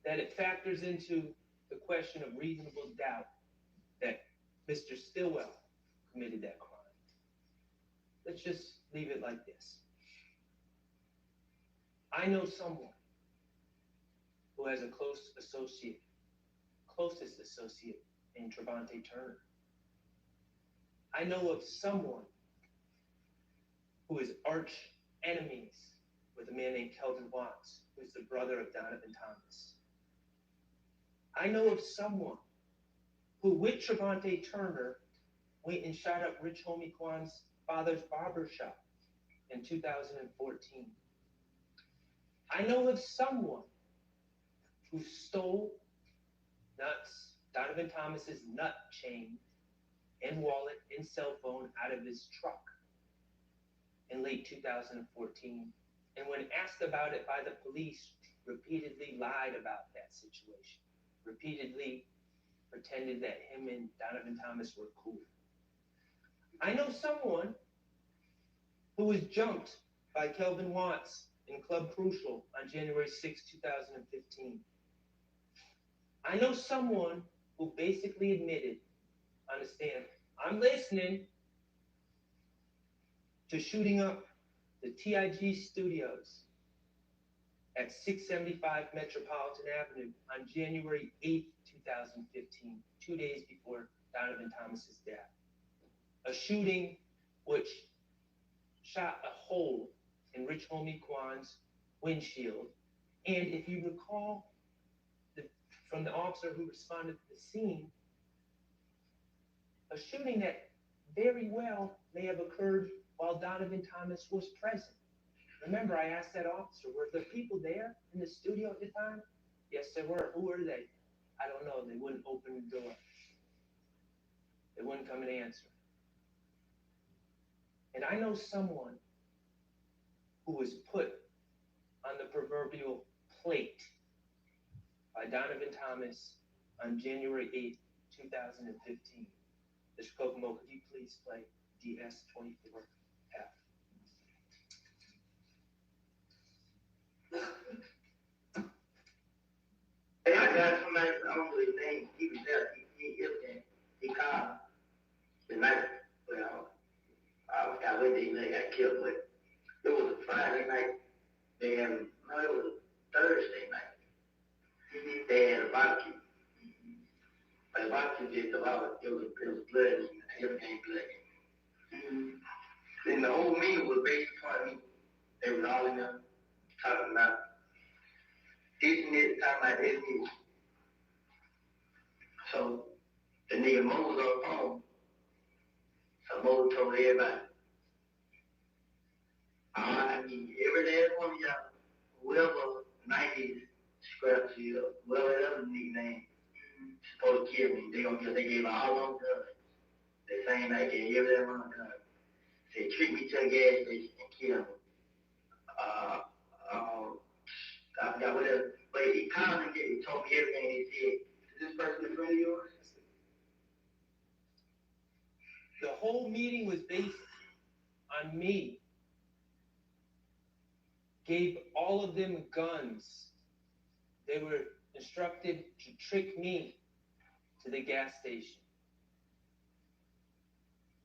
Speaker 14: that it factors into the question of reasonable doubt that Mr. Stillwell committed that crime, let's just leave it like this. I know someone who has a closest associate named Deamonte Turner. I know of someone who is arch enemies with a man named Kelvin Watts, who is the brother of Donovan Thomas. I know of someone who, with Deamonte Turner, went and shot up Rich Homie Kwan's father's barber shop in 2014. I know of someone who stole Donovan Thomas's nut chain and wallet and cell phone out of his truck in late 2014, and when asked about it by the police, repeatedly lied about that situation, repeatedly pretended that him and Donovan Thomas were cool. I know someone who was jumped by Kelvin Watts in Club Crucial on January 6, 2015. I know someone who basically admitted on the stand, I'm listening, to shooting up the TIG studios at 675 Metropolitan Avenue on January 8, 2015, 2 days before Donovan Thomas's death. A shooting which shot a hole in Rich Homie Kwan's windshield. And if you recall from the officer who responded to the scene, a shooting that very well may have occurred while Donovan Thomas was present. Remember, I asked that officer, were the people there in the studio at the time? Yes, there were. Who were they? I don't know. They wouldn't open the door. They wouldn't come and answer. And I know someone who was put on the proverbial plate by Donovan Thomas on January 8th, 2015. Mr. Kokomo, could you please play DS24F?
Speaker 9: Hey, I got somebody, I don't know his name, he was there, he called the night, well, I went there, they got killed, but it was a Friday night, it was a Thursday night. They had a barbecue. But the barbecue just about, it was blood, and everything blood. Then the whole meeting was based upon me. They was all in there talking about this and this, talking about this and this. So the nigga Mo was on the phone. So Mo told everybody, I need every last one of y'all, whoever 90s Scrappy or whoever other nickname supposed to kill me. They gave all on guns. The same night they gave every last one guns. Said treat me to a gas station and kill me. I forgot what else. But he called and he told me everything. He said, is this person a friend of yours?
Speaker 14: The whole meeting was based on me. Gave all of them guns. They were instructed to trick me to the gas station.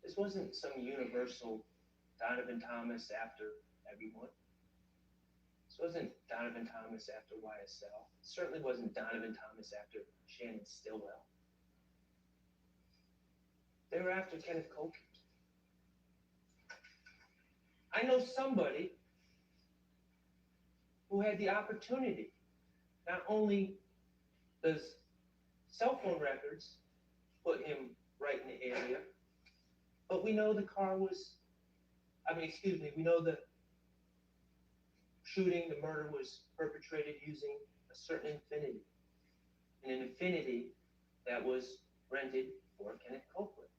Speaker 14: This wasn't some universal Donovan Thomas after everyone. This wasn't Donovan Thomas after YSL. It certainly wasn't Donovan Thomas after Shannon Stillwell. They were after Kenneth Copeland. I know somebody who had the opportunity. Not only does cell phone records put him right in the area, but we know the car was, we know the shooting, the murder was perpetrated using a certain Infiniti. An Infiniti that was rented for Kenneth Copeland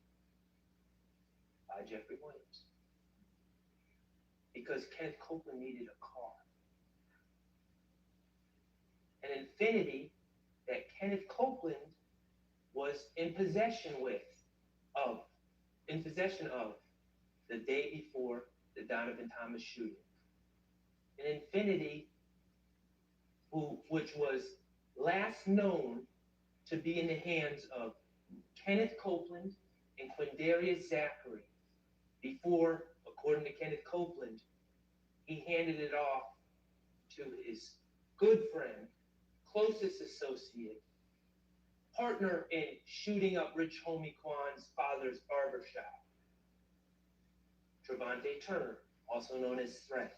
Speaker 14: by Jeffrey Williams. Because Kenneth Copeland needed a car. An Infiniti that Kenneth Copeland was in possession of the day before the Donovan Thomas shooting. An Infiniti which was last known to be in the hands of Kenneth Copeland and Quindarius Zachary before, according to Kenneth Copeland, he handed it off to his good friend, closest associate, partner in shooting up Rich Homie Kwan's father's barbershop, Deamonte Turner, also known as Threat.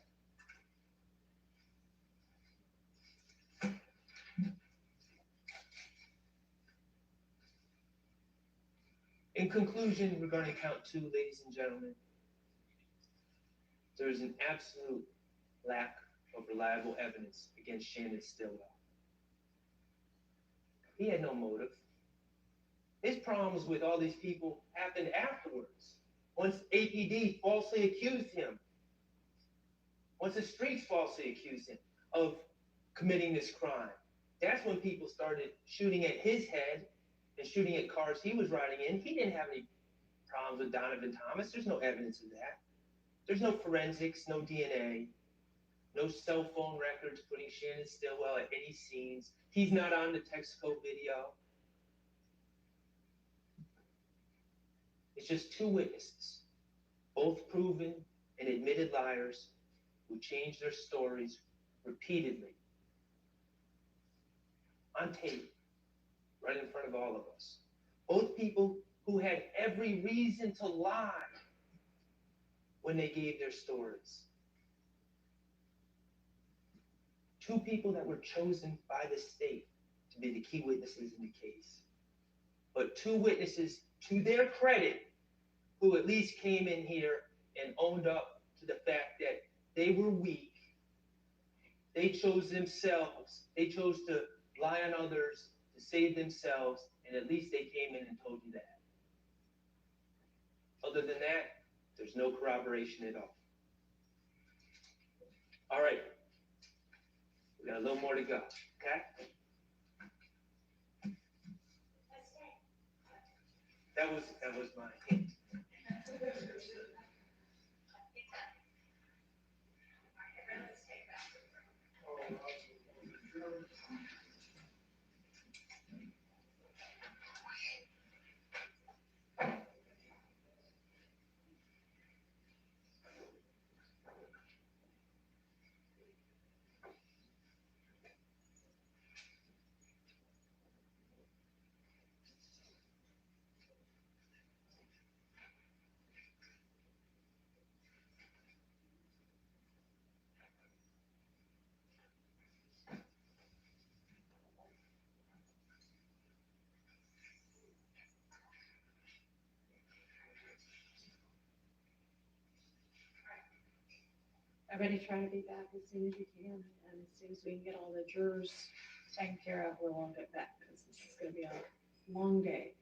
Speaker 14: In conclusion, regarding count 2, ladies and gentlemen, there is an absolute lack of reliable evidence against Shannon Stillwell. He had no motive. His problems with all these people happened afterwards. Once APD falsely accused him, once the streets falsely accused him of committing this crime, that's when people started shooting at his head and shooting at cars he was riding in. He didn't have any problems with Donovan Thomas. There's no evidence of that. There's no forensics, no DNA, no cell phone records putting Shannon Stillwell at any scenes. He's not on the Texaco video. It's just two witnesses, both proven and admitted liars who changed their stories repeatedly on tape, right in front of all of us. Both people who had every reason to lie when they gave their stories. Two people that were chosen by the state to be the key witnesses in the case. But two witnesses, to their credit, who at least came in here and owned up to the fact that they were weak. They chose themselves. They chose to lie on others to save themselves, and at least they came in and told you that. Other than that, there's no corroboration at all. All right. We got a little more to go, okay? That was my hint.
Speaker 12: Everybody try to be back as soon as you can, and as soon as we can get all the jurors taken care of, we'll all get back, because this is gonna be a long day.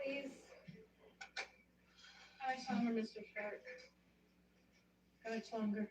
Speaker 12: please? How much longer, Mr. Sharp? How much longer?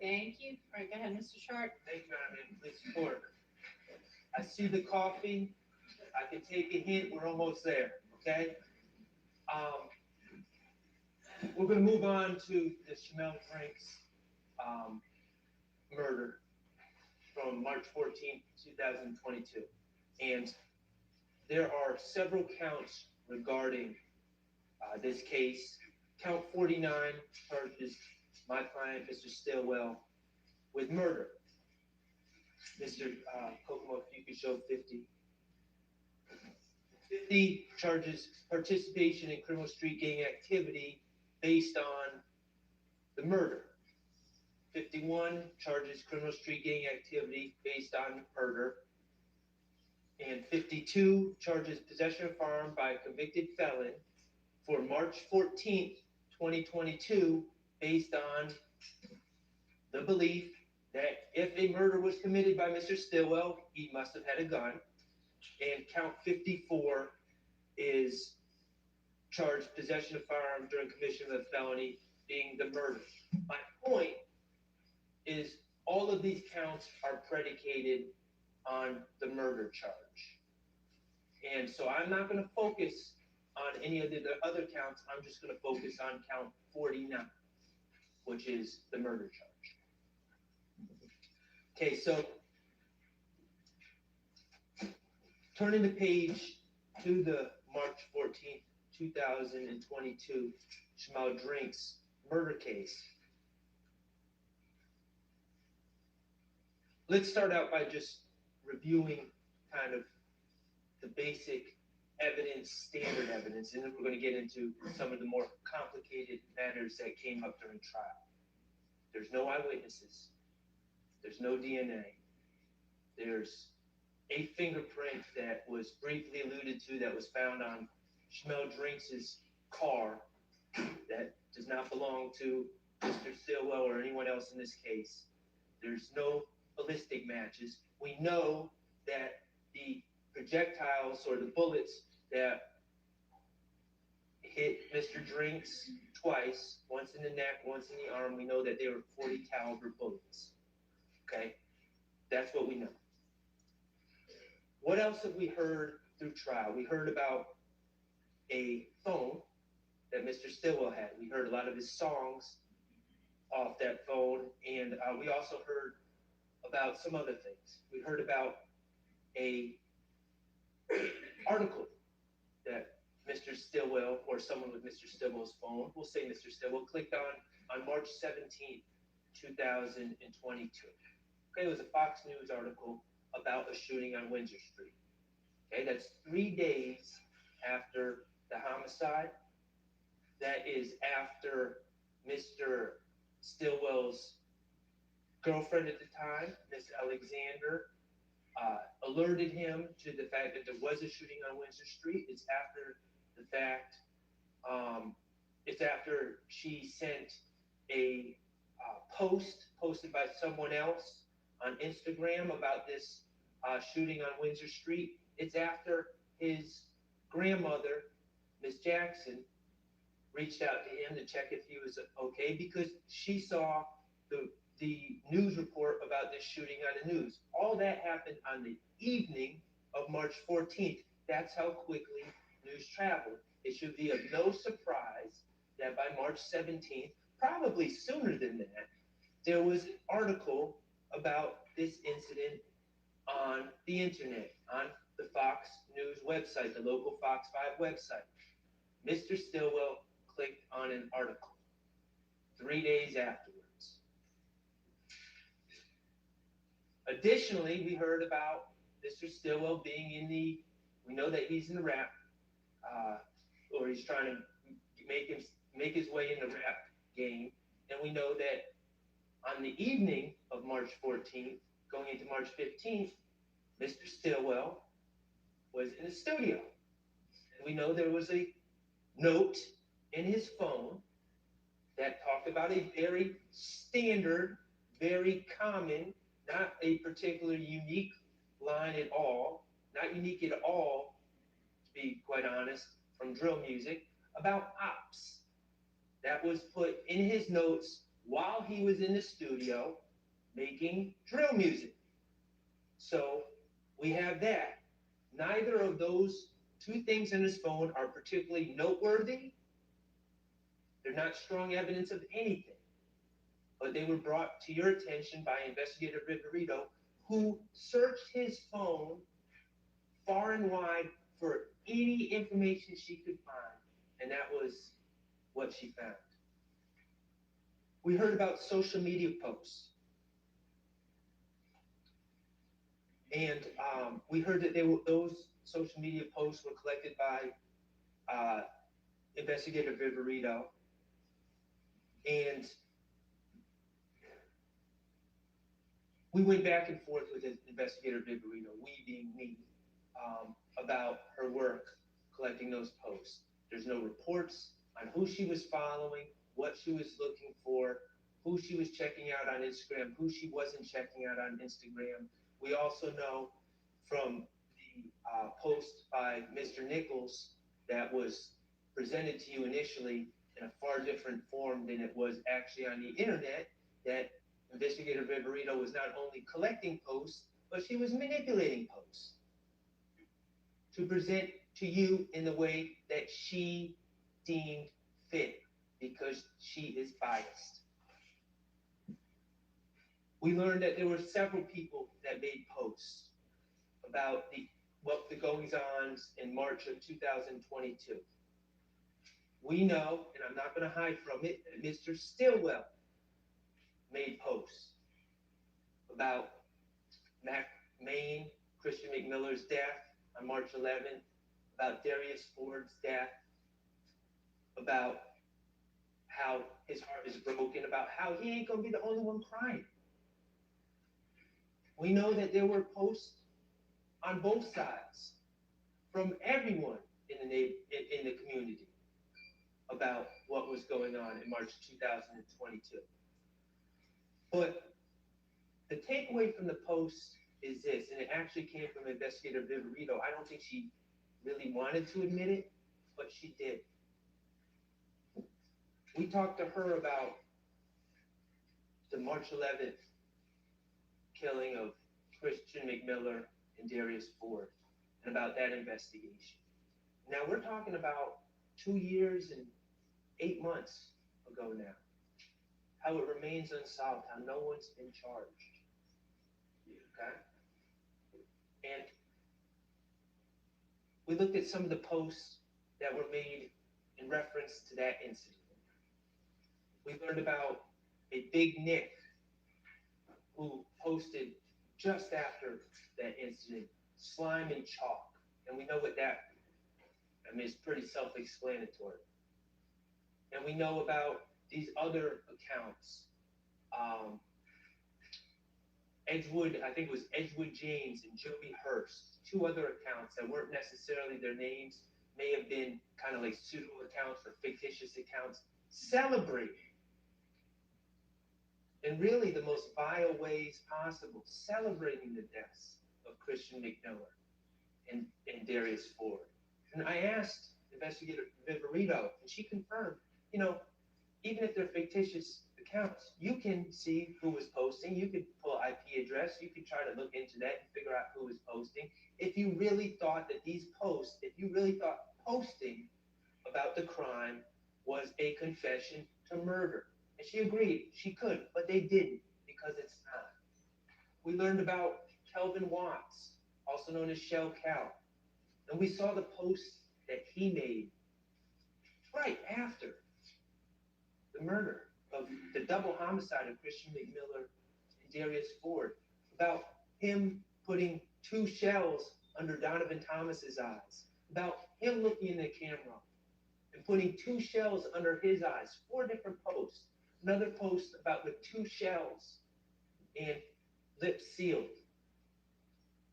Speaker 12: Thank you. All right, go ahead, Mr. Sharp.
Speaker 14: Thank you, Madam Police Report. I see the coffee. I can take a hint. We're almost there, okay? We're gonna move on to the Chanel Drinks, murder from March 14th, 2022. And there are several counts regarding this case. Count 49 charges my client, Mr. Stillwell, with murder. Mr. Kokomo, if you could show 50. 50 charges participation in criminal street gang activity based on the murder. 51 charges criminal street gang activity based on murder. And 52 charges possession of firearm by a convicted felon for March 14th, 2022, based on the belief that if a murder was committed by Mr. Stillwell, he must have had a gun. And count 54 is charged possession of firearm during commission of a felony, being the murder. My point is all of these counts are predicated on the murder charge. And so I'm not going to focus on any of the other counts. I'm just going to focus on count 49, which is the murder charge. Okay, so turning the page to the March 14th, 2022 Schmau Drinks murder case. Let's start out by just reviewing kind of the basic evidence, standard evidence, and then we're going to get into some of the more complicated matters that came up during trial. There's no eyewitnesses. There's no DNA. There's a fingerprint that was briefly alluded to that was found on Schmel Drinks' car that does not belong to Mr. Stillwell or anyone else in this case. There's no ballistic matches. We know that the projectiles or the bullets that hit Mr. Drinks twice, once in the neck, once in the arm, we know that they were .40 caliber bullets. Okay? That's what we know. What else have we heard through trial? We heard about a phone that Mr. Stillwell had. We heard a lot of his songs off that phone, and we also heard about some other things. We heard about a article that Mr. Stillwell or someone with Mr. Stillwell's phone, we'll say Mr. Stillwell, clicked on March 17th, 2022. Okay, it was a Fox News article about a shooting on Windsor Street. Okay, that's 3 days after the homicide. That is after Mr. Stillwell's girlfriend at the time, Miss Alexander, alerted him to the fact that there was a shooting on Windsor Street. It's after the fact, it's after she sent a post posted by someone else on Instagram about this shooting on Windsor Street. It's after his grandmother, Miss Jackson, reached out to him to check if he was okay because she saw the news report about this shooting on the news. All that happened on the evening of March 14th. That's how quickly news traveled. It should be of no surprise that by March 17th, probably sooner than that, there was an article about this incident on the internet, on the Fox News website, the local Fox 5 website. Mr. Stillwell clicked on an article 3 days afterwards. Additionally, we heard about Mr. Stillwell being we know that he's in the rap, or he's trying to make his way in the rap game. And we know that on the evening of March 14th, going into March 15th, Mr. Stillwell was in the studio. And we know there was a note in his phone that talked about a very standard, very common, not a particular unique line at all, not unique at all, to be quite honest, from drill music, about ops. That was put in his notes while he was in the studio making drill music. So we have that. Neither of those two things in his phone are particularly noteworthy. They're not strong evidence of anything. But they were brought to your attention by Investigator Rico, who searched his phone far and wide for any information she could find. And that was what she found. We heard about social media posts. And we heard that those social media posts were collected by Investigator Viverito. And we went back and forth with Investigator Viverito, we being me, about her work collecting those posts. There's no reports on who she was following, what she was looking for, who she was checking out on Instagram, who she wasn't checking out on Instagram. We also know from the post by Mr. Nichols that was presented to you initially in a far different form than it was actually on the internet, that Investigator Viverito was not only collecting posts, but she was manipulating posts to present to you in the way that she deemed fit, because she is biased. We learned that there were several people that made posts about the goings-ons in March of 2022. We know, and I'm not going to hide from it, that Mr. Stillwell made posts about Maine, Christian McMiller's death on March 11th, about Darius Ford's death, about how his heart is broken, about how he ain't going to be the only one crying. We know that there were posts on both sides, from everyone in the community about what was going on in March 2022. But the takeaway from the post is this, and it actually came from Investigator Viverito. I don't think she really wanted to admit it, but she did. We talked to her about the March 11th killing of Christian McMiller and Darius Ford, and about that investigation. Now we're talking about 2 years and 8 months ago now. How it remains unsolved, how no one's been charged. Okay? And we looked at some of the posts that were made in reference to that incident. We learned about a Big Nick who posted just after that incident, slime and chalk. And we know what that, I mean, it's pretty self-explanatory. And we know about these other accounts. Edgewood, I think it was Edgewood James and Joey Hurst, 2 other accounts that weren't necessarily their names, may have been kind of like pseudo accounts or fictitious accounts, celebrating in really the most vile ways possible, celebrating the deaths of Christian McMiller and Darius Ford. And I asked Investigator Viverito, and she confirmed, you know, even if they're fictitious accounts, you can see who was posting, you could pull IP address, you could try to look into that and figure out who was posting. If you really thought that these posts, if you really thought posting about the crime was a confession to murder. And she agreed, she could, but they didn't, because it's not. We learned about Kelvin Watts, also known as Shell Cal, and we saw the post that he made right after the murder of the double homicide of Christian McMiller and Darius Ford, about him putting 2 shells under Donovan Thomas's eyes, about him looking in the camera and putting 2 shells under his eyes, 4 different posts. Another post about with 2 shells and lips sealed.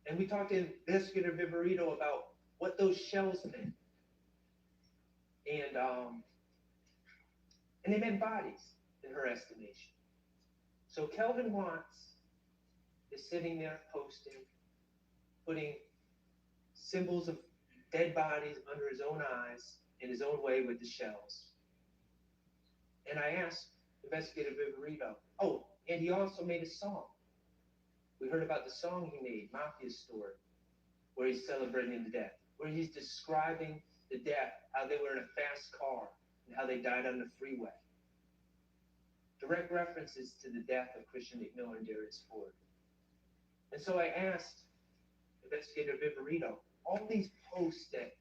Speaker 14: And we talked to Investigator Viverito about what those shells meant. And they meant bodies, in her estimation. So Kelvin Watts is sitting there posting, putting symbols of dead bodies under his own eyes in his own way with the shells. And I asked Investigator Viverito, oh, and he also made a song. We heard about the song he made, Mafia Story, where he's celebrating the death, where he's describing the death, how they were in a fast car, and how they died on the freeway. Direct references to the death of Christian McMiller and Darius Ford. And so I asked Investigator Viverito, all these posts that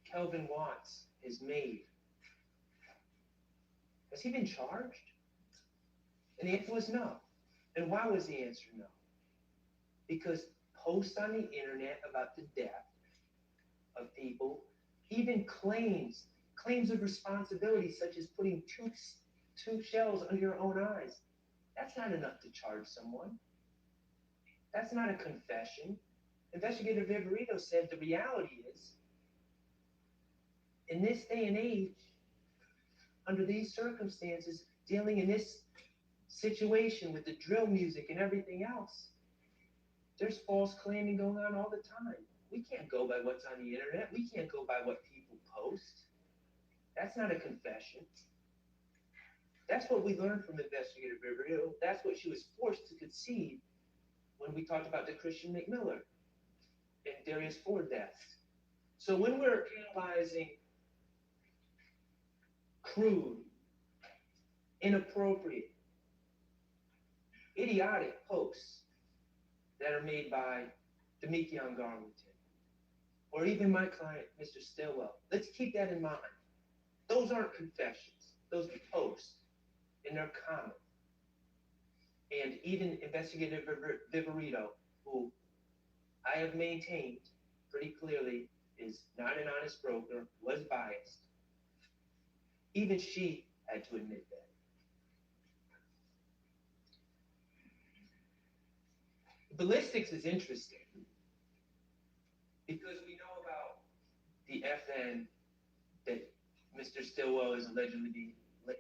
Speaker 14: Kelvin Watts has made, has he been charged? And the answer was no. And why was the answer no? Because posts on the internet about the death of people, even claims of responsibility, such as putting two shells under your own eyes, that's not enough to charge someone. That's not a confession. Investigator Viverito said the reality is, in this day and age, under these circumstances, dealing in this situation with the drill music and everything else, there's false claiming going on all the time. We can't go by what's on the internet. We can't go by what people post. That's not a confession. That's what we learned from Investigator Viverito. That's what she was forced to concede when we talked about the Christian McMiller and Darius Ford deaths. So when we're analyzing crude, inappropriate, idiotic posts that are made by Deamonte Garlington, or even my client, Mr. Stillwell, let's keep that in mind. Those aren't confessions. Those are posts, and they're common. And even Investigator Viverito, who I have maintained pretty clearly is not an honest broker, was biased, even she had to admit that. Ballistics is interesting because we know about the FN that Mr. Stillwell is allegedly linked with,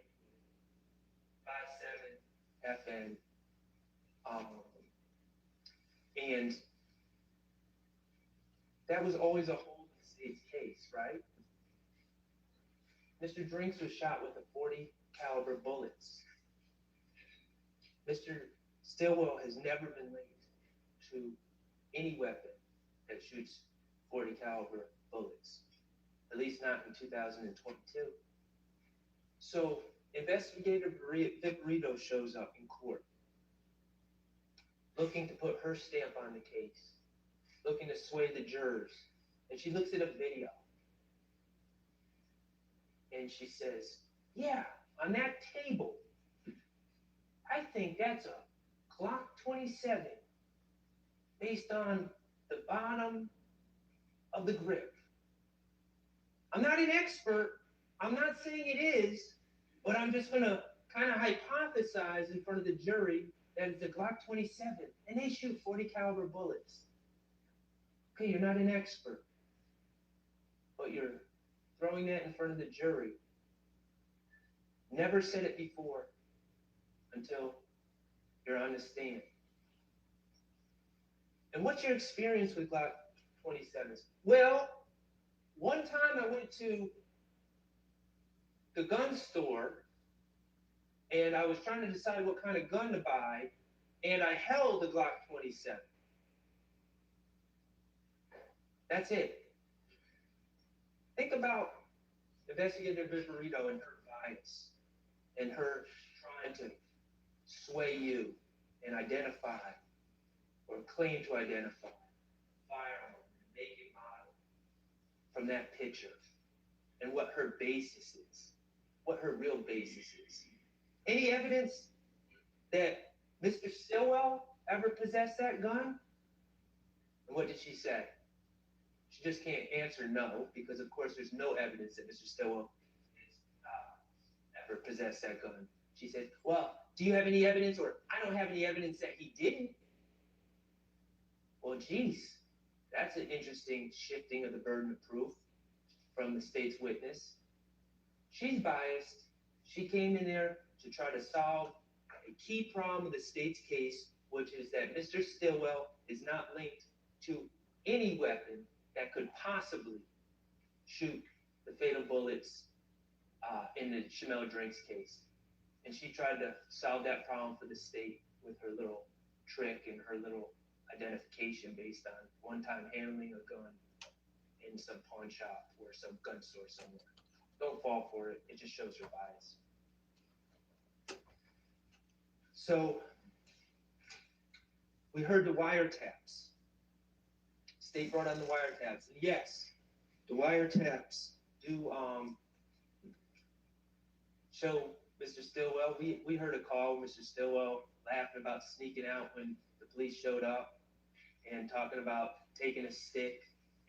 Speaker 14: 57 FN, and that was always a hole in the state's case, right? Mr. Drinks was shot with a 40 caliber bullets. Mr. Stillwell has never been linked to any weapon that shoots 40 caliber bullets, at least not in 2022. So investigator Rico shows up in court, looking to put her stamp on the case, looking to sway the jurors, and she looks at a video, and she says, yeah, on that table, I think that's a Glock 27 based on the bottom of the grip. I'm not an expert. I'm not saying it is, but I'm just going to kind of hypothesize in front of the jury that it's a Glock 27, and they shoot 40 caliber bullets. Okay, you're not an expert, but you're throwing that in front of the jury. Never said it before until you're on the stand. And what's your experience with Glock 27s? Well, one time I went to the gun store and I was trying to decide what kind of gun to buy, and I held the Glock 27. That's it. Think about Investigator Viverito and her bias and her trying to sway you and identify or claim to identify firearm, make it model from that picture, and what her basis is, what her real basis is. Any evidence that Mr. Stillwell ever possessed that gun? And what did she say? She just can't answer no, because of course there's no evidence that Mr. Stillwell ever possessed that gun. She said, well, do you have any evidence? Or I don't have any evidence that he didn't. Well, geez, that's an interesting shifting of the burden of proof from the state's witness. She's biased. She came in there to try to solve a key problem of the state's case, which is that Mr. Stillwell is not linked to any weapon that could possibly shoot the fatal bullets in the Chamel Drinks case. And she tried to solve that problem for the state with her little trick and her little identification based on one-time handling a gun in some pawn shop or some gun store somewhere. Don't fall for it. It just shows her bias. So we heard the wiretaps. State brought on the wiretaps. And yes, the wiretaps do show Mr. Stillwell. We heard a call, Mr. Stillwell laughing about sneaking out when the police showed up and talking about taking a stick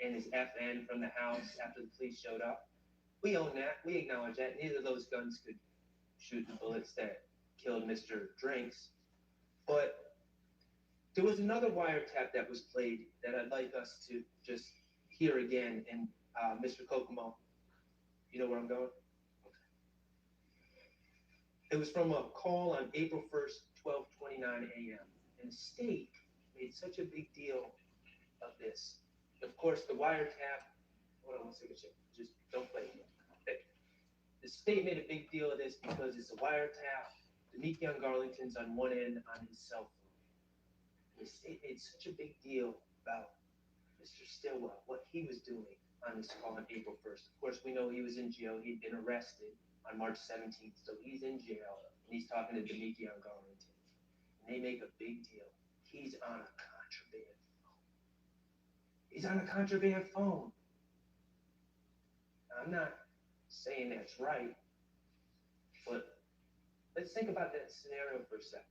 Speaker 14: and his FN from the house after the police showed up. We own that. We acknowledge that. Neither of those guns could shoot the bullets that killed Mr. Drinks. But there was another wiretap that was played that I'd like us to just hear again. And Mr. Kokomo, you know where I'm going? Okay. It was from a call on April 1st, 12:29 a.m. And the state made such a big deal of this. Of course, the wiretap, hold on one second, just don't play it. The state made a big deal of this because it's a wiretap. Deamonte Garlington's on one end on his cell phone. The state made such a big deal about Mr. Stillwell, what he was doing on this call on April 1st. Of course, we know he was in jail. He'd been arrested on March 17th, so he's in jail, and he's talking to Deamonte Garlington. And they make a big deal. He's on a contraband phone. He's on a contraband phone. Now, I'm not saying that's right, but let's think about that scenario for a second.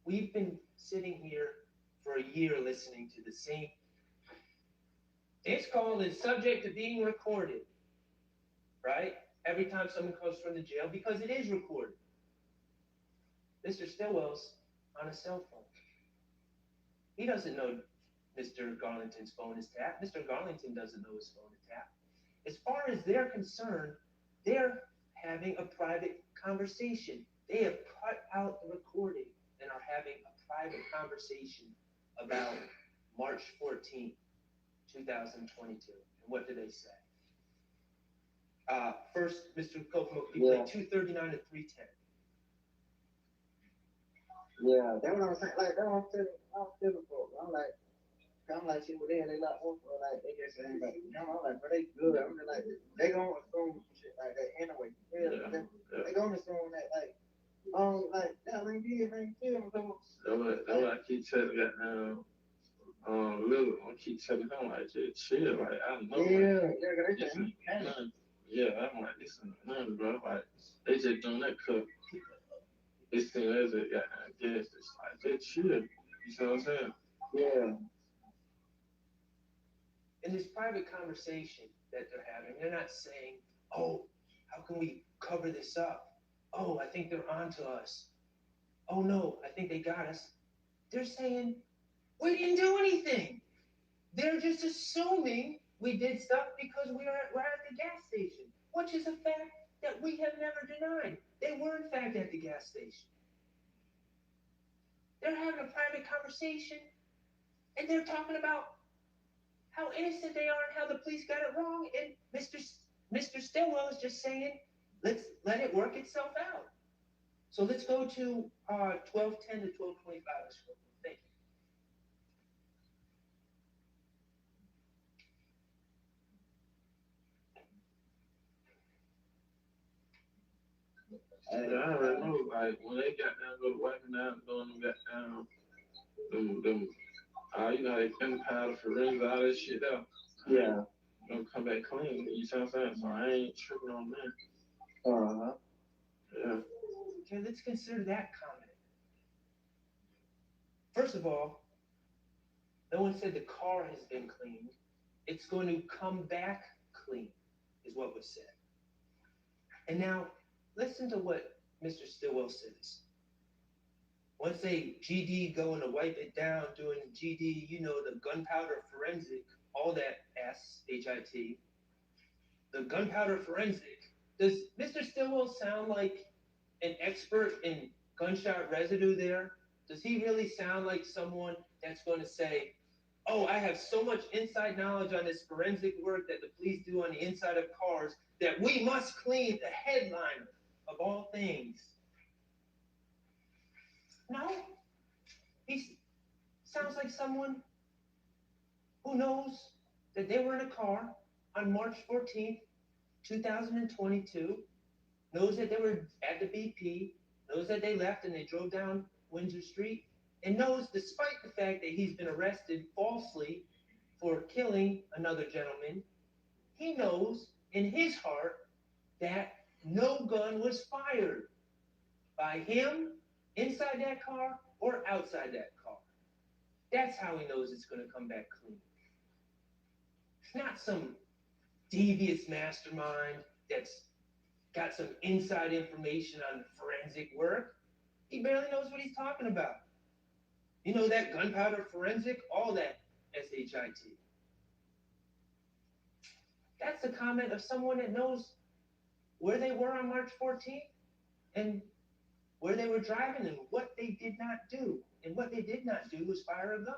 Speaker 14: We've been sitting here for a year listening to the same. This call is subject to being recorded, right? Every time someone comes from the jail, because it is recorded. Mr. Stillwell's on a cell phone. He doesn't know Mr. Garlington's phone is tapped. Mr. Garlington doesn't know his phone is tapped. As far as they're concerned, they're having a private conversation. They have cut out the recording and are having a private conversation about March 14th, 2022. And what do they say? First, Mr. Kokomo, you played 239 to 310.
Speaker 11: Yeah, that's what I was saying. Like, that's what I'm feeling for. I'm like, shit, well, they like, like, they just saying, like, I'm like, but they good. I'm just like, they gonna assume some shit like that anyway. They gonna assume that, like, that ain't good, ain't good.
Speaker 8: That's what I keep telling that now. Little, I keep telling them, like, just chill. Like, I know. I'm like, this is nothing, bro. Like, they just doing that because this thing is a guess. It's like, just chill. You see what I'm saying?
Speaker 11: Yeah.
Speaker 14: In this private conversation that they're having, they're not saying, oh, how can we cover this up? Oh, I think they're onto us. Oh no, I think they got us. They're saying, we didn't do anything. They're just assuming we did stuff because we're at the gas station, which is a fact that we have never denied. They were in fact at the gas station. They're having a private conversation and they're talking about how innocent they are and how the police got it wrong. And Mr. Stillwell is just saying, let's let it work itself out. So let's go to 12:10 to 12:25. Thank
Speaker 8: you. I already know, like, when they got down, go to wiping out, doing them, got down, them, you know, they gunpowder, forensics, all that shit out.
Speaker 11: Yeah.
Speaker 8: Don't come back clean, you see what I'm saying? So I ain't tripping on that.
Speaker 11: Uh-huh.
Speaker 8: Yeah.
Speaker 14: Okay, let's consider that comment. First of all, no one said the car has been cleaned. It's going to come back clean, is what was said. And now, listen to what Mr. Stillwell says. Once they GD going to wipe it down, doing GD, you know, the gunpowder forensic, all that S-H-I-T, the gunpowder forensic, does Mr. Stillwell sound like an expert in gunshot residue there? Does he really sound like someone that's going to say, oh, I have so much inside knowledge on this forensic work that the police do on the inside of cars that we must clean the headliner of all things? No. He sounds like someone who knows that they were in a car on March 14th, 2022, knows that they were at the BP, knows that they left and they drove down Windsor Street, and knows, despite the fact that he's been arrested falsely for killing another gentleman, he knows in his heart that no gun was fired by him inside that car or outside that car. That's how he knows it's going to come back clean. It's not some devious mastermind that's got some inside information on forensic work. He barely knows what he's talking about. You know, that gunpowder forensic, all that S-H-I-T. That's the comment of someone that knows where they were on March 14th and where they were driving and what they did not do. And what they did not do was fire a gun.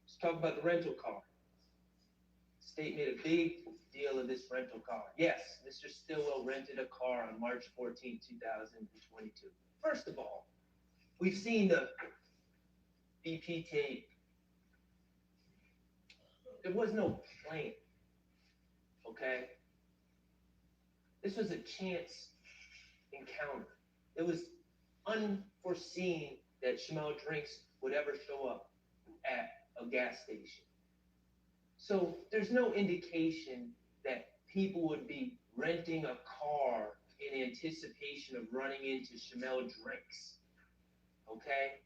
Speaker 14: Let's talk about the rental car. The state made a big deal of this rental car. Yes, Mr. Stillwell rented a car on March 14, 2022. First of all, we've seen the BP tape. There was no plan, okay? This was a chance encounter. It was unforeseen that Shamel Drinks would ever show up at a gas station. So there's no indication that people would be renting a car in anticipation of running into Shamel Drinks, okay?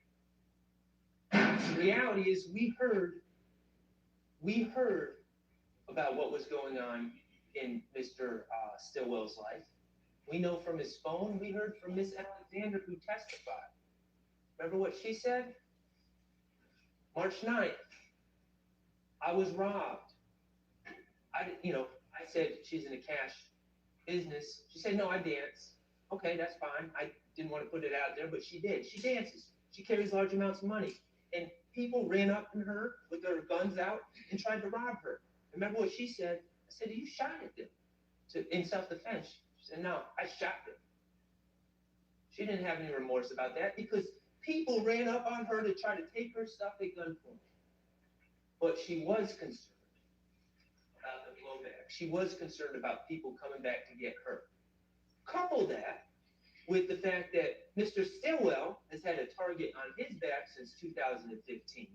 Speaker 14: The reality is we heard about what was going on in Mr. Stillwell's life. We know from his phone, we heard from Miss Alexander who testified. Remember what she said? March 9th, I was robbed. I said she's in the cash business. She said, no, I dance. Okay, that's fine. I didn't want to put it out there, but she did. She dances. She carries large amounts of money. And people ran up to her with their guns out and tried to rob her. Remember what she said? I said, you shot at them in self-defense. She said, no, I shot them. She didn't have any remorse about that because people ran up on her to try to take her stuff at gunpoint. But she was concerned about the blowback. She was concerned about people coming back to get her. Couple that with the fact that Mr. Stillwell has had a target on his back since 2015.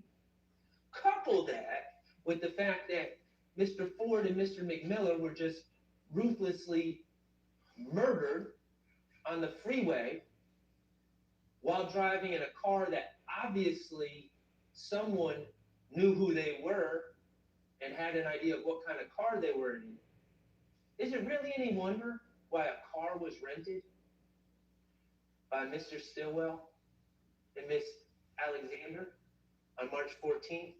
Speaker 14: Couple that with the fact that Mr. Ford and Mr. McMillan were just ruthlessly murdered on the freeway while driving in a car that obviously someone knew who they were and had an idea of what kind of car they were in. Is it really any wonder why a car was rented by Mr. Stillwell and Miss Alexander on March 14th?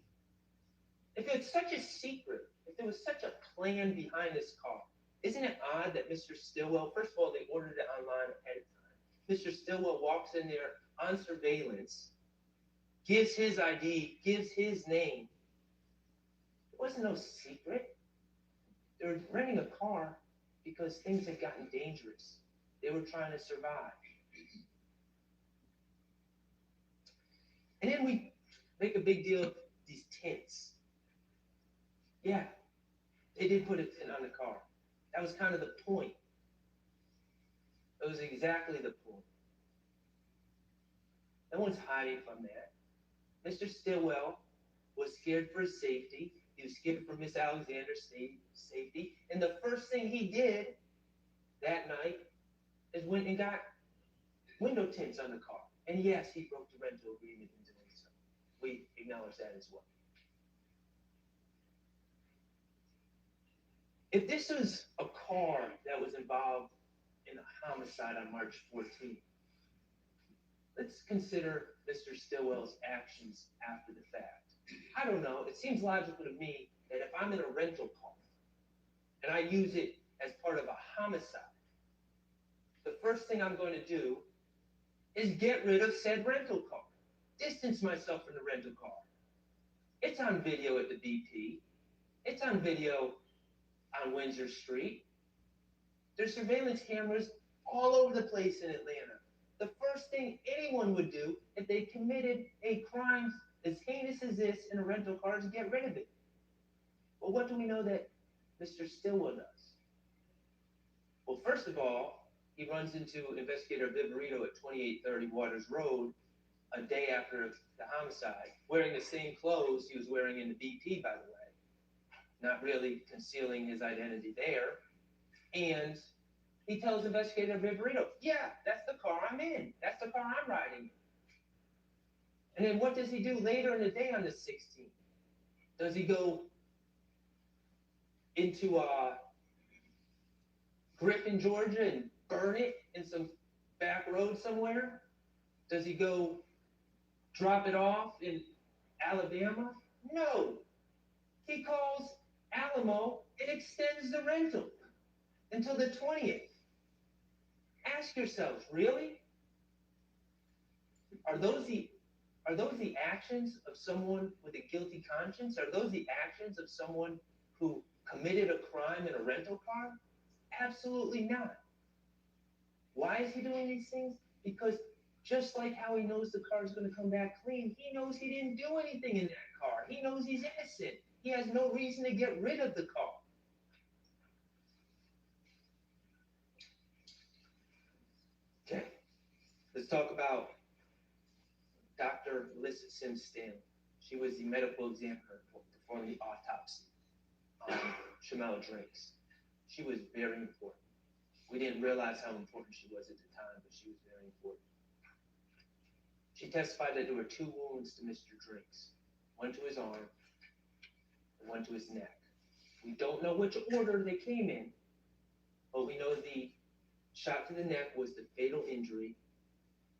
Speaker 14: If it's such a secret, if there was such a plan behind this car, isn't it odd that Mr. Stillwell, first of all, they ordered it online ahead of time. Mr. Stillwell walks in there on surveillance, gives his ID, gives his name. It wasn't no secret. They were renting a car because things had gotten dangerous. They were trying to survive. And then we make a big deal of these tints. Yeah, they did put a tint on the car. That was kind of the point. That was exactly the point. No one's hiding from that. Mr. Stillwell was scared for his safety. He was scared for Miss Alexander's safety. And the first thing he did that night is went and got window tints on the car. And yes, he broke the rental agreement in doing so. We acknowledge that as well. If this was a car that was involved in a homicide on March 14th, let's consider Mr. Stillwell's actions after the fact. I don't know. It seems logical to me that if I'm in a rental car and I use it as part of a homicide, the first thing I'm going to do is get rid of said rental car. Distance myself from the rental car. It's on video at the BP. It's on video on Windsor Street. There's surveillance cameras all over the place in Atlanta. The first thing anyone would do if they committed a crime as heinous as this in a rental car is get rid of it. Well, what do we know that Mr. Stillwell does? Well, first of all, he runs into investigator Viverito at 2830 Waters Road a day after the homicide, wearing the same clothes he was wearing in the BP, by the way, not really concealing his identity there. And he tells investigator Viverito, yeah, that's the car I'm in. That's the car I'm riding. And then what does he do later in the day on the 16th? Does he go into Griffin, Georgia and burn it in some back road somewhere? Does he go drop it off in Alabama? No. He calls Alamo and extends the rental until the 20th. Ask yourselves, really? Are those the actions of someone with a guilty conscience? Are those the actions of someone who committed a crime in a rental car? Absolutely not. Why is he doing these things? Because just like how he knows the car is going to come back clean, he knows he didn't do anything in that car. He knows he's innocent. He has no reason to get rid of the car. Okay, let's talk about Dr. Melissa Sims Stanley. She was the medical examiner performing the autopsy on Shamel Drakes. She was very important. We didn't realize how important she was at the time, but she was very important. She testified that there were 2 wounds to Mr. Drakes, one to his arm and one to his neck. We don't know which order they came in, but we know the shot to the neck was the fatal injury.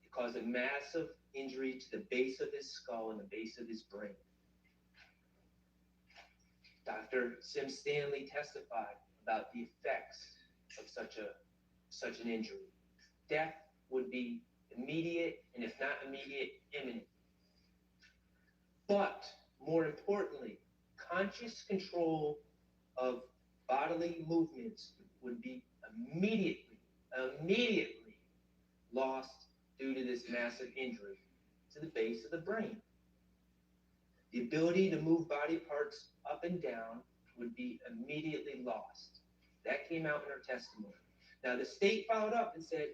Speaker 14: It caused a massive injury to the base of his skull and the base of his brain. Dr. Sim Stanley testified about the effects of such an injury. Death would be immediate, and if not immediate, imminent. But more importantly, conscious control of bodily movements would be immediately lost due to this massive injury to the base of the brain. The ability to move body parts up and down would be immediately lost. That came out in her testimony. Now, the state followed up and said,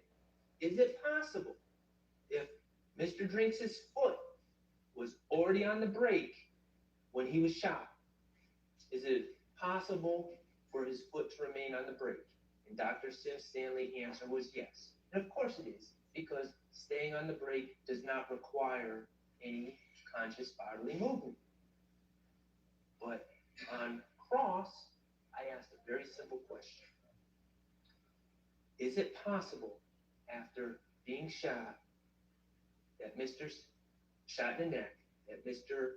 Speaker 14: is it possible if Mr. Drinks' foot was already on the brake when he was shot, is it possible for his foot to remain on the brake? And Dr. Sim Stanley's answer was yes. And of course it is, because staying on the brake does not require any conscious bodily movement. But on cross, I asked a very simple question. Is it possible after being shot, that shot in the neck, that Mr.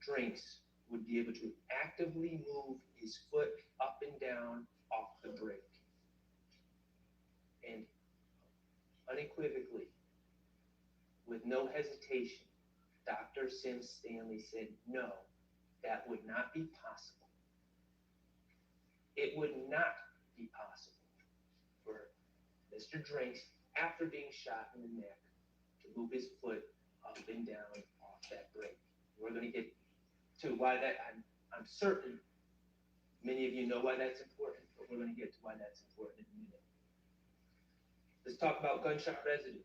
Speaker 14: Drinks would be able to actively move his foot up and down off the brake? And unequivocally, with no hesitation, Dr. Sim Stanley said, no, that would not be possible. It would not be possible for Mr. Drinks, after being shot in the neck, to move his foot up and down off that brake. We're going to get to why that, I'm certain many of you know why that's important, but we're going to get to why that's important in a minute. Let's talk about gunshot residue.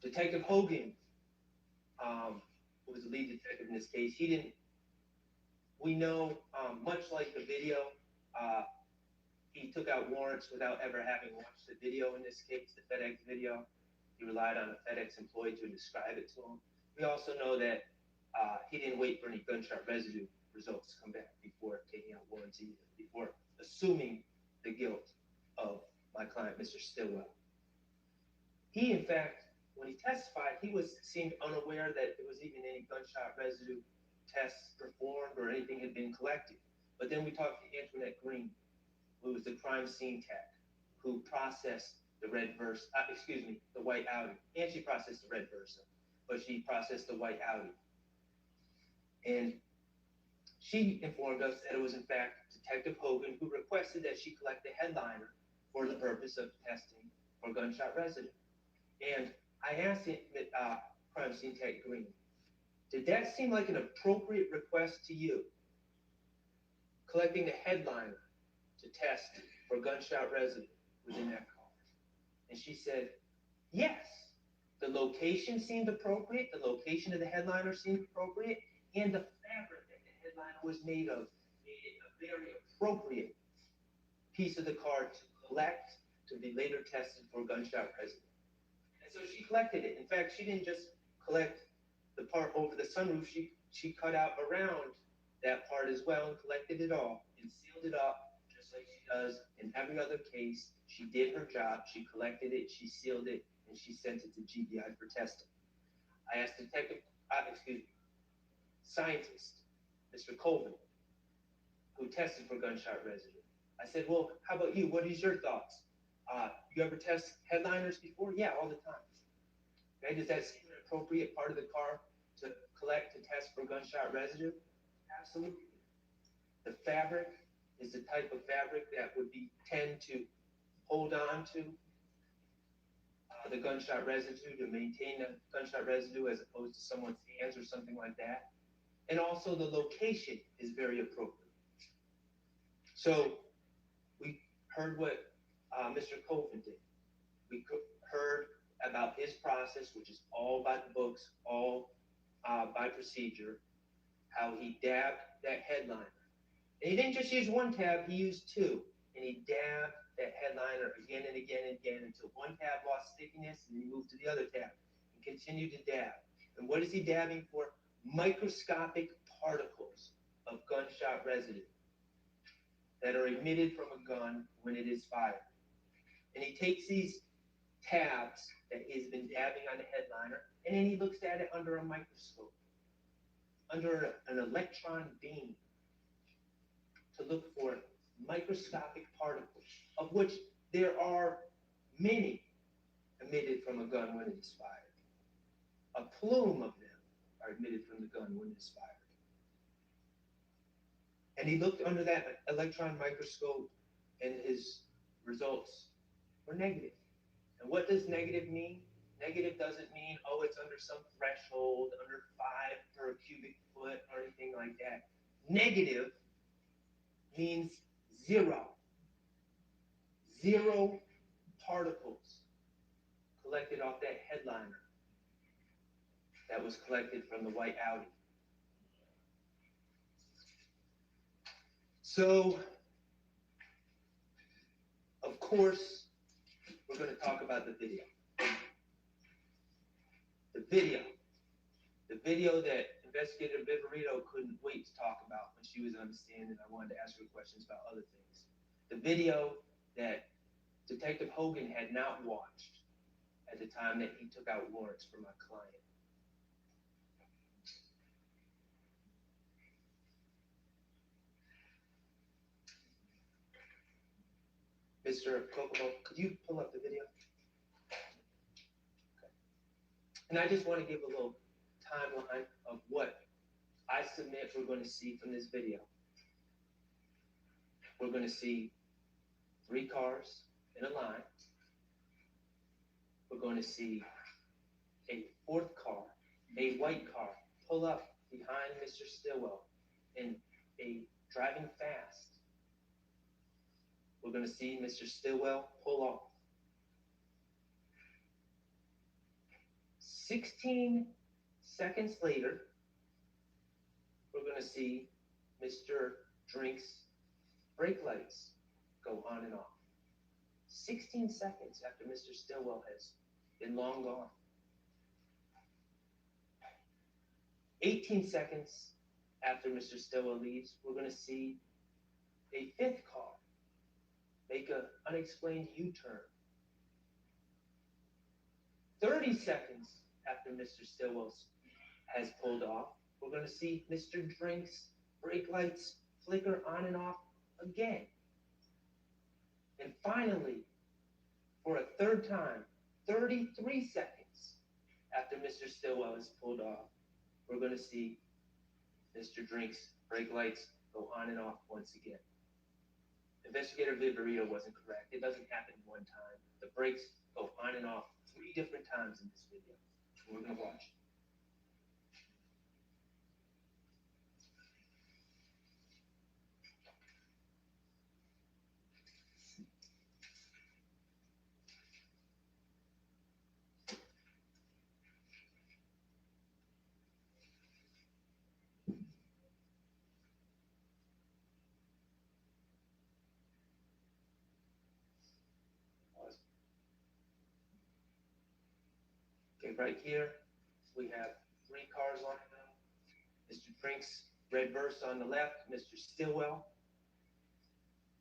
Speaker 14: Detective Hogan, who was the lead detective in this case, we know, much like the video, he took out warrants without ever having watched the video in this case, the FedEx video. He relied on a FedEx employee to describe it to him. We also know that he didn't wait for any gunshot residue results to come back before taking out warrants either, before assuming the guilt of my client, Mr. Stillwell. He, in fact, when he testified, he seemed unaware that there was even any gunshot residue tests performed or anything had been collected. But then we talked to Antoinette Green, who was the crime scene tech, who processed the white Audi. And she processed the red Versa, but she processed the white Audi. And she informed us that it was in fact Detective Hogan who requested that she collect the headliner for the purpose of testing for gunshot residue. And I asked crime scene tech Green, did that seem like an appropriate request to you? Collecting the headliner to test for gunshot residue within that car. And she said, yes, the location seemed appropriate, the location of the headliner seemed appropriate, and the fabric that the headliner was made of made it a very appropriate piece of the car to collect, to be later tested for gunshot residue. And so she collected it. In fact, she didn't just collect the part over the sunroof, she cut out around that part as well and collected it all and sealed it up, just like she does in every other case. She did her job, she collected it, she sealed it, and she sent it to GBI for testing. I asked scientist, Mr. Colvin, who tested for gunshot residue. I said, well, how about you? What is your thoughts? You ever test headliners before? Yeah, all the time. Okay, does that seem an appropriate part of the car to collect and test for gunshot residue? Absolutely. The fabric is the type of fabric that would tend to hold on to the gunshot residue, to maintain the gunshot residue as opposed to someone's hands or something like that. And also the location is very appropriate. So we heard what Mr. Colvin did. We heard about his process, which is all by the books, all by procedure, how he dabbed that headliner. And he didn't just use one tab, he used two. And he dabbed that headliner again and again and again until one tab lost stickiness and he moved to the other tab and continued to dab. And what is he dabbing for? Microscopic particles of gunshot residue that are emitted from a gun when it is fired. And he takes these tabs that he's been dabbing on the headliner, and then he looks at it under a microscope, under an electron beam, to look for microscopic particles, of which there are many emitted from a gun when it is fired. A plume of them are emitted from the gun when it is fired. And he looked under that electron microscope, and his results were negative. And what does negative mean? Negative doesn't mean, oh, it's under some threshold, under 5 per cubic foot or anything like that. Negative means 0. 0 particles collected off that headliner that was collected from the white Audi. So, of course, we're going to talk about the video. The video that Investigator Viverito couldn't wait to talk about when she was on the stand, and I wanted to ask her questions about other things. The video that Detective Hogan had not watched at the time that he took out warrants for my client. Mr. Kokomo, could you pull up the video? Okay. And I just want to give a little timeline of what I submit we're going to see from this video. We're going to see 3 cars in a line. We're going to see a 4th car, a white car, pull up behind Mr. Stillwell in a driving fast. We're going to see Mr. Stillwell pull off. 16 seconds later, we're going to see Mr. Drink's brake lights go on and off. 16 seconds after Mr. Stillwell has been long gone. 18 seconds after Mr. Stillwell leaves, we're going to see a 5th car make an unexplained U-turn. 30 seconds after Mr. Stillwell has pulled off, we're going to see Mr. Drink's brake lights flicker on and off again. And finally, for a 3rd time, 33 seconds after Mr. Stillwell has pulled off, we're going to see Mr. Drink's brake lights go on and off once again. Investigator Viverito wasn't correct. It doesn't happen one time. The brakes go on and off 3 different times in this video. We're going to watch. Okay, right here, we have 3 cars on it. Mr. Drink's red verse on the left, Mr. Stillwell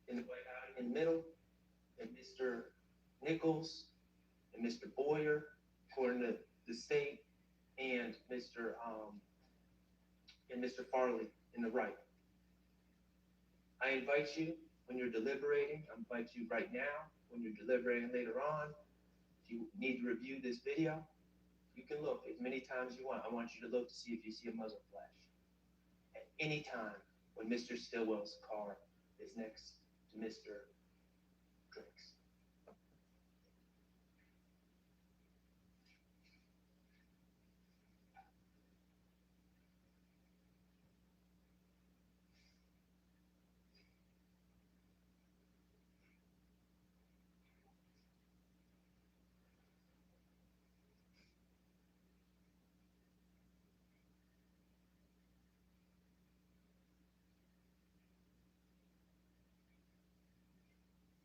Speaker 14: in the white Audi in the middle, and Mr. Nichols and Mr. Boyer, according to the state, and Mr. Farley in the right. I invite you when you're deliberating. I invite you right now when you're deliberating later on. If you need to review this video, you can look as many times as you want. I want you to look to see if you see a muzzle flash. At any time when Mr. Stillwell's car is next to Mr. Drink's.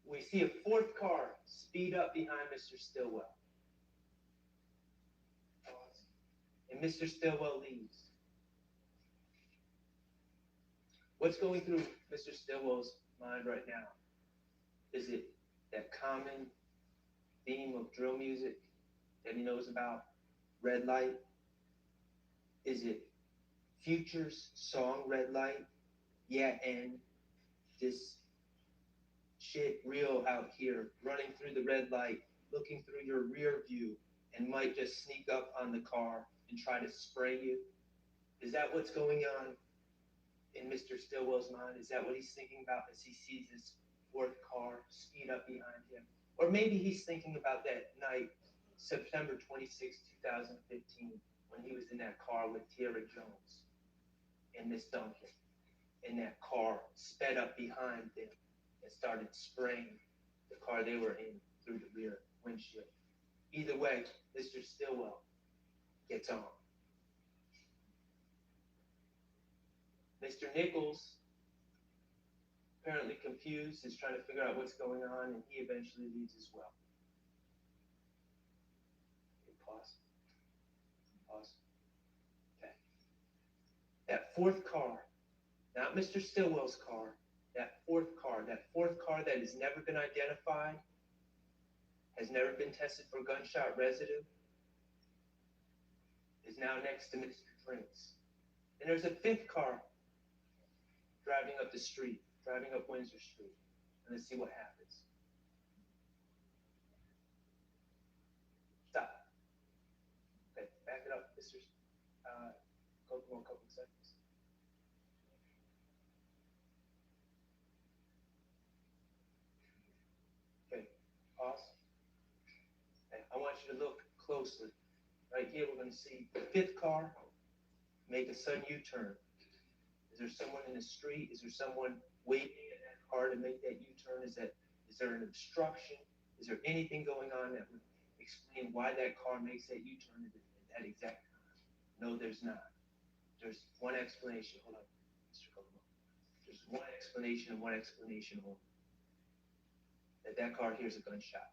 Speaker 14: We see a 4th car speed up behind Mr. Stillwell. And Mr. Stillwell leaves. What's going through Mr. Stillwell's mind right now? Is it that common theme of drill music that he knows about? Red Light? Is it Future's song Red Light? Yeah, and this shit real out here, running through the red light, looking through your rear view, and might just sneak up on the car and try to spray you? Is that what's going on in Mr. Stillwell's mind? Is that what he's thinking about as he sees this fourth car speed up behind him? Or maybe he's thinking about that night, September 26, 2015, when he was in that car with Tierra Jones and Miss Duncan, and that car sped up behind them and started spraying the car they were in through the rear windshield. Either way, Mr. Stillwell gets on. Mr. Nichols, apparently confused, is trying to figure out what's going on, and he eventually leaves as well. Okay, pause. Pause. Okay. That fourth car, not Mr. Stillwell's car, that fourth car that has never been identified, has never been tested for gunshot residue, is now next to Mr. Drinks. And there's a fifth car driving up the street, driving up Windsor Street. And let's see what happens. Stop. Okay, back it up, Mr. Go for a couple of seconds. Okay, pause. Okay, I want you to look closely. Right here, we're going to see the fifth car make a sudden U-turn. Is there someone in the street? Is there someone waiting at that car to make that U-turn? Is there an obstruction? Is there anything going on that would explain why that car makes that U-turn at that exact time? No, there's not. There's one explanation. Hold on, Mr. Kokomo. There's one explanation and one explanation only. That car hears a gunshot.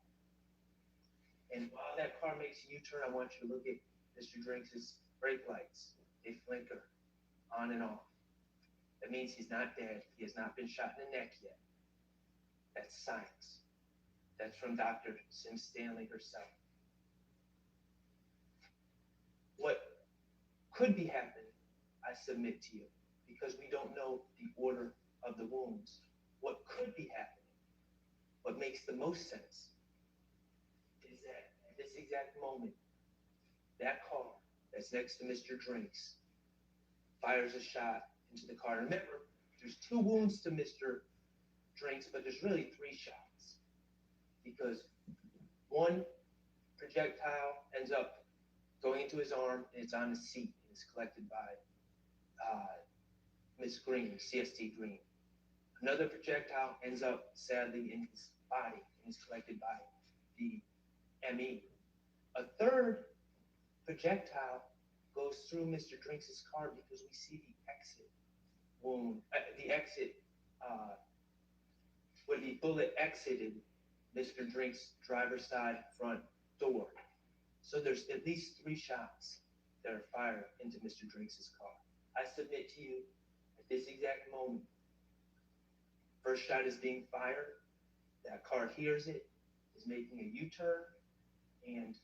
Speaker 14: And while that car makes a U-turn, I want you to look at Mr. Drinks' brake lights. They flicker on and off. That means he's not dead. He has not been shot in the neck yet. That's science. That's from Dr. Sim Stanley herself. What could be happening, I submit to you, because we don't know the order of the wounds. What could be happening, what makes the most sense, is that at this exact moment, that car that's next to Mr. Drinks fires a shot into the car. Remember, there's 2 wounds to Mr. Drinks, but there's really 3 shots. Because one projectile ends up going into his arm, and it's on the seat, and it's collected by Miss Green, CST Green. Another projectile ends up, sadly, in his body, and is collected by the ME. A third projectile goes through Mr. Drinks' car because we see the exit wound, where the bullet exited Mr. Drinks' driver's side front door. So there's at least 3 shots that are fired into Mr. Drinks' car. I submit to you, at this exact moment, first shot is being fired, that car hears it, is making a U-turn, and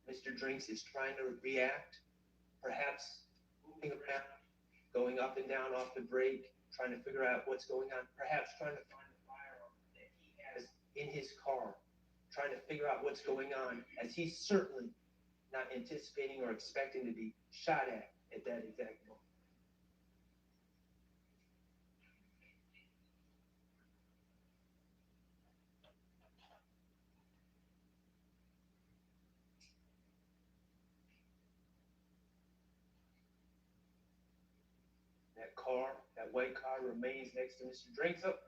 Speaker 14: Mr. Drinks is trying to react, perhaps moving around, going up and down off the brake, trying to figure out what's going on, perhaps trying to find the firearm that he has in his car, trying to figure out what's going on, as he's certainly not anticipating or expecting to be shot at that exact moment. That car, that white car, remains next to Mr. Drinks. Up.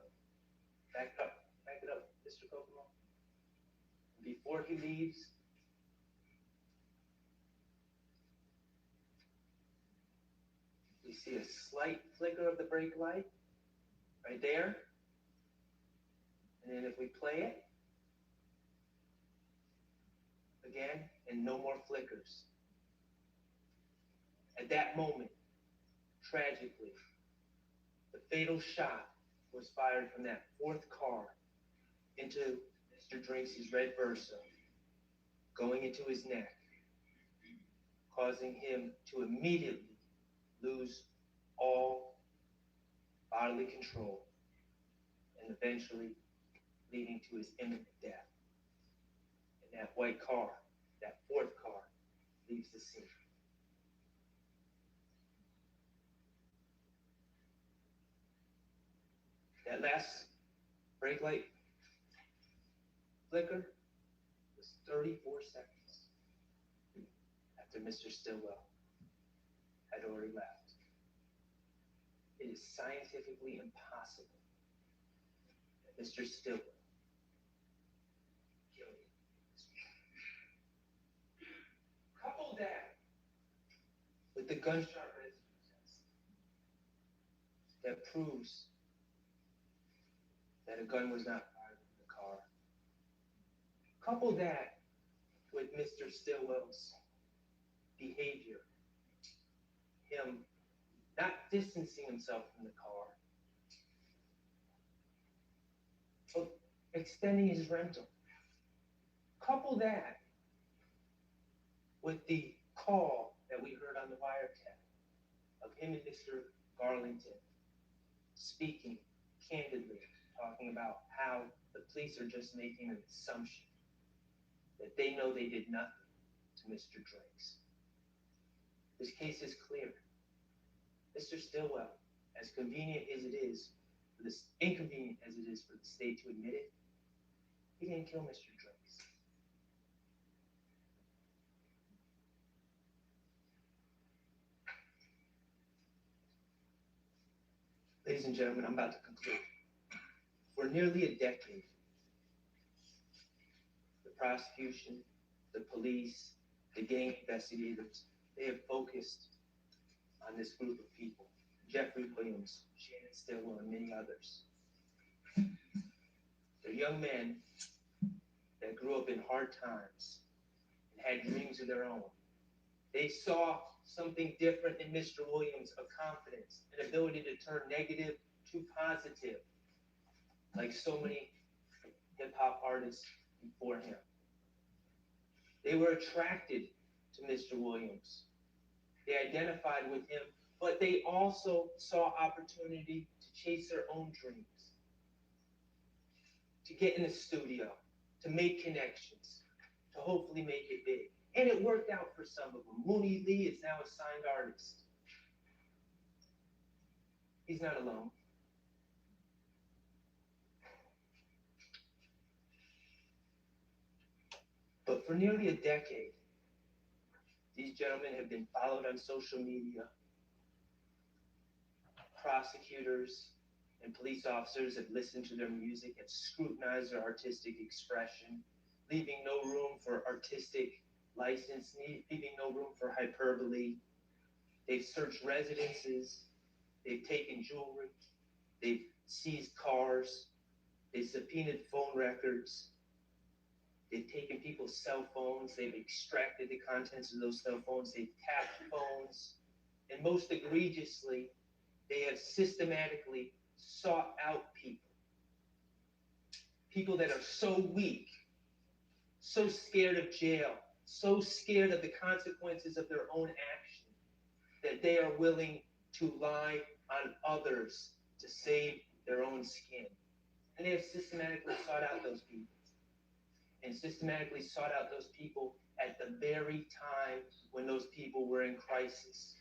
Speaker 14: Back it up, Mr. Kokomo. Before he leaves, we see a slight flicker of the brake light right there. And then if we play it again, and no more flickers. At that moment, tragically, the fatal shot was fired from that 4th car into Mr. Drinks' red Versa going into his neck, causing him to immediately lose all bodily control and eventually leading to his imminent death. And that white car, that fourth car, leaves the scene. That last brake light flicker was 34 seconds after Mr. Stillwell had already left. It is scientifically impossible that Mr. Stillwell killed him. Couple that with the gunshot residue test that proves that a gun was not fired from the car. Couple that with Mr. Stillwell's behavior, him not distancing himself from the car, but extending his rental. Couple that with the call that we heard on the wiretap of him and Mr. Garlington speaking candidly, talking about how the police are just making an assumption that they know they did nothing to Mr. Drinks. This case is clear. Mr. Stillwell, as convenient as it is, for this inconvenient as it is for the state to admit it, he didn't kill Mr. Drinks. Ladies and gentlemen, I'm about to conclude. For nearly a decade, the prosecution, the police, the gang investigators, they have focused on this group of people. Jeffrey Williams, Shannon Stillwell, and many others. They're young men that grew up in hard times and had dreams of their own. They saw something different in Mr. Williams, a confidence, an ability to turn negative to positive, like so many hip-hop artists before him. They were attracted to Mr. Williams. They identified with him, but they also saw opportunity to chase their own dreams, to get in the studio, to make connections, to hopefully make it big. And it worked out for some of them. Mooney Lee is now a signed artist. He's not alone. But for nearly a decade, these gentlemen have been followed on social media. Prosecutors and police officers have listened to their music, have scrutinized their artistic expression, leaving no room for artistic license, leaving no room for hyperbole. They've searched residences, they've taken jewelry, they've seized cars, they've subpoenaed phone records, they've taken people's cell phones, they've extracted the contents of those cell phones, they've tapped phones, and most egregiously, they have systematically sought out people that are so weak, so scared of jail, so scared of the consequences of their own action, that they are willing to lie on others to save their own skin. And they have systematically sought out those people. And systematically sought out those people at the very time when those people were in crisis.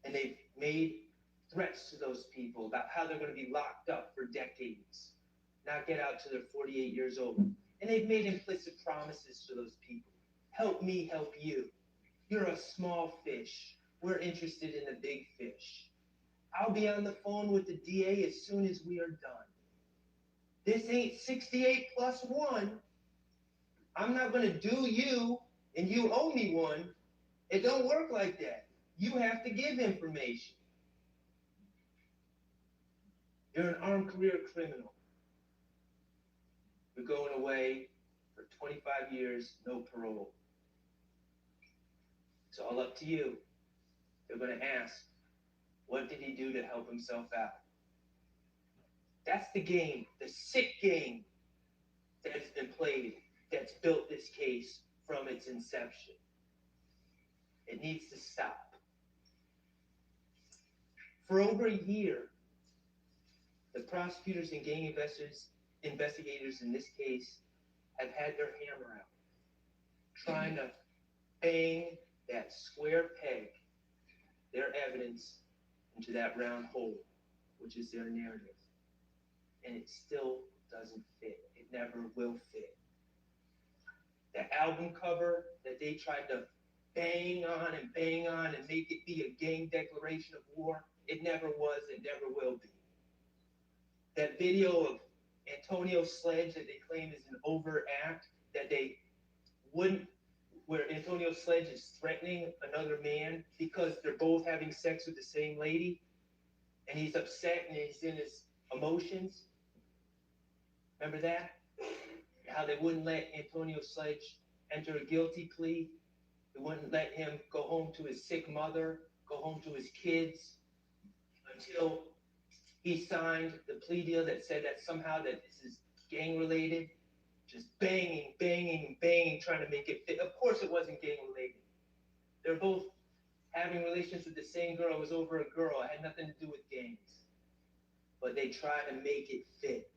Speaker 14: And they've made threats to those people about how they're going to be locked up for decades, not get out till they're 48 years old. And they've made implicit promises to those people. Help me help you. You're a small fish. We're interested in the big fish. I'll be on the phone with the DA as soon as we are done. This ain't 68 plus 1. I'm not going to do you and you owe me one. It don't work like that. You have to give information. You're an armed career criminal. You're going away for 25 years, no parole. It's all up to you. They're going to ask, what did he do to help himself out? That's the game, the sick game that has been played, that's built this case from its inception. It needs to stop. For over a year, the prosecutors and gang investigators in this case have had their hammer out, trying to bang that square peg, their evidence, into that round hole, which is their narrative. And it still doesn't fit. It never will fit. The album cover that they tried to bang on and make it be a gang declaration of war, it never was, it never will be. That video of Antonio Sledge that they claim is an overact, that they wouldn't, where Antonio Sledge is threatening another man because they're both having sex with the same lady, and he's upset and he's in his emotions. Remember that? How they wouldn't let Antonio Sledge enter a guilty plea. They wouldn't let him go home to his sick mother, go home to his kids, until he signed the plea deal that said that somehow that this is gang related. Just banging, trying to make it fit. Of course it wasn't gang related. They're both having relations with the same girl. It was over a girl. It had nothing to do with gangs. But they try to make it fit.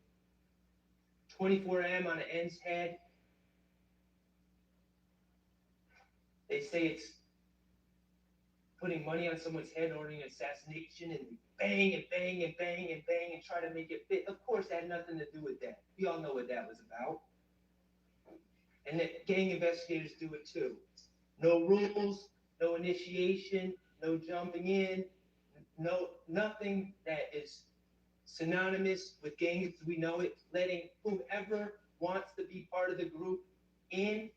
Speaker 14: 24M on an end's head. They say it's putting money on someone's head, ordering an assassination, and bang and try to make it fit. Of course, that had nothing to do with that. We all know what that was about. And the gang investigators do it too. No rules, no initiation, no jumping in, nothing that is synonymous with gangs as we know it, letting whomever wants to be part of the group in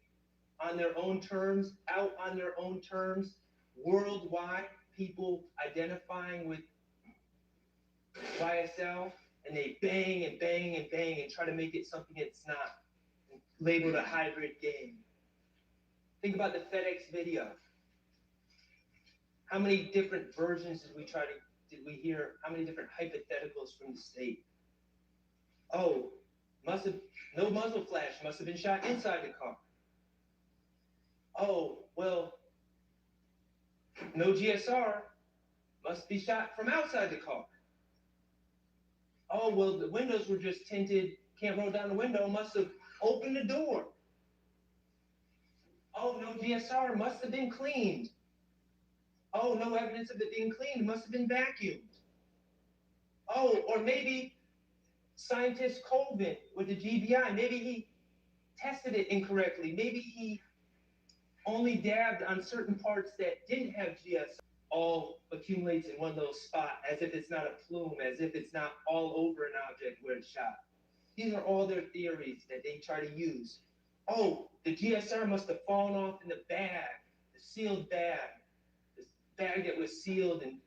Speaker 14: on their own terms, out on their own terms, worldwide, people identifying with YSL, and they bang and try to make it something it's not, labeled a hybrid gang. Think about the FedEx video. How many different versions did we hear? How many different hypotheticals from the state? Oh, no muzzle flash, must have been shot inside the car. Oh, well, no GSR, must be shot from outside the car. Oh, well, the windows were just tinted, can't roll down the window, must have opened the door. Oh, no GSR, must have been cleaned. Oh, no evidence of it being cleaned, must have been vacuumed. Oh, or maybe scientist Colvin with the GBI, maybe he tested it incorrectly. Maybe he only dabbed on certain parts that didn't have GSR. All accumulates in one little spot, as if it's not a plume, as if it's not all over an object where it's shot. These are all their theories that they try to use. Oh, the GSR must have fallen off in the bag, the sealed bag, this bag that was sealed and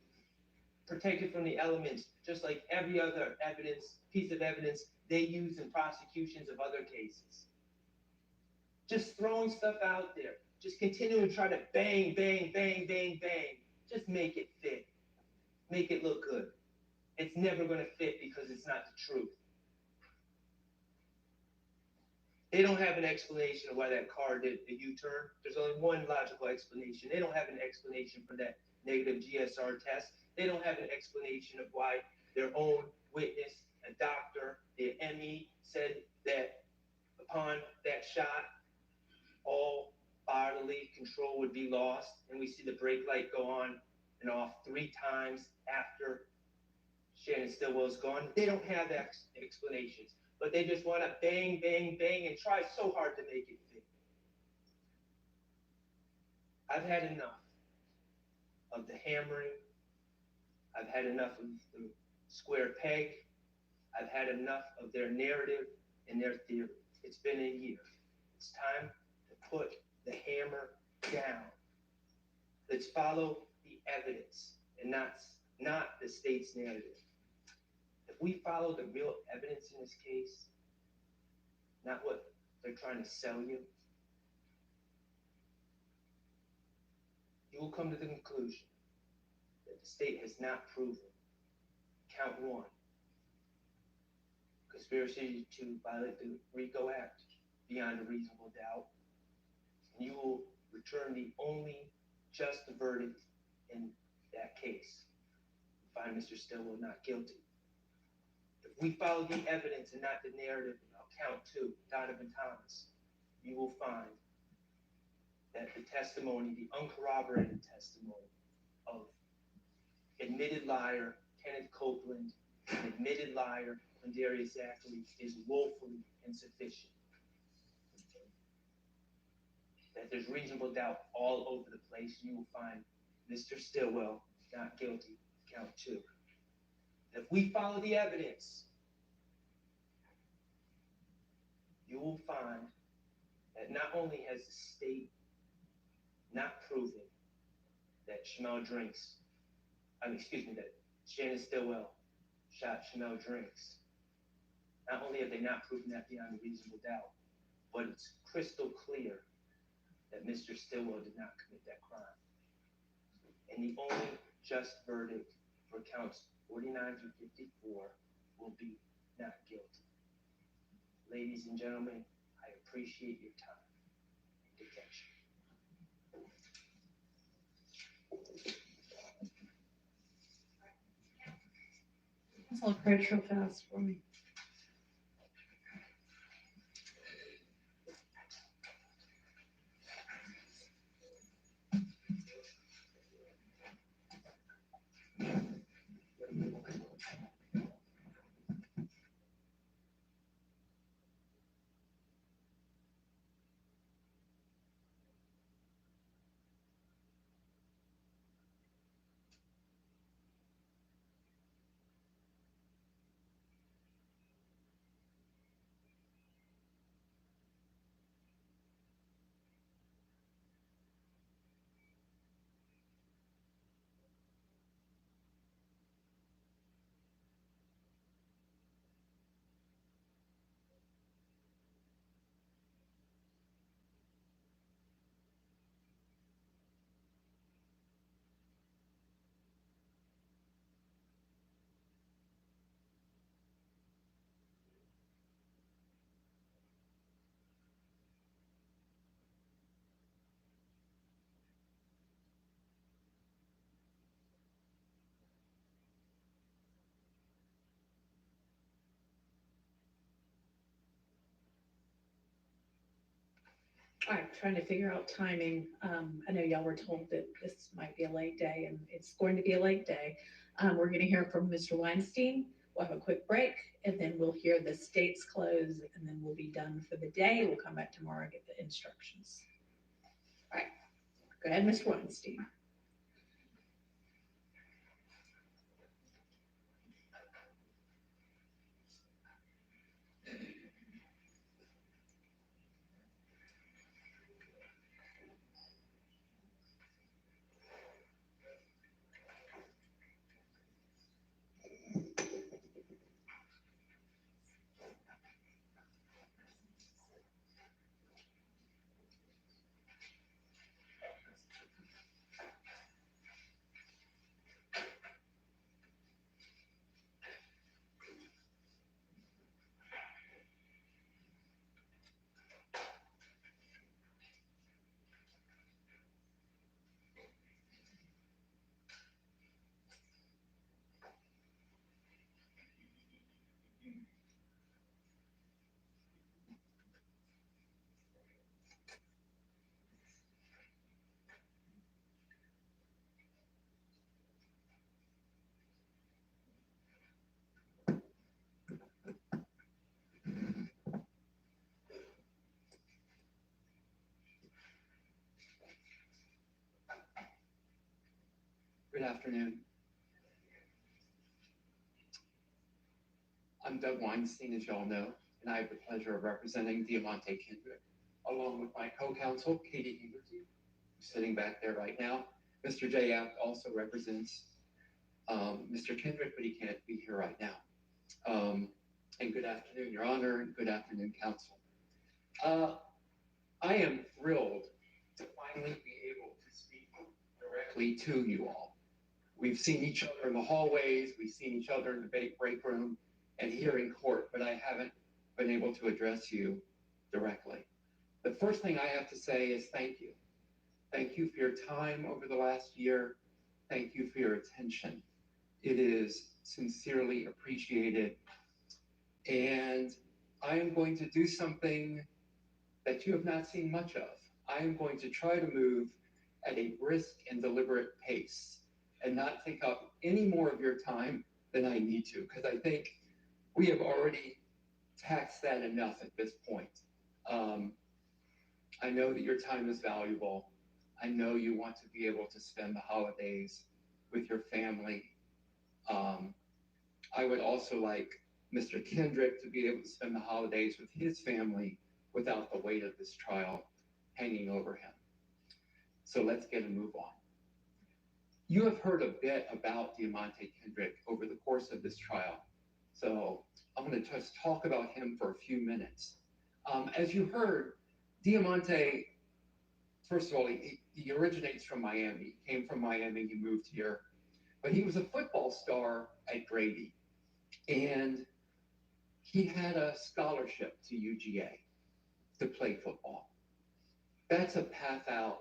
Speaker 14: protected from the elements, just like every other piece of evidence they use in prosecutions of other cases. Just throwing stuff out there. Just continue to try to bang. Just make it fit. Make it look good. It's never going to fit because it's not the truth. They don't have an explanation of why that car did a U-turn. There's only one logical explanation. They don't have an explanation for that negative GSR test. They don't have an explanation of why their own witness, a doctor, the ME, said that upon that shot, all bodily control would be lost, and we see the brake light go on and off 3 times after Shannon Stillwell's gone. They don't have explanations, but they just want to bang, and try so hard to make it fit. I've had enough of the hammering. I've had enough of the square peg. I've had enough of their narrative and their theory. It's been a year. It's time to put the hammer down. Let's follow the evidence and not the state's narrative. If we follow the real evidence in this case, not what they're trying to sell you, you will come to the conclusion that the state has not proven count 1 conspiracy to violate the Rico Act beyond a reasonable doubt. And you will return the only just verdict in that case. Find Mr. Stillwell not guilty. If we follow the evidence and not the narrative about count 2, Donovan Thomas, you will find that the testimony, the uncorroborated testimony of admitted liar Kenneth Copeland and admitted liar Quindarius Zachary is woefully insufficient. That there's reasonable doubt all over the place, you will find Mr. Stillwell not guilty, count 2. If we follow the evidence, you will find that not only has the state not proven that that Shannon Stillwell shot Shamel Drinks, not only have they not proven that beyond a reasonable doubt, but it's crystal clear that Mr. Stillwell did not commit that crime. And the only just verdict for counts 49 through 54 will be not guilty. Ladies and gentlemen, I appreciate your time and attention.
Speaker 12: Let's all approach real fast for me. All right, trying to figure out timing. I know y'all were told that this might be a late day, and it's going to be a late day. We're going to hear from Mr. Weinstein. We'll have a quick break, and then we'll hear the states close, and then we'll be done for the day. We'll come back tomorrow and get the instructions. All right, go ahead, Mr. Weinstein.
Speaker 2: Good afternoon. I'm Doug Weinstein, as y'all know, and I have the pleasure of representing Deamonte Kendrick, along with my co-counsel, Katie Hegarty, who's sitting back there right now. Mr. J. Abt also represents Mr. Kendrick, but he can't be here right now. And good afternoon, Your Honor, and good afternoon, Counsel. I am thrilled to finally be able to speak directly to you all. We've seen each other in the hallways, we've seen each other in the break room, and here in court, but I haven't been able to address you directly. The first thing I have to say is thank you. Thank you for your time over the last year. Thank you for your attention. It is sincerely appreciated. And I am going to do something that you have not seen much of. I am going to try to move at a brisk and deliberate pace and not take up any more of your time than I need to, because I think we have already taxed that enough at this point. I know that your time is valuable. I know you want to be able to spend the holidays with your family. I would also like Mr. Kendrick to be able to spend the holidays with his family without the weight of this trial hanging over him. So let's get a move on. You have heard a bit about Deamonte Kendrick over the course of this trial. So I'm going to just talk about him for a few minutes. As you heard, Deamonte, first of all, he originates from Miami. He came from Miami, he moved here. But he was a football star at Grady. And he had a scholarship to UGA to play football. That's a path out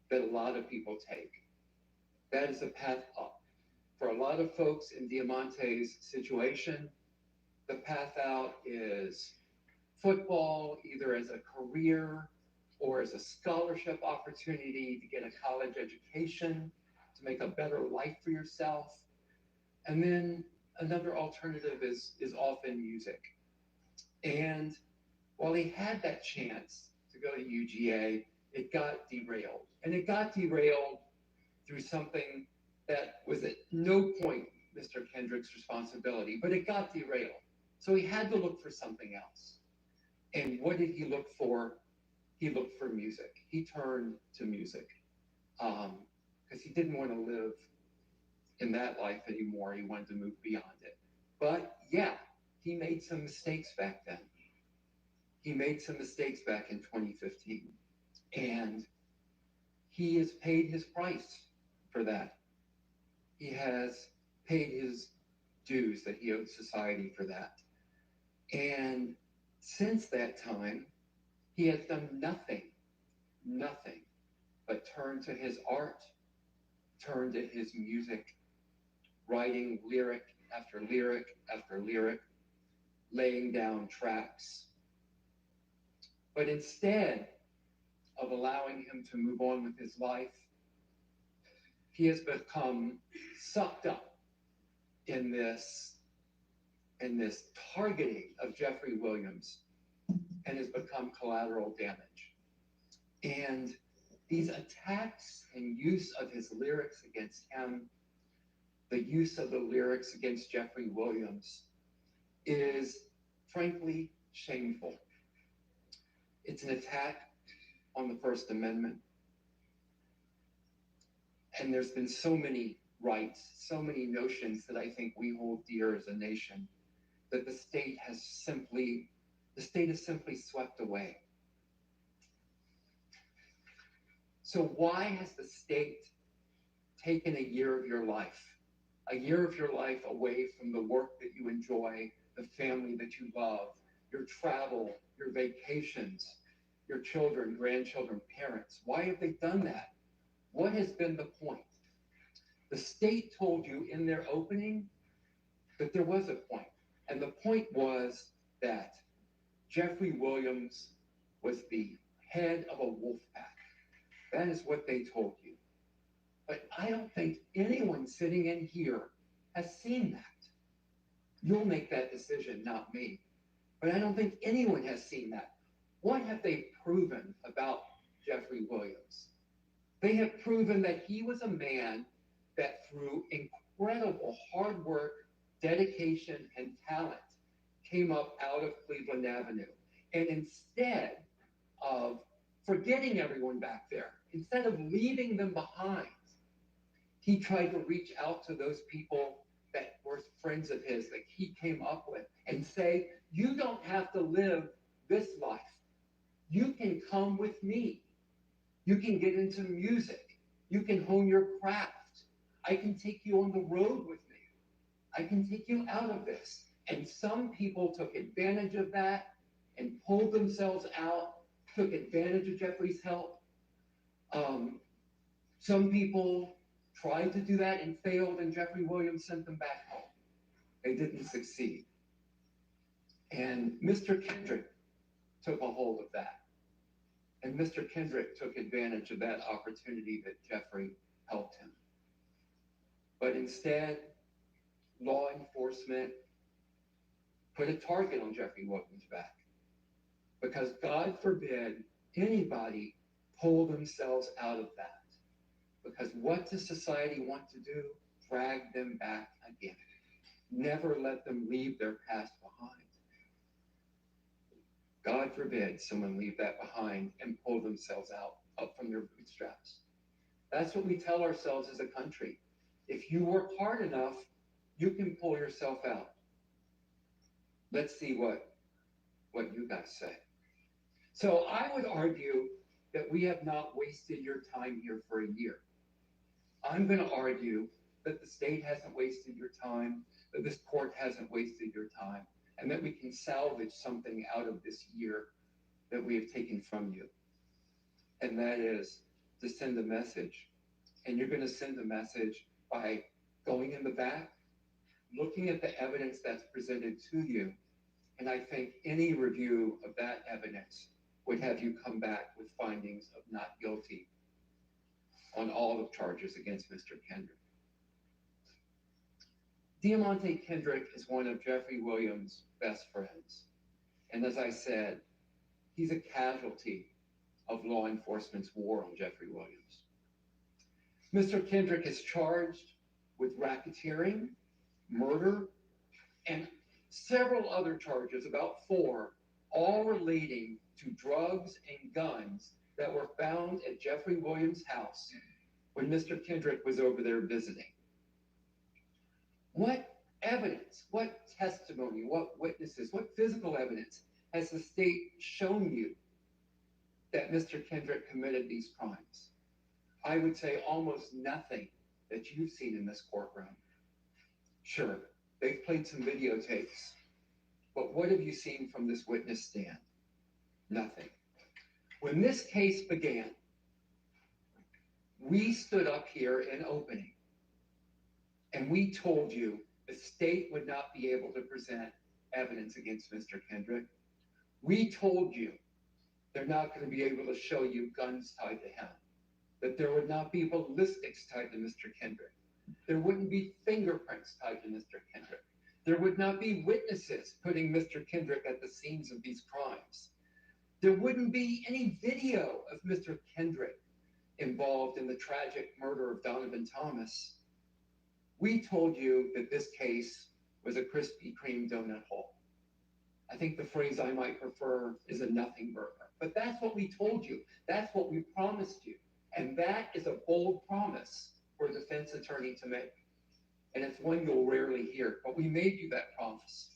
Speaker 2: that a lot of people take. That is a path up. For a lot of folks in Deamonte's situation, the path out is football, either as a career or as a scholarship opportunity to get a college education, to make a better life for yourself. And then another alternative is often music. And while he had that chance to go to UGA, it got derailed. And it got derailed through something that was at no point Mr. Kendrick's responsibility, but it got derailed. So he had to look for something else. And what did he look for? He looked for music. He turned to music because he didn't want to live in that life anymore. He wanted to move beyond it. But yeah, he made some mistakes back then. He made some mistakes back in 2015. And he has paid his price for that. He has paid his dues that he owed society for that. And since that time, he has done nothing but turn to his art, turn to his music, writing lyric after lyric after lyric, laying down tracks. But instead of allowing him to move on with his life, he has become sucked up in this targeting of Jeffrey Williams and has become collateral damage. And these attacks and use of his lyrics against him, the use of the lyrics against Jeffrey Williams, is frankly shameful. It's an attack on the First Amendment. And there's been so many rights, so many notions that I think we hold dear as a nation that the state has simply swept away. So why has the state taken a year of your life away from the work that you enjoy, the family that you love, your travel, your vacations, your children, grandchildren, parents? Why have they done that? What has been the point? The state told you in their opening that there was a point. And the point was that Jeffrey Williams was the head of a wolf pack. That is what they told you. But I don't think anyone sitting in here has seen that. You'll make that decision, not me. But I don't think anyone has seen that. What have they proven about Jeffrey Williams? They have proven that he was a man that through incredible hard work, dedication, and talent came up out of Cleveland Avenue. And instead of forgetting everyone back there, instead of leaving them behind, he tried to reach out to those people that were friends of his that he came up with and say, you don't have to live this life. You can come with me. You can get into music. You can hone your craft. I can take you on the road with me. I can take you out of this.
Speaker 15: And some people took advantage of that and pulled themselves out, took advantage of Jeffrey's help. Some people tried to do that and failed, and Jeffrey Williams sent them back home. They didn't succeed. And Mr. Kendrick took a hold of that. And Mr. Kendrick took advantage of that opportunity that Jeffrey helped him. But instead, law enforcement put a target on Jeffrey Williams' back. Because God forbid anybody pull themselves out of that. Because what does society want to do? Drag them back again. Never let them leave their past behind. God forbid someone leave that behind and pull themselves out up from their bootstraps. That's what we tell ourselves as a country. If you work hard enough, you can pull yourself out. Let's see what you guys say. So I would argue that we have not wasted your time here for a year. I'm going to argue that the state hasn't wasted your time, that this court hasn't wasted your time, and that we can salvage something out of this year that we have taken from you. And that is to send a message. And you're going to send a message by going in the back, looking at the evidence that's presented to you. And I think any review of that evidence would have you come back with findings of not guilty on all the charges against Mr. Kendrick. Deamonte Kendrick is one of Jeffrey Williams' best friends. And as I said, he's a casualty of law enforcement's war on Jeffrey Williams. Mr. Kendrick is charged with racketeering, murder, and several other charges, about 4, all relating to drugs and guns that were found at Jeffrey Williams' house when Mr. Kendrick was over there visiting. What evidence, what testimony, what witnesses, what physical evidence has the state shown you that Mr. Kendrick committed these crimes? I would say almost nothing that you've seen in this courtroom. Sure, they've played some videotapes, but what have you seen from this witness stand? Nothing. When this case began, we stood up here in opening and we told you the state would not be able to present evidence against Mr. Kendrick. We told you they're not going to be able to show you guns tied to him, that there would not be ballistics tied to Mr. Kendrick. There wouldn't be fingerprints tied to Mr. Kendrick. There would not be witnesses putting Mr. Kendrick at the scenes of these crimes. There wouldn't be any video of Mr. Kendrick involved in the tragic murder of Donovan Thomas. We told you that this case was a Krispy Kreme donut hole. I think the phrase I might prefer is a nothing burger. But that's what we told you. That's what we promised you. And that is a bold promise for a defense attorney to make. And it's one you'll rarely hear, but we made you that promise.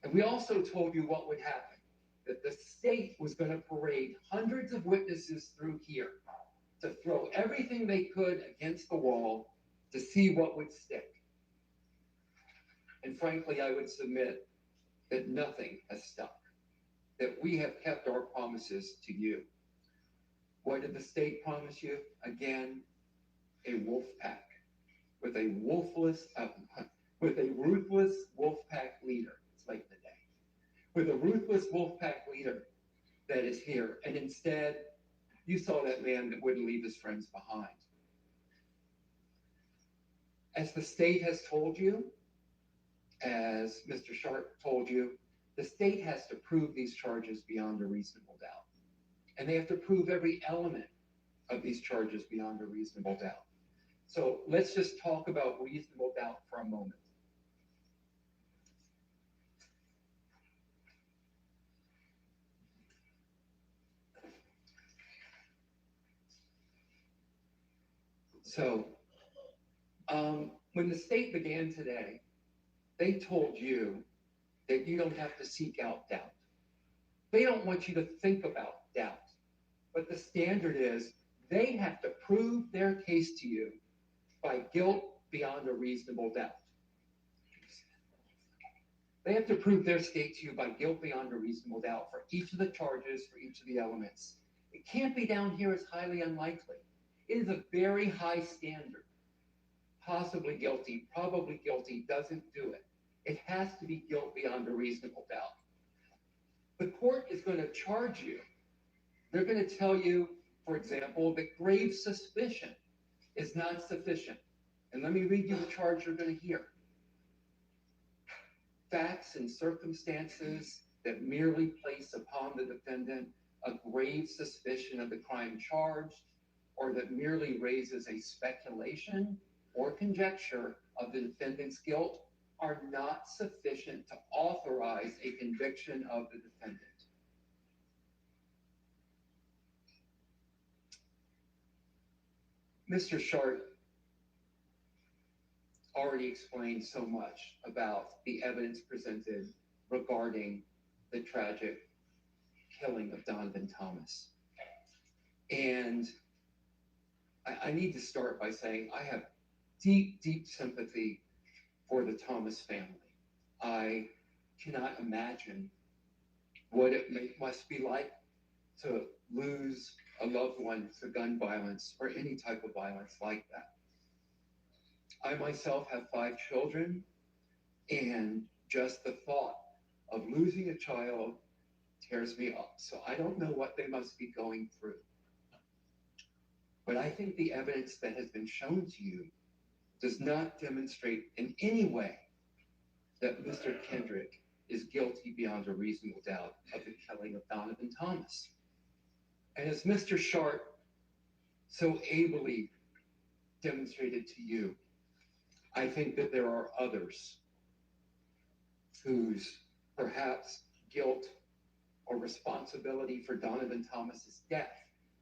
Speaker 15: And we also told you what would happen, that the state was going to parade hundreds of witnesses through here to throw everything they could against the wall to see what would stick. And frankly, I would submit that nothing has stuck, that we have kept our promises to you. What did the state promise you? Again, a wolf pack with a ruthless wolf pack leader. It's late in the day. With a ruthless wolf pack leader that is here. And instead, you saw that man that wouldn't leave his friends behind. As the state has told you, as Mr. Sharp told you, the state has to prove these charges beyond a reasonable doubt. And they have to prove every element of these charges beyond a reasonable doubt. So let's just talk about reasonable doubt for a moment. So when the state began today, they told you that you don't have to seek out doubt. They don't want you to think about doubt. But the standard is they have to prove their case to you by guilt beyond a reasonable doubt. They have to prove their state to you by guilt beyond a reasonable doubt for each of the charges, for each of the elements. It can't be down here as highly unlikely. It is a very high standard. Possibly guilty, probably guilty doesn't do it. It has to be guilt beyond a reasonable doubt. The court is going to charge you. They're going to tell you, for example, that grave suspicion is not sufficient. And let me read you the charge you're going to hear. Facts and circumstances that merely place upon the defendant a grave suspicion of the crime charged, or that merely raises a speculation or conjecture of the defendant's guilt, are not sufficient to authorize a conviction of the defendant. Mr. Sharp already explained so much about the evidence presented regarding the tragic killing of Donovan Thomas. And I need to start by saying I have deep, deep sympathy for the Thomas family. I cannot imagine what it must be like to lose a loved one to gun violence or any type of violence like that. I myself have 5 children, and just the thought of losing a child tears me up. So I don't know what they must be going through. But I think the evidence that has been shown to you does not demonstrate in any way that Mr. Kendrick is guilty beyond a reasonable doubt of the killing of Donovan Thomas. And as Mr. Sharp so ably demonstrated to you, I think that there are others whose perhaps guilt or responsibility for Donovan Thomas's death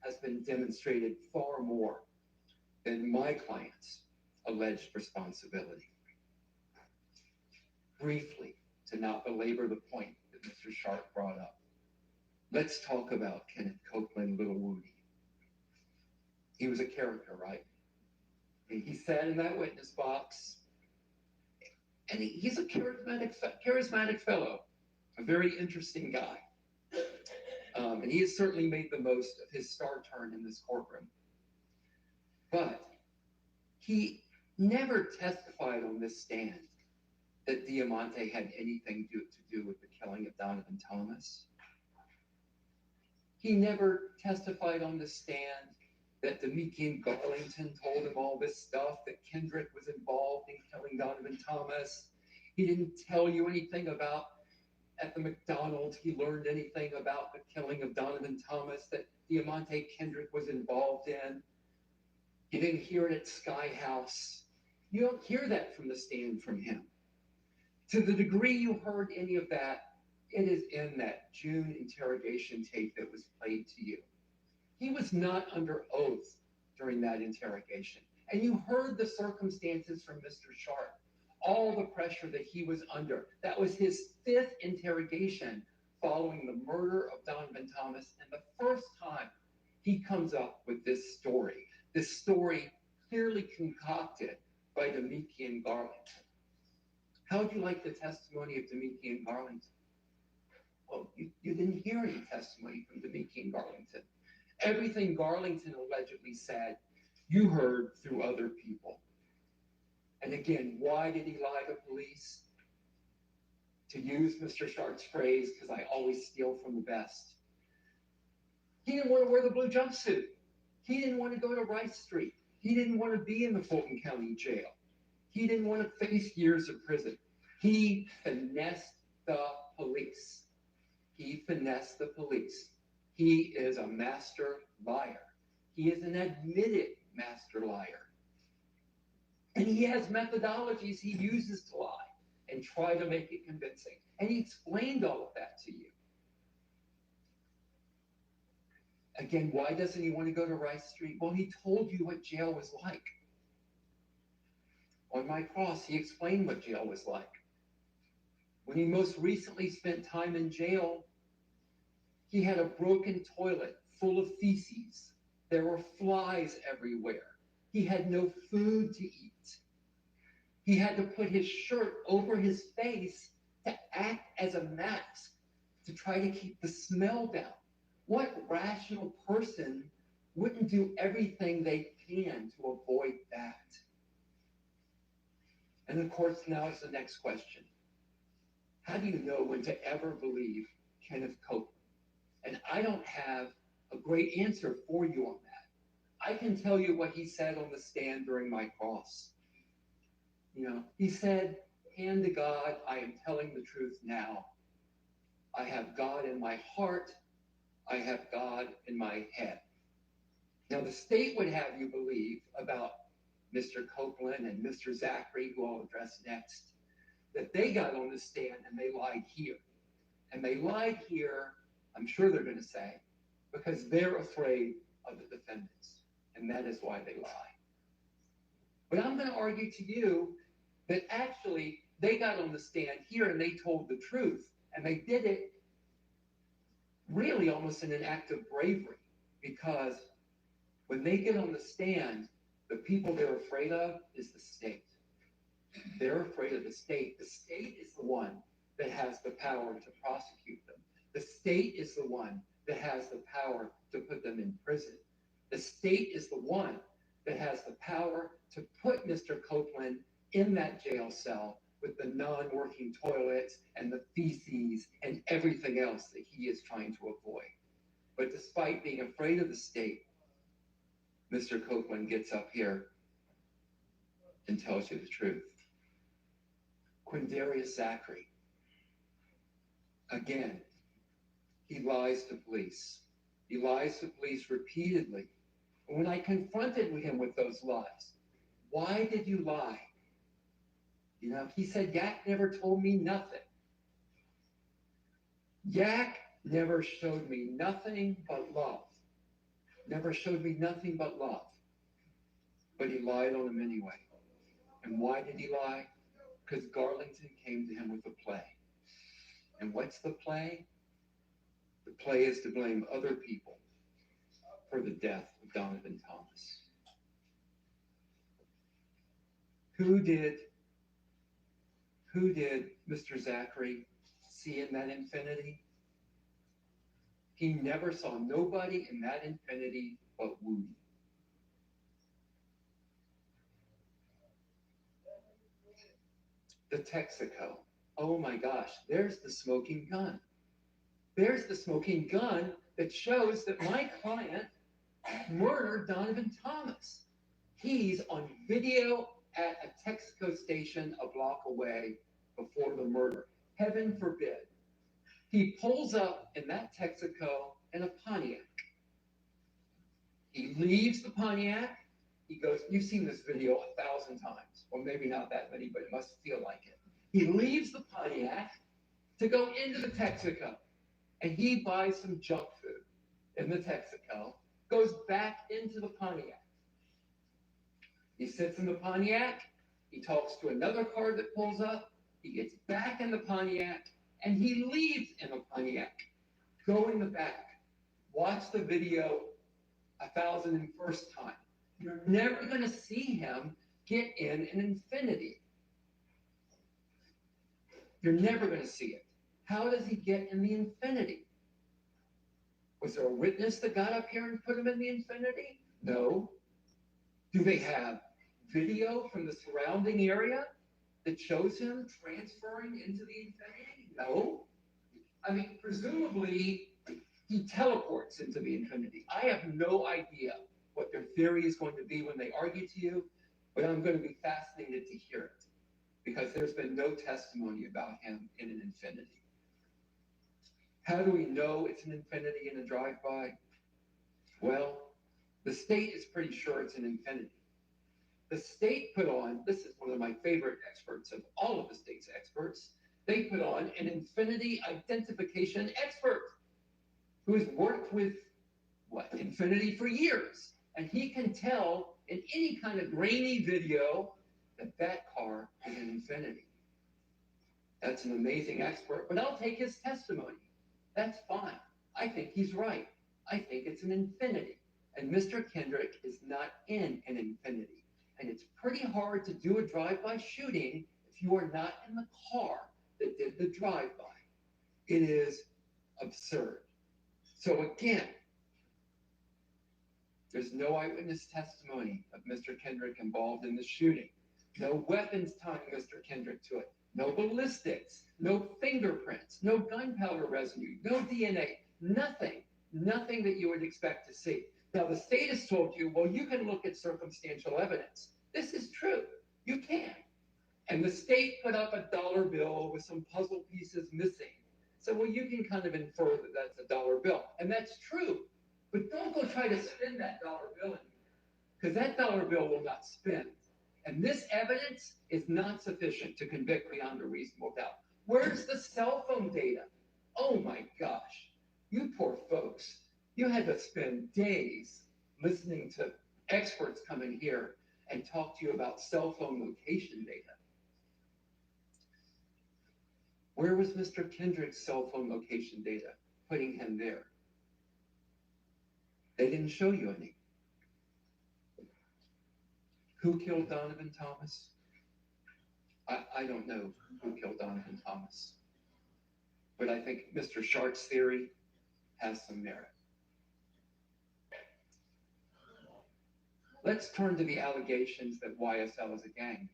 Speaker 15: has been demonstrated far more than my client's alleged responsibility. Briefly, to not belabor the point that Mr. Sharp brought up, let's talk about Kenneth Copeland, Little Woody. He was a character, right? And he sat in that witness box, and he's a charismatic fellow, a very interesting guy. And he has certainly made the most of his star turn in this courtroom. But he never testified on this stand that Deamonte had anything to do with the killing of Donovan Thomas. He never testified on the stand that Deamonte Garlington told him all this stuff, that Kendrick was involved in killing Donovan Thomas. He didn't tell you anything about at the McDonald's he learned anything about the killing of Donovan Thomas that Deamonte Kendrick was involved in. You didn't hear it at Sky House. You don't hear that from the stand from him. To the degree you heard any of that, it is in that June interrogation tape that was played to you. He was not under oath during that interrogation. And you heard the circumstances from Mr. Sharp, all the pressure that he was under. That was his 5th interrogation following the murder of Donovan Thomas. And the first time he comes up with this story clearly concocted by Deamonte Garlington. How would you like the testimony of Deamonte Garlington? Well, you didn't hear any testimony from Deamonte Garlington. Everything Garlington allegedly said, you heard through other people. And again, why did he lie to police? To use Mr. Sharp's phrase, because I always steal from the best. He didn't want to wear the blue jumpsuit. He didn't want to go to Rice Street. He didn't want to be in the Fulton County Jail. He didn't want to face years of prison. He finessed the police. He finessed the police. He is a master liar. He is an admitted master liar. And he has methodologies he uses to lie and try to make it convincing. And he explained all of that to you. Again, why doesn't he want to go to Rice Street? Well, he told you what jail was like. On my cross, he explained what jail was like. When he most recently spent time in jail, he had a broken toilet full of feces. There were flies everywhere. He had no food to eat. He had to put his shirt over his face to act as a mask to try to keep the smell down. What rational person wouldn't do everything they can to avoid that? And of course, now is the next question. How do you know when to ever believe Kenneth Copeland? And I don't have a great answer for you on that. I can tell you what he said on the stand during my cross. You know, he said, hand to God, I am telling the truth now. I have God in my heart. I have God in my head. Now, the state would have you believe about Mr. Copeland and Mr. Zachary, who I'll address next, that they got on the stand and they lied here. And they lied here, I'm sure they're going to say, because they're afraid of the defendants. And that is why they lie. But I'm going to argue to you that actually they got on the stand here and they told the truth. And they did it really almost in an act of bravery, because when they get on the stand, the people they're afraid of is the state. They're afraid of the state. The state is the one that has the power to prosecute them. The state is the one that has the power to put them in prison. The state is the one that has the power to put Mr. Copeland in that jail cell with the non-working toilets and the feces and everything else that he is trying to avoid. But despite being afraid of the state, Mr. Copeland gets up here and tells you the truth. Quindarius Zachary, again, he lies to police. He lies to police repeatedly. And when I confronted him with those lies, why did you lie? You know, he said, Yak never told me nothing. Yak never showed me nothing but love. Never showed me nothing but love. But he lied on him anyway. And why did he lie? Because Garlington came to him with a play. And what's the play? The play is to blame other people for the death of Donovan Thomas. Who did Mr. Zachary see in that infinity? He never saw nobody in that infinity but Woody. The Texaco. Oh my gosh, there's the smoking gun. There's the smoking gun that shows that my client murdered Donovan Thomas. He's on video at a Texaco station a block away before the murder. Heaven forbid. He pulls up in that Texaco in a Pontiac. He leaves the Pontiac. He goes, you've seen this video 1,000 times. Well, maybe not that many, but it must feel like it. He leaves the Pontiac to go into the Texaco. And he buys some junk food in the Texaco, goes back into the Pontiac. He sits in the Pontiac. He talks to another car that pulls up. He gets back in the Pontiac, and he leaves in the Pontiac. Go in the back. Watch the video 1,001st time. You're never going to see him get in an Infinity. You're never going to see it. How does he get in the Infinity? Was there a witness that got up here and put him in the Infinity? No. Do they have video from the surrounding area that shows him transferring into the Infinity? No. I mean, presumably, he teleports into the Infinity. I have no idea what their theory is going to be when they argue to you, but I'm going to be fascinated to hear it, because there's been no testimony about him in an Infinity. How do we know it's an Infinity in a drive-by? Well, the state is pretty sure it's an Infinity. The state put on, this is one of my favorite experts of all of the state's experts, they put on an Infinity identification expert who has worked with, Infinity for years. And he can tell in any kind of grainy video that that car is an Infinity. That's an amazing expert, but I'll take his testimony. That's fine. I think he's right. I think it's an Infinity. And Mr. Kendrick is not in an Infinity. And it's pretty hard to do a drive-by shooting if you are not in the car that that did the drive-by. It is absurd. So again, there's no eyewitness testimony of Mr. Kendrick involved in the shooting. No weapons tying Mr. Kendrick to it. No ballistics, no fingerprints, no gunpowder residue, no DNA, nothing that you would expect to see. Now, the state has told you, well, you can look at circumstantial evidence. This is true. You can. And the state put up a dollar bill with some puzzle pieces missing. So, well, you can kind of infer that that's a dollar bill. And that's true. But don't go try to spin that dollar bill anymore, because that dollar bill will not spin. And this evidence is not sufficient to convict beyond a reasonable doubt. Where's the cell phone data? Oh my gosh, you poor folks. You had to spend days listening to experts come in here and talk to you about cell phone location data. Where was Mr. Kendrick's cell phone location data, putting him there? They didn't show you any. Who killed Donovan Thomas? I don't know who killed Donovan Thomas. But I think Mr. Shark's theory has some merit. Let's turn to the allegations that YSL is a gang.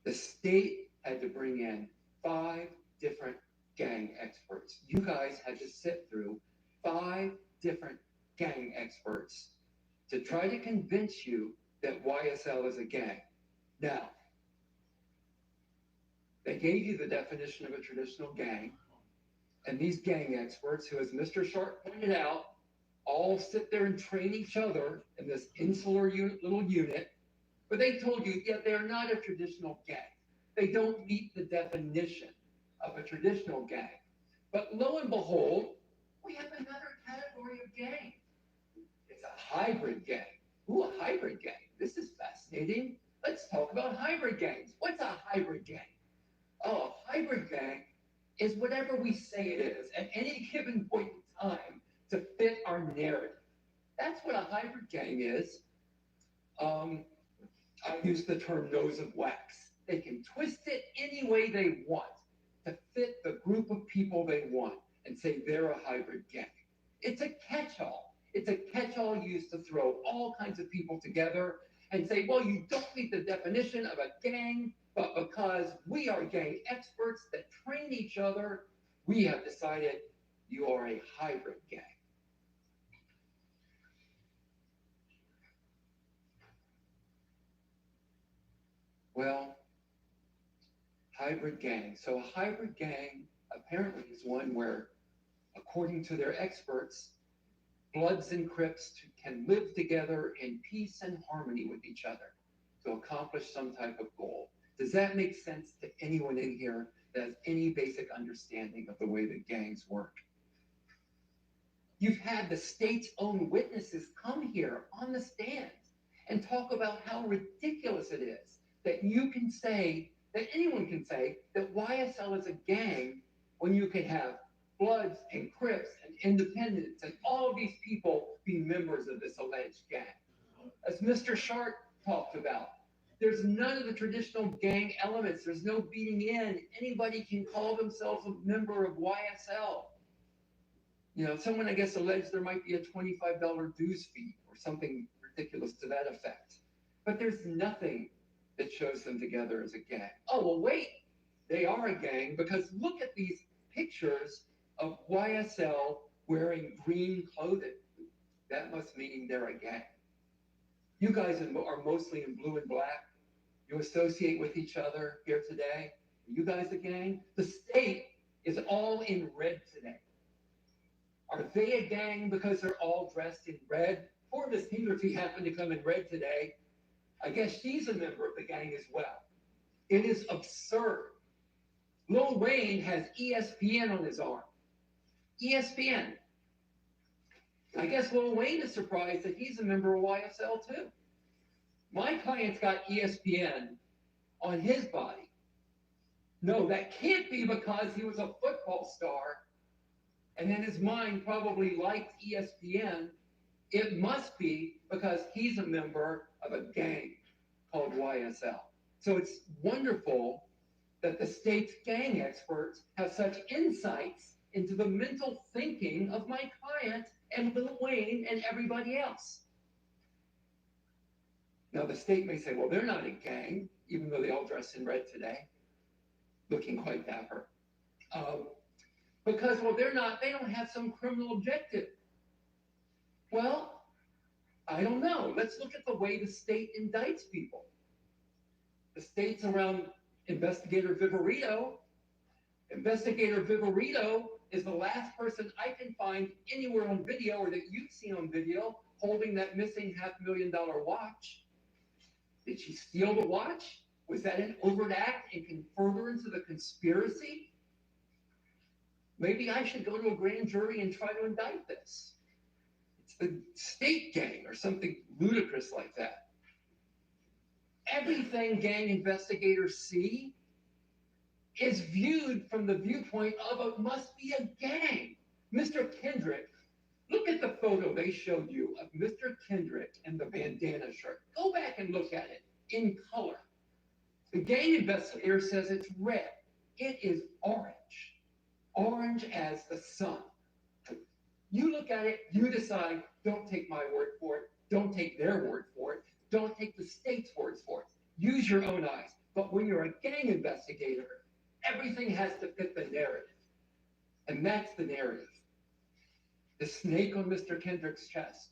Speaker 15: The state had to bring in 5 different gang experts. You guys had to sit through 5 different gang experts to try to convince you that YSL is a gang. Now, they gave you the definition of a traditional gang, and these gang experts, who, as Mr. Sharp pointed out, all sit there and train each other in this insular little unit, but they told you, yeah, they're not a traditional gang. They don't meet the definition of a traditional gang. But lo and behold, we have another category of gang. It's a hybrid gang. Ooh, a hybrid gang. This is fascinating. Let's talk about hybrid gangs. What's a hybrid gang? Oh, a hybrid gang is whatever we say it is at any given point in time to fit our narrative. That's what a hybrid gang is. I use the term nose of wax. They can twist it any way they want to fit the group of people they want and say they're a hybrid gang. It's a catch-all. It's a catch-all used to throw all kinds of people together and say, well, you don't meet the definition of a gang, but because we are gang experts that train each other, we have decided you are a hybrid gang. Well, hybrid gang. So a hybrid gang apparently is one where, according to their experts, Bloods and Crips can live together in peace and harmony with each other to accomplish some type of goal. Does that make sense to anyone in here that has any basic understanding of the way that gangs work? You've had the state's own witnesses come here on the stand and talk about how ridiculous it is that you can say, that anyone can say, that YSL is a gang when you can have Bloods and Crips and Independents and all of these people be members of this alleged gang. As Mr. Sharp talked about, there's none of the traditional gang elements. There's no beating in. Anybody can call themselves a member of YSL. You know, someone, I guess, alleged there might be a $25 dues fee or something ridiculous to that effect. But there's nothing that shows them together as a gang. Oh, well, wait, they are a gang because look at these pictures of YSL wearing green clothing. That must mean they're a gang. You guys are mostly in blue and black. You associate with each other here today. Are you guys a gang? The state is all in red today. Are they a gang because they're all dressed in red? Poor Miss Hegarty happened to come in red today. I guess she's a member of the gang as well. It is absurd. Lil Wayne has ESPN on his arm. ESPN. I guess Lil Wayne is surprised that he's a member of YSL too. My client's got ESPN on his body. No, that can't be because he was a football star and in his mind probably liked ESPN. It must be because he's a member of a gang called YSL. So it's wonderful that the state's gang experts have such insights into the mental thinking of my client and Lil Wayne and everybody else. Now, the state may say, well, they're not a gang, even though they all dress in red today, looking quite dapper. Because, well, they don't have some criminal objective. Well, I don't know. Let's look at the way the state indicts people. The state's around Investigator Viverito. Investigator Viverito is the last person I can find anywhere on video or that you've seen on video holding that missing $500,000 watch. Did she steal the watch? Was that an overt act in furtherance of the conspiracy? Maybe I should go to a grand jury and try to indict this. It's the state gang or something ludicrous like that. Everything gang investigators see is viewed from the viewpoint of it must be a gang. Mr. Kendrick, look at the photo they showed you of Mr. Kendrick and the bandana shirt. Go back and look at it in color. The gang investigator says it's red. It is orange. Orange as the sun. You look at it, you decide, don't take my word for it, don't take their word for it, don't take the state's words for it. Use your own eyes. But when you're a gang investigator, everything has to fit the narrative. And that's the narrative. The snake on Mr. Kendrick's chest.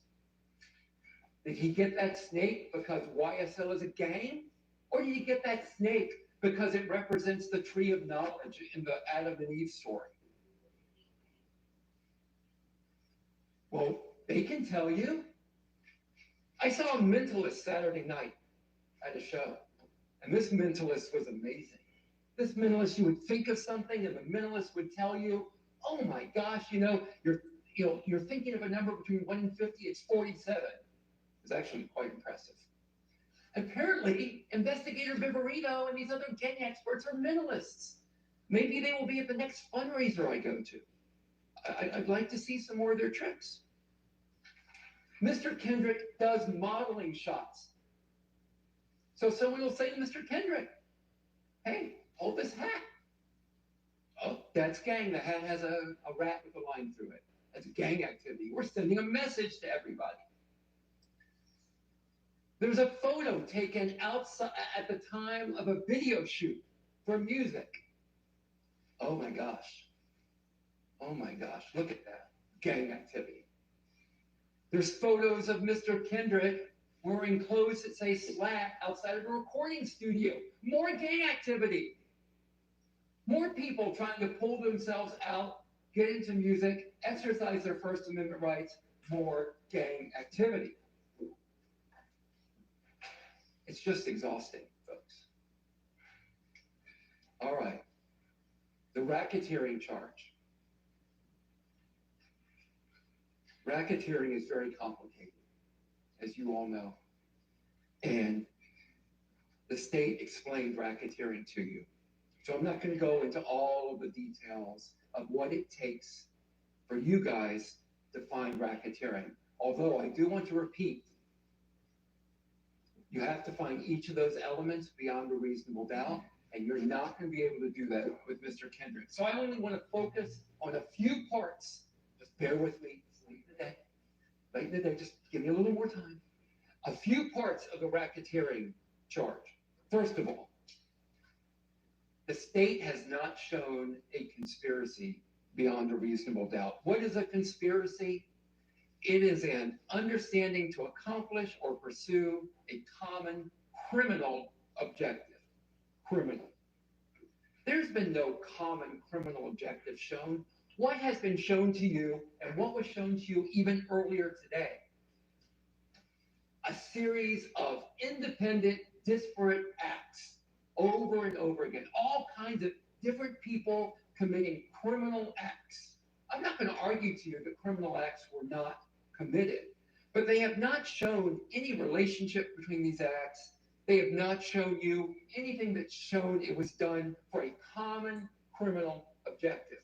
Speaker 15: Did he get that snake because YSL is a gang? Or did he get that snake because it represents the tree of knowledge in the Adam and Eve story? Well, they can tell you. I saw a mentalist Saturday night at a show, and this mentalist was amazing. This mentalist, you would think of something, and the mentalist would tell you, "Oh my gosh, you're thinking of a number between 1 and 50. It's 47." It's actually quite impressive. Apparently, Investigator Viverito and these other gang experts are mentalists. Maybe they will be at the next fundraiser I go to. I'd like to see some more of their tricks. Mr. Kendrick does modeling shots. So someone will say to Mr. Kendrick, "Hey, hold this hat." Oh, that's gang. The hat has a rat with a line through it. That's gang activity. We're sending a message to everybody. There's a photo taken outside at the time of a video shoot for music. Oh my gosh. Oh my gosh, look at that. Gang activity. There's photos of Mr. Kendrick wearing clothes that say SLAP outside of a recording studio. More gang activity. More people trying to pull themselves out, get into music, exercise their First Amendment rights. More gang activity. It's just exhausting, folks. All right. The racketeering charge. Racketeering is very complicated, as you all know. And the state explained racketeering to you. So I'm not going to go into all of the details of what it takes for you guys to find racketeering. Although I do want to repeat, you have to find each of those elements beyond a reasonable doubt, and you're not going to be able to do that with Mr. Kendrick. So I only want to focus on a few parts. Just bear with me. It's late in the day. Late in the day. Just give me a little more time. A few parts of the racketeering charge. First of all, the state has not shown a conspiracy beyond a reasonable doubt. What is a conspiracy? It is an understanding to accomplish or pursue a common criminal objective. Criminal. There's been no common criminal objective shown. What has been shown to you, and what was shown to you even earlier today? A series of independent, disparate acts over and over again. All kinds of different people committing criminal acts. I'm not going to argue to you that criminal acts were not committed, but they have not shown any relationship between these acts. They have not shown you anything that's shown it was done for a common criminal objective.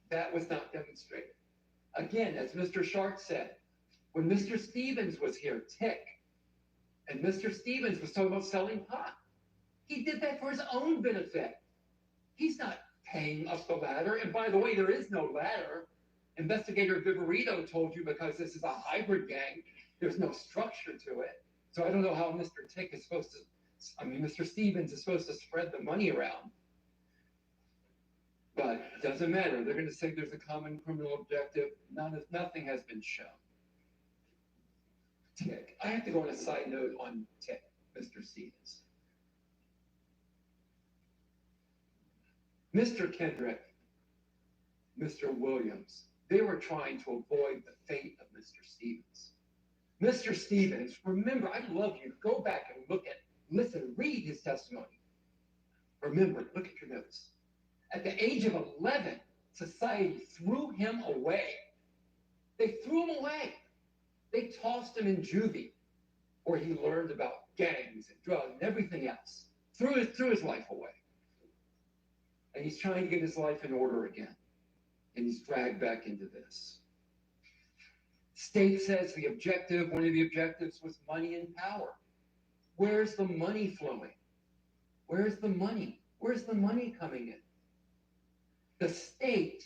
Speaker 15: That was not demonstrated. Again, as Mr. Sharp said, when Mr. Stevens was here, Tick, and Mr. Stevens was talking about selling pot, He did that for his own benefit. He's not paying up the ladder. And by the way, there is no ladder. Investigator Viverito told you because this is a hybrid gang, there's no structure to it. So I don't know how Mr. Mr. Stevens is supposed to spread the money around. But it doesn't matter. They're going to say there's a common criminal objective. Nothing has been shown. Tick. I have to go on a side note on Tick, Mr. Stevens. Mr. Kendrick, Mr. Williams, they were trying to avoid the fate of Mr. Stevens. Mr. Stevens, remember, I love you. Go back and listen, read his testimony. Remember, look at your notes. At the age of 11, society threw him away. They threw him away. They tossed him in juvie, where he learned about gangs and drugs and everything else. Threw his life away. And he's trying to get his life in order again. And he's dragged back into this. State says one of the objectives was money and power. Where's the money flowing? Where's the money? Where's the money coming in? The state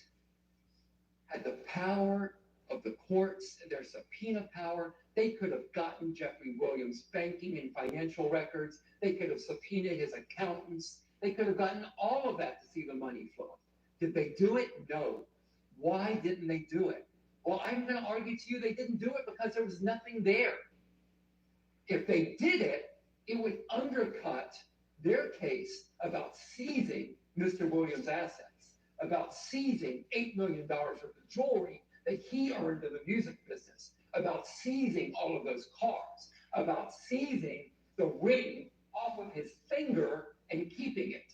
Speaker 15: had the power of the courts, their subpoena power. They could have gotten Jeffrey Williams' banking and financial records. They could have subpoenaed his accountants. They could have gotten all of that to see the money flow. Did they do it? No. Why didn't they do it? Well, I'm going to argue to you they didn't do it because there was nothing there. If they did it, it would undercut their case about seizing Mr. Williams' assets, about seizing $8 million worth of jewelry that he earned in the music business, about seizing all of those cars, about seizing the ring off of his finger and keeping it.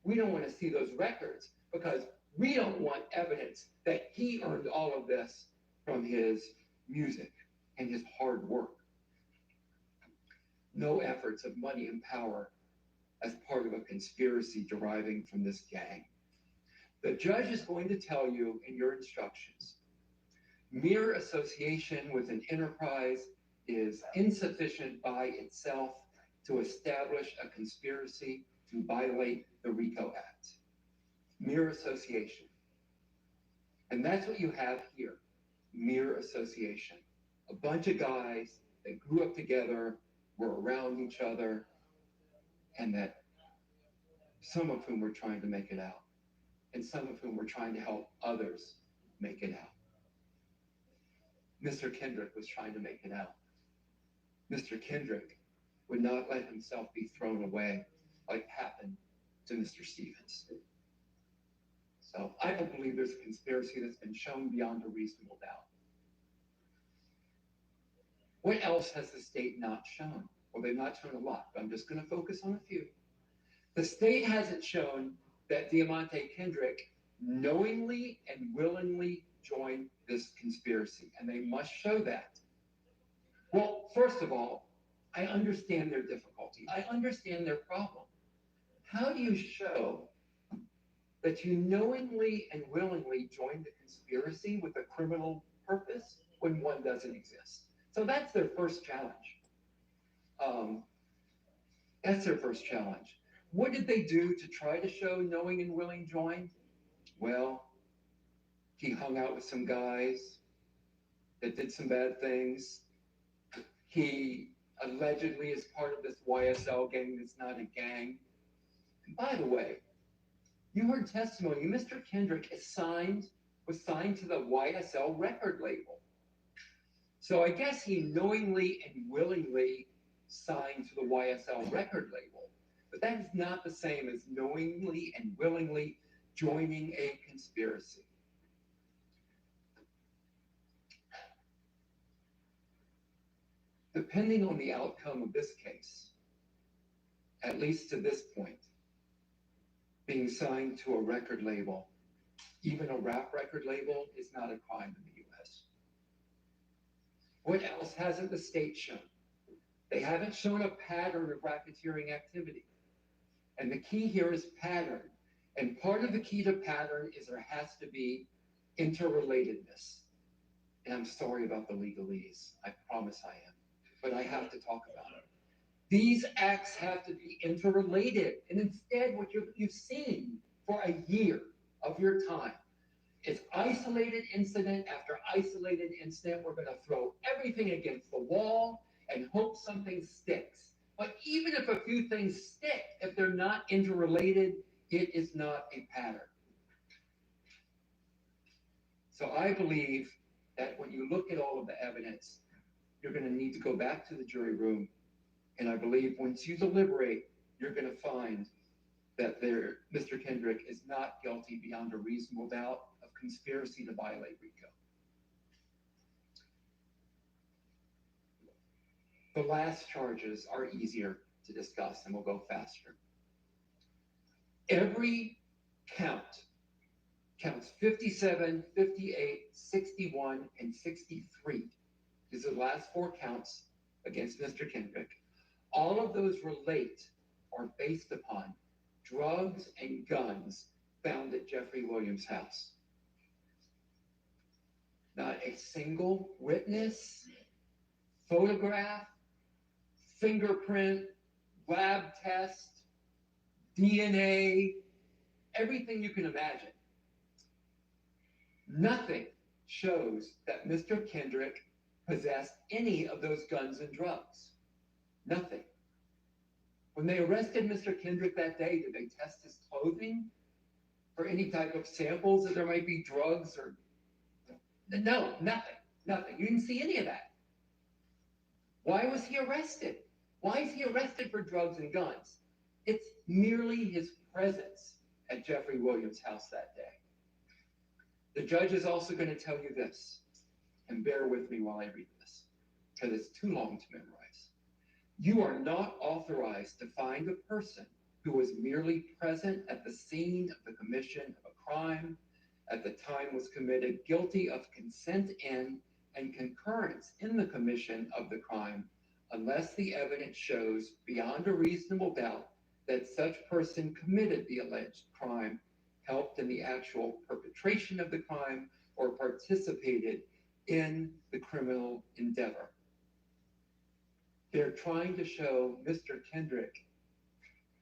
Speaker 15: We don't want to see those records because we don't want evidence that he earned all of this from his music and his hard work. No efforts of money and power as part of a conspiracy deriving from this gang. The judge is going to tell you in your instructions, mere association with an enterprise is insufficient by itself to establish a conspiracy to violate the Rico Act. Mere association. And that's what you have here, mere association. A bunch of guys that grew up together, were around each other, and that some of whom were trying to make it out, and some of whom were trying to help others make it out. Mr. Kendrick was trying to make it out. Mr. Kendrick would not let himself be thrown away like happened to Mr. Stevens. So I don't believe there's a conspiracy that's been shown beyond a reasonable doubt. What else has the state not shown? Well, they've not shown a lot, but I'm just going to focus on a few. The state hasn't shown that Deamonte Kendrick knowingly and willingly joined this conspiracy, and they must show that. Well, first of all, I understand their difficulty. I understand their problem. How do you show that you knowingly and willingly joined the conspiracy with a criminal purpose when one doesn't exist? So that's their first challenge. That's their first challenge. What did they do to try to show knowing and willing join? Well, he hung out with some guys that did some bad things. He allegedly is part of this YSL gang that's not a gang. And by the way, you heard testimony. Mr. Kendrick was signed to the YSL record label. So I guess he knowingly and willingly signed to the YSL record label. But that is not the same as knowingly and willingly joining a conspiracy. Depending on the outcome of this case, at least to this point, being signed to a record label, even a rap record label, is not a crime in the US. What else hasn't the state shown? They haven't shown a pattern of racketeering activity. And the key here is pattern. And part of the key to pattern is there has to be interrelatedness. And I'm sorry about the legalese. I promise I am. But I have to talk about it. These acts have to be interrelated. And instead, what you've seen for a year of your time is isolated incident after isolated incident. We're going to throw everything against the wall and hope something sticks. But even if a few things stick, if they're not interrelated, it is not a pattern. So I believe that when you look at all of the evidence, you're going to need to go back to the jury room. And I believe once you deliberate, you're going to find that Mr. Kendrick is not guilty beyond a reasonable doubt of conspiracy to violate Rico. The last charges are easier to discuss and we'll go faster. Every count, counts 57, 58, 61, and 63. These are the last 4 counts against Mr. Kendrick. All of those relate or based upon drugs and guns found at Jeffrey Williams' house. Not a single witness, photograph, fingerprint, lab test, DNA, everything you can imagine. Nothing shows that Mr. Kendrick possessed any of those guns and drugs. Nothing. When they arrested Mr. Kendrick that day, did they test his clothing for any type of samples that there might be drugs or? No, nothing. You didn't see any of that. Why was he arrested? Why is he arrested for drugs and guns? It's merely his presence at Jeffrey Williams' house that day. The judge is also going to tell you this, and bear with me while I read this, because it's too long to memorize. You are not authorized to find a person who was merely present at the scene of the commission of a crime at the time was committed guilty of consent in and concurrence in the commission of the crime unless the evidence shows beyond a reasonable doubt that such person committed the alleged crime, helped in the actual perpetration of the crime, or participated in the criminal endeavor. They're trying to show Mr. Kendrick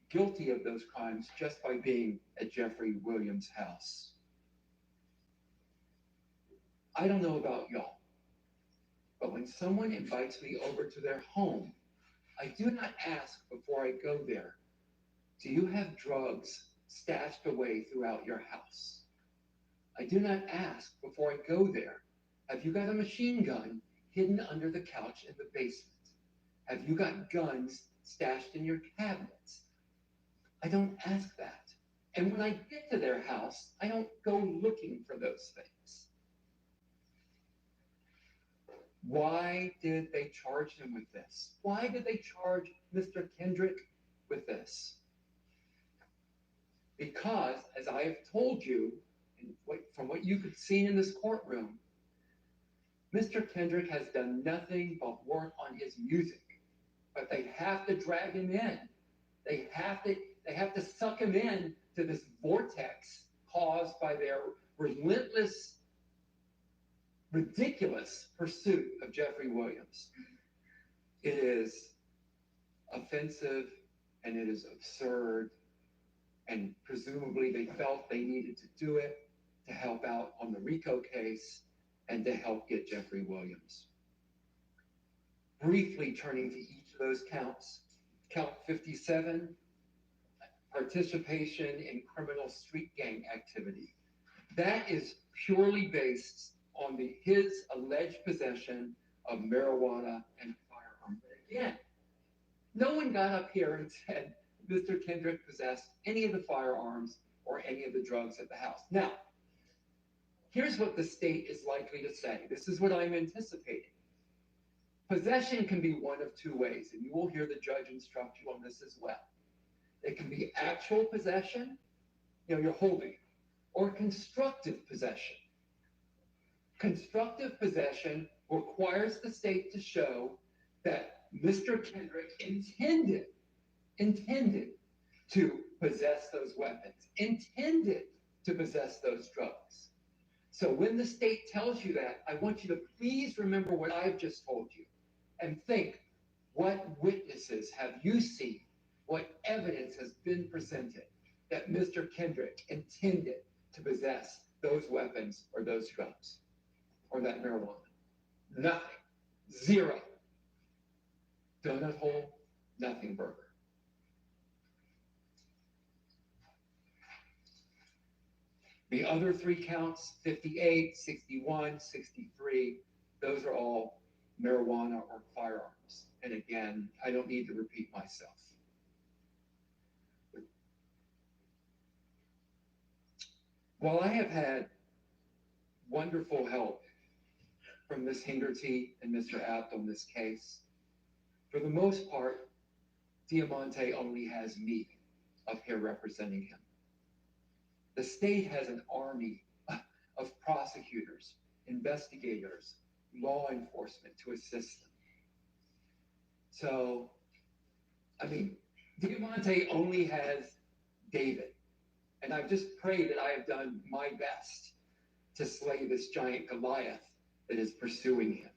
Speaker 15: guilty of those crimes just by being at Jeffrey Williams' house. I don't know about y'all, but when someone invites me over to their home, I do not ask before I go there, do you have drugs stashed away throughout your house? I do not ask before I go there, have you got a machine gun hidden under the couch in the basement? Have you got guns stashed in your cabinets? I don't ask that. And when I get to their house, I don't go looking for those things. Why did they charge him with this? Why did they charge Mr. Kendrick with this? Because, as I have told you, from what you could see in this courtroom, Mr. Kendrick has done nothing but work on his music. But they have to drag him in. They have to suck him in to this vortex caused by their relentless, ridiculous pursuit of Jeffrey Williams. It is offensive and it is absurd, and presumably they felt they needed to do it to help out on the Rico case and to help get Jeffrey Williams. Briefly turning to each of those counts. Count 57, participation in criminal street gang activity. That is purely based on his alleged possession of marijuana and firearms. But again, no one got up here and said Mr. Kendrick possessed any of the firearms or any of the drugs at the house. Now, here's what the state is likely to say. This is what I'm anticipating. Possession can be one of 2 ways, and you will hear the judge instruct you on this as well. It can be actual possession, you're holding it, or constructive possession. Constructive possession requires the state to show that Mr. Kendrick intended to possess those weapons, intended to possess those drugs. So when the state tells you that, I want you to please remember what I've just told you and think, What witnesses have you seen? What evidence has been presented that Mr. Kendrick intended to possess those weapons or those drugs or that marijuana? Nothing. Zero. Donut hole, nothing burger. The other three counts, 58, 61, 63, those are all marijuana or firearms. And again, I don't need to repeat myself. While I have had wonderful help from Ms. Hingerty and Mr. Abt on this case, for the most part, Deamonte only has me up here representing him. The state has an army of prosecutors, investigators, law enforcement to assist them. So, I mean, Deamonte only has David. And I've just prayed that I have done my best to slay this giant Goliath that is pursuing him.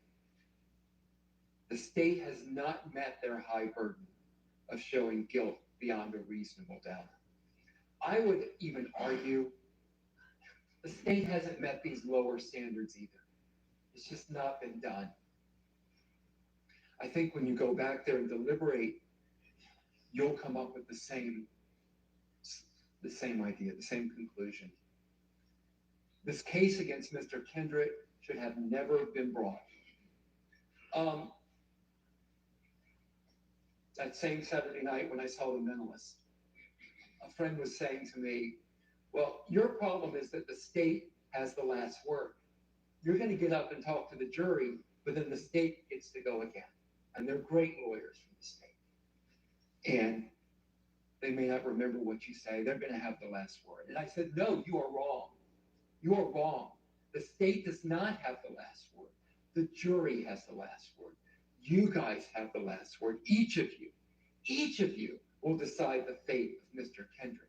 Speaker 15: The state has not met their high burden of showing guilt beyond a reasonable doubt. I would even argue the state hasn't met these lower standards either. It's just not been done. I think when you go back there and deliberate, you'll come up with the same idea, the same conclusion. This case against Mr. Kendrick should have never been brought. That same Saturday night when I saw The Mentalist, a friend was saying to me, well, your problem is that the state has the last word. You're going to get up and talk to the jury, but then the state gets to go again. And they're great lawyers from the state. And they may not remember what you say. They're going to have the last word. And I said, no, you are wrong. You are wrong. The state does not have the last word. The jury has the last word. You guys have the last word. Each of you will decide the fate of Mr. Kendrick.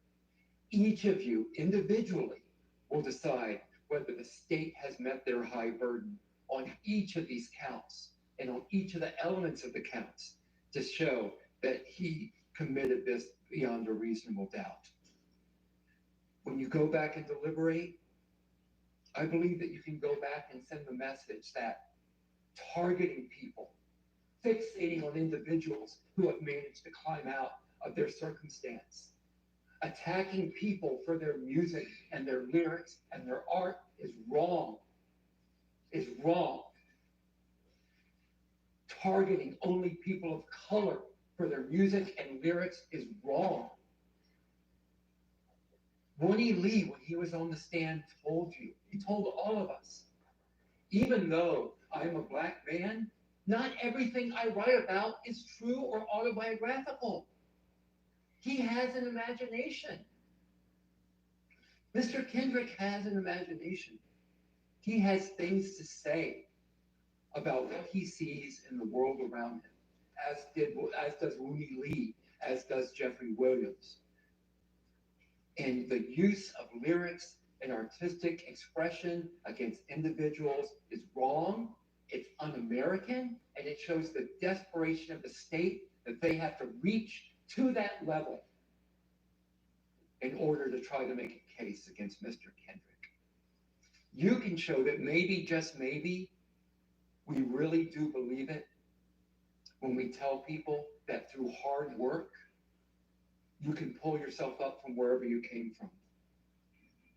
Speaker 15: Each of you individually will decide whether the state has met their high burden on each of these counts and on each of the elements of the counts to show that he committed this beyond a reasonable doubt. When you go back and deliberate, I believe that you can go back and send the message that targeting people, fixating on individuals who have managed to climb out of their circumstance, attacking people for their music and their lyrics and their art is wrong. Is wrong. Targeting only people of color for their music and lyrics is wrong. Ronnie Lee, when he was on the stand, told you, he told all of us, even though I'm a black man, not everything I write about is true or autobiographical. He has an imagination. Mr. Kendrick has an imagination. He has things to say about what he sees in the world around him, as does Ronnie Lee, as does Jeffrey Williams. And the use of lyrics and artistic expression against individuals is wrong, it's un-American, and it shows the desperation of the state that they have to reach to that level in order to try to make a case against Mr. Kendrick. You can show that maybe, just maybe, we really do believe it when we tell people that through hard work, you can pull yourself up from wherever you came from.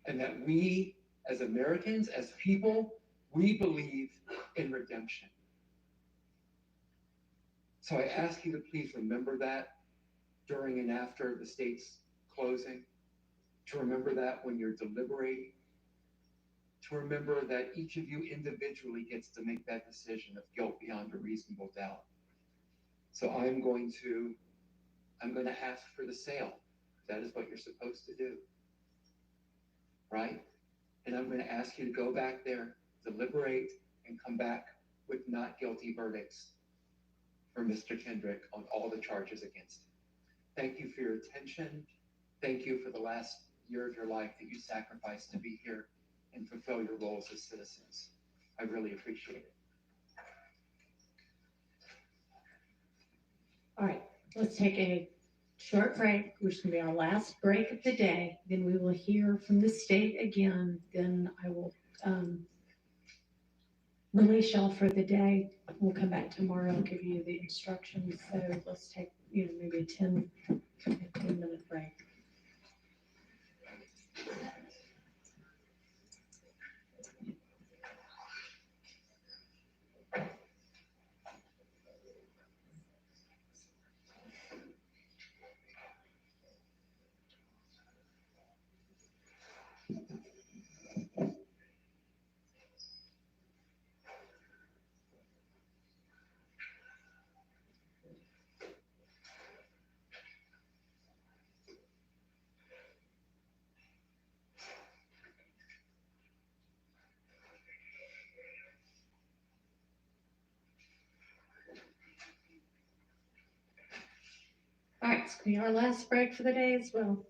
Speaker 15: And that we, as Americans, as people, we believe in redemption. So I ask you to please remember that during and after the state's closing, to remember that when you're deliberating, to remember that each of you individually gets to make that decision of guilt beyond a reasonable doubt. So I'm going to ask for the sale. That is what you're supposed to do, right? And I'm going to ask you to go back there, deliberate, and come back with not guilty verdicts for Mr. Kendrick on all the charges against him. Thank you for your attention. Thank you for the last year of your life that you sacrificed to be here and fulfill your roles as citizens. I really appreciate it.
Speaker 12: All right, let's take a short break, which is going to be our last break of the day. Then we will hear from the state again. Then I will release y'all for the day. We'll come back tomorrow and give you the instructions. So let's take, maybe a 15-minute break. All right, it's going to be our last break for the day as well.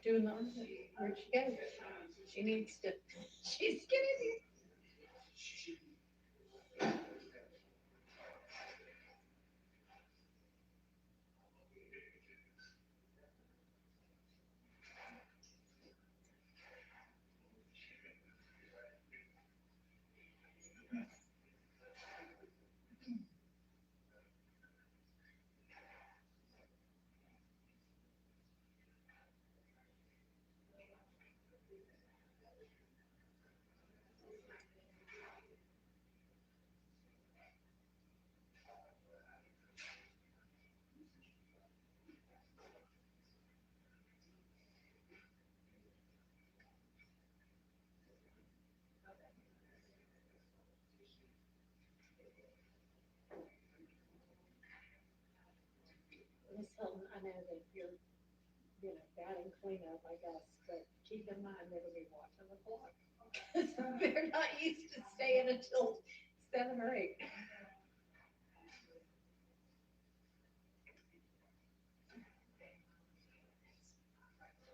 Speaker 12: doing the, where'd she go? She needs to, she's getting Miss Hilton, I know that you're, batting cleanup, I guess, but keep in mind they're gonna be watching the clock. They're not used to staying until 7 or 8.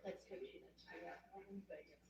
Speaker 12: Let's hope she doesn't do that one in Vegas.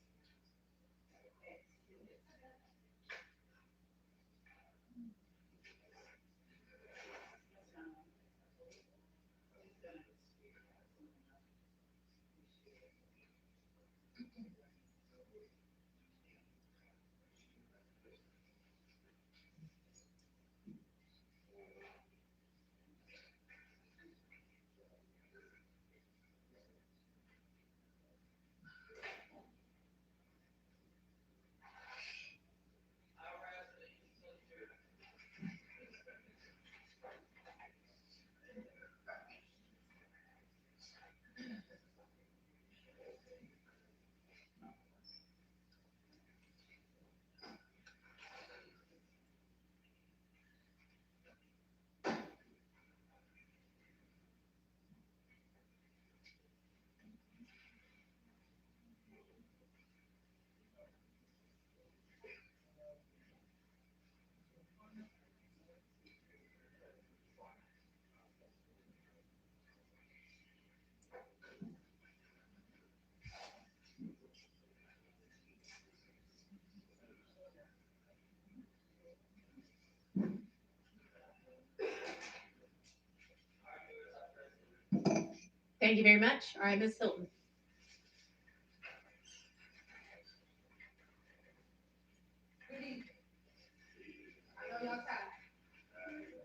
Speaker 12: Thank you very much. All right, Miss Hilton.
Speaker 4: Good evening. I know y'all tired.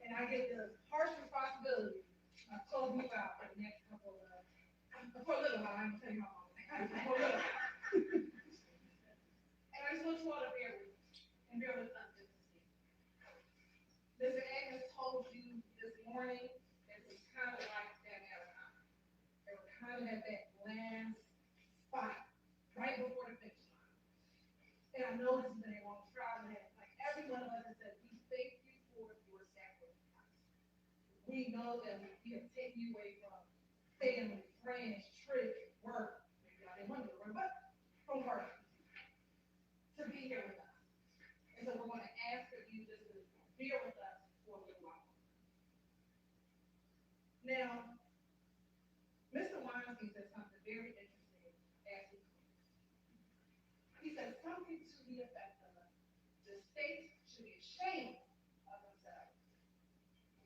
Speaker 4: And I get the harsh responsibility of closing you out for the next couple of, for a little while, I'm gonna tell you how long. For a little while. And I just want you all to bear with me and bear with us this evening. Mr. Agnes told you this morning that it was kind of like that marathon. They were kind of at that last spot, right before the finish line. And I know this has been a long trial, and like every one of us has said, we thank you for your sacrifice. We know that we have taken you away from family, friends, trips, work. Maybe I didn't want to work, but from work to be here with us. And so we're going to ask that you just to bear with us for a little while. Now, Mr. Weinstein said something very interesting as he closed. He said something to the effect of the state should be ashamed of themselves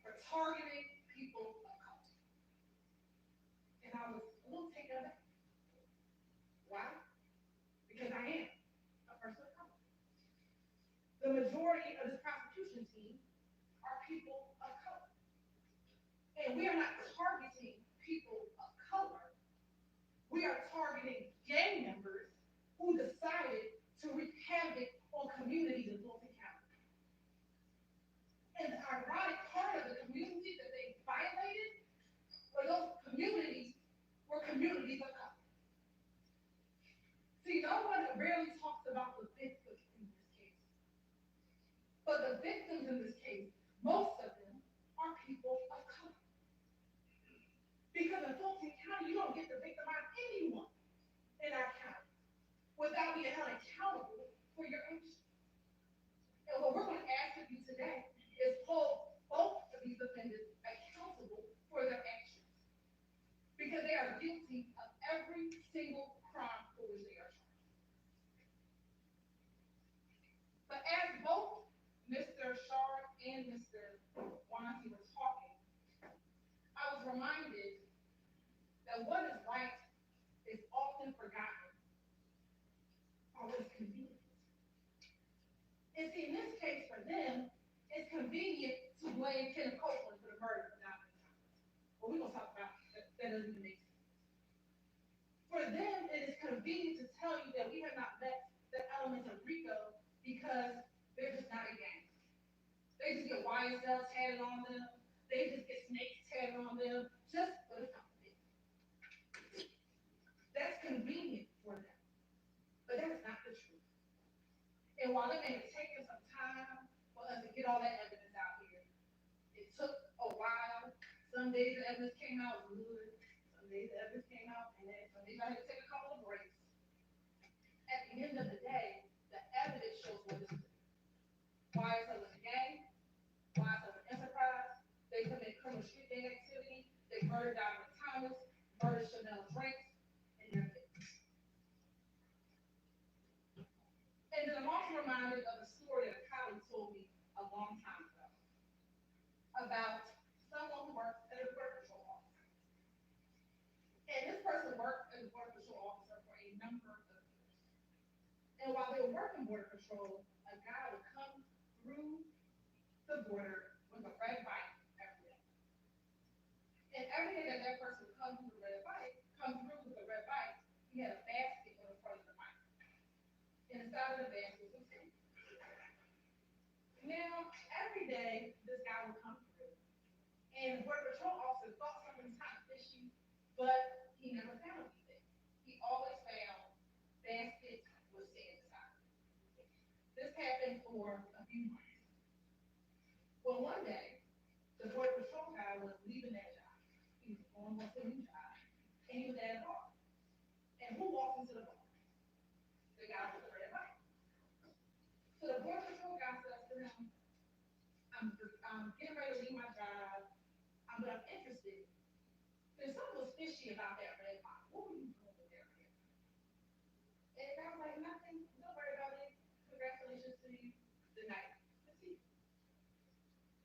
Speaker 4: for targeting people of color. And I was a little taken aback. Why? Because I am a person of color. The majority of this prosecution team are people of color. And we are not targeting people of color. We are targeting gang members who decided to wreak havoc on communities in Fulton County. And the ironic part of the community that they violated were those communities were communities of color. See, no one rarely talks about the victims in this case. But the victims in this case, most of them are people of color. Because in Fulton County, you don't get to victimize anyone in our county without being held accountable for your actions. And what we're going to ask of you today is hold both of these offenders accountable for their actions. Because they are guilty of every single reminded that what is right is often forgotten or what is convenient. And see, in this case for them, it's convenient to blame Kenneth Copeland for the murder of Deamonte. But we're going to talk about that. That doesn't even make sense. For them, it is convenient to tell you that we have not met the elements of Rico because they're just not a gang. They just get YSL tatted on them. They just get snakes tatted on them just for the company. That's convenient for them. But that's not the truth. And while it may have taken some time for us to get all that evidence out here, it took a while. Some days the evidence came out good. Some days the evidence came out bad. Some days I had to take a couple of breaks. At the end of the day, the evidence shows what is true. YSL was a gang. YSL was an enterprise. They commit criminal street gang activity. They murdered Diamond Thomas, murdered Chanel Drinks, and they're victims. And then I'm also reminded of a story that a colleague told me a long time ago about someone who works at a border patrol office. And this person worked as a border patrol officer for a number of years. And while they were working border patrol, a guy would come through the border with a red bike every day. And every day that that person would come through with a red bike, he had a basket on the front of the bike. And inside of the basket was food. Now, every day, this guy would come through. And the border patrol officer thought something was kind of fishy, but he never found anything. He always found baskets with sand inside. This happened for a few months. Well, one day, the border patrol guy was leaving that job. He was going to a new job, and he was at a bar. And who walked into the bar? The guy with the red bike. So the border patrol guy says to him, I'm getting ready to leave my job, but I'm interested. There's something was fishy about that red bike. What were you doing with that red bike? And the guy was like, nothing, don't worry about it. Congratulations to you. Good night. Let's see.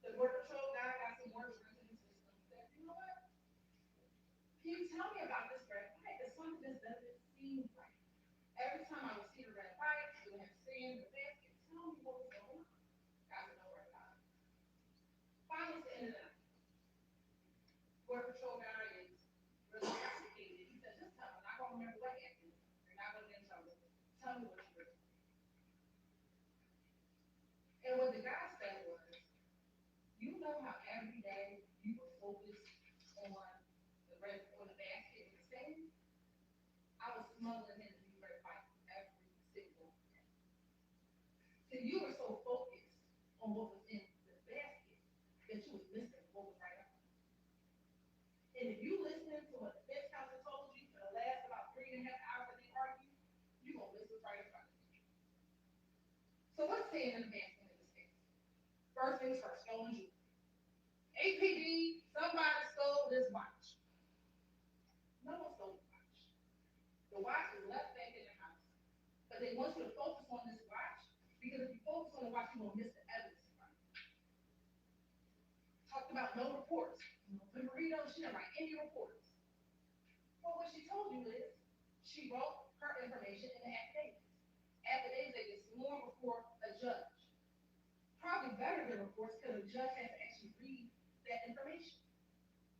Speaker 4: The border patrol guy got some more drinks in his system. Said, you know what? Can you tell me about this red bike? There's something that doesn't seem right. Every time I would see the red bike, it would have sand in the basket. Tell me what was going on. Guys would know where it was. Finally, to end of the night, border patrol guy is really intoxicated. He said, just tell me. I'm not going to remember what happened. You're not going to get in trouble. Tell me what you did. And what the guy said was, you know how every day you were focused on the basket with the sand? I was smuggling in the red bike every single day. So you were so focused on what was in the basket that you was missing what was right up. And if you listening to what the defense counsel told you for the last about 3.5 hours that they argued, you're going to miss what's right in front of you. So what's staying in the basket in this case? First things first, stolen jewelry. APD, somebody stole this watch. No one stole the watch. The watch is left back in the house. But they want you to focus on this watch because if you focus on the watch, you're going to miss the evidence. Talked about no reports. When Rito, she didn't write any reports. Well, what she told you is she wrote her information in the affidavits. Affidavits that get sworn before a judge. Probably better than reports because a judge has to actually read that information.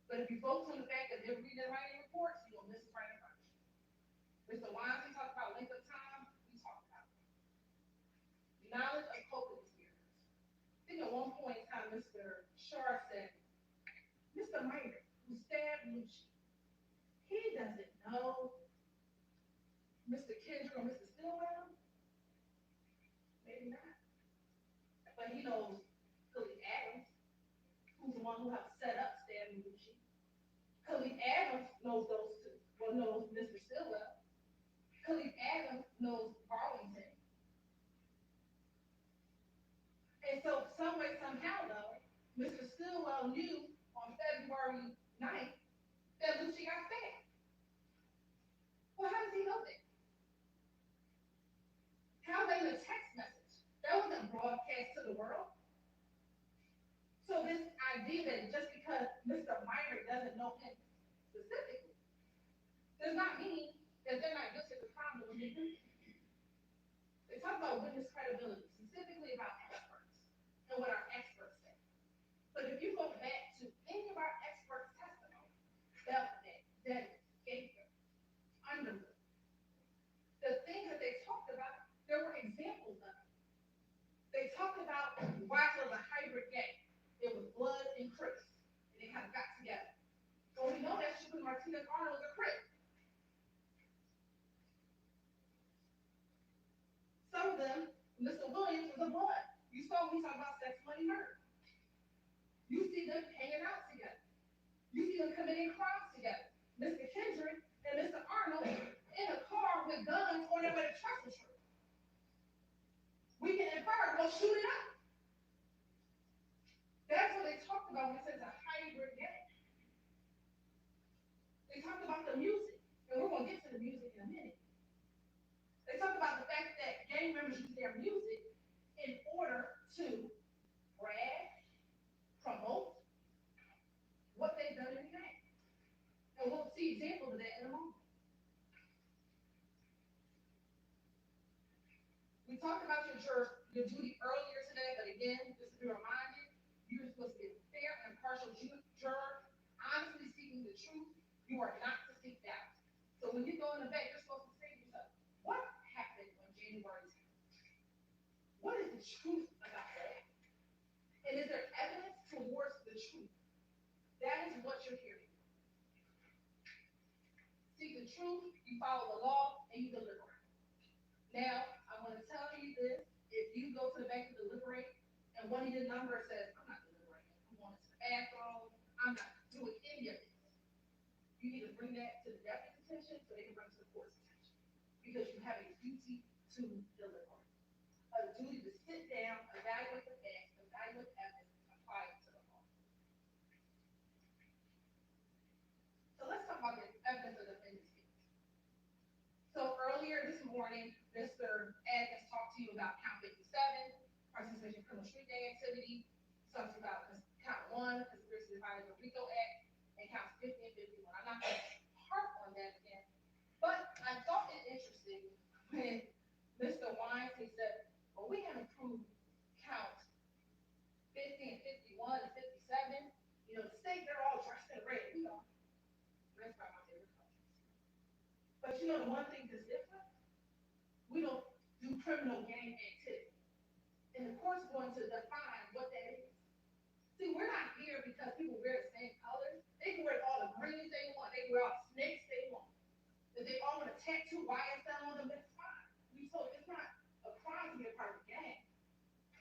Speaker 4: But if you focus on the fact that they're reading and writing reports, you're going to miss it right in front of you. Mr. Weinstein talked about length of time. We talked about it. Knowledge of coping experience. I think at one point in time, Mr. Shar said, Mr. Minor, who stabbed Lucci, he doesn't know Mr. Kendrick or Mr. Stillwell? Maybe not. But he knows Khalid Adams, who's the one who helped set up stabbing Lucci. Khalid Adams knows those two. Well, knows Mr. Stillwell. Khalid Adams knows Arlington. And so, some way, somehow, though, Mr. Stillwell knew on February 9th that Lucci got stabbed. Well, how does he know that? How they in a text message? That wasn't broadcast to the world. So this idea that just because Mr. Myrick doesn't know him specifically, does not mean that they're not guilty of the crime that was committed. They talk about witness credibility, specifically about experts and what our experts say. But if you go back to any of our experts' testimony, that gave them under the things that they talked about, there were examples of it. They talked about YSL was a hybrid gang. It was blood and Crips, and they kind of got together. So we know that Sugar Martinez Arnold was a Crip. Some of them, Mr. Williams was a blood. You saw when we talk about sex, money, murder. You see them hanging out together. You see them committing crimes together. Mr. Kendrick and Mr. Arnold in a car with guns on their way to Trussell Street. We can infer, go shoot it up. That's what they talked about when it says a hybrid gang. They talked about the music, and we're going to get to the music in a minute. They talked about the fact that gang members use their music in order to brag, promote what they've done in the gang. And we'll see examples of that in a moment. We talked about your duty earlier today, but again, just to be reminded, you're supposed to be a fair and impartial juror, honestly seeking the truth. You are not to seek doubt. So when you go in the vet, you're supposed to say to yourself, what happened on January 10th? What is the truth about that? And is there evidence towards the truth? That is what you're here for. Seek the truth, you follow the law, and you deliberate. Now, I'm going to tell you this. If you go to the bank to deliberate, and one of your numbers says, I'm not deliberating, I'm going to the bathroom, I'm not doing any of this, you need to bring that to the deputy's attention so they can bring it to the court's attention. Because you have a duty to deliberate. A duty to sit down, evaluate the facts, evaluate evidence, and apply it to the law. So let's talk about the evidence of the defendant's case. So earlier this morning, Mr. Adkins talked to you about count 57, participation in criminal street gang activity. Talked about count 1, conspiracy to violate the Rico Act, and counts 50 and 51. I'm not going to harp on that again, but I thought it interesting when Mr. Weinstein said, well, we haven't proved counts 50 and 51 and 57. You know, the state, they're all dressed in red. We don't. Red's probably my favorite color. But you know, the one thing that's different, we don't do criminal gang activity. And the court's going to define what that is. See, we're not here because people wear the same colors. They can wear all the greens they want. They can wear all the snakes they want. If they all want to tattoo YSL on them, that's fine. So it's not a crime to be a part of a gang.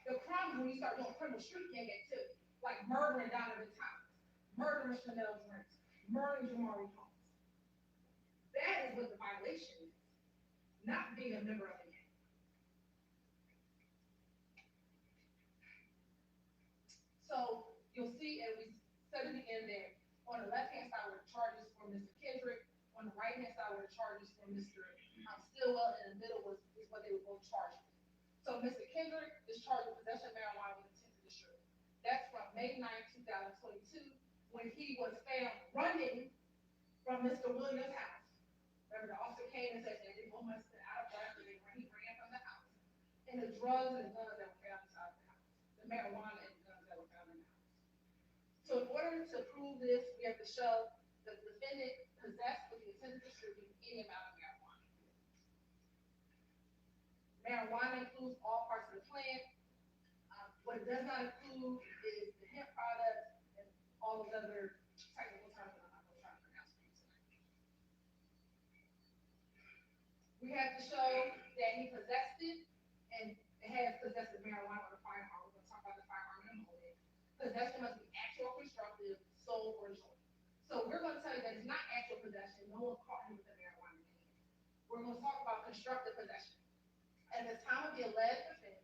Speaker 4: The crime is when you start doing criminal street gang activity, like murdering Donovan Thomas, murdering Chanel Drinks, murdering Jamari Holmes. That is what the violation is, not being a member of a gang. So you'll see, and we said at the end there, on the left-hand side were the charges for Mr. Kendrick, on the right-hand side were the charges for Mr. Stillwell, and in the middle is what they were both charged with. So Mr. Kendrick is charged with possession of marijuana with intent to distribute. That's from May 9, 2022, when he was found running from Mr. Williams' house. Remember, the officer came and said that they both must have been out of breath, and he ran from the house. And the drugs and the guns that were found inside the house, the marijuana and the guns that were found in the house. So in order to prove this, we have to show that the defendant possessed with the intent to distribute any amount of marijuana. Marijuana includes all parts of the plant. What it does not include is the hemp products and all those other technical terms that I'm not going to try to pronounce for you tonight. We have to show that he possessed it, and it has possessive marijuana or the firearm. We're going to talk about the firearm in a moment. Possession must be actual, constructive, sold, or joint. So we're going to tell you that it's not actual possession. No one caught him with the marijuana in his hand. We're going to talk about constructive possession. At the time of the alleged offense,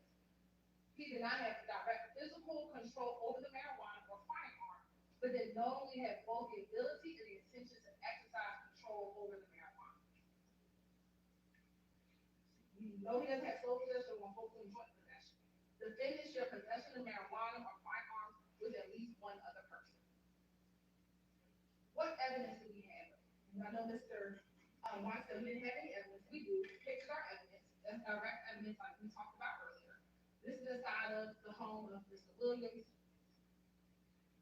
Speaker 4: he did not have direct physical control over the marijuana or firearm, but did not only have both the ability and the intention to exercise control over the marijuana. You know he doesn't have sole possession or hopefully joint possession. Defendant shall possession of marijuana or firearms with at least one other person. I know Mr. Watson didn't have any evidence. We do. Pictures are evidence. That's direct evidence like we talked about earlier. This is the side of the home of Mr. Williams.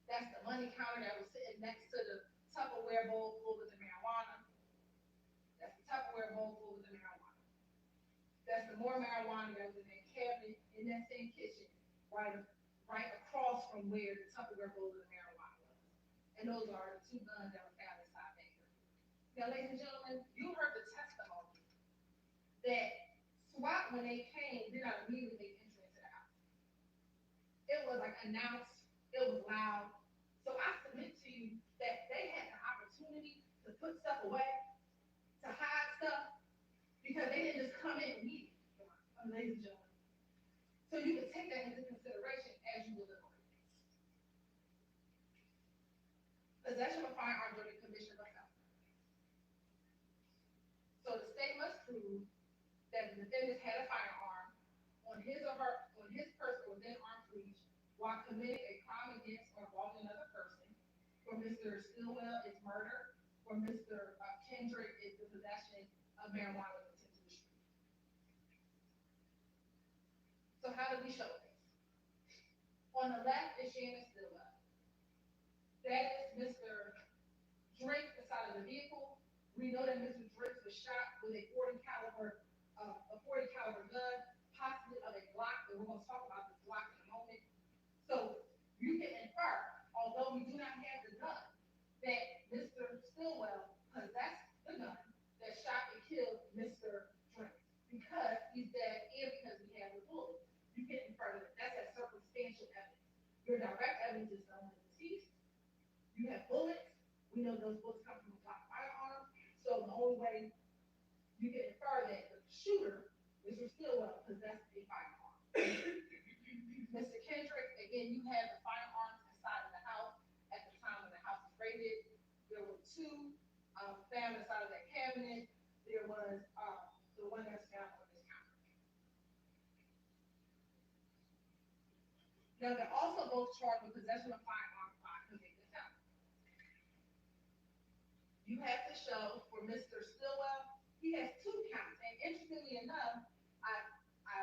Speaker 4: That's the money counter that was sitting next to the Tupperware bowl full of the marijuana. That's the Tupperware bowl full of the marijuana. That's the more marijuana that was in that cabinet in that same kitchen, right across from where the Tupperware bowl of the marijuana was. And those are the two guns that were found inside that area. Now, ladies and gentlemen, you heard the testimony that SWAT, when they came, did not immediately make entry into the house. It was like announced, it was loud. So I submit to you that they had the opportunity to put stuff away, to hide stuff, because they didn't just come in immediately, ladies and gentlemen. So you can take that into consideration as you deliberate. Possession of firearms during the commission of a felony. So the state must prove that the defendant had a firearm on his person within arm's reach while committing a crime against or involving another person. For Mr. Stillwell, it's murder. For Mr. Kendrick, it's the possession of marijuana with intent to distribute. So how do we show this? On the left is Shannon Stillwell. That is Mr. Drake inside of the vehicle. We know that Mr. Drake was shot with a 40 caliber gun, possibly of a Glock, and we're going to talk about the Glock in a moment. So you can infer, although we do not have the gun, that Mr. Stillwell possessed the gun that shot and killed Mr. Drake because he's dead and because we have the bullet. You can infer that that's that circumstantial evidence. Your direct evidence is someone deceased. You have bullets. We know those bullets come from a Glock firearm. So the only way you can infer that the shooter, Mr. Stillwell, possessed a firearm. Mr. Kendrick, again, you have the firearms inside of the house at the time when the house was raided. There were two found inside of that cabinet. There was the one that's found on this counter. Now, they're also both charged with possession of firearms by convicted felon. You have to show for Mr. Stillwell, he has 2 counts. And interestingly enough, I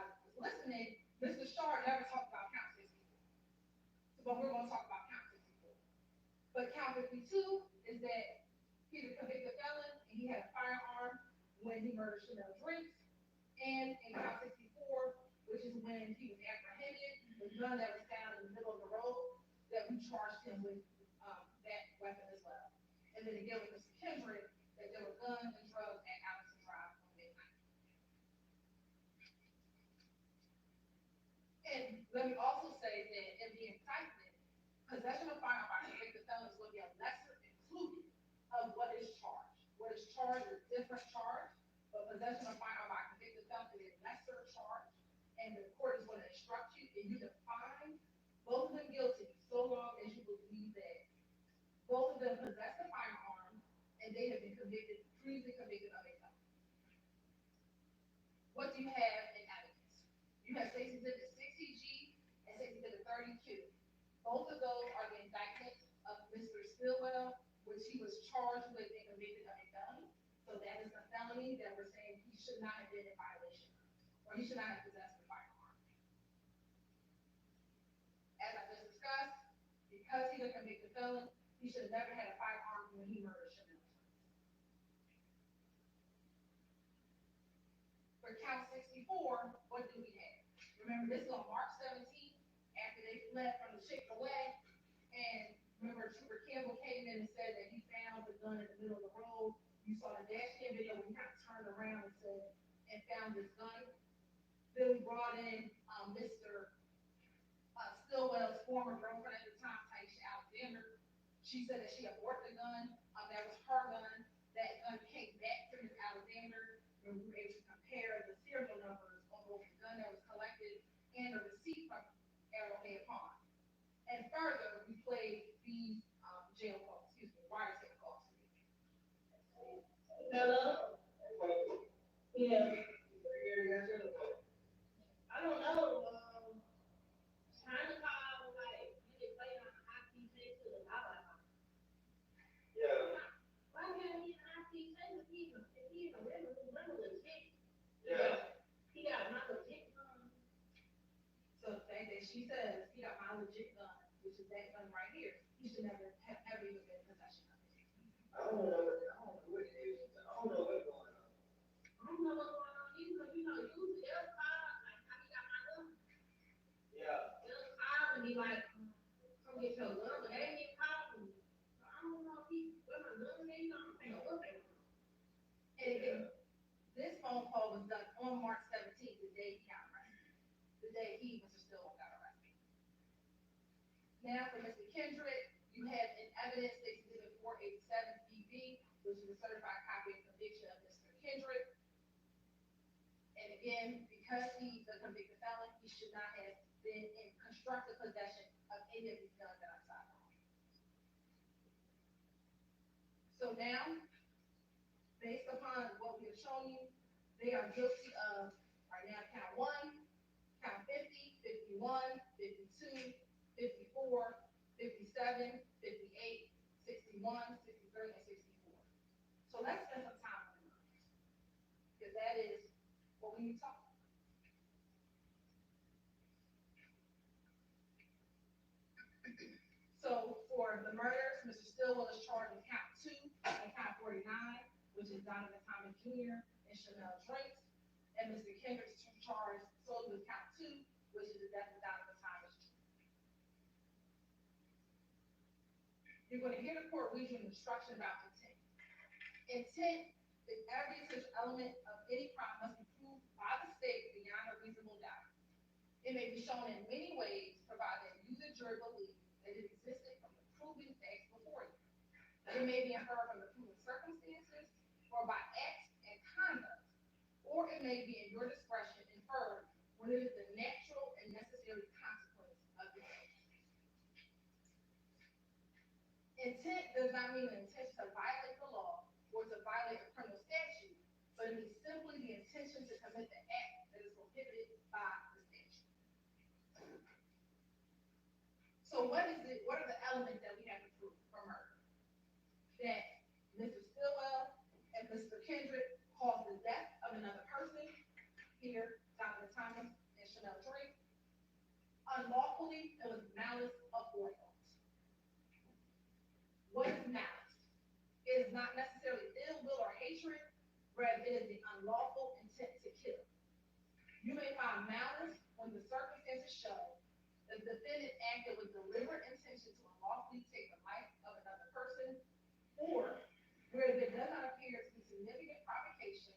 Speaker 4: was listening, Mr. Shard never talked about count 64. But we're going to talk about count 64. But count 52 is that he's a convicted felon and he had a firearm when he murdered Chanel Drinks. And in count 64, which is when he was apprehended, the gun that was found in the middle of the road, that we charged him with that weapon as well. And then again with Mr. Kendrick, that there were guns and drugs at Allison Drive on midnight. And let me also say that in the indictment, possession of firearm by convicted felons will be a lesser included of what is charged. What is charged is a different charge, but possession of firearm by convicted felons is a lesser charge. And the court is going to instruct you and you to find both of them guilty so long as you believe that both of them possess a firearm and they have been previously convicted of a felony. What do you have in evidence? You have State's Exhibit 60G and State's Exhibit 32. Both of those are the indictments of Mr. Stillwell, which he was charged with and convicted of a felony. So that is a felony that we're saying he should not have been in violation of, or he should not have possessed a firearm. As I just discussed, because he's a convicted felon, he should have never had a firearm when he murdered Chanel. For count 64, what do we have? Remember, this is on March 17th, after they fled from the Chick-fil-A, and remember, Trooper Campbell came in and said that he found the gun in the middle of the road. You saw the dash cam video when he kind of turned around and said, and found this gun. Then we brought in Mr. Stillwell's former girlfriend at the time, Taisha Alexander. She said that she aborted the gun. That was her gun. That gun came back to Ms. Alexander, and we were able to compare the serial numbers on both the gun that was collected and the receipt from Arrowhead Pond. And further, we played these jail calls, wiretap calls. Hello? Yeah. I don't know. Trying to call, like, you can play on IP6 to the power line. Yeah. Why can't we IP6 she says he got my legit gun, which is that gun right here, he should never have ever even been in possession of it.
Speaker 5: I don't know what it is. I don't know what's going on.
Speaker 4: I don't know what's going on either, you know, usually they'll call, like, how you got my gun?
Speaker 5: Yeah.
Speaker 4: They'll call and be like, come get your gun, but they ain't even calling me. So I don't know if he, where my gun is, I don't know what they want. And again, this phone call was done on March 17th, the day he got arrested. The day he, Mr. Stillwell, got arrested. Now for Mr. Kendrick, you have in evidence Exhibit 487 BB, which is a certified copy of conviction of Mr. Kendrick. And again, because he's a convicted felon, he should not have been in constructive possession of any of these guns that I'm citing. So now, based upon what we have shown you, they are guilty of, right now, count 1, count 50, 51, 52, 54, 57, 58, 61, 63, and 64. So let's spend some time on the numbers, because that is what we need to talk about. So for the murders, Mr. Stillwell is charged with count 2 and count 49, which is Donovan Thomas Jr. and Chanel Drakes. And Mr. Kendrick's charged solely with count 2, which is the death of Donovan Thomas Jr. You're going to hear the court read you an instruction about intent. Intent is every essential element of any crime must be proved by the state beyond a reasonable doubt. It may be shown in many ways, provided that you, the jury, believe that it existed from the proven facts before you. It may be inferred from the proven circumstances, or by acts and conduct, or it may be in your discretion inferred when it is the natural and necessary consequence of the act. Intent does not mean the intention to violate the law or to violate a criminal statute, but it means simply the intention to commit the act that is prohibited by the statute. So what is it? What are the elements that we have to prove for murder? That Mr. Stillwell and Mr. Kendrick caused the death of another person, here, Donovan Thomas and Chanel Drake, unlawfully and with malice aforethought. What is malice? It is not necessarily ill will or hatred, rather it is the unlawful intent to kill. You may find malice when the circumstances show that the defendant acted with deliberate intention to unlawfully take the life of another person, or where there does not appear to be significant provocation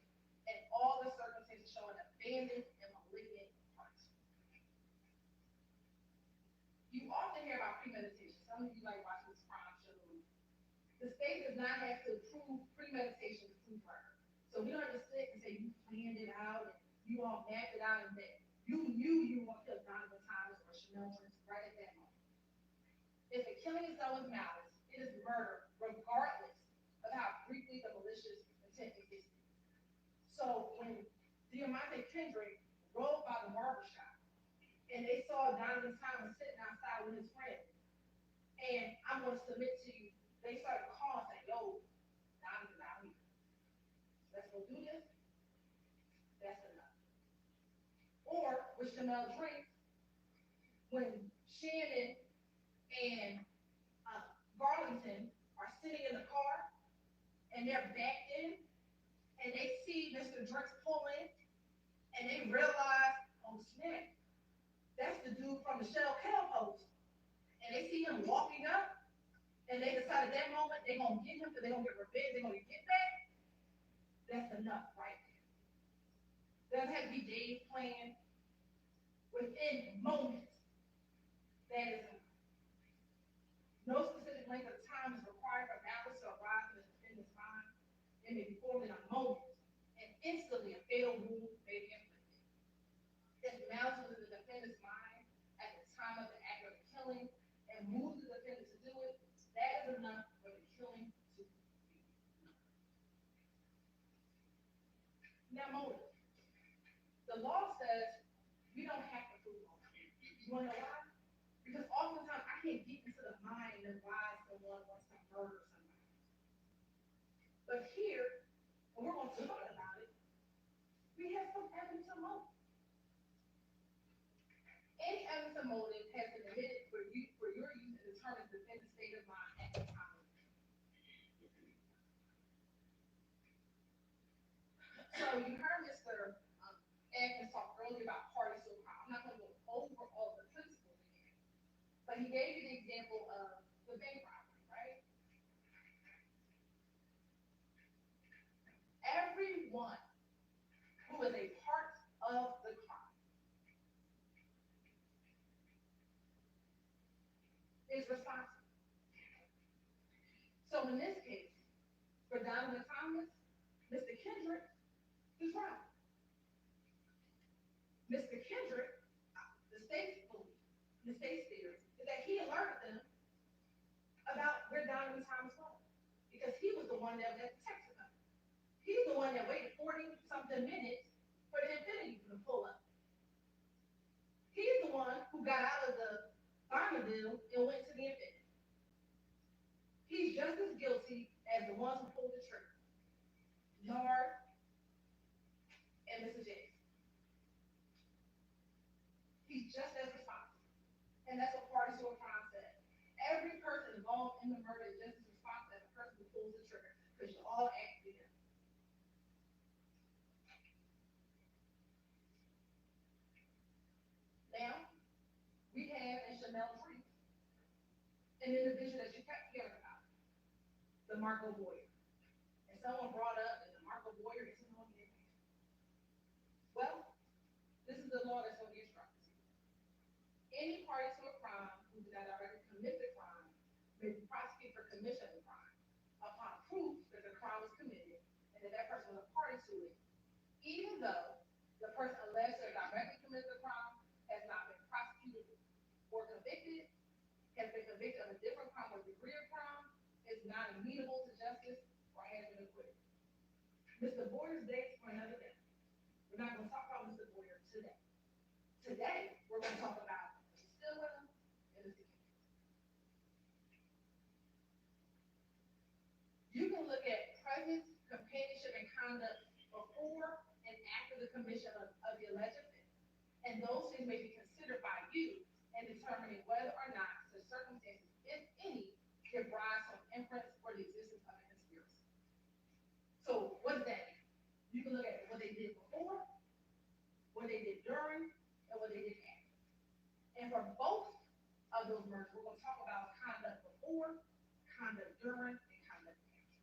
Speaker 4: and all the circumstances show an abandoned and malignant heart. You often hear about premeditation. Some of you like watching this crime show. The state does not have to prove premeditation to prove murder. So we don't have to sit and say you planned it out and you all mapped it out and that you knew you want to kill Donovan Thomas or Chanel Drakes right at that moment. If the killing is done with malice, it is murder, regardless of how briefly the malicious intent existed. So when Deamonte Kendrick rode by the barbershop and they saw Donovan Thomas sitting outside with his friend, and I'm going to submit to you, they started calling saying, yo, Donovan's out here. Let's go do this. That's enough. Or with Chanel Drake, when Shannon and Garlington are sitting in the car and they're backed in and they see Mr. Drake's pull in and they realize, oh snap, that's the dude from the Shell Kell post. And they see him walking up and they decide at that moment they're going to get him because they're going to get revenge, they're going to get back. That's enough right there. Doesn't have to be days planned. Within moments, that is enough. No specific length of time is required for malice to arise in the defendant's mind. It may be formed in a moment, and instantly a fatal wound may be inflicted. If malice was in the defendant's mind at the time of the act of the killing and moves the defendant to do it, that is enough for the killing to be. Now, motive. The law says you don't have to prove motive. You want to know why? Because oftentimes I can't get into the mind of why someone wants to murder somebody. But here, and we're going to talk about it, we have some evidence of motive. Any evidence of the motive has been admitted for your use and determines the defendant's state of mind at the time. So you heard Mr. Atkins talk earlier about parties to a crime. I'm not going to go over all the principles again, but he gave you the example of the bank robbery, right? Everyone who is a part of the crime is responsible. So in this case, for Donovan Thomas, Mr. Kendrick is right. Mr. Kendrick, the state's belief, the state's theory, is that he alerted them about where Donovan Thomas was, because he was the one that texted them. He's the one that waited 40-something minutes for the Infinity to pull up. He's the one who got out of the Bonneville and went to the Infinity. He's just as guilty as the ones who pulled the trigger. Yard and Mr. James. He's just as responsible. And that's what parties to a crime said. Every person involved in the murder is just as responsible as the person who pulls the trigger, because you all acted together. Now, we have in Chanel Tree an individual that you kept hearing about, the Marco Boyer. And someone brought up that the Marco Boyer is an man. Well, this is the law that's going to be instructed. Any party to a crime who did not already commit the crime may be prosecuted for commission of the crime upon proof that the crime was committed and that that person was a party to it, even though the person alleged to have directly committed the crime has not been prosecuted or convicted, has been convicted of a different crime or degree of crime, is not amenable to justice, or has been acquitted. Mr. Boyer's dates for another day. We're not going to talk about Mr. Boyer today. Today, we're going to talk about Mr. Stillwell and Mr. Kendrick. You can look at presence, companionship, and conduct before and after the commission of the alleged offense, and those things may be considered by you in determining whether or not the circumstances, if any, give rise to an inference or the existence of a conspiracy. So what does that mean? You can look at what they did before, what they did during, and what they did after. And for both of those murders, we're going to talk about conduct before, conduct during, and conduct after.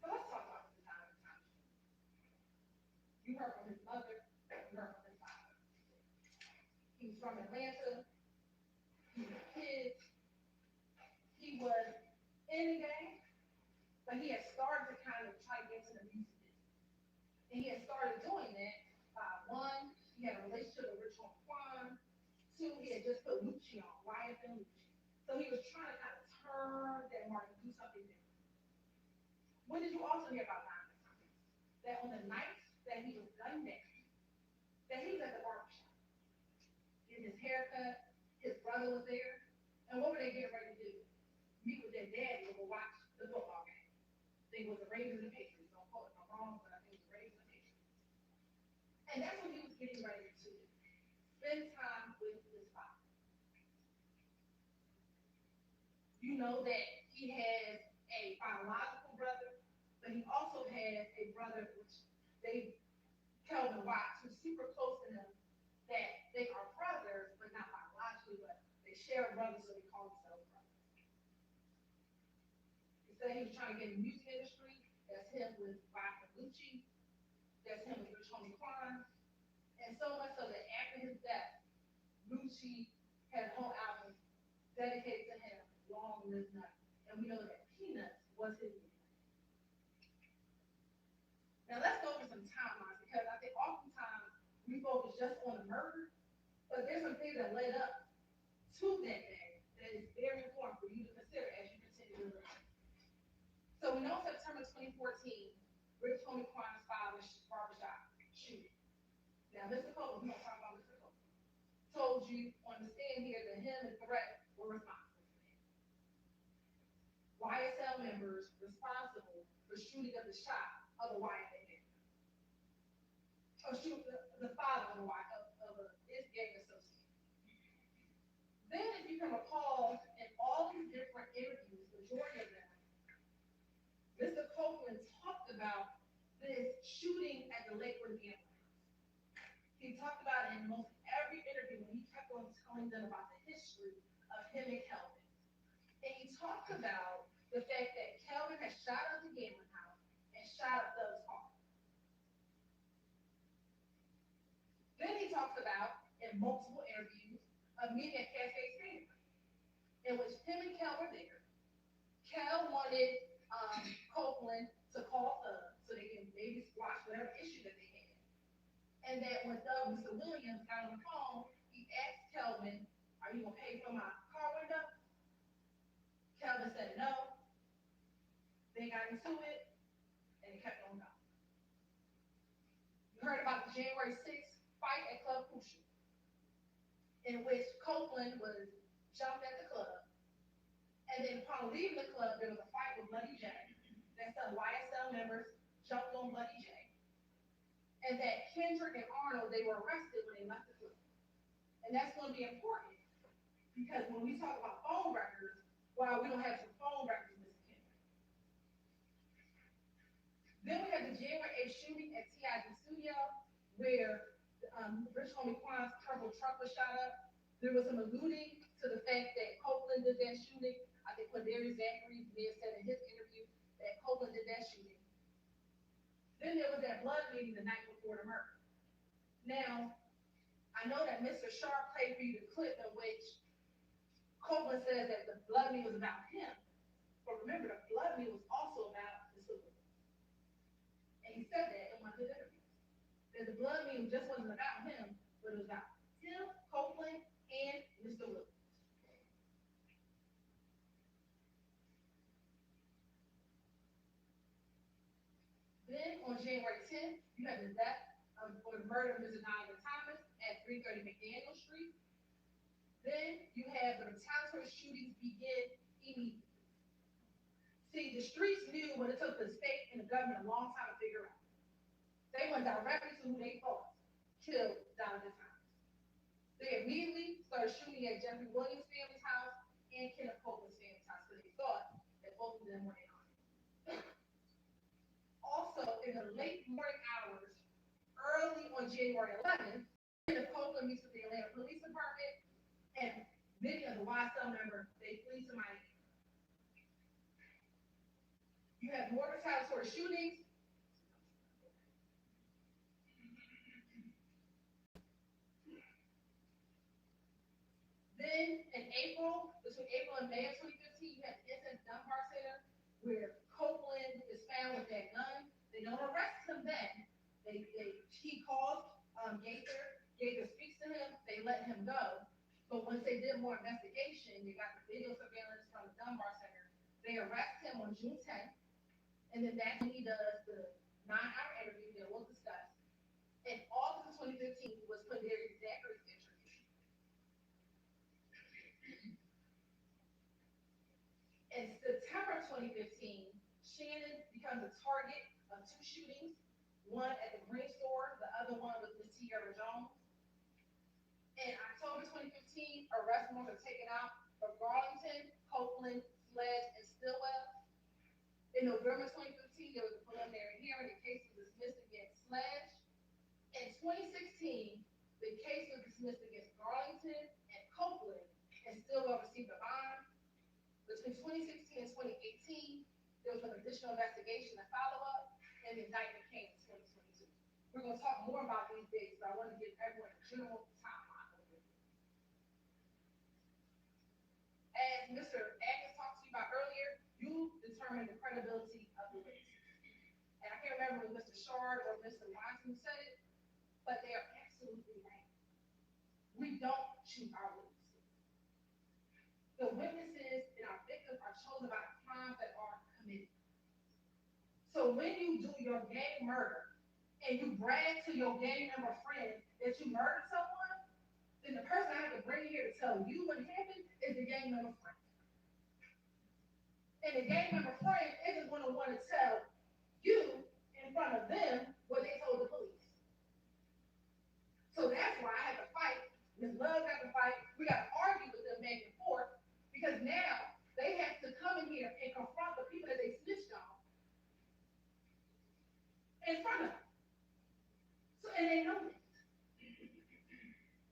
Speaker 4: So let's talk about the time and time. You heard from his mother, you heard from his father. He was from Atlanta, he was kids, he was in the game, but he had started to kind of try to get to the music business. And he had started doing that by one, he had a relationship with Rico and Quan. Two, he had just put Lucci on, YSL Lucci. So he was trying to kind of turn that market and do something different. When did you also hear about Diamond Thomas? That on the night that he was gunned down, that he was at the barbershop, getting his haircut, his brother was there, and what were they getting ready to do? Meet with their daddy and go watch the football game. I think it was the Ravens and Patriots. Don't quote me if I'm wrong, but I think it was the Ravens and Patriots. And that's what he was getting ready to do. Spend time with his father. You know that he has a biological brother, but he also has a brother which they, Kelvin Watts, who's super close to him, that they are brothers, but not biologically, but they share a brother, so they call themselves brothers. He said he was trying to get in the music industry. That's him with Bob Lucci. That's him with Rich Homie Quan. And so much so that after his death, Lucci had a whole album dedicated to him, Long Live Nuts. And we know that Peanuts was his name. Now let's go over some timelines, because I think oftentimes we focus just on the murder, but there's some things that led up to that day that is very important for you to consider as you continue to learn. So we know September 2014, Rich Homie Quan's father's barbershop shooting. Now, Mr. Cole, we're going to talk about Mr. Cole, told you on the stand here that him and Threat were responsible for that. YSL members responsible for shooting up the shop of the YSL. Or shoot the father of his gang you can recall in all these different interviews, majority of them, Mr. Copeland talked about this shooting at the Lakewood gambling house. He talked about it in most every interview, and he kept on telling them about the history of him and Kelvin. And he talked about the fact that Kelvin had shot up the gambling house and shot up Doug's car. Then he talks about, in multiple interviews, a meeting at Cafe Stanley, in which him and Kel were there. Kel wanted Copeland to call Doug so they can maybe squash whatever issue that they had. And that when Doug, Mr. Williams, got on the phone, he asked Kelvin, "Are you gonna pay for my car window?" Kelvin said no. They got into it, and it kept on going. You heard about the January 6th fight at Club Crucial, in which Copeland was jumped at the club. And then upon leaving the club, there was a fight with Bloody J. That some YSL members jumped on Bloody J. And that Kendrick and Arnold, they were arrested when they left the club. And that's going to be important because when we talk about phone records, while we don't have some phone records, Mr. Kendrick. Then we have the January 8th shooting at TI's studio, where Rich Homie Quan's purple truck was shot up. There was some alluding to the fact that Copeland did that shooting. I think Quindarius Zachary may have said in his interview that Copeland did that shooting. Then there was that blood meeting the night before the murder. Now, I know that Mr. Sharp played for you the clip in which Copeland says that the blood meeting was about him. But remember, the blood meeting was also about the Stillwell. And he said that in one of his interviews. That the blood meeting just wasn't about him, but it was about him, Copeland, and Mr. Williams. Then on January 10th, you had the death or the murder of Mr. Donovan Thomas at 330 McDaniel Street. Then you have the retaliatory shootings begin immediately. See, the streets knew what it took the state and the government a long time to figure out. They went directly to who they thought killed Donovan Thomas. They immediately started shooting at Jeffrey Williams' family's house and Kenneth Copeland's family's house because they thought that both of them were in on it. Also, in the late morning hours, early on January 11th, Kenneth Copeland meets with the Atlanta Police Department, and many of the YSL members, they flee to Miami. You have more retaliatory shootings. Then in April, between April and May of 2015, you had the incident at Dunbar Center where Copeland is found with that gun. They don't arrest him then. He calls Gaither speaks to him, they let him go. But once they did more investigation, they got the video surveillance from the Dunbar Center. They arrest him on June 10th, and then that's when he does the 9-hour interview that we'll discuss. In August of 2015 was Quindarius Zachary's interview. In September 2015, Shannon becomes a target of 2 shootings, one at the Green Store, the other one with Ms. Tierra Jones. In October 2015, arrest warrants are taken out for Garlington, Copeland, Sledge, and Stillwell. In November 2015, there was a preliminary hearing. The case was dismissed against Sledge. In 2016, the case was dismissed against Garlington and Copeland, and Stillwell received a bond. Between 2016 and 2018, there was an additional investigation and follow-up, and the indictment came in 2022. We're going to talk more about these dates, but I want to give everyone a general timeline. As Mr. Atkins talked to you about earlier, you determine the credibility of the witness. And I can't remember if Mr. Shard or Mr. Weinstein said it, but they are absolutely right. We don't choose our witnesses. The witnesses and our victims are chosen by the crimes that are committed. So when you do your gang murder and you brag to your gang member friend that you murdered someone, then the person I have to bring here to tell you what happened is the gang member friend. And the gang member friend isn't going to want to tell you in front of them what they told the police. So that's why I had to fight. Ms. Love got to fight. We got to argue with them back and forth in front of them. So, and they know this.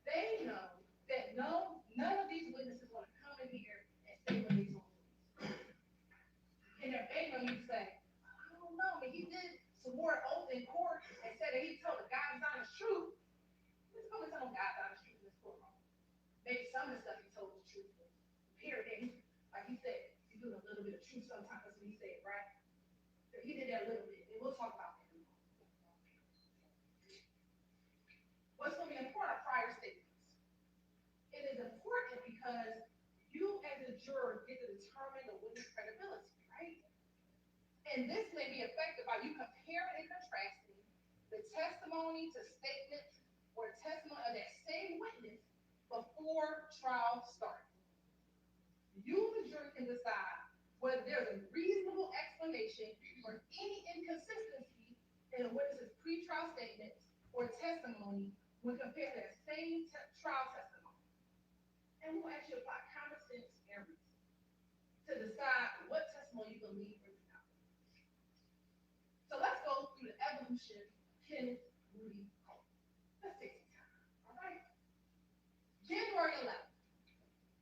Speaker 4: They know that none of these witnesses want to come in here and say what they told you. And they're begging on you to say, I don't know, but he did swore an oath in court and said that he told the God's honest truth. Let's go and tell him God's honest truth in this courtroom. Maybe some of the stuff he told was true. Period. Like he said, he's doing a little bit of truth sometimes. That's what he said, right? So he did that a little bit, and we'll talk about that. What's going to be important are prior statements. It is important because you as a juror get to determine the witness credibility, right? And this may be affected by you comparing and contrasting the testimony to statements or testimony of that same witness before trial starts. You, the jury, can decide whether there's a reasonable explanation for any inconsistency in a witness's pretrial statements or testimony when compared to that same trial testimony. And we'll actually apply common sense and reason to decide what testimony you believe or not. So let's go through the evolution of Kenneth Rudy Cole. Let's take some time, all right? January 11th.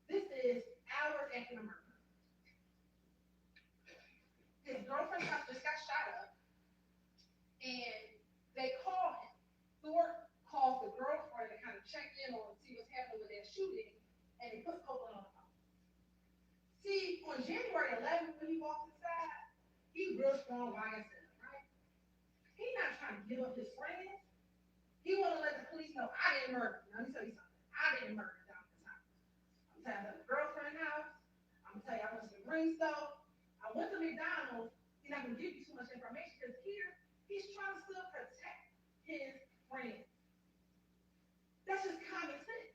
Speaker 4: This is hours after the murder. His girlfriend's house just got shot up, and they call him. Thorpe calls the girlfriend to kind of check in on see what's happening with that shooting, and he puts Copeland on the phone. See, on January 11th, when he walks inside, he's real strong YSL, right? He's not trying to give up his friends. He want to let the police know, I didn't murder. Now, let me tell you something. I didn't murder Deamonte's house. I'm telling you, the girlfriend's house. I'm going to tell you, I went to the ring store. I went to McDonald's. He's not going to give you too much information because here, he's trying to still protect his friends. That's just common sense.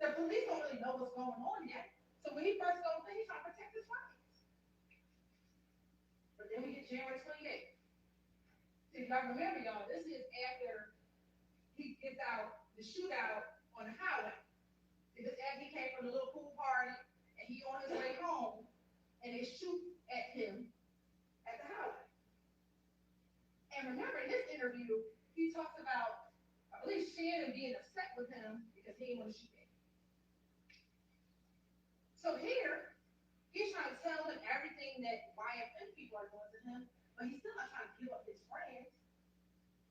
Speaker 4: The police don't really know what's going on yet. So when he first goes in, he's trying to protect his friends. But then we get January 28th. See, if y'all remember, y'all, this is after he gets out the shootout on the highway. This is after he came from the little pool party, and he on his way home, and they shoot at him at the highway. And remember, in this interview, he talks about, I believe, Shannon being upset with him because he didn't want to shoot him. So here, he's trying to tell him everything that YFN people are doing to him, but he's still not trying to give up his friends.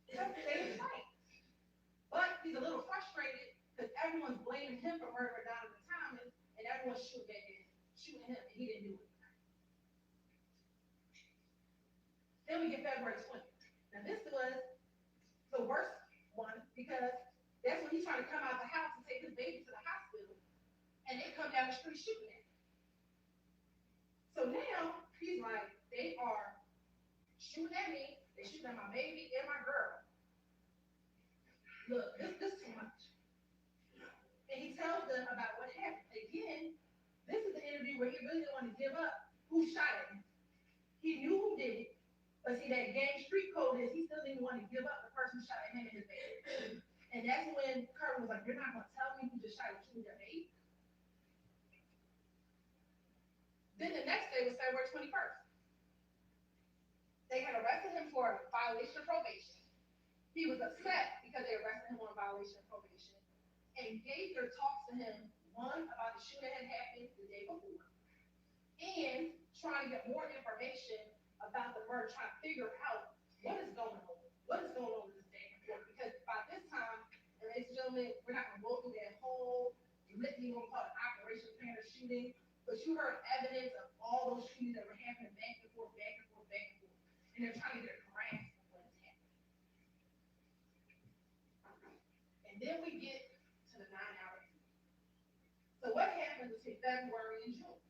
Speaker 4: Just stay his friends. But he's a little frustrated because everyone's blaming him for murdering Donovan Thomas, and everyone's shooting at him, and he didn't do it. Then we get February 20th. Now this was the worst one because that's when he's trying to come out the house and take his baby to the hospital, and they come down the street shooting at him. So now he's like, they are shooting at me, they're shooting at my baby and my girl. Look, this is too much. And he tells them about what happened. Again, this is the interview where he really didn't want to give up who shot at him. He knew who did it, but see that gang street code is he still didn't want to give up the person who shot at him and his baby. And that's when Kurt was like, you're not going to tell me who just shot at you and your baby? Then the next day was February 21st. They had arrested him for a violation of probation. He was upset because they arrested him on a violation of probation. And Gaither talks to him, one, about the shooting that had happened the day before, and trying to get more information about the murder, trying to figure out what is going on. What is going on with this damn report? Because by this time, and ladies and gentlemen, we're not going to go through that whole litany of what Operation Panther shooting, but you heard evidence of all those shootings that were happening back and forth, back and forth, back and forth. And they're trying to get a grasp of what is happening. And then we get to the 9-hour interview. So what happens between February and June?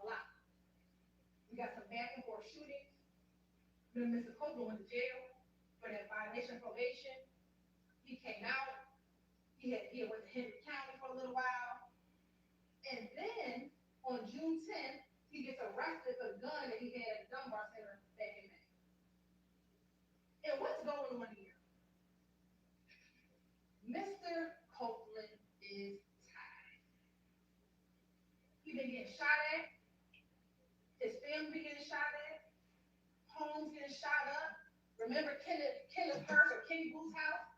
Speaker 4: A lot. We got some back and forth shootings. Then Mr. Copeland went to jail for that violation of probation. He came out. He went to Henry County for a little while. And then on June 10th, he gets arrested for the gun that he had at the Dunbar Center back in May. And what's going on here? Mr. Copeland is tired. He's been getting shot at. His family been getting shot at. Homes getting shot up. Remember Kenneth Hurst or Kenny Booth's house?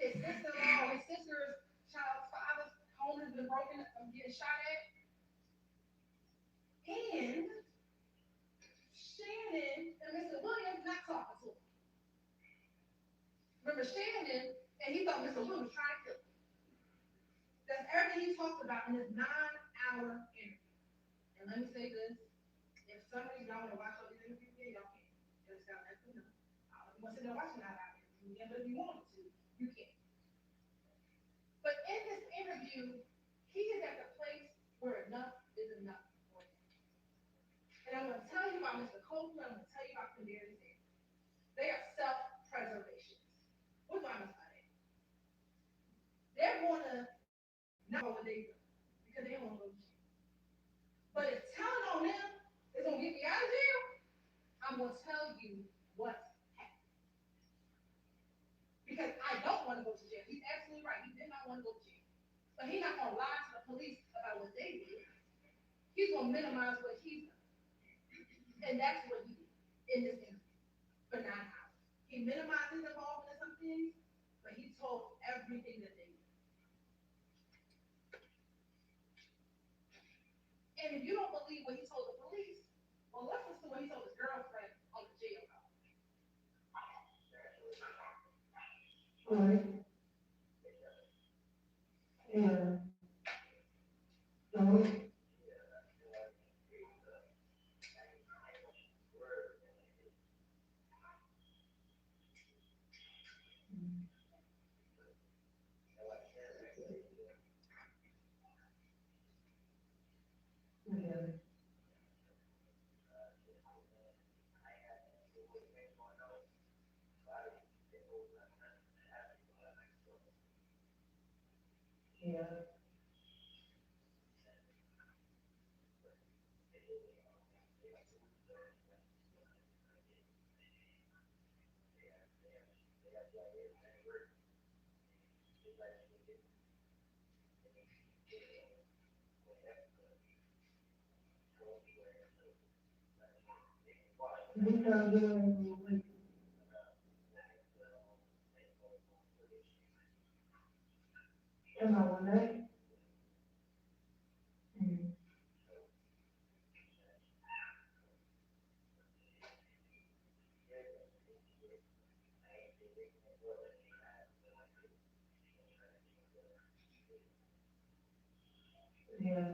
Speaker 4: His sister-in-law, his sister's child's father's home has been broken up from getting shot at. And Shannon and Mr. Williams not talking to him. Remember Shannon, and he thought Mr. Williams was trying to kill him. That's everything he talked about in his 9-hour interview. And let me say this, if some reason y'all want to watch all these interviews, y'all can. Just gotta let me know. I don't want to sit there watching that out here. But if you wanted to, you can. But in this interview, he is at the place where enough is enough for him. And I'm going to tell you about Mr. Copeland, I'm going to tell you about Canary Sanders. They are self-preservationists. What do I mean by that? They're going to not know what they do because they don't want to go to jail. But if telling on them is going to get me out of jail, I'm going to tell you what's happening. Because I don't want to go to jail. He's absolutely right. He did not want to go to jail. But he's not going to lie to the police about what they did. He's going to minimize what he's done. And that's what he did in this interview for 9 hours. He minimized his involvement in some things, but he told everything that they did. And if you don't believe what he told the police, well, let's listen to what he told his girlfriend on the jail call.
Speaker 16: Right. Yeah. No. Yeah. Am I one day? Yeah.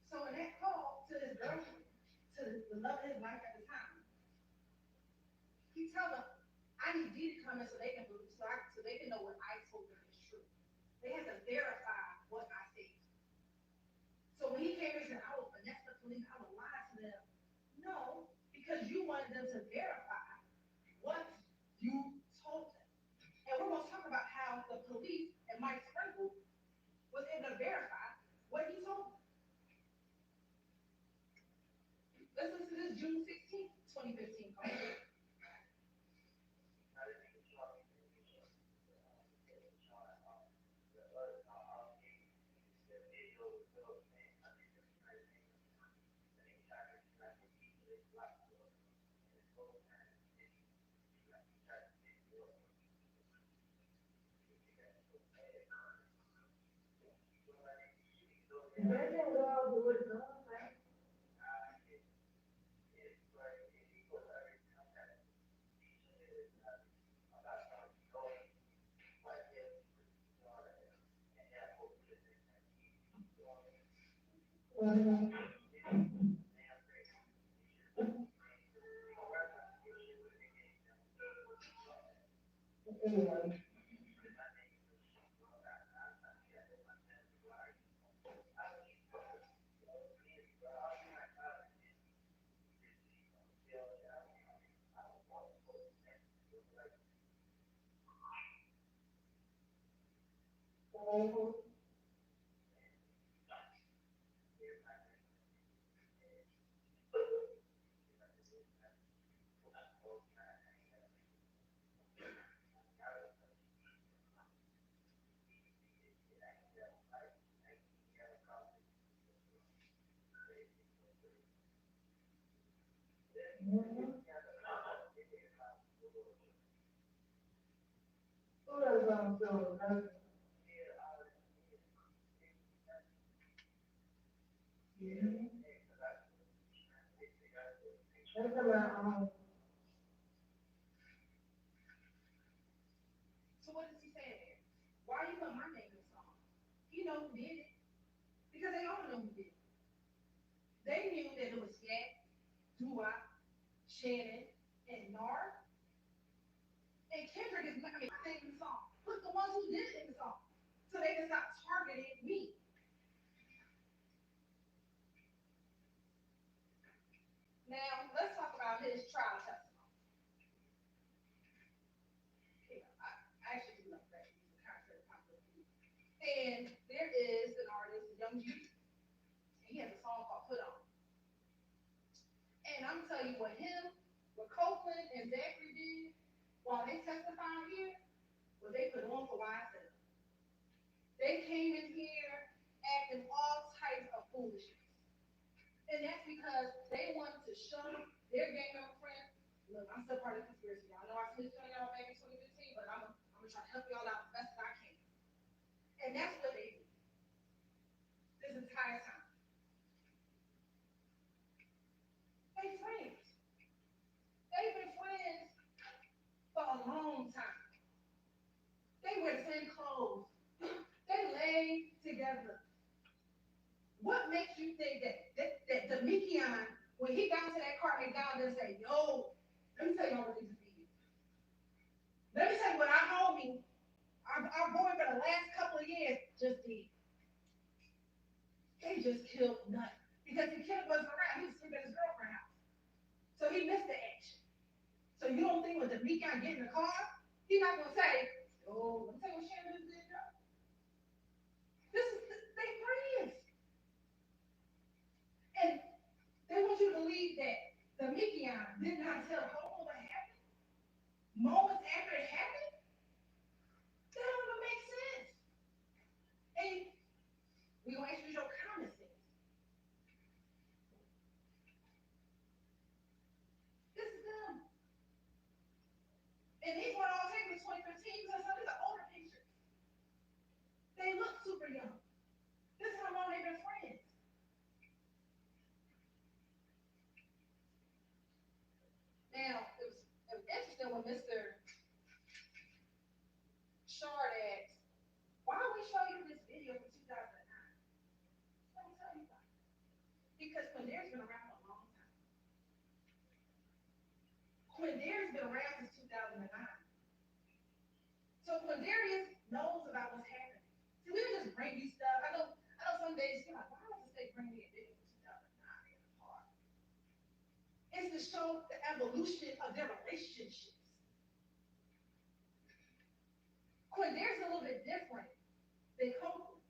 Speaker 4: So in that call to his girlfriend, to the love of his life at the time, he told them, I need you to come in so they can believe, so they can know what I told them is true. They had to verify what I said. So when he came and said, I would finesse the police, I would lie to them. No, because you wanted them to verify what you told them. And we're going to talk about how the police and Mike Sprinkle was able to verify what he told them. Let's listen to this June 16th, 2015 call.
Speaker 16: Who does so nothing? That's about,
Speaker 4: So what does he say there? Why are you putting my name in the song? He know who did it. Because they all know who did it. They knew that it was Yak, Dua, Shannon, and Nar. And Kendrick is not my name in the song. Put the ones who did it in the song. So they can stop targeting me. Now, let's talk about his trial testimony. Yeah, I actually do love that. He's a concert popular. And there is an artist, Young Juice, and he has a song called Put On. And I'm telling you what Copeland and Zachary did while they testified here, what they put on for YSL. They came in here acting all types of foolishness. And that's because they wanted to show their gang member friends, look, I'm still part of the conspiracy. I know I snitched on y'all back in 2015, but I'm gonna try to help y'all out the best that I can. And that's what they did this entire time. They friends. They've been friends for a long time. They wear the same clothes. They lay together. What makes you think that Deamonte, when he got into that car, McDonald didn't say, yo, let me tell y'all what they just did. Let me tell you what our homie, our boy for the last couple of years just did. They just killed nothing. Because the kid wasn't around. He was sleeping at his girlfriend's house. So he missed the action. So you don't think when Deamonte get in the car, he's not going to say, oh, let me tell you what Shannon did, though. They friends. And they want you to believe that Deamonte did not tell Hope what happened moments after it happened. That don't even make sense. And we gonna ask you your common sense. This is them. And these were all taken in 2015 because some of these are older pictures. They look super young. This is how long they've been friends. Now, it was interesting when Mr. Shard asked, why don't we show you this video from 2009? Let me tell you why. Because Quindarius been around for a long time. Quindarius been around since 2009. So Quindarius knows about what's happening. See, we don't just bring you stuff. I know some days you're like, why does the state bring me a video from 2009 in the park? It's to show the evolution of their relationships. Quindarius is a little bit different than Copeland.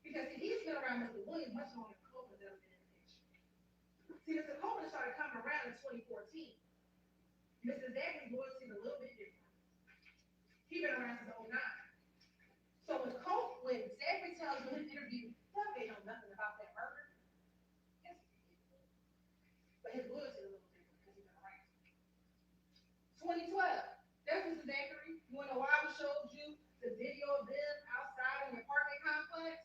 Speaker 4: Because he's been around Mr. Williams much longer than Copeland's ever been in the picture. See, Mr. Copeland started coming around in 2014. Mr. Zachary's loyalty is a little bit different. He's been around since 09. So when Zachary tells you in his interview, they know nothing about that murder. Yes, he did. But his loyalty is a little different because he's been around. 2012. That's Mr. Zachary. You want to know why we showed you the video of them outside in the apartment complex?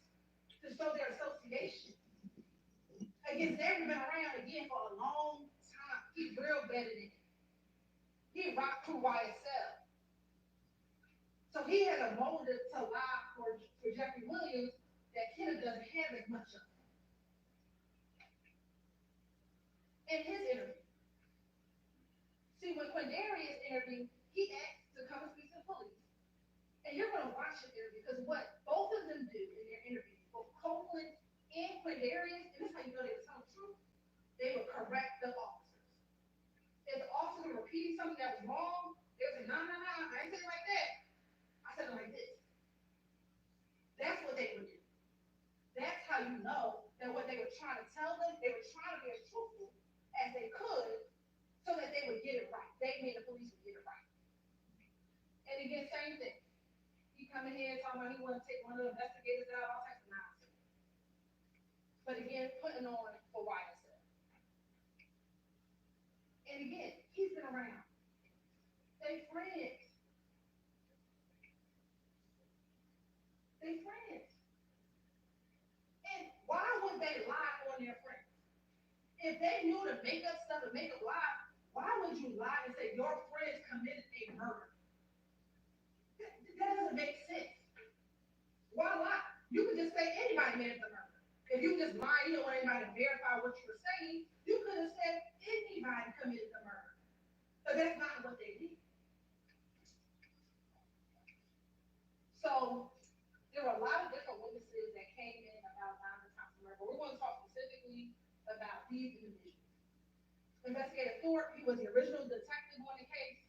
Speaker 4: To show their association. Again, Zachary been around again for a long time. He's real better than it. He rocked through YSL. So he had a motive to lie for Jeffrey Williams that Kenneth doesn't have as much of. In his interview. See, when Quindarius interviewed, he asked to come and speak to the police. And you're going to watch the interview because what both of them do in their interview, both Copeland and Quindarius, and this is how you know they were telling the truth, they would correct the officers. If the officer was repeating something that was wrong, they would say, no, I ain't saying it like that. I said it like this. That's what they would do. That's how you know that what they were trying to tell them, they were trying to be as truthful as they could so that they would get it right. They mean the police would get it right. And again, same thing. He come in here talking about he want to take one of the investigators out, all types of nonsense. But again, putting on for YSL. If they knew to make up stuff and make up lies, why would you lie and say your friends committed a murder? That doesn't make sense. Why lie? You could just say anybody made up the murder. If you just lie, you don't want anybody to verify what you were saying, you could have said anybody committed the murder. But that's not what they did. So there were a lot of different witnesses that came in about Diamond Thompson murder, but we're going to talk specifically about these individuals. Investigator Thorpe, he was the original detective on the case.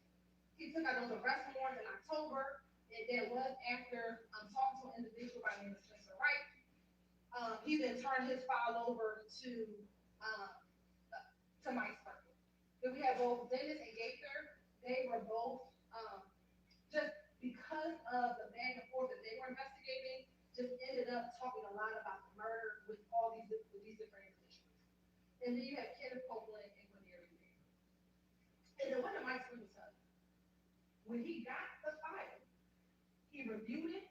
Speaker 4: He took out those arrest warrants in October. It was after talking to an individual by the name of Spencer Wright. He then turned his file over to Mike Sperkel. Then we have both Dennis and Gaither. They were both just because of the back and forth that they were investigating, just ended up talking a lot about the murder with all these different individuals. And then you have Kenneth Copeland and Cornelia Baker. And then what did Mike Sperkel tell you? When he got the file, he reviewed it,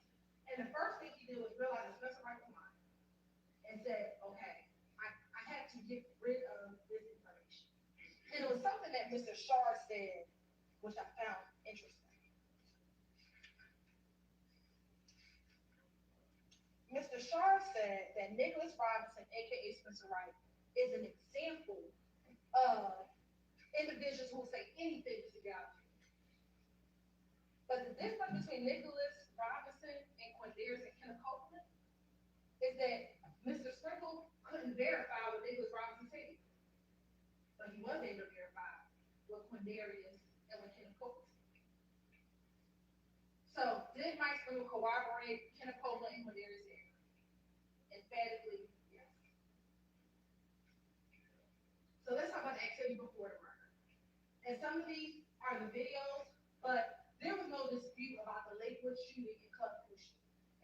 Speaker 4: and the first thing he did was realize that Spencer Wright was lying, and said, okay, I had to get rid of this information. And it was something that Mr. Shar said, which I found interesting. Mr. Shar said that Nicholas Robinson, aka Spencer Wright, is an example of individuals who will say anything to get out of jail. But the difference between Nicholas Robinson and Quindarius and Kenneth Copeland is that Mr. Sprinkle couldn't verify what Nicholas Robinson said, but he was able to verify what Quindarius and what Kenneth Copeland said. So did Mike Sprinkle corroborate Kenneth Copeland and Quindarius' said? Emphatically, yes. So let's talk about the activity before the murder. And some of these are the videos, but there was no dispute about the Lakewood shooting and Club shooting.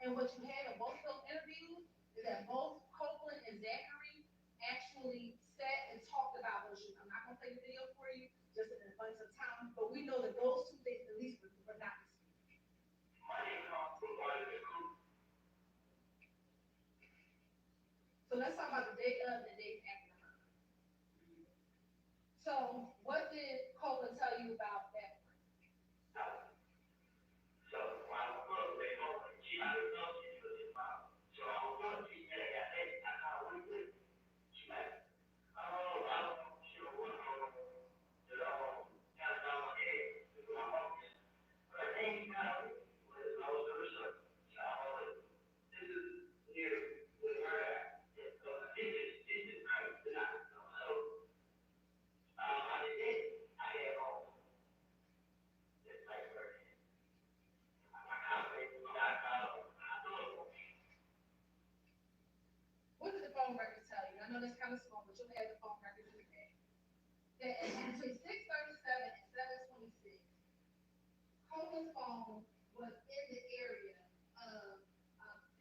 Speaker 4: And what you had in both of those interviews is that both Copeland and Zachary actually sat and talked about those shootings. I'm not going to play the video for you, just in an abundance of time, but we know that those two things at least were not disputed. So let's talk about the day of and the day after the murder. So what did Copeland tell you about that? What did the phone records tell you? I know that's kind of small, but you'll have the phone records in the back. That between 6:37 and 7:26, Copeland's phone was in the area of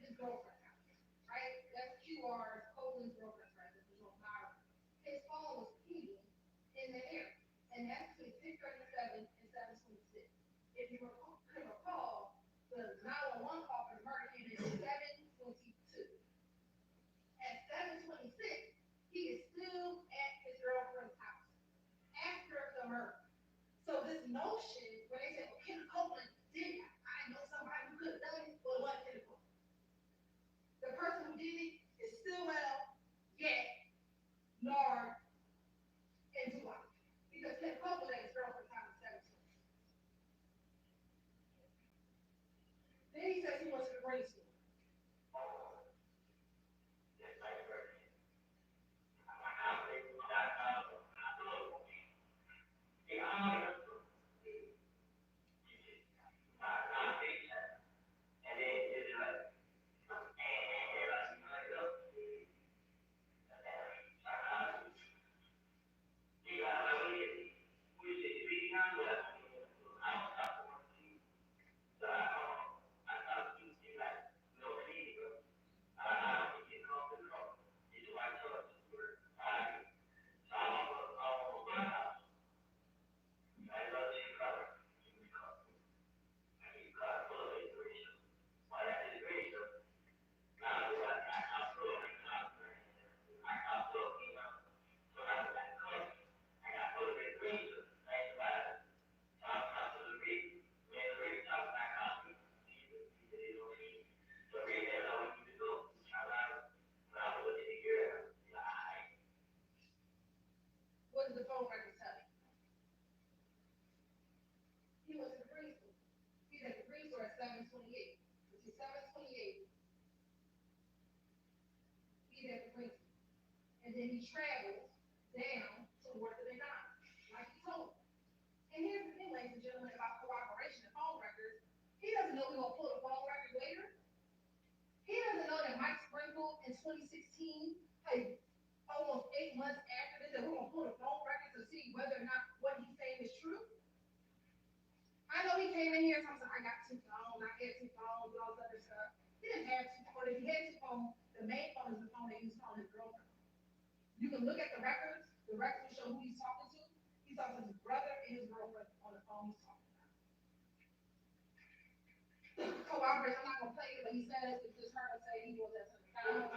Speaker 4: his girlfriend's house, right? That's QR's Copeland's girlfriend's residence, which was Myra. His phone was pinging in the area, and that's between 6:37 and 7:26. If you can recall, the 911 call for the murder came in at 7:22. At 7:26, he is still at his girlfriend's house after the murder. So this notion where they say, well, Kenneth Copeland did it. I know somebody who could have done it, but it wasn't Kenneth Copeland. The person who did it is Stillwell, Nard, and Duarte. Because Kenneth Copeland at his girlfriend's house at 7:26. and then he travels down toward the McDonald's, like he told him. And here's the thing, ladies and gentlemen, about cooperation and phone records. He doesn't know we're gonna pull the phone records later. He doesn't know that Mike Sprinkle in 2016, hey, almost 8 months after this, that we're gonna pull the phone records to see whether or not what he's saying is true. I know he came in here talking about, I got 2 phones, I had 2 phones, and all this other stuff. He didn't have 2 phones. If he had 2 phones, the main phone is the phone that he was calling his girlfriend. You can look at the records will show who he's talking to. He's talking to his brother and his girlfriend on the phone he's talking about. Cooperate, I'm not gonna play it, but he says it's just her say he was at some time.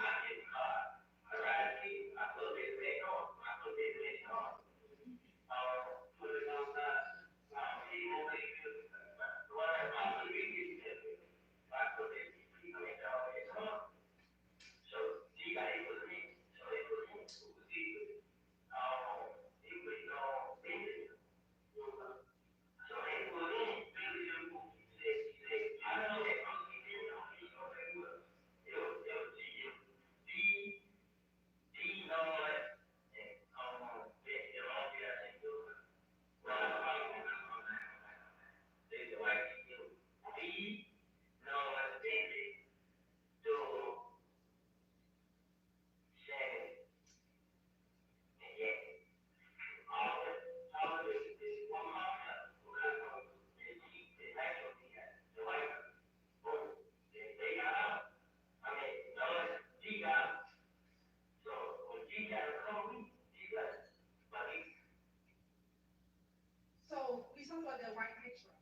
Speaker 4: So we talked about the white picture.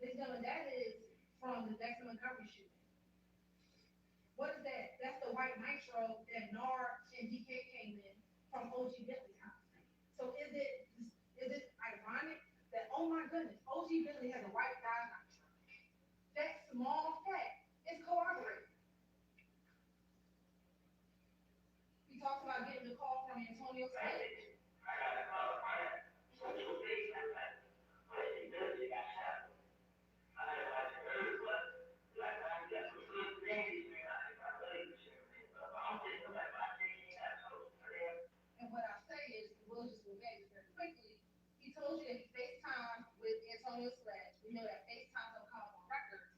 Speaker 4: Ladies and gentlemen, that is from the Dexter Montgomery shooting. What is that? That's the white nitro that Nard and DK came in from OG Bentley's house. So is it ironic that, oh my goodness, OG Bentley has a white dye nitro? That small fact is corroborated. He talks about getting the call from Antonio Sledge. And what I say is, we'll just go back very quickly. He told you that he FaceTimed with Antonio Sledge. We know that FaceTime don't come on records,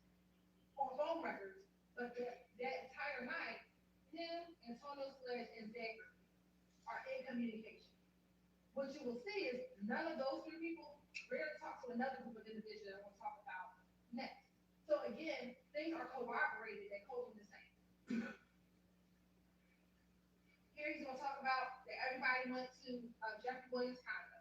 Speaker 4: on phone records, but that entire night, him, Antonio Sledge, and Decker are in communication. What you will see is none of those 3 people rarely talk to another group of individuals that I want to talk about next. So again, things are corroborated that Coleman is saying. Here he's gonna talk about that everybody went to Jeffrey Williams' condo.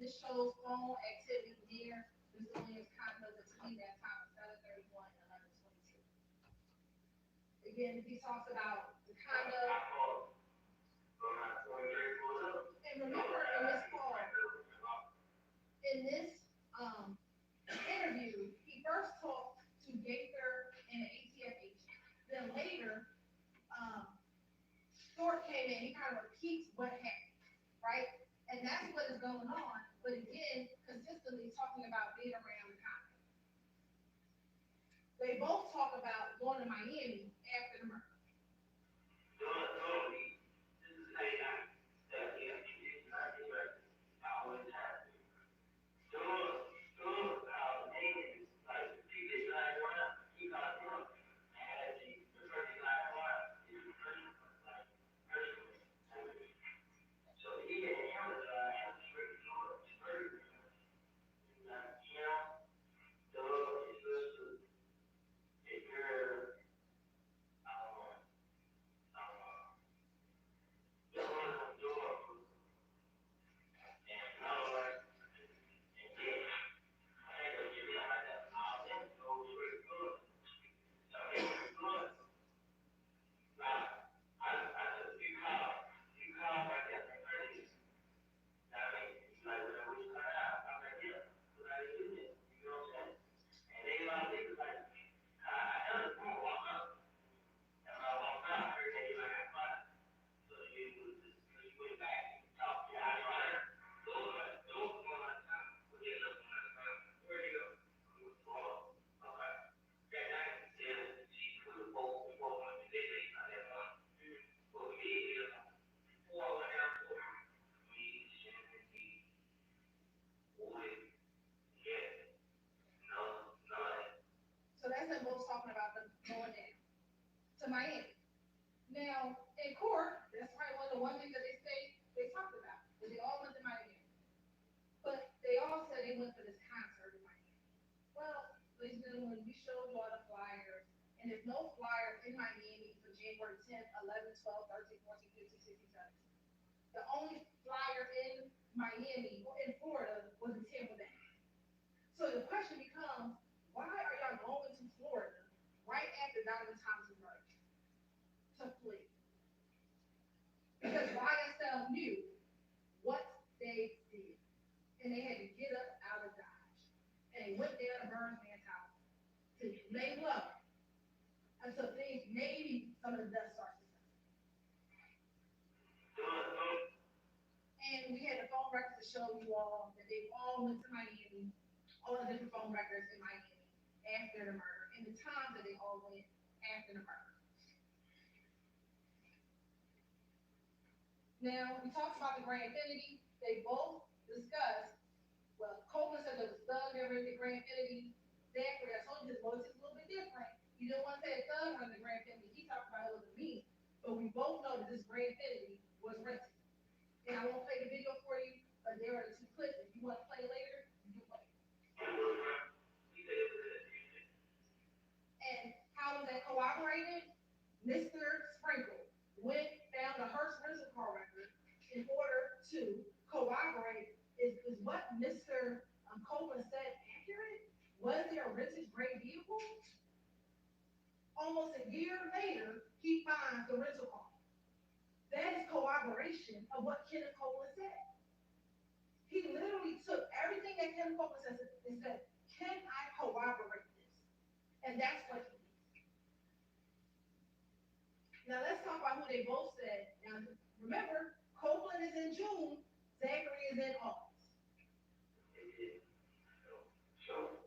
Speaker 4: This shows phone activity near Mr. Williams' condo between that time of 7:31 and 11:22. Again, he talks about the condo. And remember in this call, in this interview, he first talked to Gaither and the ATF agent. Then later, Thorpe came in, he kind of repeats what happened, right? And that's what is going on. But again, consistently talking about being around the condo. They both talk about going to Miami after the murder. went for this concert in Miami. Well, ladies and gentlemen, we showed you all the flyers, and there's no flyer in Miami for January 10th, 11th, 12th, 13th, 14th, 15th, 16th, 17th. The only flyer in Miami or in Florida was the Tampa Bay. So the question becomes, why are y'all going to Florida right after Donovan Thomas' murder to flee? Because YSL knew what they did, and they had to get up out of Dodge, and they went there to Burns Man's house to lay low until things maybe some of the dust starts to settle. And we had the phone records to show you all that they all went to Miami, all the different phone records in Miami after the murder, and the times that they all went after the murder. Now, we talked about the Grand Infinity. They both discussed, well, Copeland said there was Thug ever in the Grand Infinity. Zachary, I told you his voice is a little bit different. You don't want to say a Thug on the Grand Infinity. He talked about it with me. But we both know that this Grand Infinity was rented. And I won't play the video for you, but there are the two clips. If you want to play it later, you can play it. And how was that corroborated? Mr. Sprinkle went down the Hearst rental car record in order to corroborate is what Mr. Copeland said accurate? Was there a rented gray vehicle? Almost a year later, he finds the rental car. That is corroboration of what Kenneth Copeland said. He literally took everything that Kenneth Copeland said and said, can I corroborate this? And that's what he did. Now let's talk about who they both said. Now remember, Copeland is in June, Zachary is in August.
Speaker 3: So,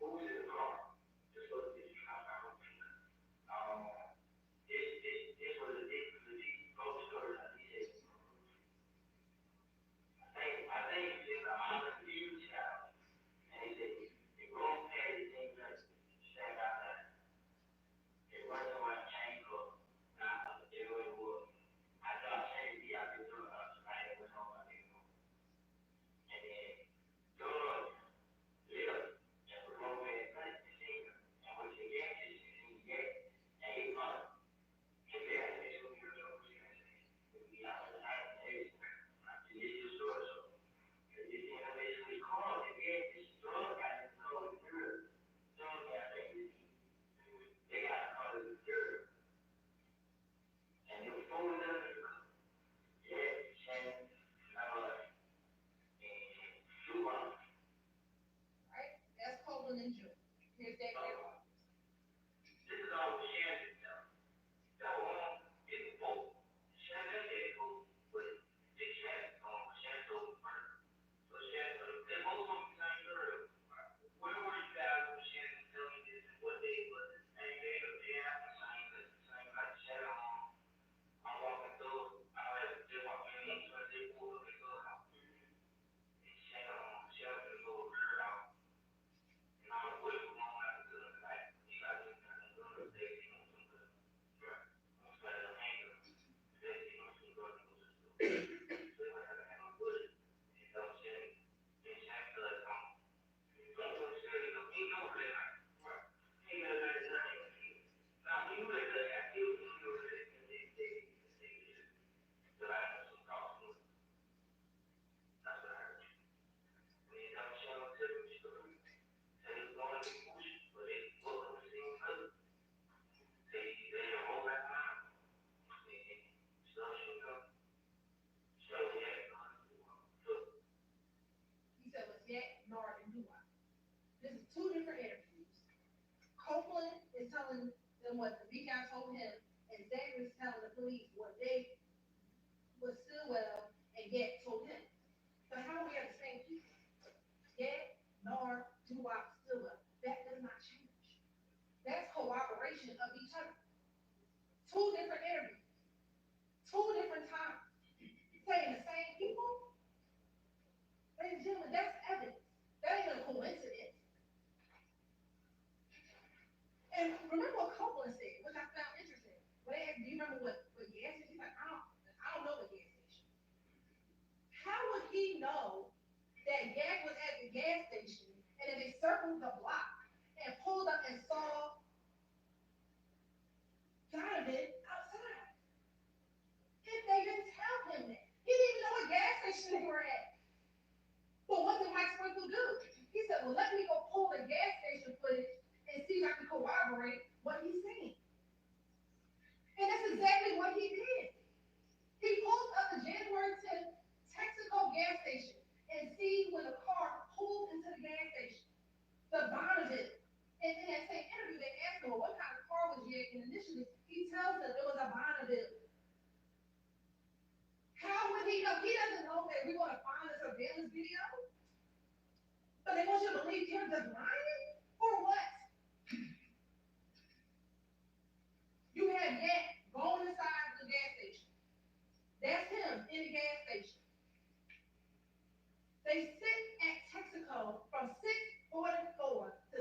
Speaker 3: who was in the car? Just look at this cop out. This was a deep ghost story. I think it's a huge house. And he said, the room had the thing that stand out there. It wasn't what changed up. Nah, it was. I thought Shady out there doing us. I ain't went home. I didn't know. And then, Doug lived and the room had nothing to see. And when she got to see that, and he thought, he said, I said, so you're so good. I was out of the this is story. So, you know, basically called and get this drug guy to call the girl. Drug guy, they got to call the girl. And it was four of them. Yeah, Shannon, and Stillwell.
Speaker 4: Right? That's Copeland in June. Here's Zachary.
Speaker 3: This is all Shannon stuff. The home is both. Shannon said, but Dick Shannon, Shannon told the murder. So Shannon, they both on the same girl. Where were you guys when Shannon telling you this and what day was it? And they have the same like Shannon. I'm walking through, I had to walk in, so they pulled up and go out. And Shannon the little girl out. And I was waiting for him out to like, he got this kind of little day, you know, some good. Right. I'm trying to hang him. Then, you know, some good. So I had to hang him with it. You know, Shannon does, don't want to say, he knows that. Right. He knows that it's not him. Now, he knew that the activity, he knew that but I have some thoughts on it. That's what I heard. When you don't show up to the story, say it's going to be pushed, but it's going to seem good. They don't hold that time. So, show that.
Speaker 4: He said, was Yak, Nard, and Dua. This is two different interviews. Copeland is telling them what the big guy told him, and Zachary is telling the police what they was Stillwell and Yak told him. So how we have the same people? Yak, Nard, Dua, Stillwell. That does not change. That's corroboration of each other. Two different interviews. Two different times. Saying the same people. Ladies and gentlemen, that's evidence. That ain't a coincidence. And remember what Copeland said, which I found interesting. When they asked, do you remember what gas station? He's like, I don't know the gas station. How had gas was at the gas station, and then they circled the block and pulled up and saw Donovan outside. If they didn't tell him that, he didn't even know what gas station they were at. But what did Mike Sprinkle do? He said, well, let me go pull the gas station footage and see if I can corroborate what he's saying. And that's exactly what he did. He pulled up the January 10th Texaco gas station and see when the car pulled into the gas station. The Bonneville. And in that same interview, they asked him, well, what kind of car was you in? And initially, he tells them it was a Bonneville. How would he know? He doesn't know that we're going to find the surveillance video. But they want you to believe him just lying? For what? You have Yak going inside the gas station. That's him in the gas station. They sit at Texaco from 6:44 to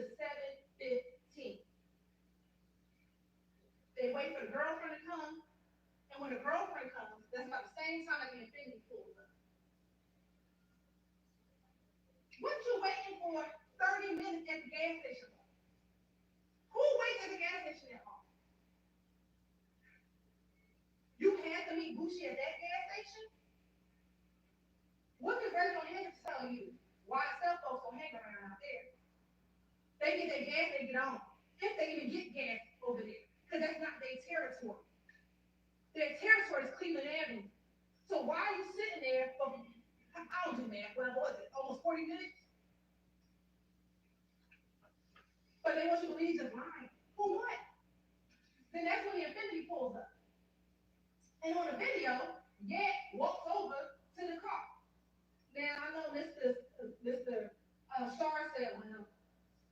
Speaker 4: 7:15. They wait for the girlfriend to come, and when the girlfriend comes, that's about the same time that the Infinity pulls up. What you waiting for 30 minutes at the gas station for? Who waits at the gas station that long? You had to meet Bushi at that gas station? What did Virgil Hendricks tell you? YSL folks don't hang around out there. They get their gas, they get on. If they even get gas over there. Because that's not their territory. Their territory is Cleveland Avenue. So why are you sitting there for, I don't do math, what was it, almost 40 minutes? But they want you to believe he's just lying. For what? Then that's when the Infinity pulls up. And on the video, Yak walks over to the car. Now, I know Mr. Star said, well,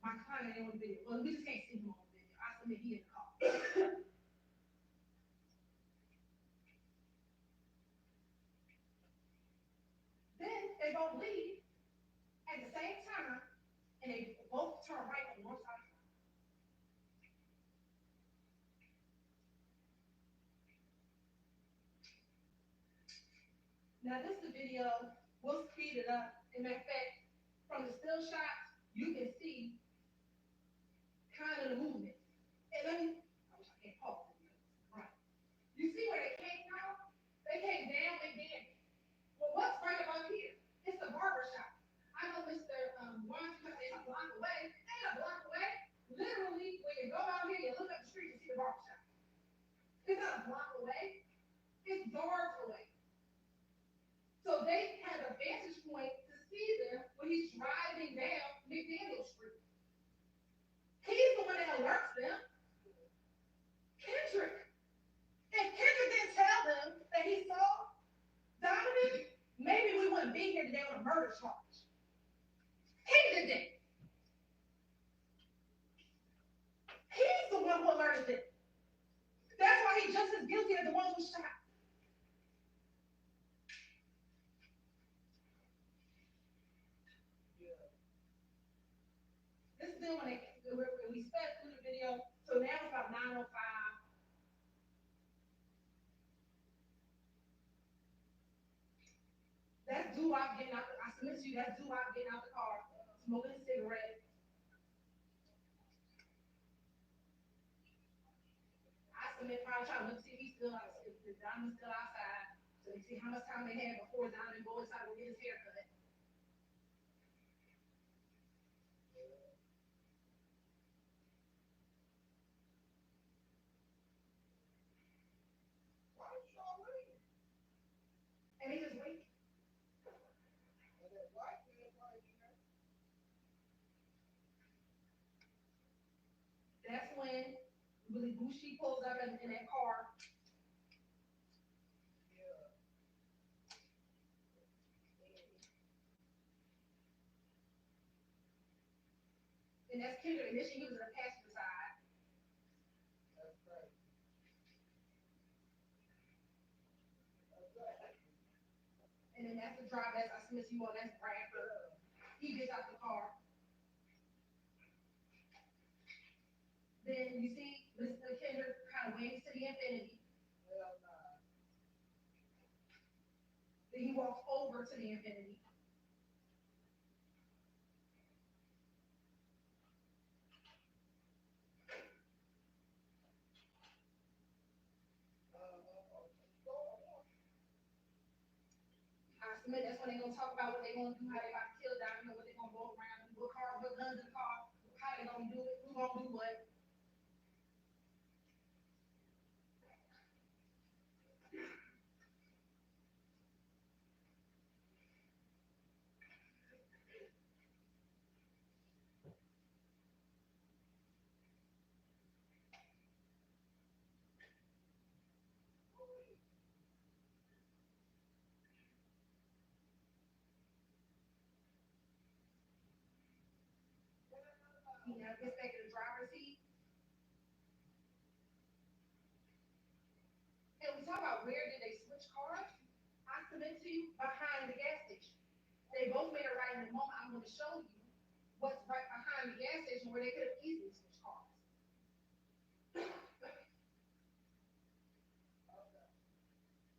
Speaker 4: my client ain't on the video. Well, we just can't see him on the video. I submit he in the car. Then they both leave at the same time, and they both turn right on one side. Now, this is the video. We'll speed it up. In fact, from the still shots, you can see kind of the movement. And let me, I wish I can't pause it. Right. You see where they came from? They came down and then. Well, what's right about here? It's the barber shop. I know Mr. Warren, because they're a block away. They ain't a block away. Literally, when you go out here, you look up the street and see the barber shop. It's not a block away. It's yards away. So they had a vantage point to see them when he's driving down McDaniel Street. He's the one that alerts them. Kendrick. If Kendrick didn't tell them that he saw Donovan, maybe we wouldn't be here today on a murder charge. He did that. He's the one who alerted them. That's why he's just as guilty as the ones who shot. This is then when we sped through the video, so now it's about 9:05. That's Doo-Wop getting out I submit to you, that's Doo-Wop getting out the car, smoking a cigarette. I submit probably trying to look to see if he's still out, if Donovan's still outside, so you see how much time they had before Donovan go inside to get his hair cut. And he just wait. That's when Willie Bushi pulls up in that car. And that's Kendrick. Initially, he was on the passenger side. That's right. And then that's the driver, that's I submit to you all, that's Bradford. He gets out the car. Then you see Mr. Kendrick kind of waves to the Infinity. Then he walks over to the Infinity. submit that's when they're gonna talk about what they're gonna do, how they about to kill down, what they're gonna go around, what car, what guns in the car, how they gonna do it, who gonna do what. You know, gets back in the driver's seat. And we talk about where did they switch cars? I submit to you behind the gas station. They both made it right in the moment. I'm going to show you what's right behind the gas station where they could have easily switched cars.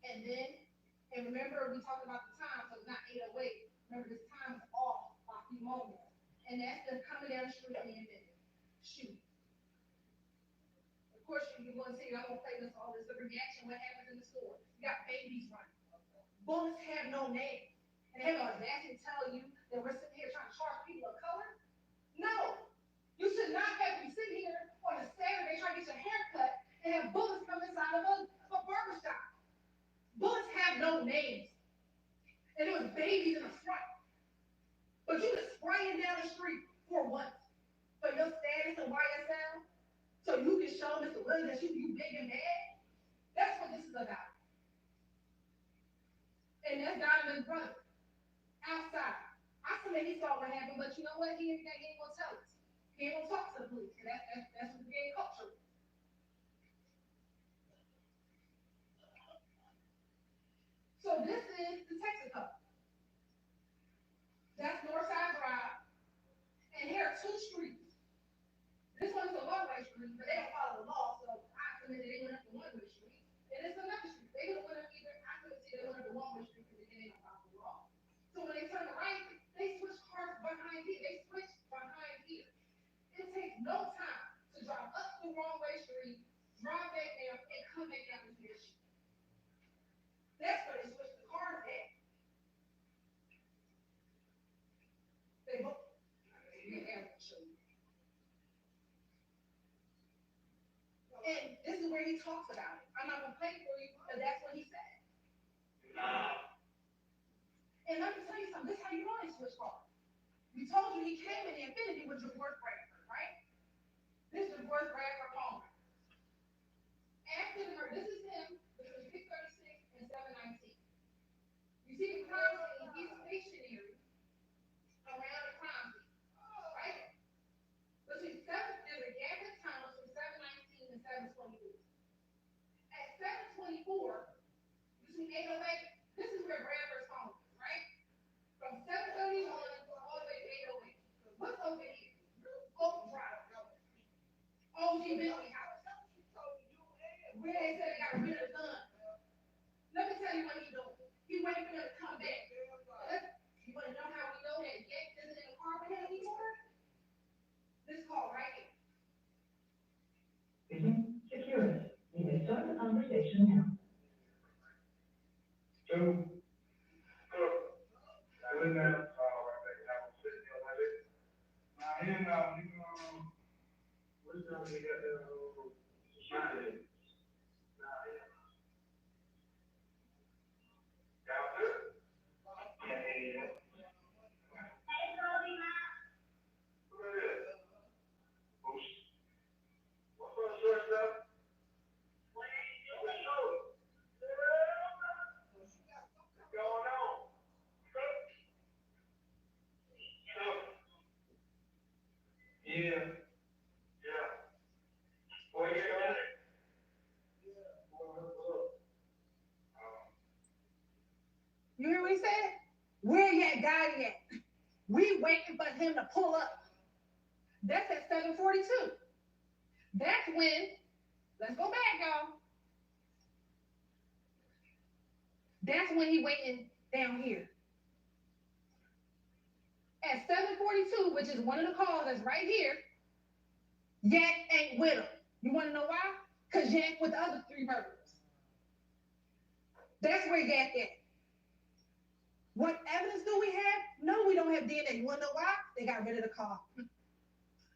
Speaker 4: And then, and remember we talked about the time, so it's not 8:08. Remember this time is off by a few moments. And that's them coming down the street and then shoot. Of course, you're going to see, I'm going to play this all this reaction, what happens in the store. You got babies running. Bullets have no name. And they have the audacity to tell you that we're sitting here trying to charge people of color? No. You should not have to sit here on a Saturday trying to get your hair cut and have bullets come inside of a barber shop. Bullets have no names. And it was babies in the front. But you just spraying down the street for what? For your status in YSL? So you can show Mr. Williams that you big and bad? That's what this is about. And that's Donovan's brother. Outside. I submit he saw what happened, but you know what? He ain't gonna tell us. He ain't gonna talk to the police. And that's what the gang culture is. So this is the Texaco. That's Northside Drive. And here are two streets. This one's a one-way street, but they don't follow the law, so I submit they went up the one-way street. And it's another street. They don't went up either. I couldn't see they went up the one-way street because they didn't follow the law. So when they turn right, they switch cars behind here. They switch behind here. It takes no time to drive up the wrong-way street, drive back down, and come back down to this street. That's where they switch the cars at. They both. And this is where he talks about it. I'm not gonna play for you, but that's what he said. And let me tell you something. This is how you know they switch cars. We told you he came in the Infinity with Jaworth Bradford, right? This is Jaworth Bradford Palmer. After the murder, this is him between 6:36 and 7:19. You see the crime scene, he's stationary around the crime scene, right? Between there's a gap in time between 7:19 and 7:24. At 7:24, between 8:08, this is where Bradford's home is, right? From 7:31 all the way to 8:08. What's over here? Oak Drive. OG Bentley House. Where they said they got rid of the gun. Let me tell you what he's doing. He waiting for them to come back. You want to know how we know that Jake isn't in the car with him anymore? This call right here.
Speaker 16: Security. You may start the conversation now.
Speaker 13: So, when that, what's that we got there?
Speaker 4: You hear what he said? Where you at, guy yet? We waiting for him to pull up. That's at 7:42. That's when, let's go back, y'all. That's when he waiting down here. At 7:42, which is one of the calls that's right here, Yak ain't with him. You want to know why? Because Yak with the other 3 murders. That's where Yak at. What evidence do we have? No, we don't have DNA. You wanna know why? They got rid of the car.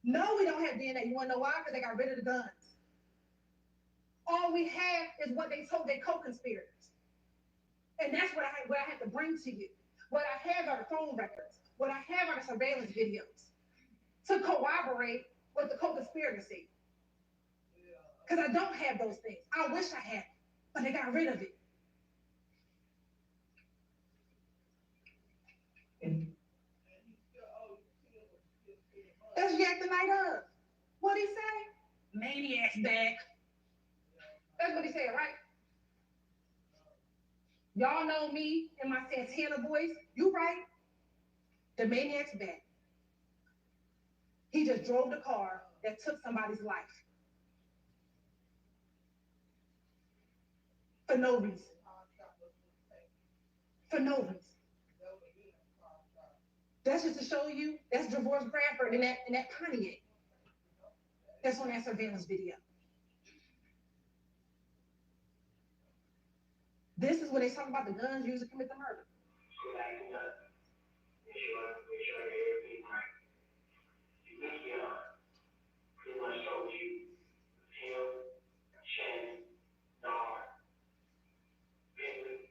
Speaker 4: No, we don't have DNA. You wanna know why? Because they got rid of the guns. All we have is what they told their co-conspirators. And that's what I had to bring to you. What I have are the phone records. What I have are the surveillance videos to corroborate what the co-conspirators say. Because I don't have those things. I wish I had, but they got rid of it. That's Jack the night of. What'd he say? Maniac's back. That's what he said, right? Y'all know me and my Santana voice. You right. The maniac's back. He just drove the car that took somebody's life. For no reason. For no reason. That's just to show you, that's Divorce Bradford in that Pontiac. That's on that surveillance video. This is when they talk about the guns used to commit the murder.
Speaker 9: Pretty much told you, him, Shannon, Kendrick,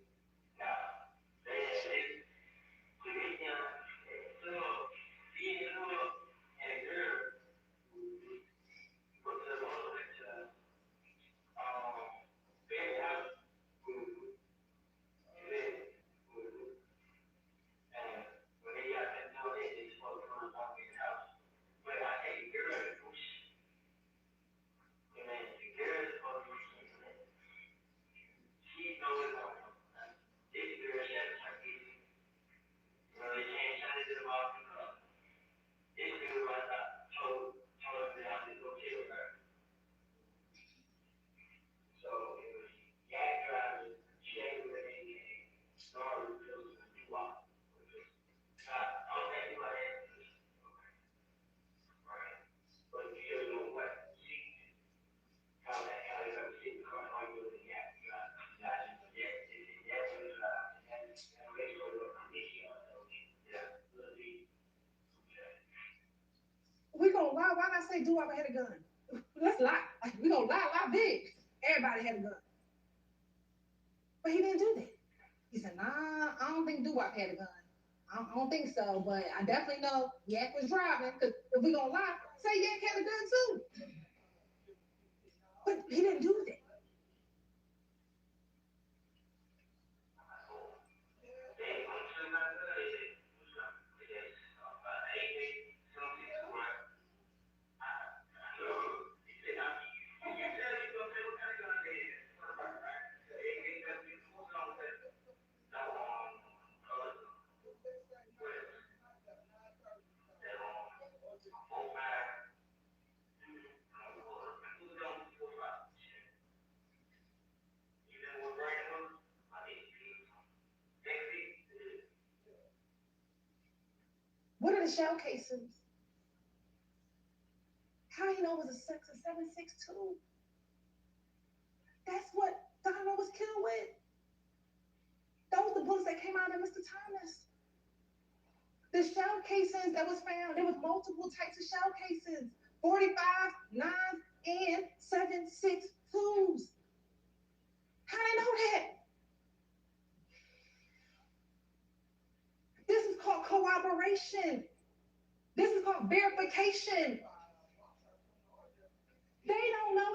Speaker 4: We gonna lie. Why not say Doo-Wop had a gun? Let's lie. We gonna lie big. Everybody had a gun. But he didn't do that. He said, nah, I don't think Doo-Wop had a gun. I don't think so, but I definitely know Yak was driving, because if we gonna lie, say Yak had a gun too. But he didn't do that. What are the shell casings? How you know it was a 7.62? That's what Donald was killed with. Those the bullets that came out of Mr. Thomas. The shell casings that was found, there was multiple types of shell casings. 45, 9, and 7.62s. How they know that? This is called corroboration. This is called verification. They don't know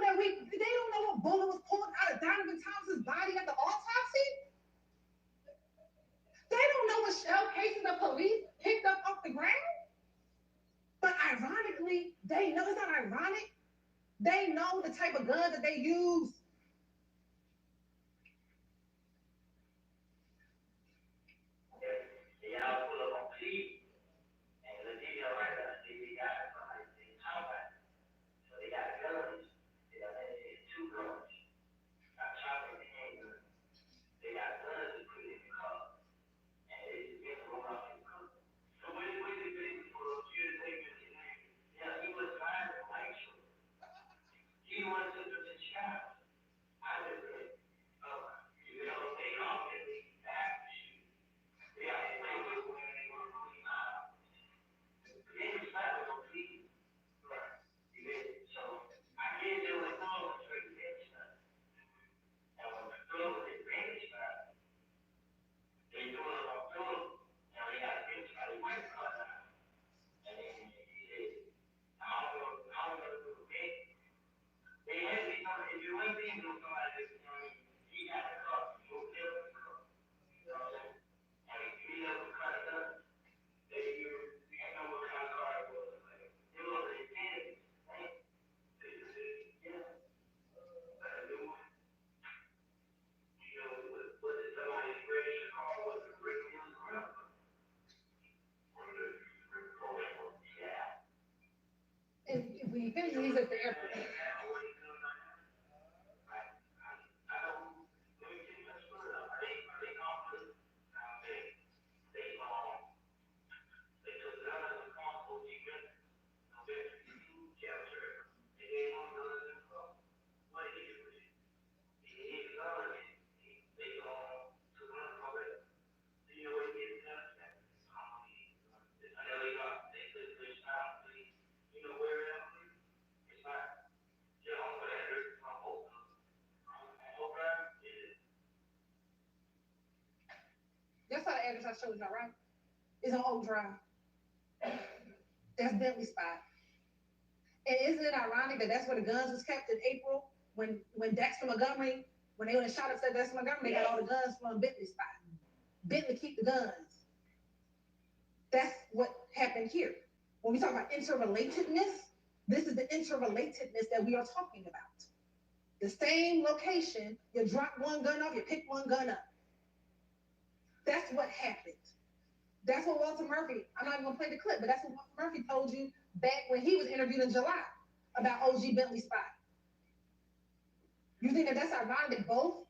Speaker 4: what bullet was pulled out of Donovan Thomas's body at the autopsy. They don't know what shell casing the police picked up off the ground. But ironically, they know, it's not ironic. They know the type of gun that they use.
Speaker 9: He wanted to do the child.
Speaker 12: When he finishes, he's at the airport. That's how the address I showed y'all, right? It's on Oak Drive. That's Bentley spot. And isn't it ironic that that's where the guns was kept in April when Dexter Montgomery, when they went and shot up at Dexter Montgomery, they got all the guns from Bentley spot. Bentley keep the guns. That's what happened here. When we talk about interrelatedness, this is the interrelatedness that we are talking about. The same location, you drop one gun off, you pick one gun up. That's what happened. That's what Walter Murphy, I'm not even gonna play the clip, but that's what Walter Murphy told you back when he was interviewed in July about OG Bentley spot. You think that that's ironic that both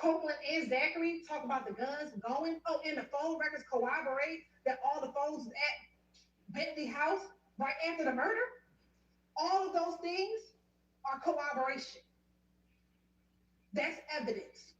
Speaker 12: Copeland and Zachary talk about the guns going? Oh, and the phone records corroborate that all the phones was at Bentley house right after the murder? All of those things are corroboration. That's evidence.